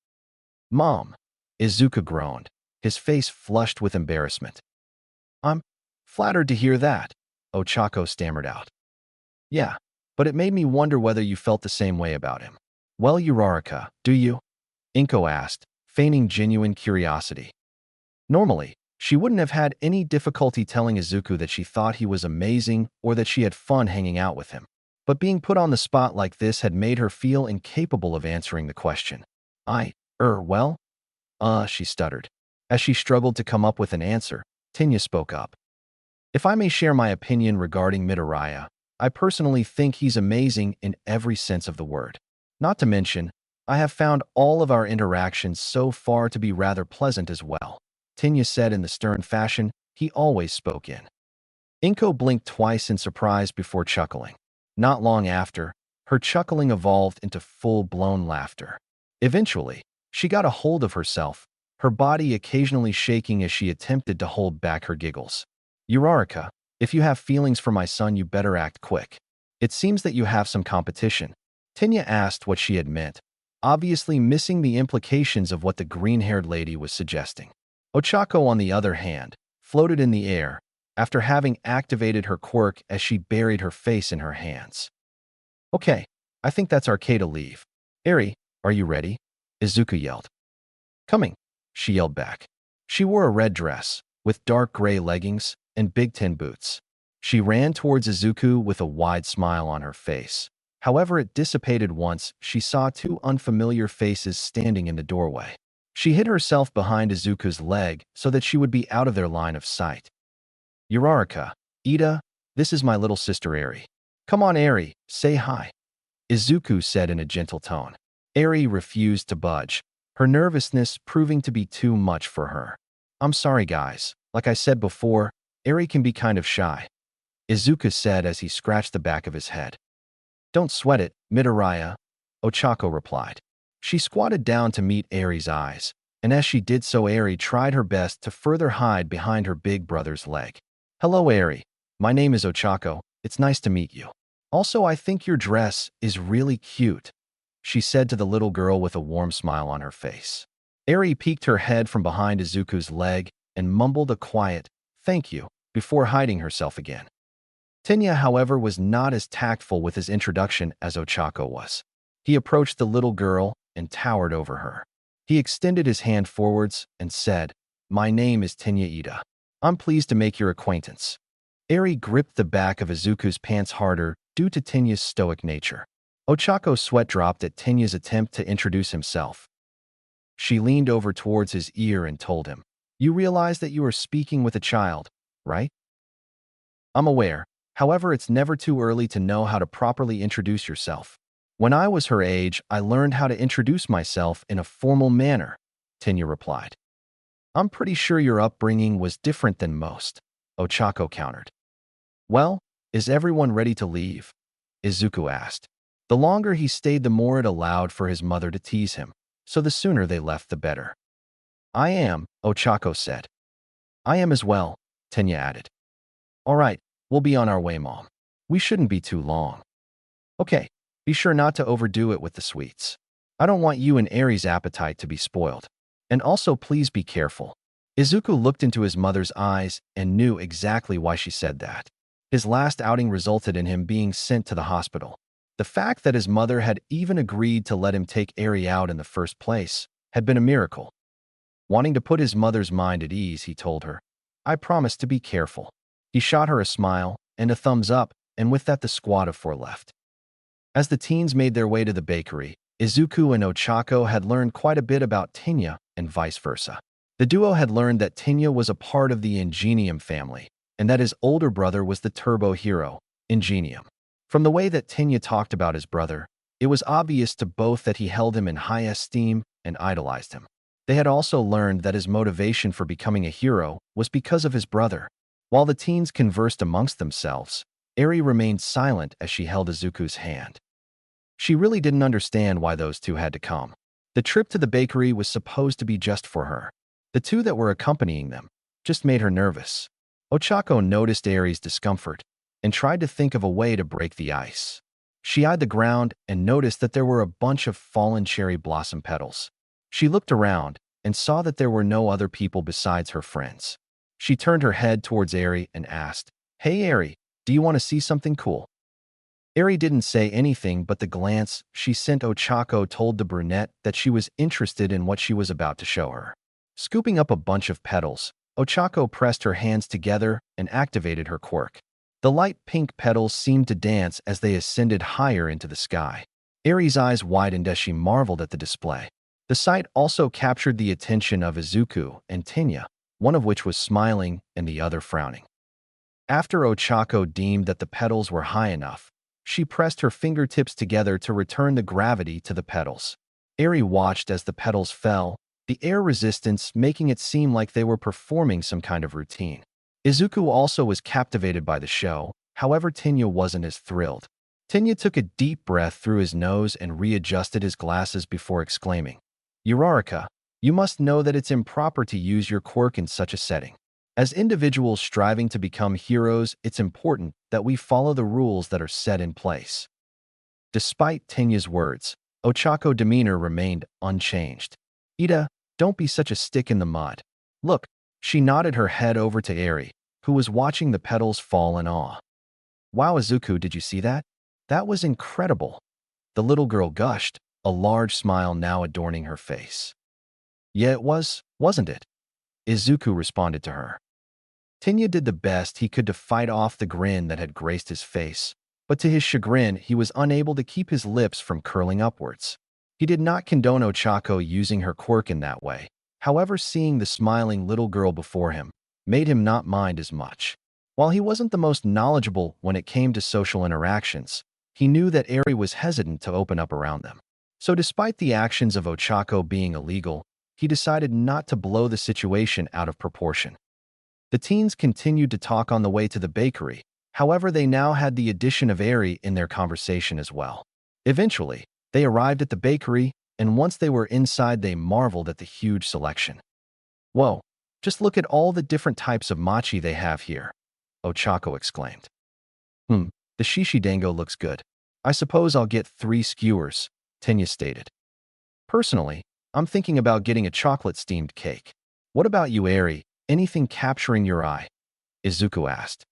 "Mom," Izuku groaned, his face flushed with embarrassment. "I'm flattered to hear that," Ochako stammered out. "Yeah, but it made me wonder whether you felt the same way about him." "Well, Uraraka, do you?" Inko asked, feigning genuine curiosity. Normally, she wouldn't have had any difficulty telling Izuku that she thought he was amazing or that she had fun hanging out with him. But being put on the spot like this had made her feel incapable of answering the question. Well, she stuttered. As she struggled to come up with an answer, Tenya spoke up. If I may share my opinion regarding Midoriya, I personally think he's amazing in every sense of the word. Not to mention, I have found all of our interactions so far to be rather pleasant as well. Tenya said in the stern fashion he always spoke in. Inko blinked twice in surprise before chuckling. Not long after, her chuckling evolved into full-blown laughter. Eventually, she got a hold of herself, her body occasionally shaking as she attempted to hold back her giggles. Uraraka, if you have feelings for my son, you better act quick. It seems that you have some competition. Tenya asked what she had meant, obviously missing the implications of what the green-haired lady was suggesting. Ochako, on the other hand, floated in the air, after having activated her quirk as she buried her face in her hands. Okay, I think that's okay to leave. Eri, are you ready? Izuku yelled. Coming, she yelled back. She wore a red dress, with dark gray leggings and big tin boots. She ran towards Izuku with a wide smile on her face. However, it dissipated once she saw two unfamiliar faces standing in the doorway. She hid herself behind Izuku's leg so that she would be out of their line of sight. Uraraka, Ida, this is my little sister Eri. Come on, Eri, say hi. Izuku said in a gentle tone. Eri refused to budge, her nervousness proving to be too much for her. I'm sorry, guys. Like I said before, Eri can be kind of shy, Izuku said as he scratched the back of his head. Don't sweat it, Midoriya, Ochako replied. She squatted down to meet Eri's eyes, and as she did so, Eri tried her best to further hide behind her big brother's leg. Hello, Eri. My name is Ochako. It's nice to meet you. Also, I think your dress is really cute, she said to the little girl with a warm smile on her face. Eri peeked her head from behind Izuku's leg and mumbled a quiet, thank you, before hiding herself again. Tenya, however, was not as tactful with his introduction as Ochako was. He approached the little girl and towered over her. He extended his hand forwards and said, My name is Tenya Ida. I'm pleased to make your acquaintance. Eri gripped the back of Izuku's pants harder due to Tenya's stoic nature. Ochako's sweat dropped at Tenya's attempt to introduce himself. She leaned over towards his ear and told him, You realize that you are speaking with a child, right? I'm aware. However, it's never too early to know how to properly introduce yourself. When I was her age, I learned how to introduce myself in a formal manner, Tenya replied. I'm pretty sure your upbringing was different than most, Ochako countered. Well, is everyone ready to leave? Izuku asked. The longer he stayed, the more it allowed for his mother to tease him, so the sooner they left, the better. I am, Ochako said. I am as well, Tenya added. All right, we'll be on our way, Mom. We shouldn't be too long. Okay, be sure not to overdo it with the sweets. I don't want you and Eri's appetite to be spoiled. And also, please be careful. Izuku looked into his mother's eyes and knew exactly why she said that. His last outing resulted in him being sent to the hospital. The fact that his mother had even agreed to let him take Eri out in the first place had been a miracle. Wanting to put his mother's mind at ease, he told her, I promise to be careful. He shot her a smile and a thumbs up, and with that the squad of four left. As the teens made their way to the bakery, Izuku and Ochako had learned quite a bit about Tenya and vice versa. The duo had learned that Tenya was a part of the Ingenium family, and that his older brother was the turbo hero, Ingenium. From the way that Tenya talked about his brother, it was obvious to both that he held him in high esteem and idolized him. They had also learned that his motivation for becoming a hero was because of his brother. While the teens conversed amongst themselves, Eri remained silent as she held Izuku's hand. She really didn't understand why those two had to come. The trip to the bakery was supposed to be just for her. The two that were accompanying them just made her nervous. Ochako noticed Eri's discomfort and tried to think of a way to break the ice. She eyed the ground and noticed that there were a bunch of fallen cherry blossom petals. She looked around and saw that there were no other people besides her friends. She turned her head towards Eri and asked, Hey Eri, do you want to see something cool? Eri didn't say anything, but the glance she sent Ochako told the brunette that she was interested in what she was about to show her. Scooping up a bunch of petals, Ochako pressed her hands together and activated her quirk. The light pink petals seemed to dance as they ascended higher into the sky. Eri's eyes widened as she marveled at the display. The sight also captured the attention of Izuku and Tenya, one of which was smiling and the other frowning. After Ochako deemed that the petals were high enough, she pressed her fingertips together to return the gravity to the petals. Eri watched as the petals fell, the air resistance making it seem like they were performing some kind of routine. Izuku also was captivated by the show, however Tenya wasn't as thrilled. Tenya took a deep breath through his nose and readjusted his glasses before exclaiming, "Uraraka, you must know that it's improper to use your quirk in such a setting. As individuals striving to become heroes, it's important that we follow the rules that are set in place." Despite Tenya's words, Ochako's demeanor remained unchanged. "Ida, don't be such a stick in the mud. Look," she nodded her head over to Eri, who was watching the petals fall in awe. "Wow, Izuku, did you see that? That was incredible." The little girl gushed, a large smile now adorning her face. "Yeah, it was, wasn't it?" Izuku responded to her. Tenya did the best he could to fight off the grin that had graced his face, but to his chagrin, he was unable to keep his lips from curling upwards. He did not condone Ochako using her quirk in that way. However, seeing the smiling little girl before him made him not mind as much. While he wasn't the most knowledgeable when it came to social interactions, he knew that Eri was hesitant to open up around them. So despite the actions of Ochako being illegal, he decided not to blow the situation out of proportion. The teens continued to talk on the way to the bakery. However, they now had the addition of Eri in their conversation as well. Eventually, they arrived at the bakery, and once they were inside, they marveled at the huge selection. "Whoa, just look at all the different types of mochi they have here," Ochako exclaimed. The shishidango looks good. I suppose I'll get 3 skewers," Tenya stated. "Personally, I'm thinking about getting a chocolate-steamed cake. What about you, Eri? Anything capturing your eye?" Izuku asked.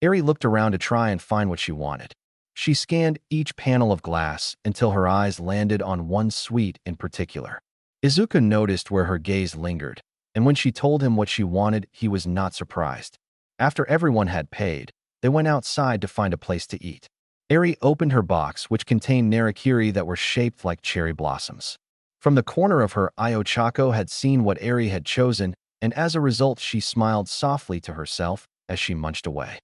Eri looked around to try and find what she wanted. She scanned each panel of glass until her eyes landed on one sweet in particular. Izuku noticed where her gaze lingered, and when she told him what she wanted, he was not surprised. After everyone had paid, they went outside to find a place to eat. Eri opened her box, which contained narakiri that were shaped like cherry blossoms. From the corner of her eye, Ochako had seen what Eri had chosen, and as a result, she smiled softly to herself as she munched away.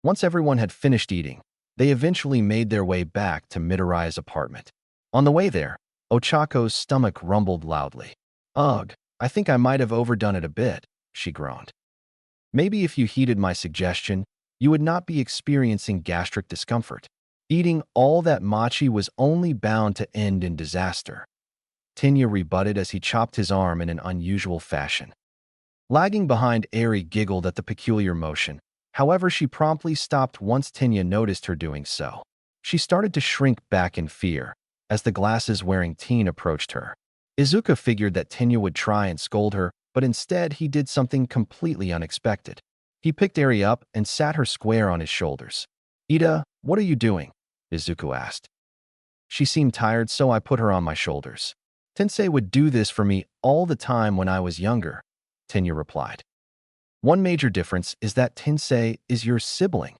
Once everyone had finished eating, they eventually made their way back to Midoriya's apartment. On the way there, Ochako's stomach rumbled loudly. "Ugh, I think I might have overdone it a bit," she groaned. "Maybe if you heeded my suggestion, you would not be experiencing gastric discomfort. Eating all that mochi was only bound to end in disaster," Tenya rebutted as he chopped his arm in an unusual fashion. Lagging behind, Eri giggled at the peculiar motion. However, she promptly stopped once Tenya noticed her doing so. She started to shrink back in fear as the glasses-wearing teen approached her. Izuku figured that Tenya would try and scold her, but instead he did something completely unexpected. He picked Eri up and sat her square on his shoulders. "Ida, what are you doing?" Izuku asked. "She seemed tired, so I put her on my shoulders. Tensei would do this for me all the time when I was younger," Tenya replied. "One major difference is that Tensei is your sibling,"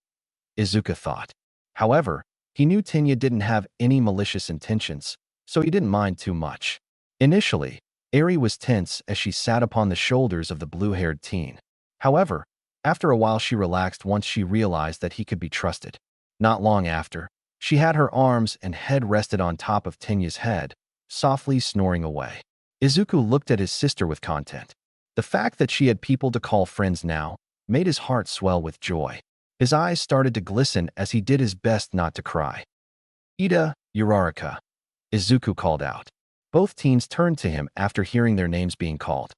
Izuku thought. However, he knew Tenya didn't have any malicious intentions, so he didn't mind too much. Initially, Eri was tense as she sat upon the shoulders of the blue-haired teen. However, after a while she relaxed once she realized that he could be trusted. Not long after, she had her arms and head rested on top of Tenya's head, softly snoring away. Izuku looked at his sister with content. The fact that she had people to call friends now made his heart swell with joy. His eyes started to glisten as he did his best not to cry. "Ida, Uraraka," Izuku called out. Both teens turned to him after hearing their names being called.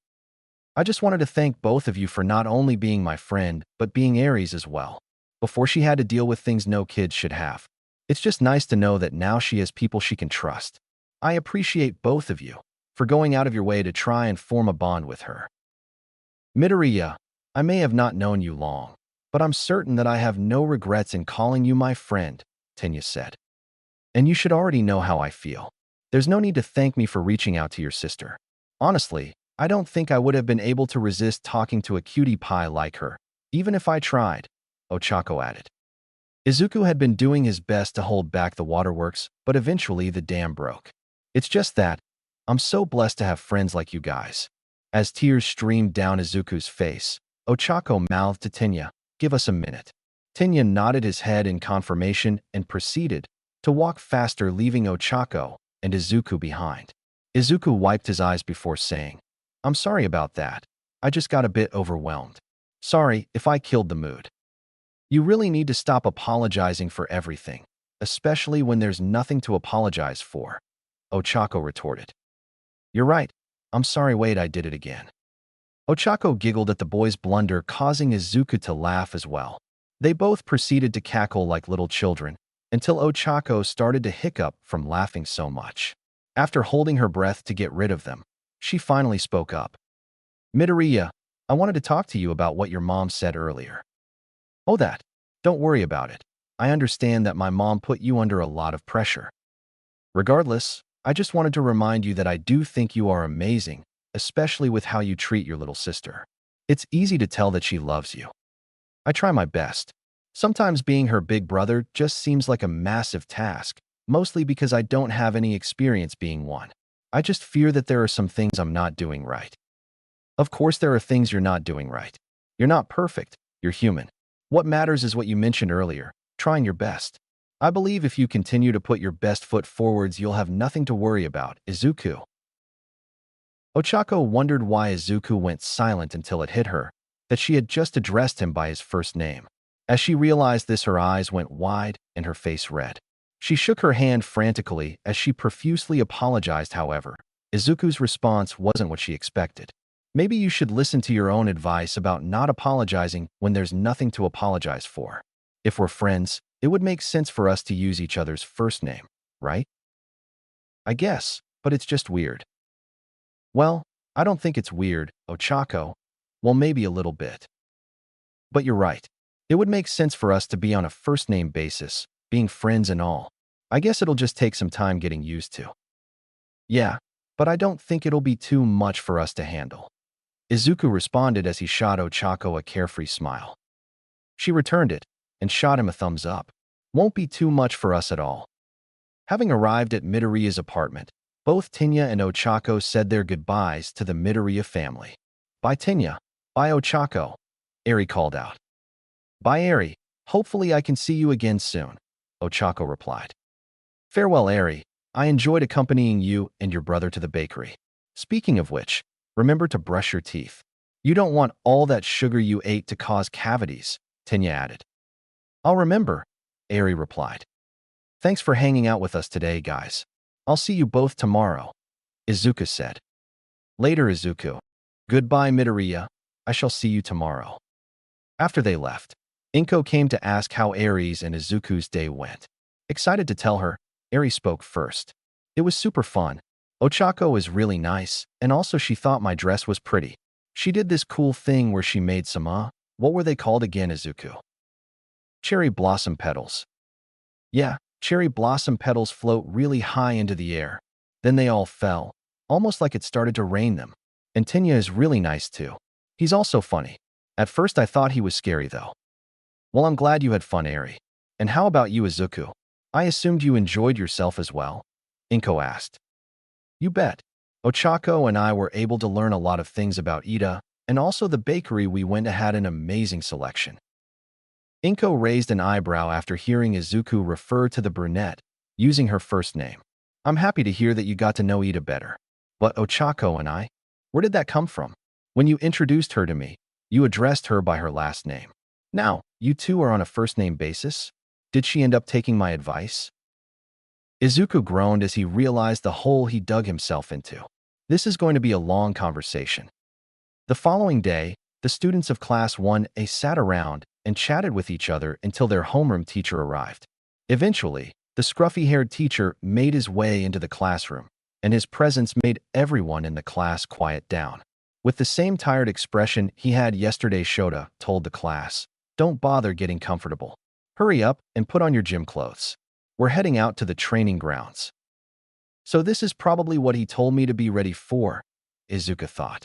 "I just wanted to thank both of you for not only being my friend, but being Aries as well. Before she had to deal with things no kids should have. It's just nice to know that now she has people she can trust. I appreciate both of you for going out of your way to try and form a bond with her. Midoriya, I may have not known you long, but I'm certain that I have no regrets in calling you my friend," Tenya said. "And you should already know how I feel. There's no need to thank me for reaching out to your sister. Honestly, I don't think I would have been able to resist talking to a cutie pie like her, even if I tried," Ochako added. Izuku had been doing his best to hold back the waterworks, but eventually the dam broke. "It's just that I'm so blessed to have friends like you guys. As tears streamed down Izuku's face, Ochako mouthed to Tenya, "Give us a minute." Tenya nodded his head in confirmation and proceeded to walk faster, leaving Ochako and Izuku behind. Izuku wiped his eyes before saying, "I'm sorry about that. I just got a bit overwhelmed. Sorry if I killed the mood." "You really need to stop apologizing for everything, especially when there's nothing to apologize for," Ochako retorted. "You're right. I'm sorry, wait, I did it again." Ochako giggled at the boy's blunder, causing Izuku to laugh as well. They both proceeded to cackle like little children until Ochako started to hiccup from laughing so much. After holding her breath to get rid of them, she finally spoke up. "Midoriya, I wanted to talk to you about what your mom said earlier." "Oh, that. Don't worry about it. I understand that my mom put you under a lot of pressure. Regardless, I just wanted to remind you that I do think you are amazing, especially with how you treat your little sister. It's easy to tell that she loves you. I try my best. Sometimes being her big brother just seems like a massive task, mostly because I don't have any experience being one. I just fear that there are some things I'm not doing right." "Of course there are things you're not doing right. You're not perfect. You're human. What matters is what you mentioned earlier, trying your best. I believe if you continue to put your best foot forwards, you'll have nothing to worry about." Izuku. Ochako wondered why Izuku went silent until it hit her that she had just addressed him by his first name. As she realized this, her eyes went wide and her face red. She shook her hand frantically as she profusely apologized. However, Izuku's response wasn't what she expected. "Maybe you should listen to your own advice about not apologizing when there's nothing to apologize for. If we're friends, it would make sense for us to use each other's first name, right?" "I guess, but it's just weird." "Well, I don't think it's weird, Ochako. Well, maybe a little bit. But you're right. It would make sense for us to be on a first-name basis, being friends and all. I guess it'll just take some time getting used to." "Yeah, but I don't think it'll be too much for us to handle." Izuku responded as he shot Ochako a carefree smile. She returned it and shot him a thumbs up. "Won't be too much for us at all." Having arrived at Midoriya's apartment, both Tenya and Ochako said their goodbyes to the Midoriya family. "Bye, Tenya. Bye, Ochako," Eri called out. "Bye, Eri. Hopefully I can see you again soon," Ochako replied. "Farewell, Eri. I enjoyed accompanying you and your brother to the bakery. Speaking of which, remember to brush your teeth. You don't want all that sugar you ate to cause cavities," Tenya added. "I'll remember," Eri replied. "Thanks for hanging out with us today, guys. I'll see you both tomorrow," Izuku said. "Later, Izuku. Goodbye, Midoriya. I shall see you tomorrow." After they left, Inko came to ask how Eri's and Izuku's day went. Excited to tell her, Eri spoke first. "It was super fun. Ochako is really nice, and also she thought my dress was pretty. She did this cool thing where she made some, what were they called again, Izuku?" "Cherry blossom petals." "Yeah, cherry blossom petals float really high into the air. Then they all fell, almost like it started to rain them. And Tenya is really nice too. He's also funny. At first I thought he was scary though." "Well, I'm glad you had fun, Eri. And how about you, Izuku? I assumed you enjoyed yourself as well?" Inko asked. "You bet. Ochako and I were able to learn a lot of things about Ida, and also the bakery we went to had an amazing selection." Inko raised an eyebrow after hearing Izuku refer to the brunette, using her first name. "I'm happy to hear that you got to know Ida better. But Ochako and I? Where did that come from? When you introduced her to me, you addressed her by her last name. Now, you two are on a first-name basis? Did she end up taking my advice?" Izuku groaned as he realized the hole he dug himself into. This is going to be a long conversation. The following day, the students of Class 1A sat around and chatted with each other until their homeroom teacher arrived. Eventually, the scruffy-haired teacher made his way into the classroom, and his presence made everyone in the class quiet down. With the same tired expression he had yesterday, Shota told the class, "Don't bother getting comfortable. Hurry up and put on your gym clothes. We're heading out to the training grounds." So this is probably what he told me to be ready for, Izuku thought.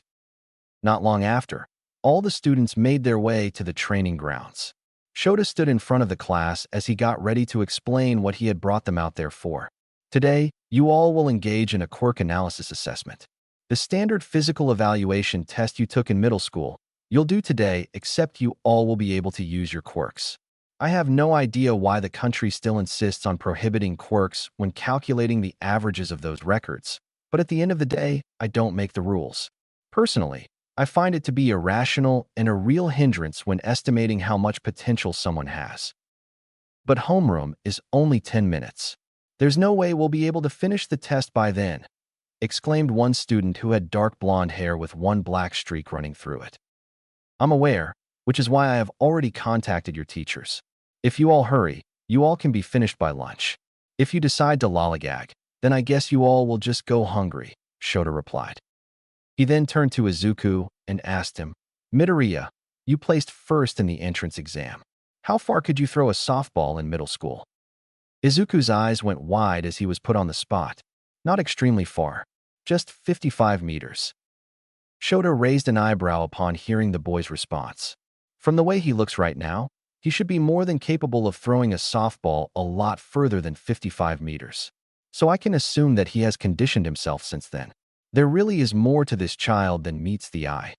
Not long after, all the students made their way to the training grounds. Shota stood in front of the class as he got ready to explain what he had brought them out there for. "Today, you all will engage in a quirk analysis assessment. The standard physical evaluation test you took in middle school, you'll do today, except you all will be able to use your quirks. I have no idea why the country still insists on prohibiting quirks when calculating the averages of those records, but at the end of the day, I don't make the rules. Personally, I find it to be irrational and a real hindrance when estimating how much potential someone has. But homeroom is only 10 minutes. There's no way we'll be able to finish the test by then, exclaimed one student who had dark blonde hair with one black streak running through it. I'm aware, which is why I have already contacted your teachers. If you all hurry, you all can be finished by lunch. If you decide to lollygag, then I guess you all will just go hungry, Shota replied. He then turned to Izuku and asked him, Midoriya, you placed first in the entrance exam. How far could you throw a softball in middle school? Izuku's eyes went wide as he was put on the spot. Not extremely far, just 55 meters. Shota raised an eyebrow upon hearing the boy's response. From the way he looks right now, he should be more than capable of throwing a softball a lot further than 55 meters. So I can assume that he has conditioned himself since then. There really is more to this child than meets the eye.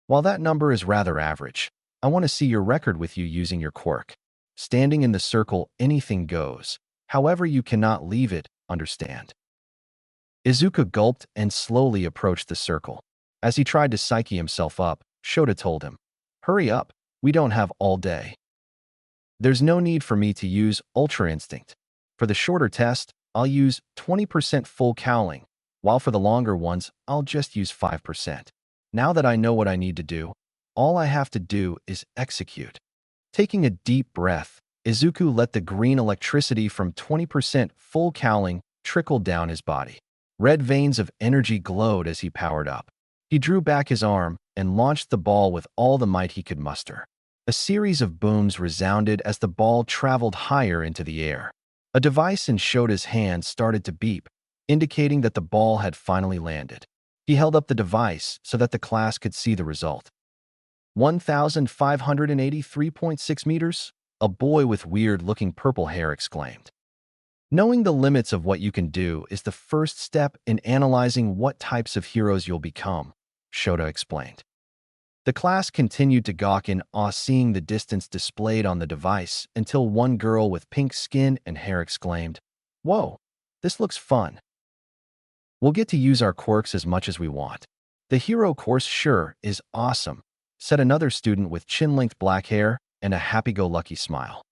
While that number is rather average, I want to see your record with you using your quirk. Standing in the circle, anything goes. However, you cannot leave it, understand? Izuku gulped and slowly approached the circle. As he tried to psyche himself up, Shota told him, Hurry up, we don't have all day. There's no need for me to use Ultra Instinct. For the shorter test, I'll use 20% full cowling, while for the longer ones, I'll just use 5%. Now that I know what I need to do, all I have to do is execute. Taking a deep breath, Izuku let the green electricity from 20% full cowling trickle down his body. Red veins of energy glowed as he powered up. He drew back his arm and launched the ball with all the might he could muster. A series of booms resounded as the ball traveled higher into the air. A device in Shota's hand started to beep, indicating that the ball had finally landed. He held up the device so that the class could see the result. 1,583.6 meters? A boy with weird-looking purple hair exclaimed. Knowing the limits of what you can do is the first step in analyzing what types of heroes you'll become, Shota explained. The class continued to gawk in awe seeing the distance displayed on the device until one girl with pink skin and hair exclaimed, Whoa, this looks fun. We'll get to use our quirks as much as we want. The hero course sure is awesome, said another student with chin-length black hair and a happy-go-lucky smile.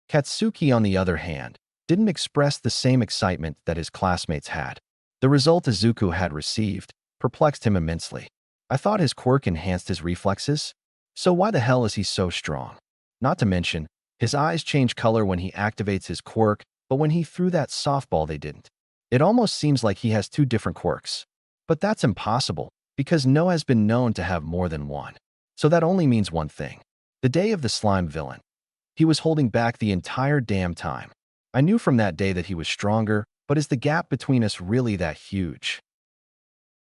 Katsuki, on the other hand, didn't express the same excitement that his classmates had. The result Izuku had received perplexed him immensely. I thought his quirk enhanced his reflexes, so why the hell is he so strong? Not to mention, his eyes change color when he activates his quirk, but when he threw that softball they didn't. It almost seems like he has two different quirks. But that's impossible, because No has been known to have more than one. So that only means one thing. The day of the slime villain. He was holding back the entire damn time. I knew from that day that he was stronger, but is the gap between us really that huge?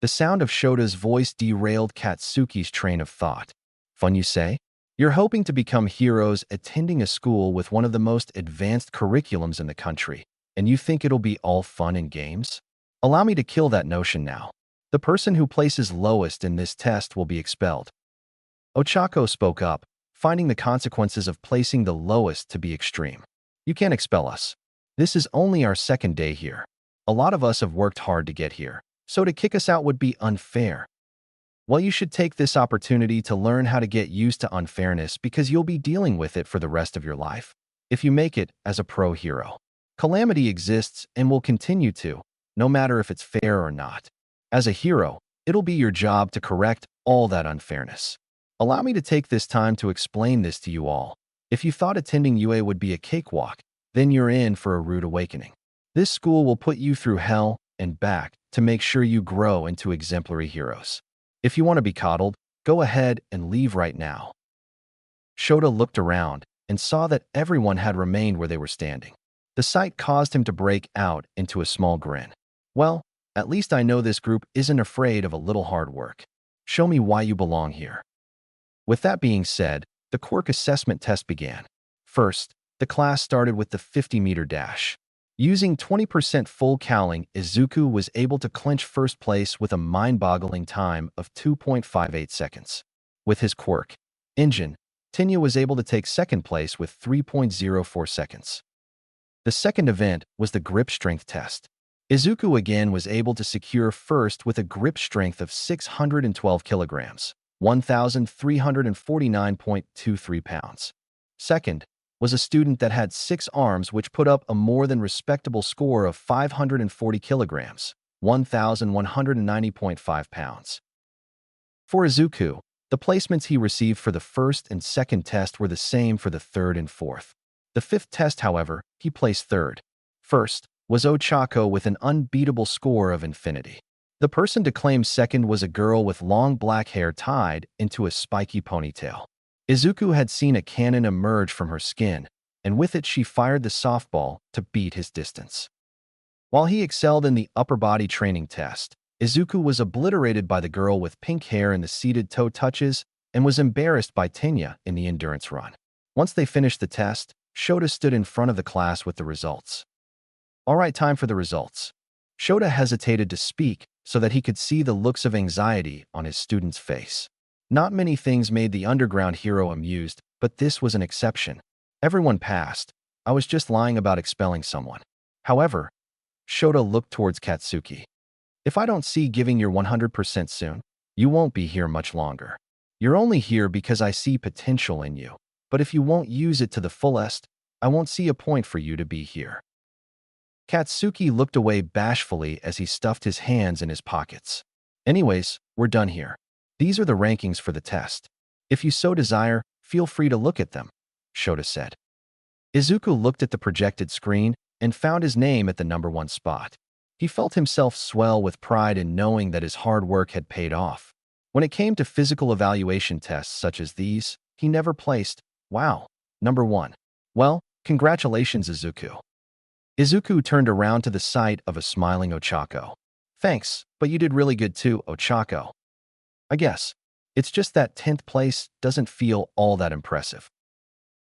The sound of Shota's voice derailed Katsuki's train of thought. Fun, you say? You're hoping to become heroes attending a school with one of the most advanced curriculums in the country, and you think it'll be all fun and games? Allow me to kill that notion now. The person who places lowest in this test will be expelled. Ochako spoke up, finding the consequences of placing the lowest to be extreme. You can't expel us. This is only our second day here. A lot of us have worked hard to get here, so to kick us out would be unfair. Well, you should take this opportunity to learn how to get used to unfairness because you'll be dealing with it for the rest of your life. If you make it as a pro hero, calamity exists and will continue to, no matter if it's fair or not. As a hero, it'll be your job to correct all that unfairness. Allow me to take this time to explain this to you all. If you thought attending UA would be a cakewalk, then you're in for a rude awakening. This school will put you through hell and back to make sure you grow into exemplary heroes. If you want to be coddled, go ahead and leave right now. Shota looked around and saw that everyone had remained where they were standing. The sight caused him to break out into a small grin. Well, at least I know this group isn't afraid of a little hard work. Show me why you belong here. With that being said, the quirk assessment test began. First, the class started with the 50-meter dash. Using 20% full cowling, Izuku was able to clinch first place with a mind-boggling time of 2.58 seconds. With his quirk, Engine, Tenya was able to take second place with 3.04 seconds. The second event was the grip strength test. Izuku again was able to secure first with a grip strength of 612 kilograms, 1,349.23 pounds. Second was a student that had 6 arms, which put up a more than respectable score of 540 kilograms, 1,190.5 pounds. For Izuku, the placements he received for the first and second test were the same for the third and fourth. The fifth test, however, he placed third. First was Ochako with an unbeatable score of infinity. The person to claim second was a girl with long black hair tied into a spiky ponytail. Izuku had seen a cannon emerge from her skin, and with it she fired the softball to beat his distance. While he excelled in the upper body training test, Izuku was obliterated by the girl with pink hair in the seated toe touches and was embarrassed by Tenya in the endurance run. Once they finished the test, Shota stood in front of the class with the results. All right, time for the results. Shota hesitated to speak so that he could see the looks of anxiety on his student's face. Not many things made the underground hero amused, but this was an exception. Everyone passed. I was just lying about expelling someone. However, Shota looked towards Katsuki. If I don't see giving your 100% soon, you won't be here much longer. You're only here because I see potential in you. But if you won't use it to the fullest, I won't see a point for you to be here. Katsuki looked away bashfully as he stuffed his hands in his pockets. Anyways, we're done here. These are the rankings for the test. If you so desire, feel free to look at them, Shota said. Izuku looked at the projected screen and found his name at the number 1 spot. He felt himself swell with pride in knowing that his hard work had paid off. When it came to physical evaluation tests such as these, he never placed, wow, number 1. Well, congratulations, Izuku. Izuku turned around to the sight of a smiling Ochako. Thanks, but you did really good too, Ochako. I guess. It's just that 10th place doesn't feel all that impressive.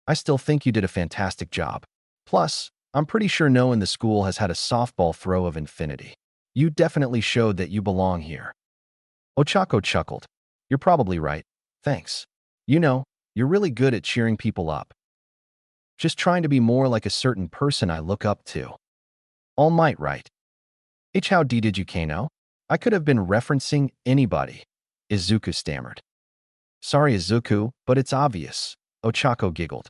I still think you did a fantastic job. Plus, I'm pretty sure no one in the school has had a softball throw of infinity. You definitely showed that you belong here. Ochako chuckled. You're probably right. Thanks. You know, you're really good at cheering people up. Just trying to be more like a certain person I look up to. All Might, right? How did you know? I could have been referencing anybody, Izuku stammered. Sorry, Izuku, but it's obvious, Ochako giggled.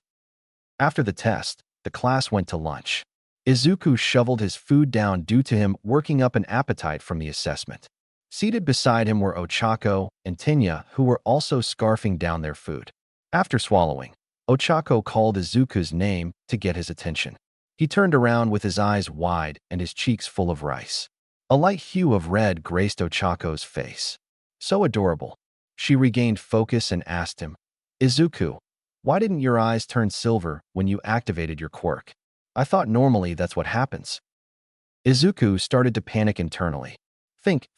After the test, the class went to lunch. Izuku shoveled his food down due to him working up an appetite from the assessment. Seated beside him were Ochako and Tenya, who were also scarfing down their food. After swallowing, Ochako called Izuku's name to get his attention. He turned around with his eyes wide and his cheeks full of rice. A light hue of red graced Ochako's face. So adorable. She regained focus and asked him, Izuku, why didn't your eyes turn silver when you activated your quirk? I thought normally that's what happens. Izuku started to panic internally. Think.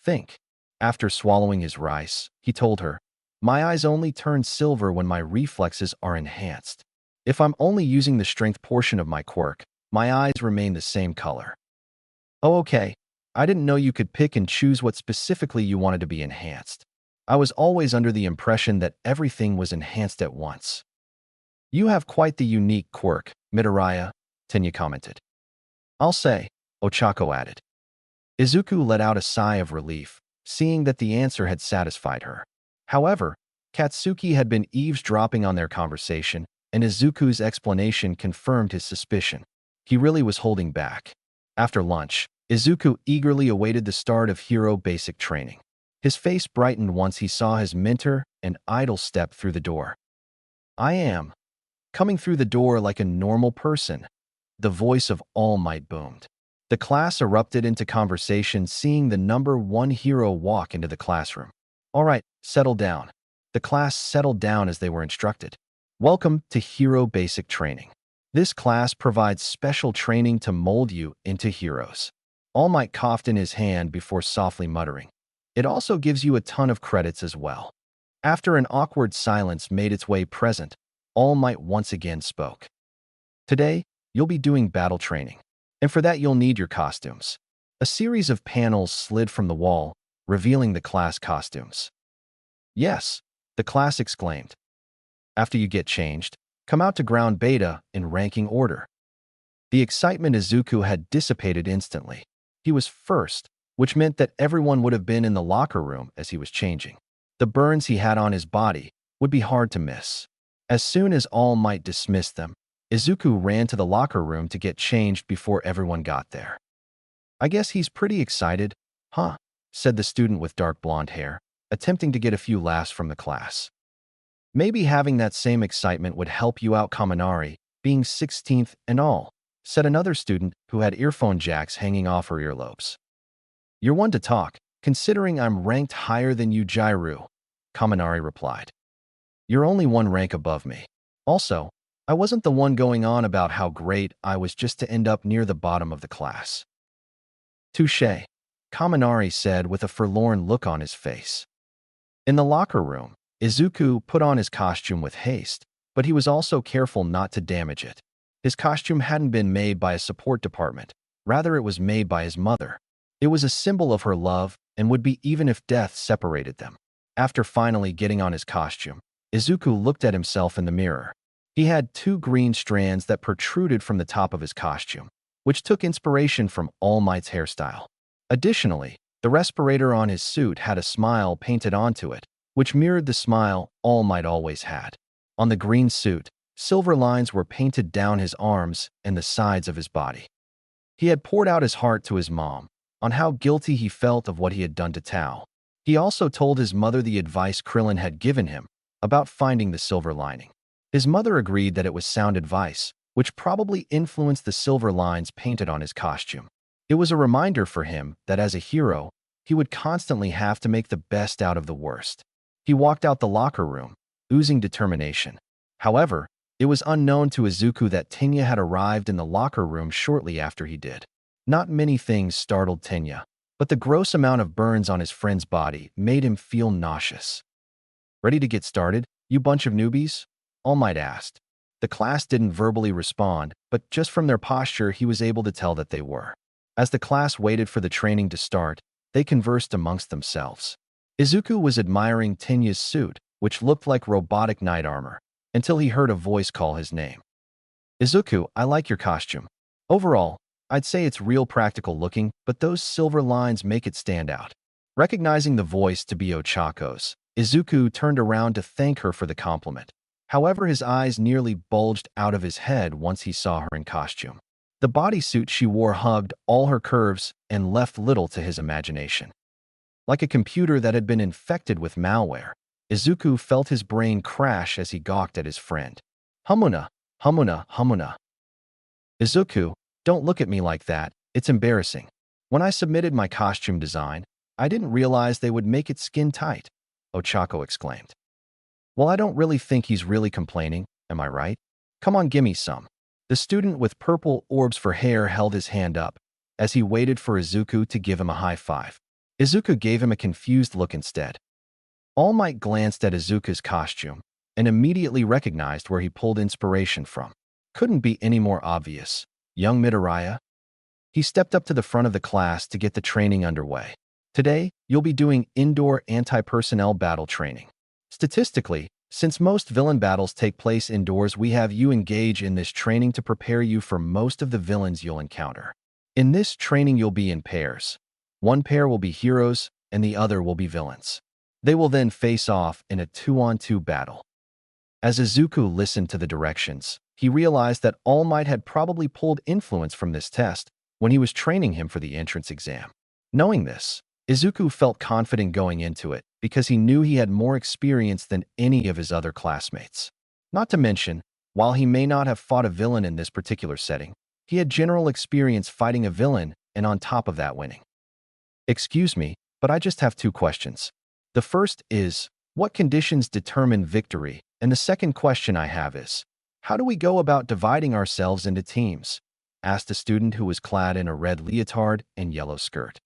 After swallowing his rice, he told her, my eyes only turn silver when my reflexes are enhanced. If I'm only using the strength portion of my quirk, my eyes remain the same color. Oh, okay. I didn't know you could pick and choose what specifically you wanted to be enhanced. I was always under the impression that everything was enhanced at once. You have quite the unique quirk, Midoriya, Tenya commented. I'll say, Ochako added. Izuku let out a sigh of relief, seeing that the answer had satisfied her. However, Katsuki had been eavesdropping on their conversation, and Izuku's explanation confirmed his suspicion. He really was holding back. After lunch, Izuku eagerly awaited the start of hero basic training. His face brightened once he saw his mentor and idol step through the door. I am coming through the door like a normal person. The voice of All Might boomed. The class erupted into conversation, seeing the number 1 hero walk into the classroom. All right, settle down. The class settled down as they were instructed. Welcome to Hero Basic Training. This class provides special training to mold you into heroes. All Might coughed in his hand before softly muttering. It also gives you a ton of credits as well. After an awkward silence made its way present, All Might once again spoke. Today, you'll be doing battle training. And for that, you'll need your costumes. A series of panels slid from the wall, revealing the class costumes. Yes, the class exclaimed. After you get changed, come out to ground beta in ranking order. The excitement Izuku had dissipated instantly. He was first, which meant that everyone would have been in the locker room as he was changing. The burns he had on his body would be hard to miss. As soon as All Might dismissed them, Izuku ran to the locker room to get changed before everyone got there. I guess he's pretty excited, huh? Said the student with dark blonde hair, attempting to get a few laughs from the class. Maybe having that same excitement would help you out, Kaminari, being 16th and all, said another student who had earphone jacks hanging off her earlobes. You're one to talk, considering I'm ranked higher than you, Jairu, Kaminari replied. You're only one rank above me. Also, I wasn't the one going on about how great I was just to end up near the bottom of the class. Touché, Kaminari said with a forlorn look on his face. In the locker room, Izuku put on his costume with haste, but he was also careful not to damage it. His costume hadn't been made by a support department. Rather, it was made by his mother. It was a symbol of her love and would be even if death separated them. After finally getting on his costume, Izuku looked at himself in the mirror. He had 2 green strands that protruded from the top of his costume, which took inspiration from All Might's hairstyle. Additionally, the respirator on his suit had a smile painted onto it, which mirrored the smile All Might always had. On the green suit, silver lines were painted down his arms and the sides of his body. He had poured out his heart to his mom on how guilty he felt of what he had done to Tao. He also told his mother the advice Krillin had given him about finding the silver lining. His mother agreed that it was sound advice, which probably influenced the silver lines painted on his costume. It was a reminder for him that as a hero, he would constantly have to make the best out of the worst. He walked out the locker room, oozing determination. However, it was unknown to Izuku that Tenya had arrived in the locker room shortly after he did. Not many things startled Tenya, but the gross amount of burns on his friend's body made him feel nauseous. Ready to get started, you bunch of newbies? All Might asked. The class didn't verbally respond, but just from their posture he was able to tell that they were. As the class waited for the training to start, they conversed amongst themselves. Izuku was admiring Tenya's suit, which looked like robotic knight armor, until he heard a voice call his name. Izuku, I like your costume. Overall, I'd say it's real practical looking, but those silver lines make it stand out. Recognizing the voice to be Ochako's, Izuku turned around to thank her for the compliment. However, his eyes nearly bulged out of his head once he saw her in costume. The bodysuit she wore hugged all her curves and left little to his imagination. Like a computer that had been infected with malware, Izuku felt his brain crash as he gawked at his friend. Hamuna, Hamuna, Hamuna. Izuku, don't look at me like that, it's embarrassing. When I submitted my costume design, I didn't realize they would make it skin tight, Ochako exclaimed. Well, I don't really think he's really complaining, am I right? Come on, gimme some. The student with purple orbs for hair held his hand up as he waited for Izuku to give him a high five. Izuku gave him a confused look instead. All Might glanced at Izuku's costume and immediately recognized where he pulled inspiration from. Couldn't be any more obvious. Young Midoriya? He stepped up to the front of the class to get the training underway. Today, you'll be doing indoor anti-personnel battle training. Statistically, since most villain battles take place indoors, we have you engage in this training to prepare you for most of the villains you'll encounter. In this training, you'll be in pairs. One pair will be heroes, and the other will be villains. They will then face off in a 2-on-2 battle. As Izuku listened to the directions, he realized that All Might had probably pulled influence from this test when he was training him for the entrance exam. Knowing this, Izuku felt confident going into it because he knew he had more experience than any of his other classmates. Not to mention, while he may not have fought a villain in this particular setting, he had general experience fighting a villain and on top of that winning. Excuse me, but I just have 2 questions. The first is, what conditions determine victory? And the second question I have is, how do we go about dividing ourselves into teams? Asked a student who was clad in a red leotard and yellow skirt.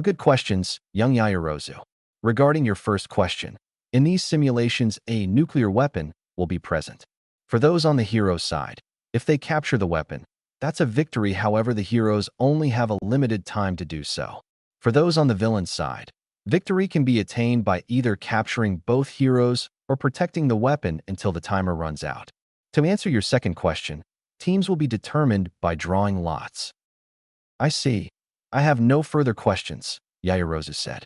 Good questions, young Yaoyorozu. Regarding your first question, in these simulations, a nuclear weapon will be present. For those on the hero side, if they capture the weapon, That's a victory, however, the heroes only have a limited time to do so. For those on the villain's side, victory can be attained by either capturing both heroes or protecting the weapon until the timer runs out. To answer your second question, teams will be determined by drawing lots. I see. I have no further questions, Yaoyorozu said.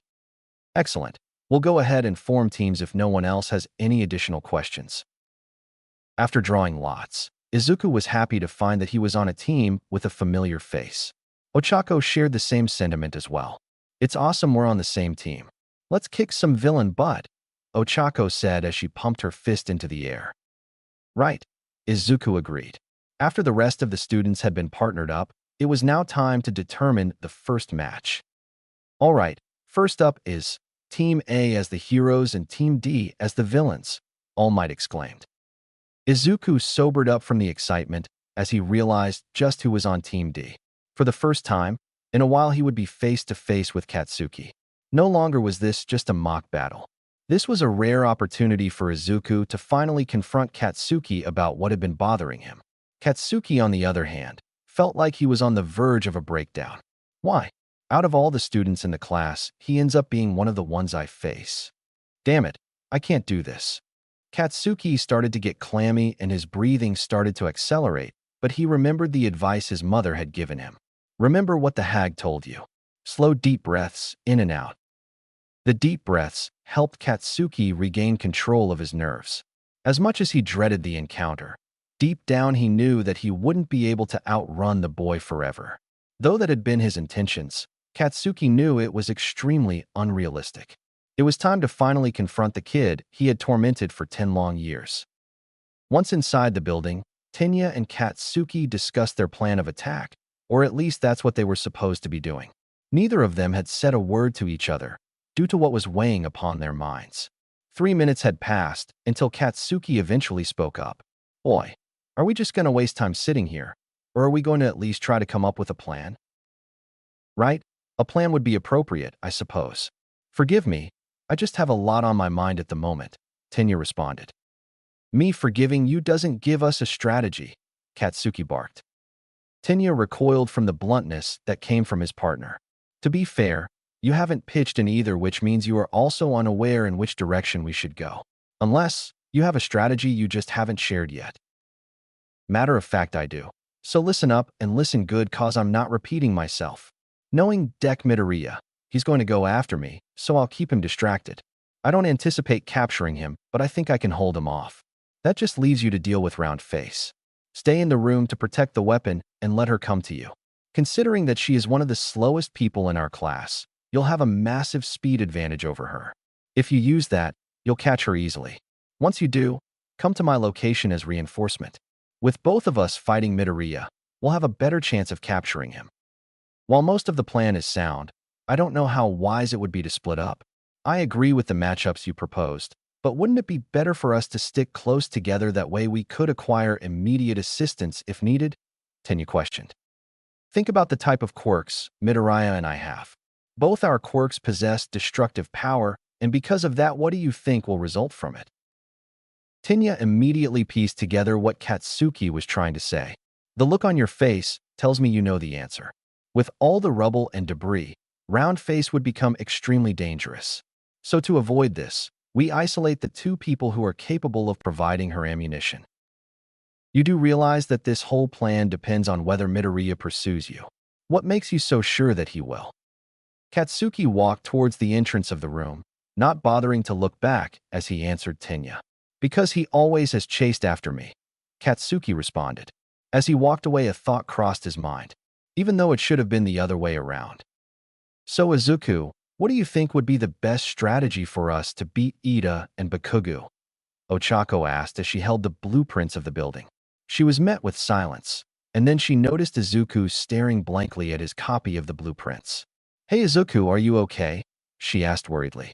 Excellent. We'll go ahead and form teams if no one else has any additional questions. After drawing lots, Izuku was happy to find that he was on a team with a familiar face. Ochako shared the same sentiment as well. It's awesome we're on the same team. Let's kick some villain butt, Ochako said as she pumped her fist into the air. Right, Izuku agreed. After the rest of the students had been partnered up, it was now time to determine the first match. All right, first up is Team A as the heroes and Team D as the villains, All Might exclaimed. Izuku sobered up from the excitement as he realized just who was on Team D. For the first time, in a while he would be face to face with Katsuki. No longer was this just a mock battle. This was a rare opportunity for Izuku to finally confront Katsuki about what had been bothering him. Katsuki, on the other hand, felt like he was on the verge of a breakdown. Why? Out of all the students in the class, he ends up being one of the ones I face. Damn it, I can't do this. Katsuki started to get clammy and his breathing started to accelerate, but he remembered the advice his mother had given him. Remember what the hag told you. Slow deep breaths in and out. The deep breaths helped Katsuki regain control of his nerves. As much as he dreaded the encounter, deep down he knew that he wouldn't be able to outrun the boy forever. Though that had been his intentions, Katsuki knew it was extremely unrealistic. It was time to finally confront the kid he had tormented for 10 long years. Once inside the building, Tenya and Katsuki discussed their plan of attack, or at least that's what they were supposed to be doing. Neither of them had said a word to each other, due to what was weighing upon their minds. 3 minutes had passed until Katsuki eventually spoke up. Boy, are we just going to waste time sitting here, or are we going to at least try to come up with a plan? Right? A plan would be appropriate, I suppose. Forgive me, I just have a lot on my mind at the moment, Tenya responded. Me forgiving you doesn't give us a strategy, Katsuki barked. Tenya recoiled from the bluntness that came from his partner. To be fair, you haven't pitched in either, which means you are also unaware in which direction we should go. Unless you have a strategy you just haven't shared yet. Matter of fact, I do. So listen up and listen good, cause I'm not repeating myself. Knowing Deku Midoriya, he's going to go after me, so I'll keep him distracted. I don't anticipate capturing him, but I think I can hold him off. That just leaves you to deal with Round Face. Stay in the room to protect the weapon and let her come to you. Considering that she is one of the slowest people in our class, you'll have a massive speed advantage over her. If you use that, you'll catch her easily. Once you do, come to my location as reinforcement. With both of us fighting Midoriya, we'll have a better chance of capturing him. While most of the plan is sound, I don't know how wise it would be to split up. I agree with the matchups you proposed, but wouldn't it be better for us to stick close together, that way we could acquire immediate assistance if needed? Tenya questioned. Think about the type of quirks Midoriya and I have. Both our quirks possess destructive power, and because of that, what do you think will result from it? Tenya immediately pieced together what Katsuki was trying to say. The look on your face tells me you know the answer. With all the rubble and debris, Round Face would become extremely dangerous. So to avoid this, we isolate the two people who are capable of providing her ammunition. You do realize that this whole plan depends on whether Midoriya pursues you. What makes you so sure that he will? Katsuki walked towards the entrance of the room, not bothering to look back as he answered Tenya. Because he always has chased after me, Katsuki responded. As he walked away, a thought crossed his mind, even though it should have been the other way around. So Izuku, what do you think would be the best strategy for us to beat Ida and Bakugo? Ochako asked as she held the blueprints of the building. She was met with silence, and then she noticed Izuku staring blankly at his copy of the blueprints. Hey Izuku, are you okay? She asked worriedly.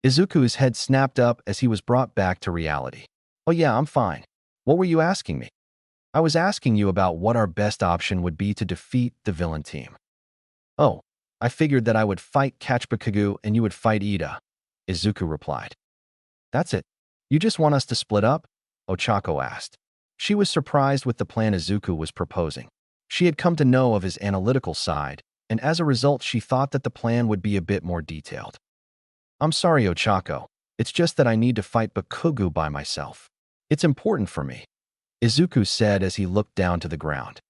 Izuku's head snapped up as he was brought back to reality. Oh yeah, I'm fine. What were you asking me? I was asking you about what our best option would be to defeat the villain team. Oh, I figured that I would fight Bakugo and you would fight Ida, Izuku replied. That's it. You just want us to split up? Ochako asked. She was surprised with the plan Izuku was proposing. She had come to know of his analytical side, and as a result she thought that the plan would be a bit more detailed. I'm sorry, Ochako. It's just that I need to fight Bakugo by myself. It's important for me, Izuku said as he looked down to the ground.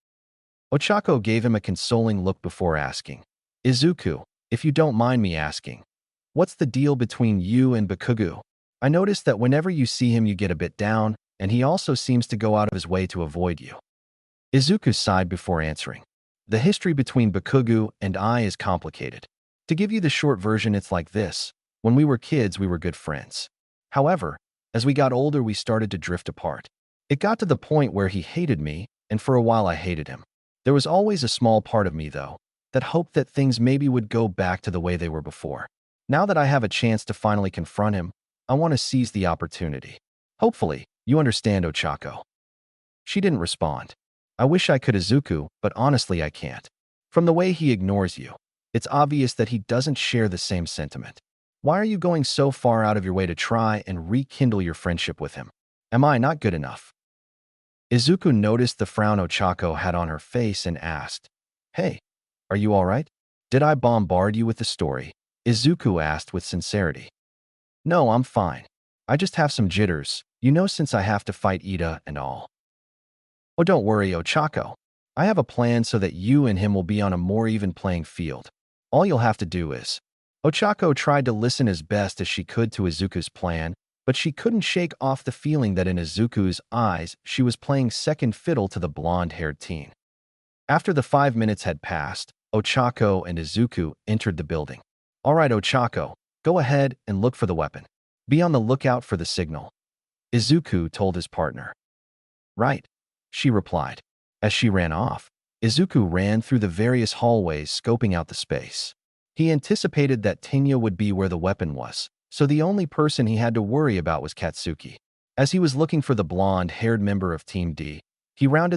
Ochako gave him a consoling look before asking, Izuku, if you don't mind me asking, what's the deal between you and Bakugo? I noticed that whenever you see him you get a bit down, and he also seems to go out of his way to avoid you. Izuku sighed before answering. The history between Bakugo and I is complicated. To give you the short version, it's like this. When we were kids, we were good friends. However, as we got older, we started to drift apart. It got to the point where he hated me, and for a while I hated him. There was always a small part of me, though, that hoped that things maybe would go back to the way they were before. Now that I have a chance to finally confront him, I want to seize the opportunity. Hopefully, you understand, Ochako. She didn't respond. I wish I could, Izuku, but honestly I can't. From the way he ignores you, it's obvious that he doesn't share the same sentiment. Why are you going so far out of your way to try and rekindle your friendship with him? Am I not good enough? Izuku noticed the frown Ochako had on her face and asked, Hey, are you all right? Did I bombard you with the story? Izuku asked with sincerity. No, I'm fine. I just have some jitters, since I have to fight Ida and all. Oh, don't worry, Ochako. I have a plan so that you and him will be on a more even playing field. All you'll have to do is… Ochako tried to listen as best as she could to Izuku's plan, but she couldn't shake off the feeling that in Izuku's eyes she was playing second fiddle to the blonde-haired teen. After the 5 minutes had passed, Ochako and Izuku entered the building. All right, Ochako, go ahead and look for the weapon. Be on the lookout for the signal, Izuku told his partner. Right, she replied. As she ran off, Izuku ran through the various hallways scoping out the space. He anticipated that Tenya would be where the weapon was, so the only person he had to worry about was Katsuki. As he was looking for the blonde-haired member of Team D, he rounded